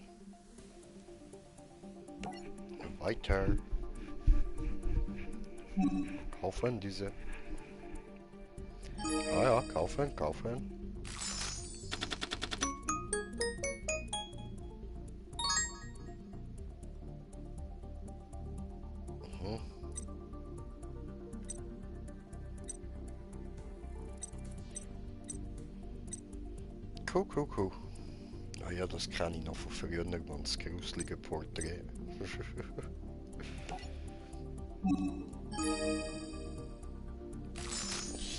Weiter. Kaufen diese. Ah ja, kaufen, kaufen. Mhm. Cool, cool, cool. Ah ja, das kenne ich noch von früher, ganz gruselige Porträt.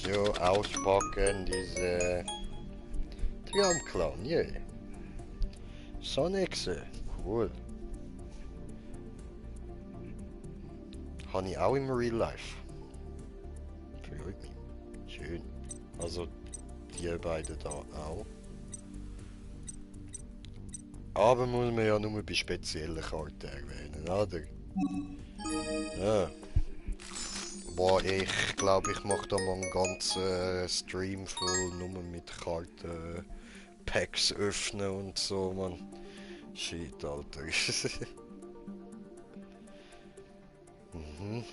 So, auspacken, diese Traumclown, yeah. Sonnexe, cool. Habe ich auch im Real Life. Freut mich. Schön. Also, die beiden da auch. Aber muss man ja nur bei speziellen Karten erwähnen, oder? Ja. Boah, ich glaube, ich mache da mal einen ganzen Stream voll nur mit Karten, Packs öffnen und so, man. Shit, Alter. Mhm.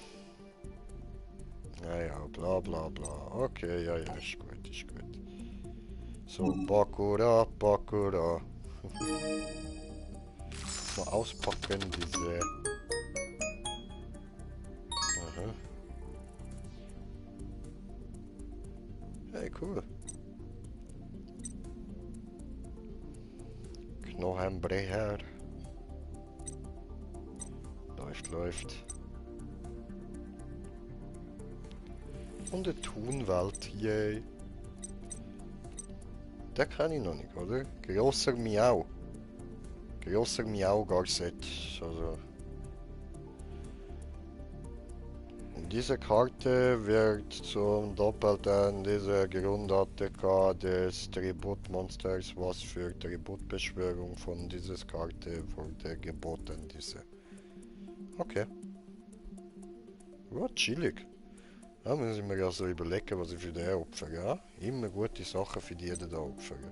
Naja, bla bla bla. Okay, ja, ja, ist gut, ist gut. So, Bakura, Bakura. Mal auspacken, diese. Aha. Hey, cool. Knochenbrecher. Läuft, läuft. Und eine Thunwelt, yay. Den kenne ich noch nicht, oder? Grosser Miau. Grosser Miau-Garset. Also. Diese Karte wird zum Doppelten dieser Grund-ATK des Tributmonsters, was für Tributbeschwörung von dieser Karte wurde geboten, diese. Okay. Ja, chillig. Da muss ich mir also überlegen, was ich für den opfere, ja? Immer gute Sachen für jeden da opfern.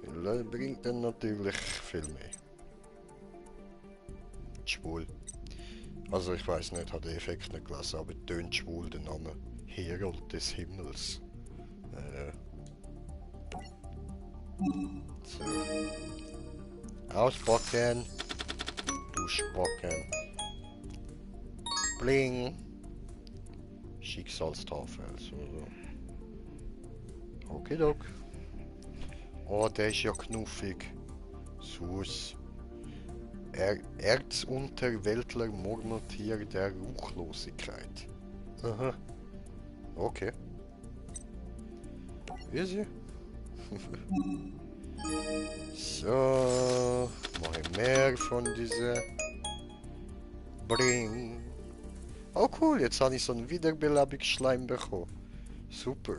Weil bringt dann natürlich viel mehr. Schwul. Also ich weiß nicht, hat den Effekt nicht gelesen, aber tönt schwul der Name. Herold des Himmels. So. Auspacken. Duschbacken. Bling. Schicksalstafel. So. Okidok. Oh, der ist ja knuffig. Sus. Erzunterweltler Murmeltier der Ruchlosigkeit. Aha. Okay. Easy. So, mache ich mehr von dieser. Bring. Oh cool, jetzt habe ich so einen Wiederbelebungsschleim bekommen. Super.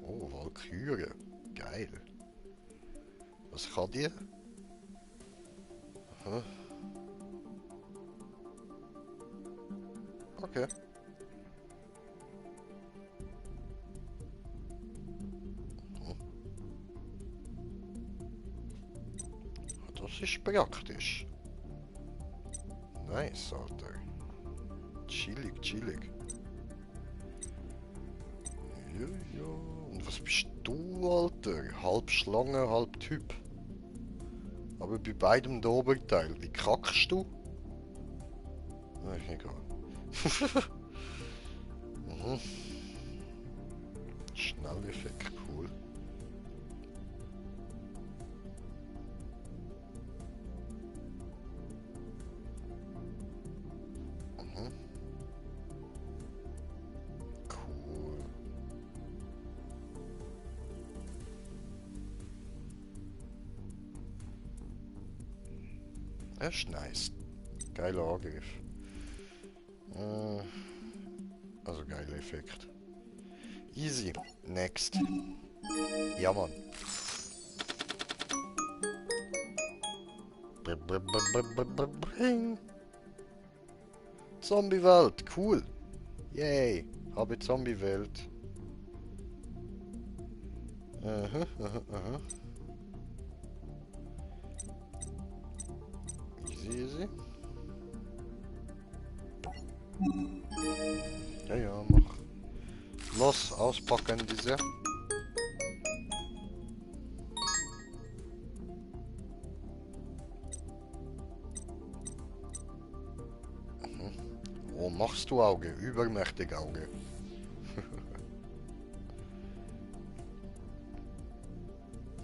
Oh, Valkyrie. Geil. Was kann die? Aha. Okay. Das ist praktisch. Nice, Alter. Chillig, chillig. Ja, ja. Und was bist du, Alter? Halb Schlange, halb Typ. Aber bei beidem der Oberteil. Wie kackst du? Ach, egal. Mhm. Schnelleffekt, cool. Mhm. Cool. Das ist nice. Geiler Angriff. Also geiler Effekt. Easy. Next. Ja, Mann. Zombie-Welt. Cool. Yay. Habe Zombie-Welt. Aha, aha, aha. Easy, easy. Ja, ja, mach. Los, auspacken diese. Oh, machst du Auge? Übermächtig Auge.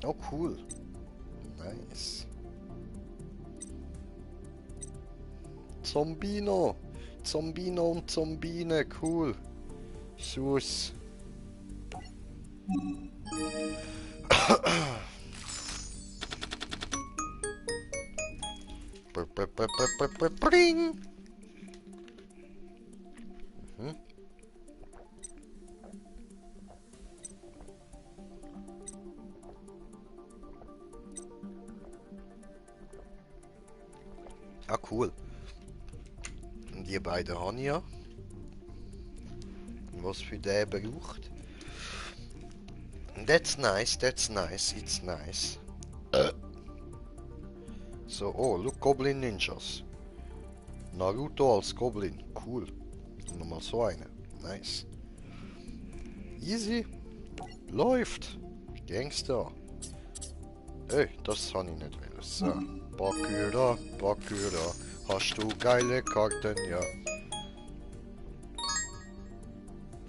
Oh, cool. Nice. Zombino. Zombino und Zombine. Cool. Sus. Bring. Mhm. Ah, cool. Und die beiden haben ja. Was für den braucht. That's nice, it's nice. So, oh, look, Goblin Ninjas. Naruto als Goblin, cool. Und nochmal so eine, nice. Easy, läuft. Gangster. Ey, das habe ich nicht wollen. So, Bakura, Bakura. Hast du geile Karten, ja.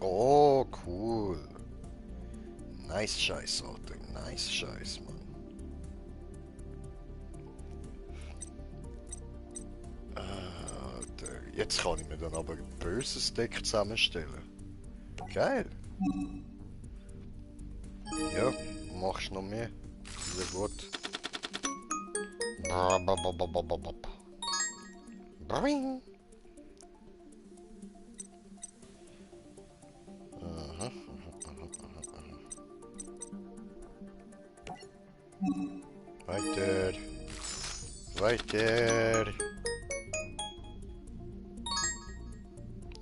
Oh, cool. Nice Scheiß, Alter. Nice Scheiß, Mann. Alter. Jetzt kann ich mir dann aber ein böses Deck zusammenstellen. Geil. Ja, machst noch mehr. Sehr gut. Bring. Aha. Weiter. Weiter.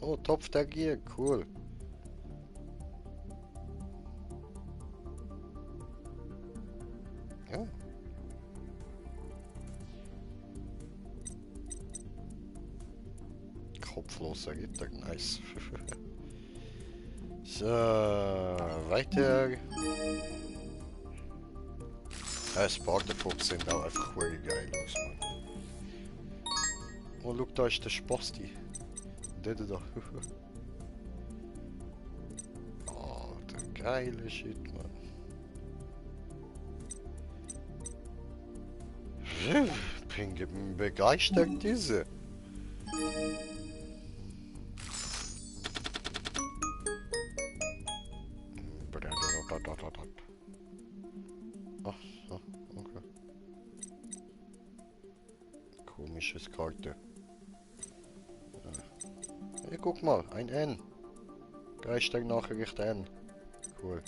Oh, Topf der Gier, cool. Ja. Kopfloser Gitter, nice. So, weiter. Ja, Spartafox sind auch einfach cool geil aus, Mann. Oh, look, da ist der Spasti. Der da. Oh, der geile Shit, Mann. Bin begeistert, diese. Ach so, okay. Komisches Karte. Hey, guck mal, ein N. Geisternachricht N. Cool.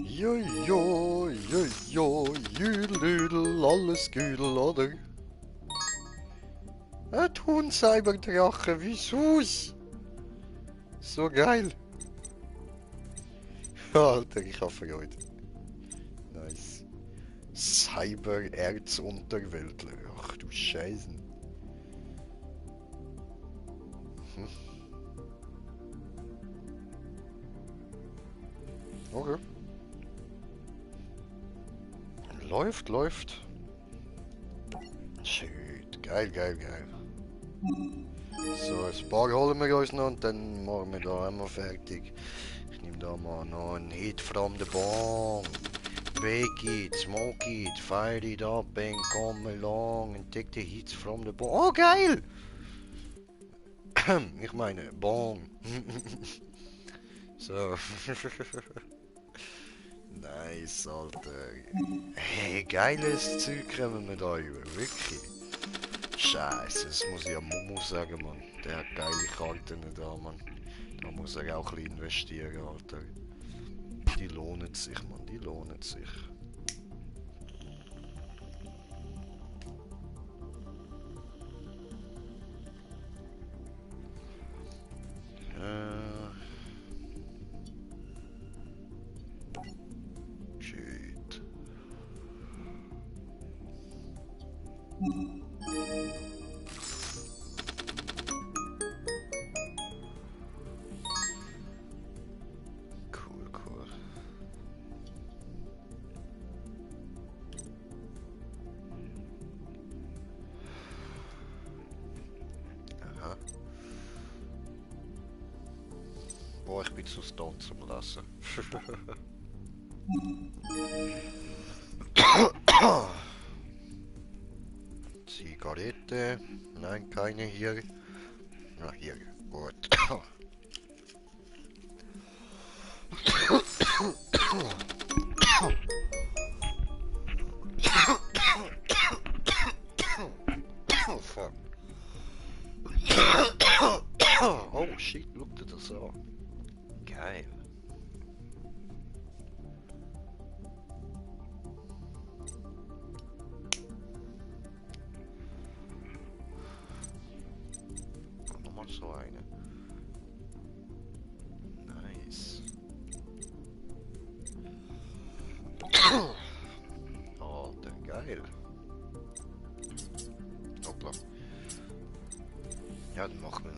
Jojo, jojo, jüdel, alles Güdel, oder? Ein Thun-Cyberdrache, wie süß! So geil! Alter, ich hab Freude. Nice. Cyber-Erzunterweltler. Ach du Scheiße. Okay. Läuft. Shit, geil. So, ein paar holen wir uns noch und dann machen wir da einmal fertig. Ich nehme da mal noch einen Hit from the Bong. Bake it, smoke it, fire it up and come along and take the hits from the bong. Oh, geil! Ich meine, Bong. So. Nice, Alter. Hey, geiles Zeug kommen wir da über, wirklich. Scheiße, das muss ich ja Mumu sagen, Mann. Der hat geile Karten da, Mann. Da muss er auch ein bisschen investieren, Alter. Die lohnen sich, Mann, die lohnen sich. Shit. Cool. Aha. Boah, ich bin zu stunt zum Lassen. Zigarette. Nein, keine hier. Na, hier. Gut. Oh, fuck. Oh, shit, look at das an. Geil. Nochmal so eine. Nice. Alter, geil. Hoppla. Ja, dann machen wir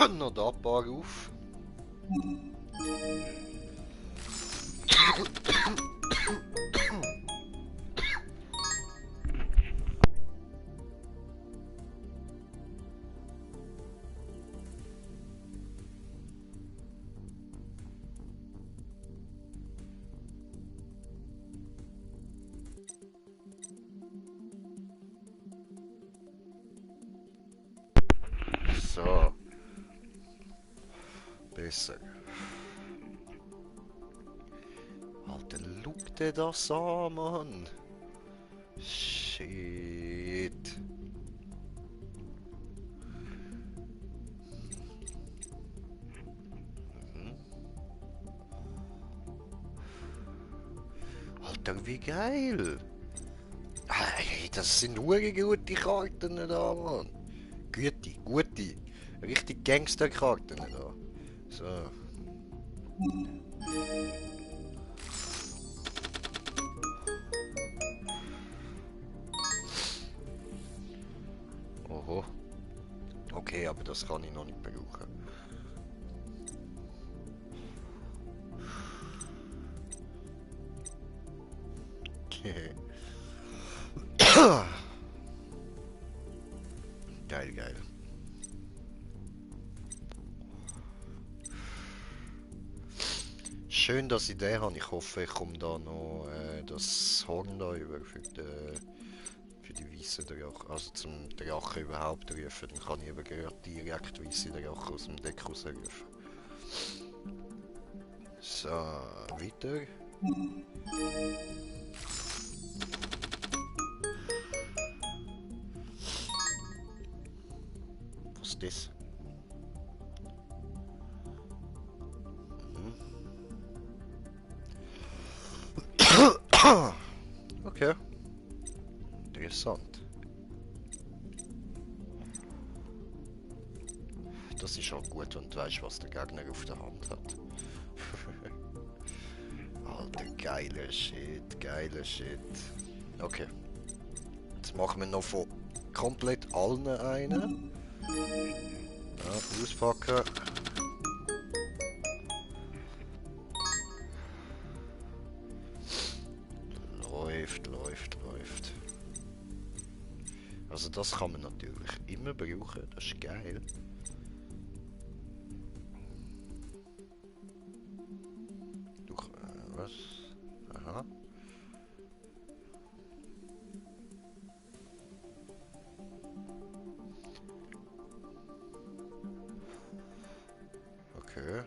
noch da ein paar auf. So. Besser. Alter, look dir das an, Mann. Shit. Alter, wie geil. Hey, das sind nur gute Karten da, Mann. Gute. Richtig Gangsterkarten da. So. Oho. Okay, aber das kann ich noch nicht brauchen. Geil. Schön, dass ich den habe. Ich hoffe, ich komme da noch das Horn da über für die weißen Drachen. Also zum Drachen überhaupt rufen, dann kann ich eben direkt weiße Drachen aus dem Deck rausrufen. So, weiter. Was ist das? Okay. Interessant. Das ist auch gut, wenn du weißt, was der Gegner auf der Hand hat. Alter, geiler Shit, geiler Shit. Okay. Jetzt machen wir noch von komplett allen einen. Ja, auspacken. Läuft. Also das kann man natürlich immer brauchen, das ist geil. Was? Aha. Okay.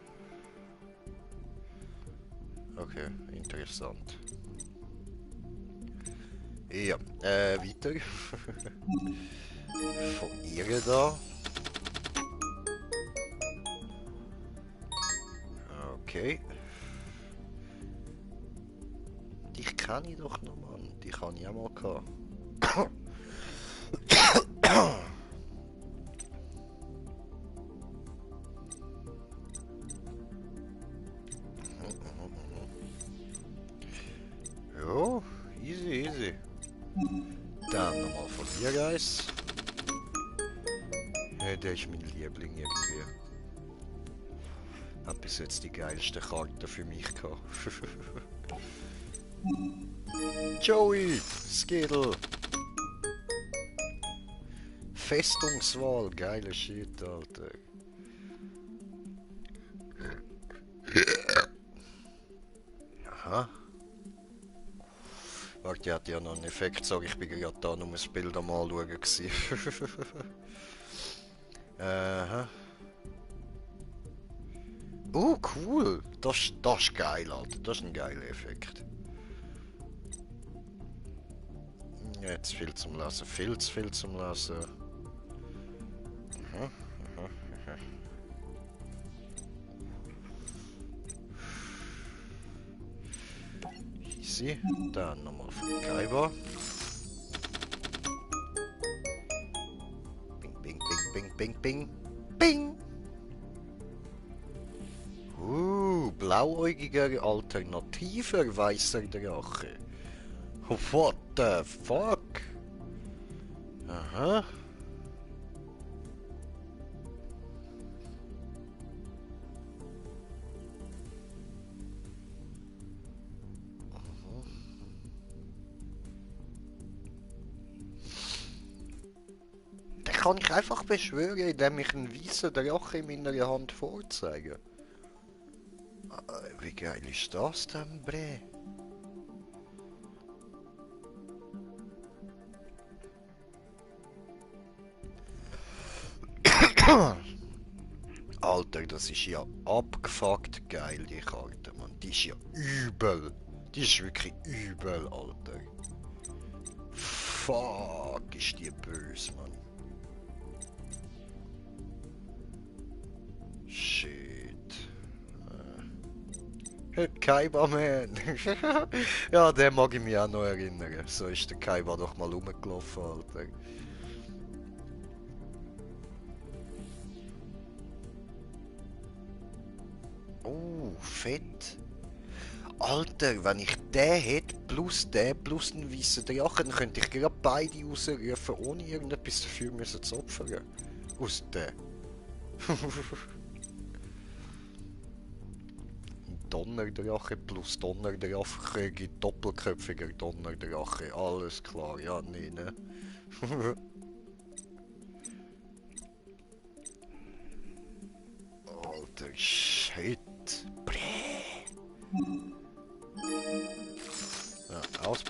Okay, interessant. Ja, weiter. Von ihr da. Okay. Dich kenne ich doch noch, Mann. Die kann ich auch mal gehabt. Ja, easy. Dann nochmal von dir, Guys. Ja, der ist mein Liebling irgendwie. Hab bis jetzt die geilste Karte für mich gehabt. Joey! Skittle! Festungswahl, geiler Shit, Alter. Aha. Warte, die hat ja noch einen Effekt, sag ich bin gerade da, um das Bild am anschauen gewesen. Aha. Cool! Das ist geil, Alter. Das ist ein geiler Effekt. Jetzt viel zum Lassen, viel zum Lassen. Aha. Easy. Dann nochmal von Kaiba. Bing. Blauäugiger alternativer weißer Drache. What the fuck? Aha. Den kann ich einfach beschwören, indem ich einen weißen Drache in meiner Hand vorzeige. Wie geil ist das denn, bre? Alter, das ist ja abgefuckt geil, die Karte, Mann. Die ist ja übel. Die ist wirklich übel, Alter. Fuck, ist die böse, Mann. Shit. Kaiba, man. Ja, den mag ich mich auch noch erinnern. So ist der Kaiba doch mal rumgelaufen, Alter. Fett. Alter, wenn ich den hätte, plus den, plus einen weißen Drachen, dann könnte ich gerade beide rausrufen, ohne irgendetwas dafür müssen zu opfern. Aus dem. Donnerdrache plus Donnerdrache gibt doppelköpfiger Donnerdrache. Alles klar, ja, nee, ne? Alter, shit. Ja,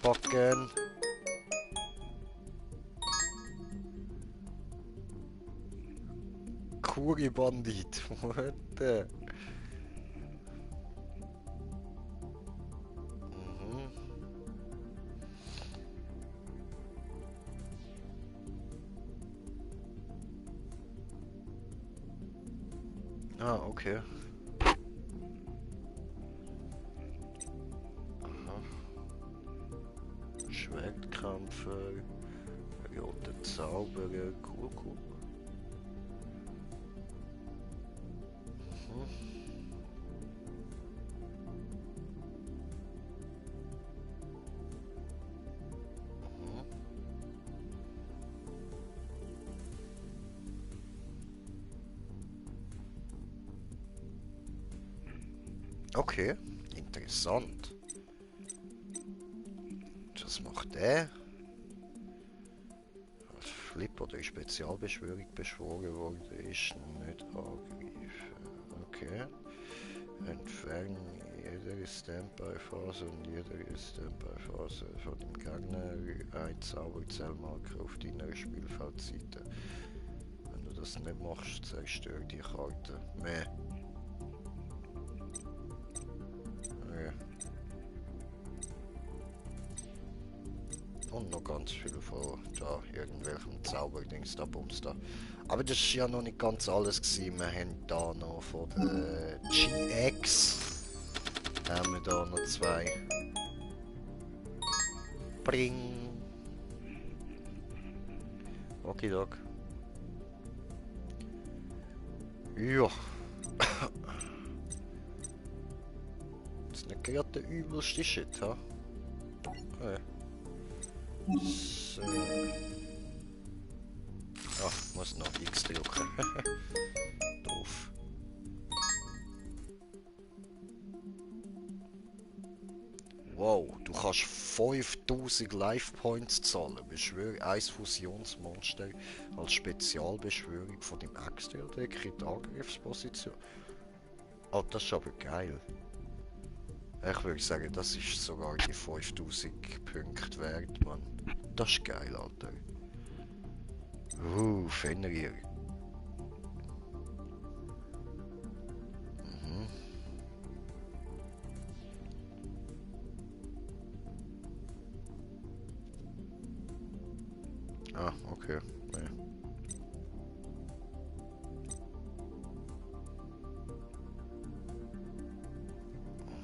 auspacken. Kuri-Bandit. What the? Ah, okay. Aha. Schwertkämpfer. Rote Zauberer. Cool, cool. Mhm. Mhm. Okay, interessant. Was macht der? Als Flip oder Spezialbeschwörung beschworen worden ist, nicht angreifen. Okay. Entfernen jede Standby-Phase und jede Standby-Phase von dem Gegner ein Zauberzellmarker auf deiner Spielfeldseite. Wenn du das nicht machst, zerstör die Karte. Meh. Okay. Und noch ganz viel von da irgendwelchen Zauberdings da Bums da. Aber das ist ja noch nicht ganz alles gewesen. Wir haben da noch von der GX. Haben wir da noch zwei. Bring. Okay, Doc. Ja. Das ist nicht gerade der übelste Shit, ha? Okay. So. Ah, muss noch X drücken. Doof. Wow, du kannst 5000 Life Points zahlen. Beschwöre ein Fusionsmonster als Spezialbeschwörung von dem Extra-Deck in die Angriffsposition. Oh, das ist aber geil. Ich würde sagen, das ist sogar die 5000 Punkte wert, Mann. Das ist geil, Alter. Fenrir. Mhm. Ah, okay. Nee.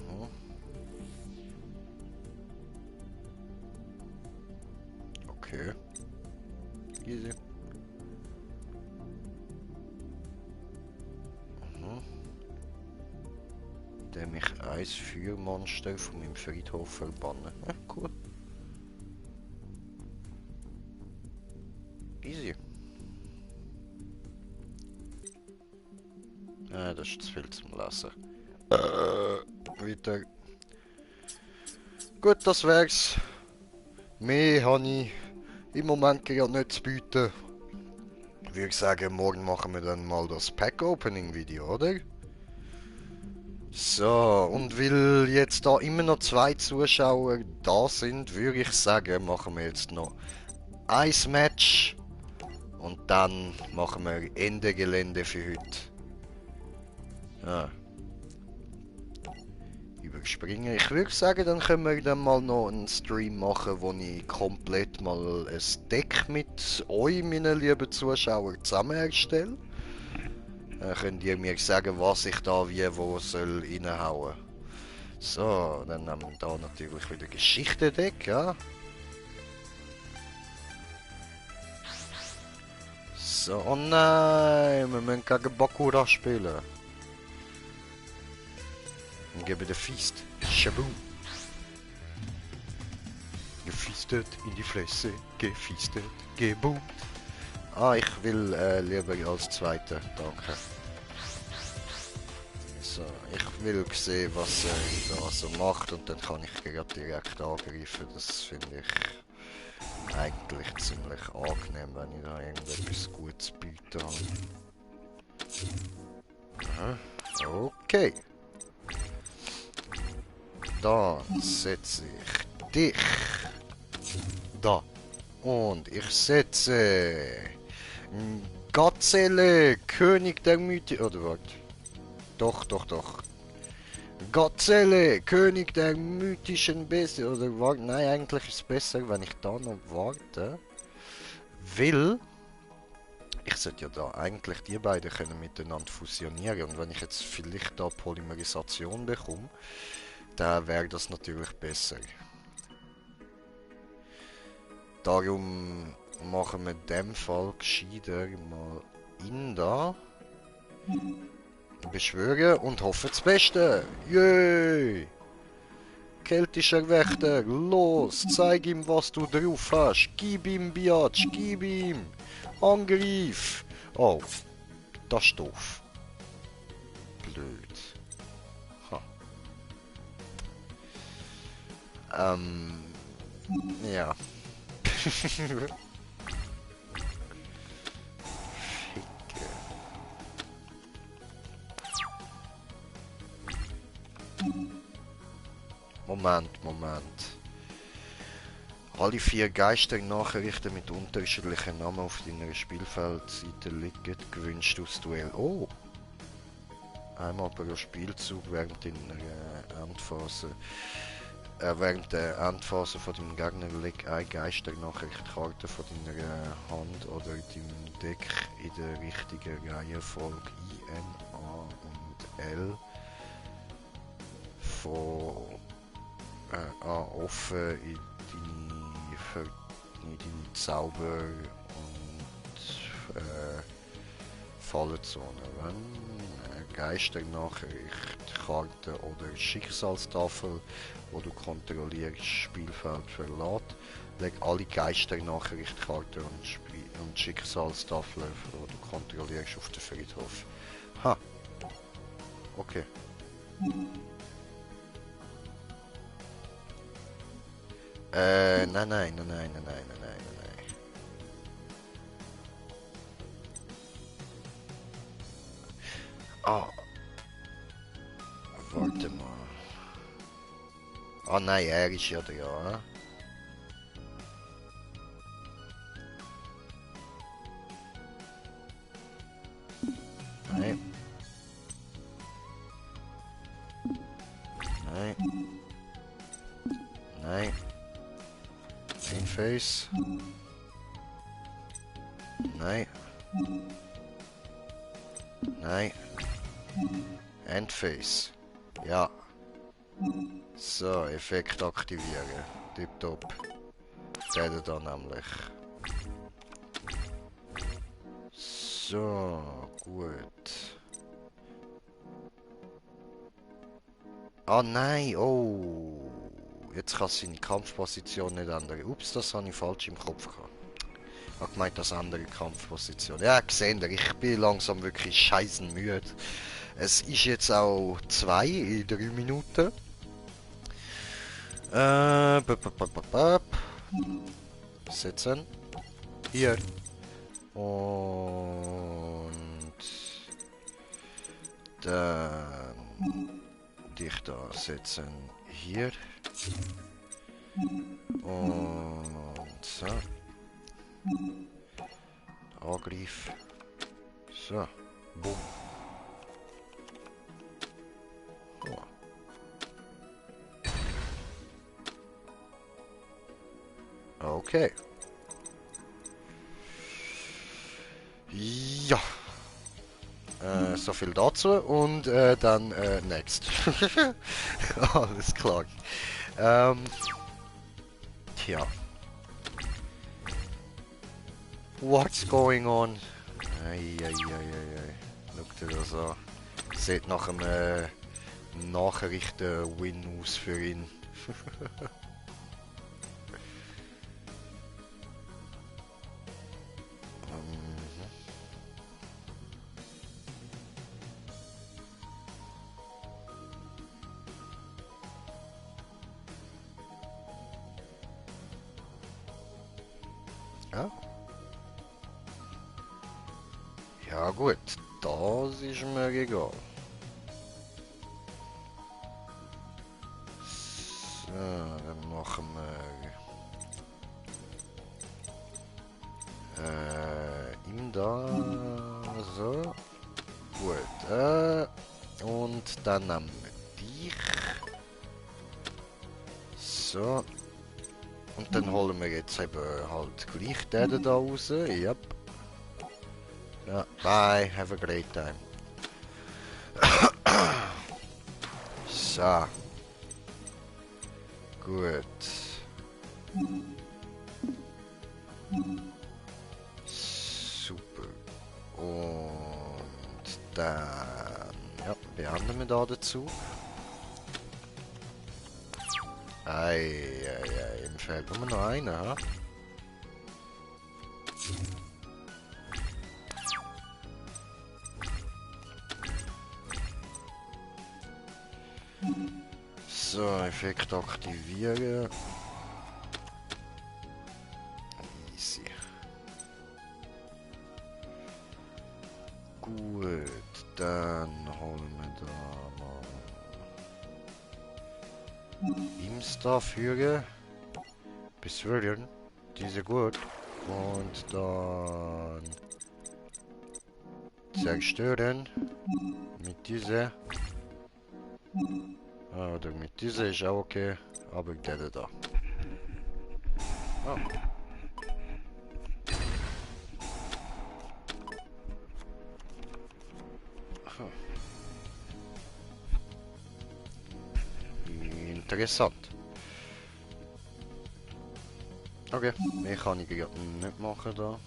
Mhm. Okay. Easy. Mhm. Der mich ein Feuermonster von meinem Friedhof verbannen. Ja, cool. Easy. Ah, das ist zu viel zum Lesen. Weiter. Gut, das wär's. Mehr habe ich im Moment gerade nicht zu bieten. Ich würde sagen, morgen machen wir dann mal das Pack-Opening-Video, oder? So, und weil jetzt da immer noch 2 Zuschauer da sind, würde ich sagen, machen wir jetzt noch ein Match. Und dann machen wir Ende Gelände für heute. Ja. Überspringen. Ich würde sagen, dann können wir dann mal noch einen Stream machen, wo ich komplett mal ein Deck mit euch, meinen lieben Zuschauern, zusammen erstelle. Dann könnt ihr mir sagen, was ich da wie wo soll reinhauen. So, dann haben wir da natürlich wieder Geschichte-Deck, ja. So, oh nein, wir müssen gegen Bakura spielen. Dann geben wir den Feast. Shaboom. Gefeastet in die Fresse, gefeastet, geboomt. Ah, ich will lieber als Zweiter, danke. So, ich will sehen, was er da so macht und dann kann ich gerade direkt angreifen. Das finde ich eigentlich ziemlich angenehm, wenn ich da irgendetwas Gutes zu bieten habe. Aha. Okay. Dann setze ich dich. Da. Und ich setze... Gazelle, König der Mythi... Oder was? Doch. Gazelle, König der mythischen Bestie. Oder was? Nein, eigentlich ist es besser, wenn ich da noch warte. Weil... Ich sollte ja da eigentlich die beiden können miteinander fusionieren. Und wenn ich jetzt vielleicht da Polymerisation bekomme, dann wäre das natürlich besser. Darum machen wir in dem Fall gescheiter mal ihn da beschwören und hoffen das Beste. Jö! Keltischer Wächter, los, zeig ihm, was du drauf hast. Gib ihm, Biatch, gib ihm. Angriff. Oh, das ist doof. Blöd. Ha. Ja. Ficke. Moment. Alle 4 Geisternachrichten mit unterschiedlichen Namen auf deiner Spielfeldseite liegen. Gewünscht das Duell. Oh! Einmal pro Spielzug während deiner Endphase. Während der Endphase von deinem Gegner legt eine Geisternachrichtkarte von deiner Hand oder deinem Deck in der richtigen Reihenfolge I, M, A und L von offen in deine Zauber und Fallenzone. Wenn eine Geisternachricht, Karte oder Schicksalstafel, wo du kontrollierst, Spielfeld verlässt, leg alle Geisternachrichtkarten und Schicksalstafeln, wo du kontrollierst, auf den Friedhof. Ha! Okay. Nein. Ah. Warte mal. Ah nein, er ist ja da. Nein. Main Face. Nein. Endface. Ja. So, Effekt aktivieren. Tipptopp. Der da nämlich. So, gut. Ah nein, oh. Jetzt kann seine Kampfposition nicht ändern. Ups, das habe ich falsch im Kopf gehabt. Ich habe gemeint, das andere Kampfposition. Ja, gesehen, ich bin langsam wirklich scheißen müde. Es ist jetzt auch 2 in 3 Minuten. Setzen. Hier. Und dann dich da setzen. Hier. Und so. Angriff. So. Boom. Oh. Okay. Ja. So viel dazu und dann next. Alles klar. Tja. What's going on? Eieieiei. Schau dir das an. Sieht nach einem Nachrichten-Win aus für ihn. Ja. Ja gut, das ist mir egal. So. Dann machen wir ihm da so. Gut. Und dann nehmen wir dich. So. Und dann holen wir jetzt eben halt gleich den da raus. Yep. Ja, bye. Have a great time. So. Gut. Super. Und dann... Ja, beenden wir da dazu. Ihm fehlt nur noch einer, ha? So, Effekt aktivieren. Easy. Gut, dann holen wir da mal Imstar fügen. Beschwören. Diese gut. Und dann zerstören. Mit dieser. Oder mit dieser ist auch okay. Aber der da. Oh. Interessant. Okay, mehr kann ich gerade nicht machen da.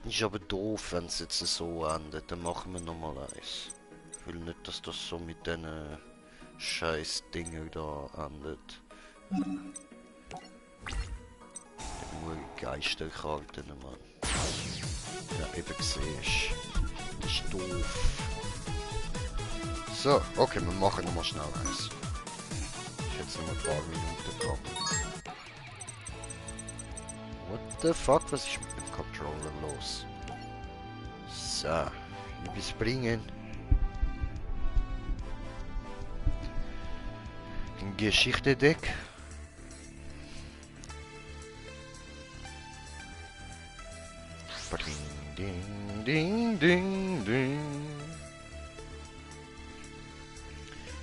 Ist aber doof, wenn es jetzt so endet. Dann machen wir nochmal eins. Ich will nicht, dass das so mit diesen scheiß Dingen da endet. Nur Geisterkarten, Mann. Ja, eben siehst. Das ist doof. So, okay, wir machen nochmal schnell eins. Ist jetzt noch ein paar Minuten dran. What the fuck? Was ist mit dem Controller los? So, überspringen. Geschichte-Deck. Ding, ding, ding, ding.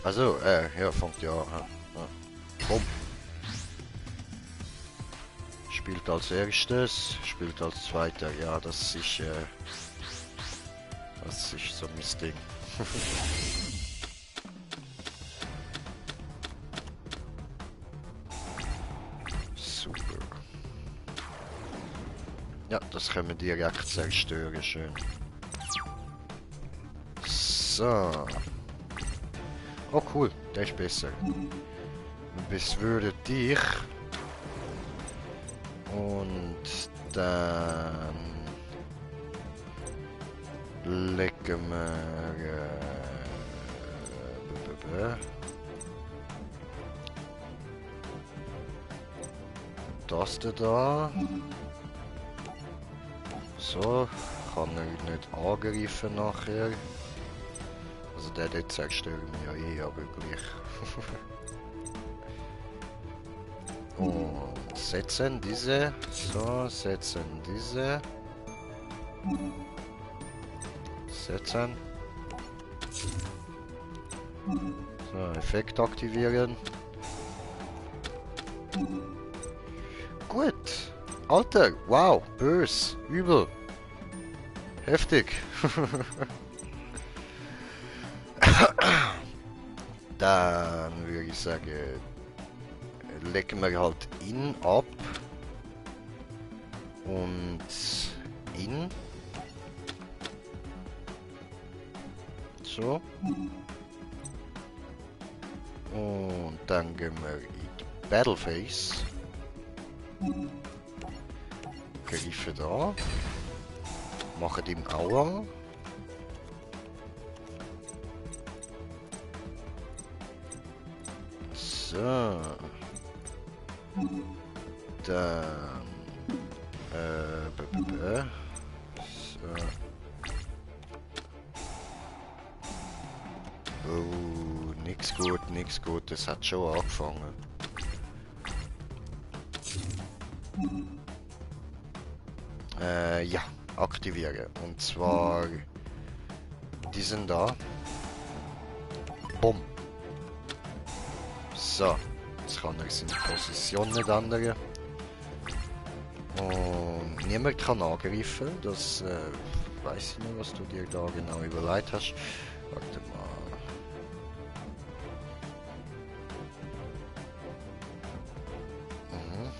Also, ja, fängt ja an. Komm. Spielt als erstes, spielt als zweiter. Ja, das ist so mein Ding. Super. Ja, das können wir direkt zerstören, schön. So. Oh cool, der ist besser. Beschwöre dich. Und dann legen wir das da. So, kann er nicht angreifen nachher. Also der dort zerstören wir ja eh, aber gleich. Und setzen diese. So, setzen diese. Setzen. So, Effekt aktivieren. Gut. Alter, wow, bös, übel. Heftig. Dann würde ich sagen, legen wir halt ihn ab. Und ihn. So. Und dann gehen wir in die Battleface. Greifen da. Machen ihm Aua. So. Dann. So. nix gut, es hat schon angefangen. Ja, aktivieren. Und zwar... Die sind da. Bumm. So. Jetzt kann er seine Position nicht ändern. Und niemand kann angreifen. Das weiß ich nicht, was du dir da genau überlegt hast. Warte mal. Mhm.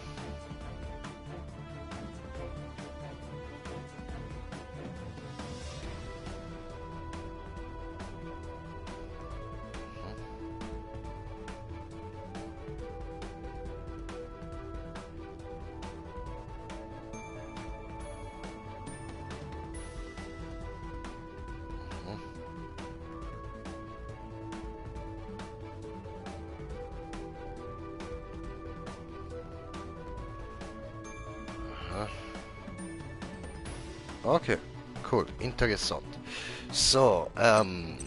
Okay, cool, interessant. So, dann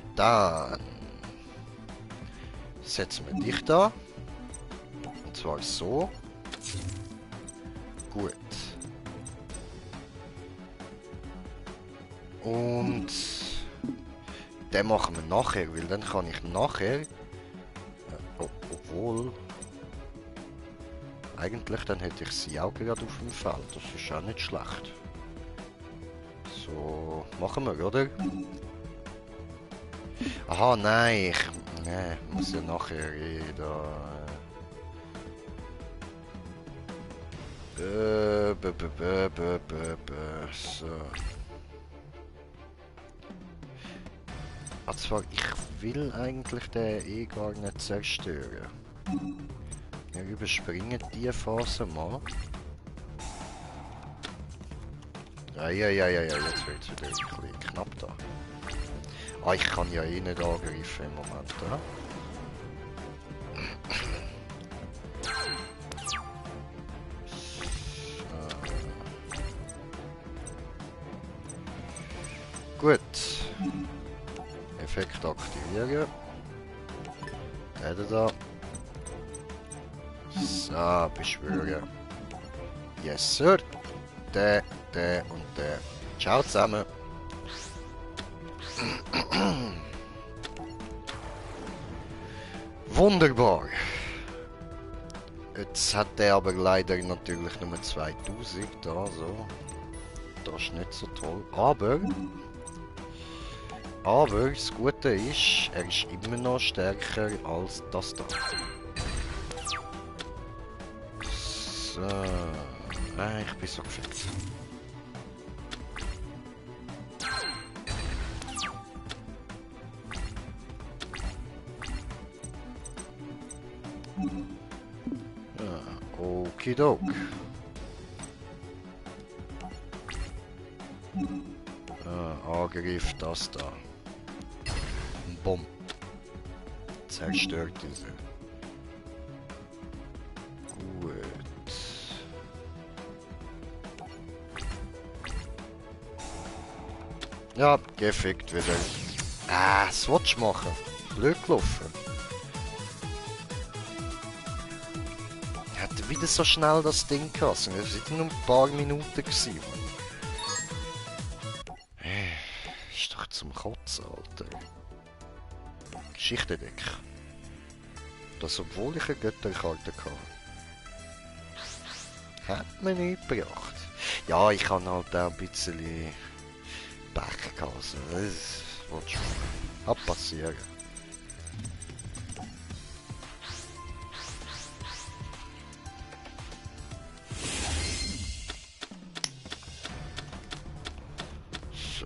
setzen wir dich da. Und zwar so. Gut. Und den machen wir nachher, weil dann kann ich nachher, obwohl, eigentlich dann hätte ich sie auch gerade auf dem Feld, das ist auch nicht schlecht. So, machen wir, oder? Aha, nein, ich muss ja nachher da... So. Ah, zwar, ich will eigentlich den gar nicht zerstören. Wir überspringen die Phase mal. Ja, jetzt wird es wieder ein bisschen knapp da. Ah, ich kann ja eh nicht angreifen im Moment, oder? Gut. Effekt aktivieren. Der da. So, beschwören. Yes, Sir. Der und der. Ciao zusammen. Wunderbar. Jetzt hat der aber leider natürlich nur 2000 da, so. Das ist nicht so toll. Aber das Gute ist, er ist immer noch stärker als das da. So. Ich bin so gefickt. Okidok. Angriff das da. Bumm. Zerstört diese. Gut. Ja, gefickt wieder. Swatch machen. Blöd gelaufen. Hat wieder so schnell das Ding gehabt. Es waren nur ein paar Minuten gewesen. Ist doch zum Kotzen, Alter. Geschichte-Deck. Das obwohl ich eine Götterkarte hatte. Hat mir nicht gebracht. Ja, ich kann halt auch ein bisschen Pech gehabt. Das wird schon passieren. So.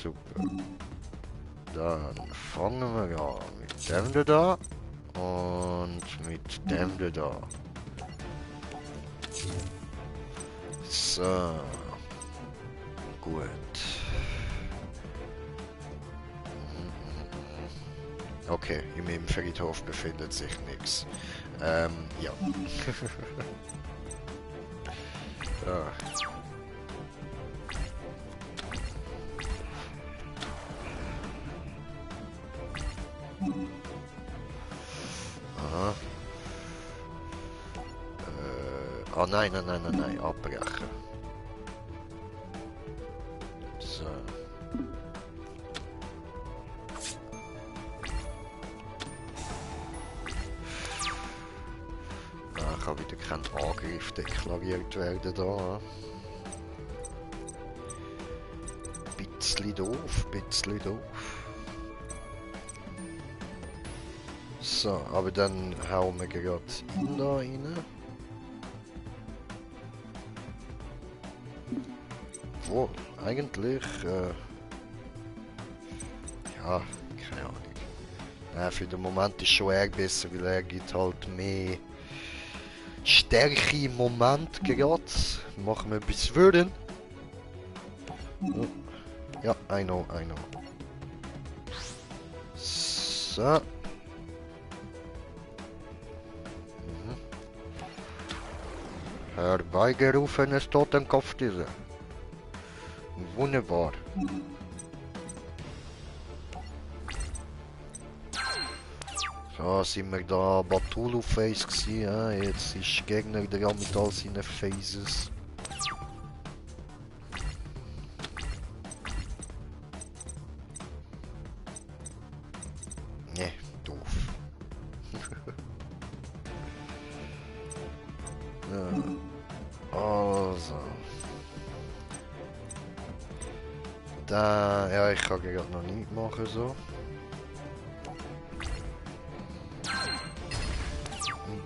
Super. Dann fangen wir an mit dem da und mit dem da. So. Gut. Okay, in meinem Friedhof befindet sich nichts. Ja. Ja. Oh nein, nein, nein, nein, nein, abbrechen. So. Ah, kann wieder kein Angriff deklariert werden da. Bisschen doof, bisschen doof. So, aber dann hauen wir gerade ihn da rein. Obwohl, eigentlich, ja, keine Ahnung. Für den Moment ist schon eher besser, weil er gibt halt mehr Stärke im Moment gerade. Machen wir etwas würden. Ja, I know, I know. So. Herbeigerufenes Totenkopf diese. Wunderbar. So sind wir da Batulu-Face gewesen, ja? Jetzt ist der Gegner dran mit all seinen Phases. Ne, doof. Ja. Also. Da, ja, ich kann gerade noch nicht machen so.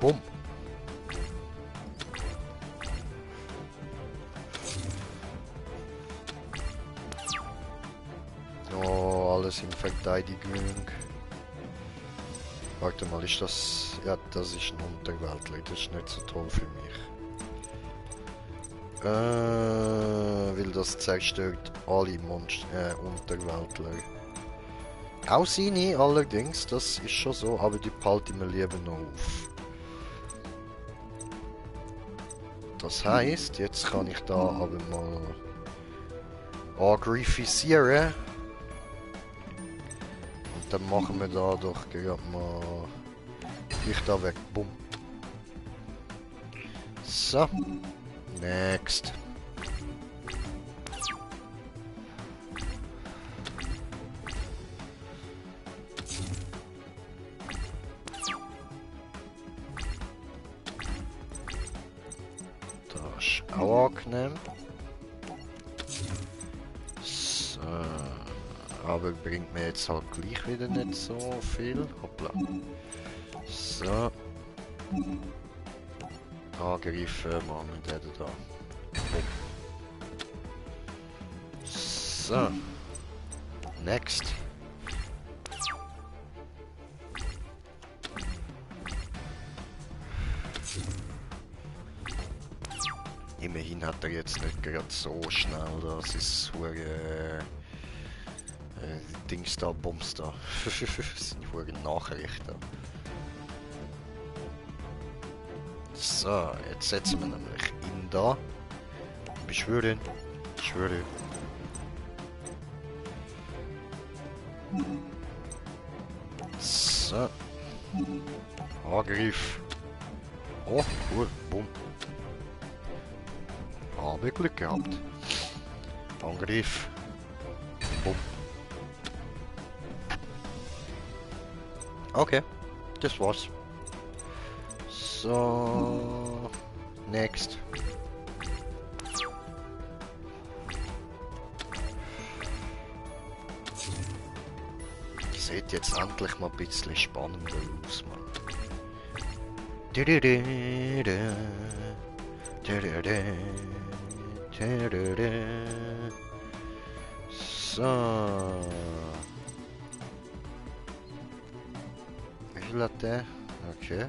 Bumm. Oh, alles in Verteidigung. Warte mal, ist das... Ja, das ist ein Unterweltler, das ist nicht so toll für mich. Weil das zerstört alle Unterweltler. Auch seine allerdings, das ist schon so, aber die behalte ich mir lieber noch auf. Das heisst, jetzt kann ich da aber mal aggrifisieren. Und dann machen wir da doch gerade mal ich da weg. Bumm. So. Next. Das ist auch angenehm. So. Aber bringt mir jetzt halt gleich wieder nicht so viel. Hoppla. So. Angreifen machen wir den da. So. Next. Immerhin hat er jetzt nicht gerade so schnell, das ist Dings da, Bums da. Das sind Nachrichten. So, jetzt setzen wir nämlich ihn da. Beschwören. Beschwören. So. Angriff. Oh, cool. Bumm. Habe Glück gehabt. Angriff. Bumm. Okay. Das war's. So. Next. Sieht jetzt endlich mal ein bisschen spannender aus, Mann. So. Wie viel hat der? Okay.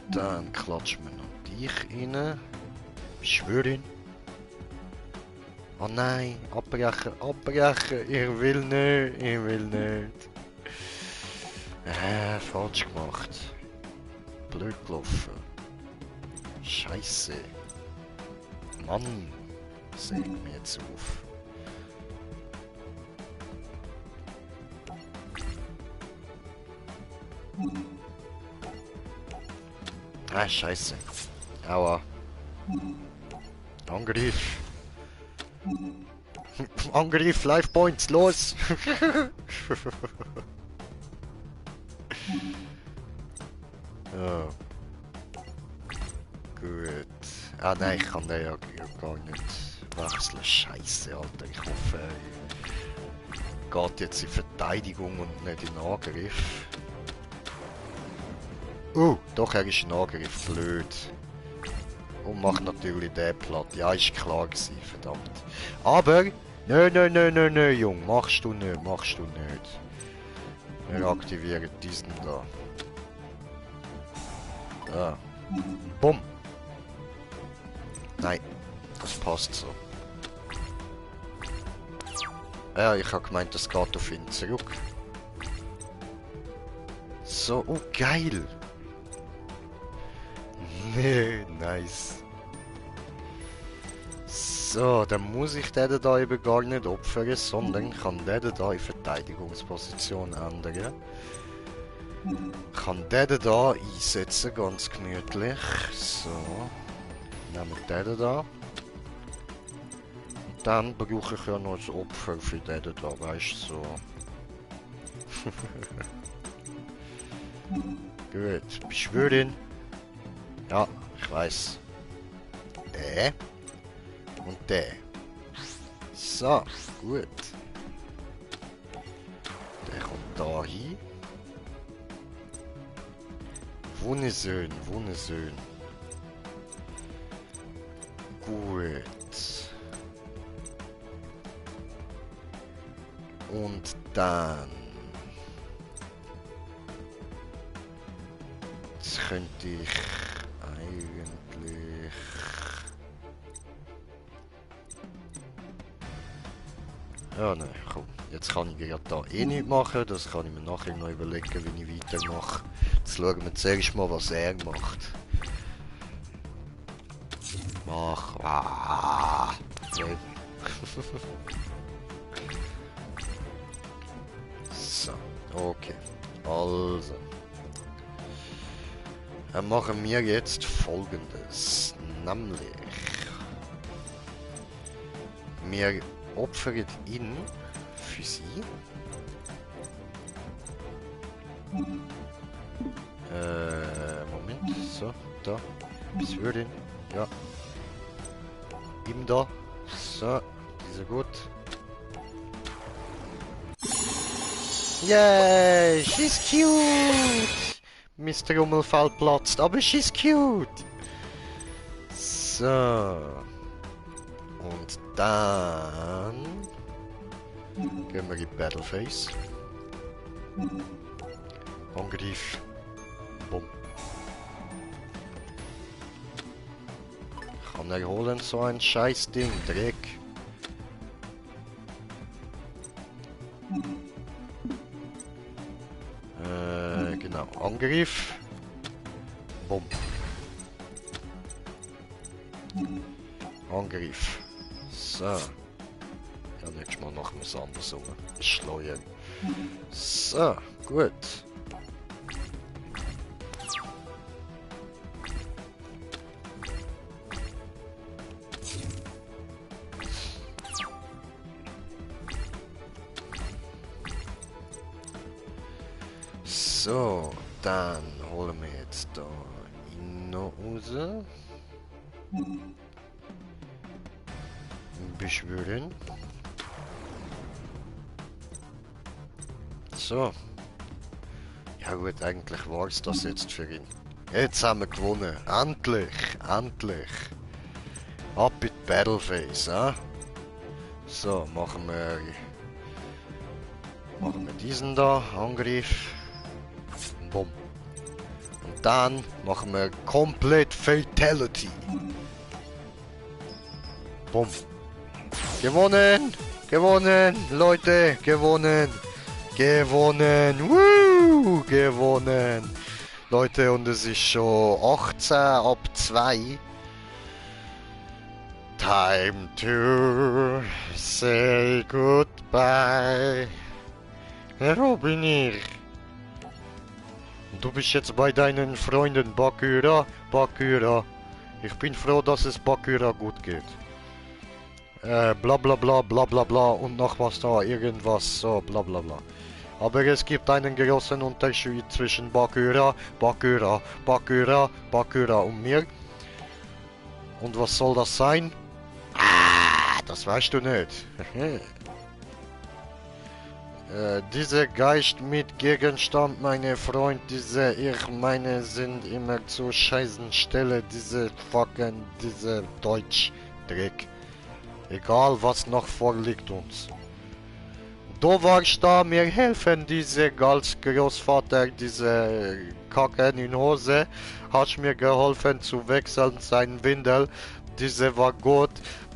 Dann klatschen wir noch dich rein. Beschwören. Oh nein, abbrechen, abbrechen. Ich will nicht, ich will nicht. Falsch gemacht. Blöd gelaufen. Scheiße. Mann, säg mir jetzt auf. Ah, scheiße. Aua. Angriff. Angriff, Life Points, los! Ja. Gut. Ah nein, ich kann den ja gar nicht wechseln. Scheiße, Alter. Ich hoffe, er geht jetzt in Verteidigung und nicht in Angriff. Doch, er ist in Angriff. Blöd. Und macht natürlich den platt. Ja, ist klar gewesen, verdammt. Aber, nö, Jung. Machst du nicht. Wir aktivieren diesen da. Da. Bumm. Nein, das passt so. Ja, ich habe gemeint, das geht auf ihn zurück. So, oh geil. Nee, nice. So, dann muss ich den da eben gar nicht opfern, sondern kann den da in Verteidigungsposition ändern. Kann den da einsetzen, ganz gemütlich. So. Nehmen wir den da. Und dann brauche ich ja noch das Opfer für den da, weißt du, so. Gut, beschwören. Ja, ich weiß. Der. Und der. So, gut. Der kommt da hin. Wunderschön. Gut. Und dann... Jetzt könnte ich eigentlich... Ja, nein, komm. Jetzt kann ich ja da eh nichts machen. Das kann ich mir nachher noch überlegen, wie ich weitermache. Jetzt schauen wir zuerst mal, was er macht. Mach. Ah. Nee. So, okay. Also. Dann machen wir jetzt Folgendes. Nämlich. Wir opfern ihn für sie. Moment. So, da. Bis würden. Ja. Ihm da. So, dieser gut. Yay, she's cute! Mr. Ummelfall platzt, aber she's cute! So. Und dann... gehen wir in Battleface. Angriff. Bumm. Kann er holen, so ein scheiß Ding, Dreck. Genau, Angriff. Bumm. Angriff. So. Ja, nächstes Mal machen wir es andersrum. Schleuen. So, gut. So, dann holen wir jetzt da ihn noch raus. Beschwören. So. Ja gut, eigentlich war es das jetzt für ihn. Jetzt haben wir gewonnen. Endlich, endlich. Ab in die Battleface, eh? So, machen wir diesen da, Angriff. Bumm. Und dann machen wir komplett Fatality. Bumm. Gewonnen! Gewonnen! Leute, gewonnen! Gewonnen! Woo! Gewonnen! Leute, und es ist schon 18 ab 2. Time to say goodbye. Wo bin ich? Und du bist jetzt bei deinen Freunden Bakura, Bakura. Ich bin froh, dass es Bakura gut geht. Bla bla bla bla bla bla und noch was da, irgendwas, so bla bla bla. Aber es gibt einen großen Unterschied zwischen Bakura, Bakura, Bakura, Bakura und mir. Und was soll das sein? Ah, das weißt du nicht. Dieser Geist mit Gegenstand, meine Freund, ich meine, sind immer zur scheißen Stelle, diese Deutsch-Dreck. Egal, was noch vorliegt uns. Du warst da, mir helfen, diese als Großvater, diese Kacken in Hose, hast mir geholfen zu wechseln, sein Windel, diese war gut,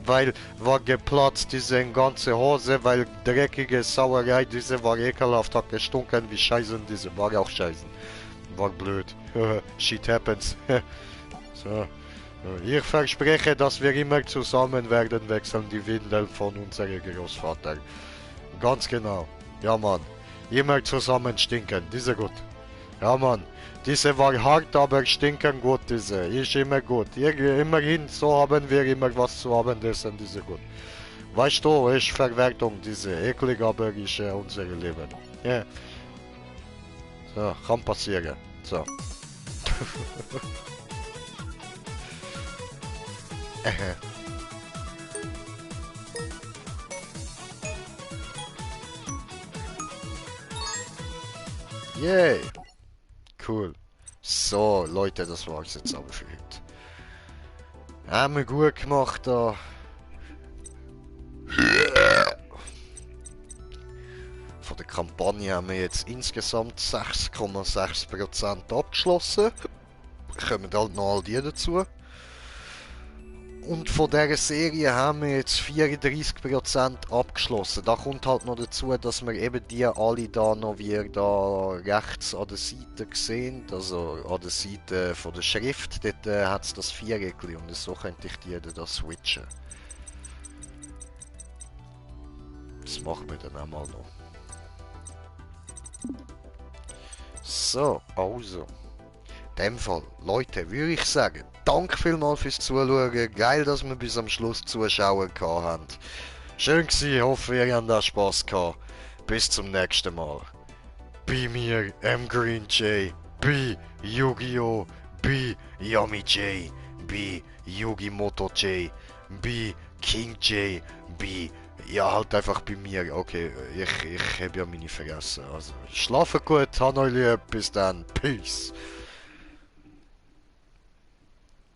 weil war geplatzt, diese ganze Hose, weil dreckige Sauerei, diese war ekelhaft, hat gestunken wie Scheißen, diese war auch Scheißen. War blöd. Shit happens. So. Ich verspreche, dass wir immer zusammen werden wechseln, die Windeln von unserem Großvater. Ganz genau. Ja, Mann. Immer zusammen stinken, diese gut. Ja, Mann. Diese war hart, aber stinken gut, diese. Ist immer gut. Immerhin, so haben wir immer was zu Abendessen, diese gut. Weißt du, ist Verwertung, diese. Eklig, aber ist unser Leben. Ja. Yeah. So, kann passieren. So. Yay! Cool. So, Leute, das war's jetzt aber für heute. Haben wir gut gemacht da. Von der Kampagne haben wir jetzt insgesamt 6,6% abgeschlossen. Kommen halt noch all die dazu. Und von dieser Serie haben wir jetzt 34% abgeschlossen. Da kommt halt noch dazu, dass wir eben die alle da noch wieder da rechts an der Seite sehen. Also an der Seite von der Schrift. Dort hat es das Viereckli und so könnte ich die da switchen. Das machen wir dann auch mal noch. So, also. In dem Fall, Leute, würde ich sagen, danke vielmals fürs Zuschauen. Geil, dass wir bis am Schluss Zuschauer haben. Schön gewesen, hoffe ihr habt auch Spass gehabt. Bis zum nächsten Mal. Bei mir, M. Green J. Bei Yu-Gi-Oh! Bei Yami J. Bei Yugi-Moto J. Bei King J. Bei... Ja, halt einfach bei mir. Okay, ich habe ja meine vergessen. Also, schlafen gut, habt euch lieb. Bis dann. Peace.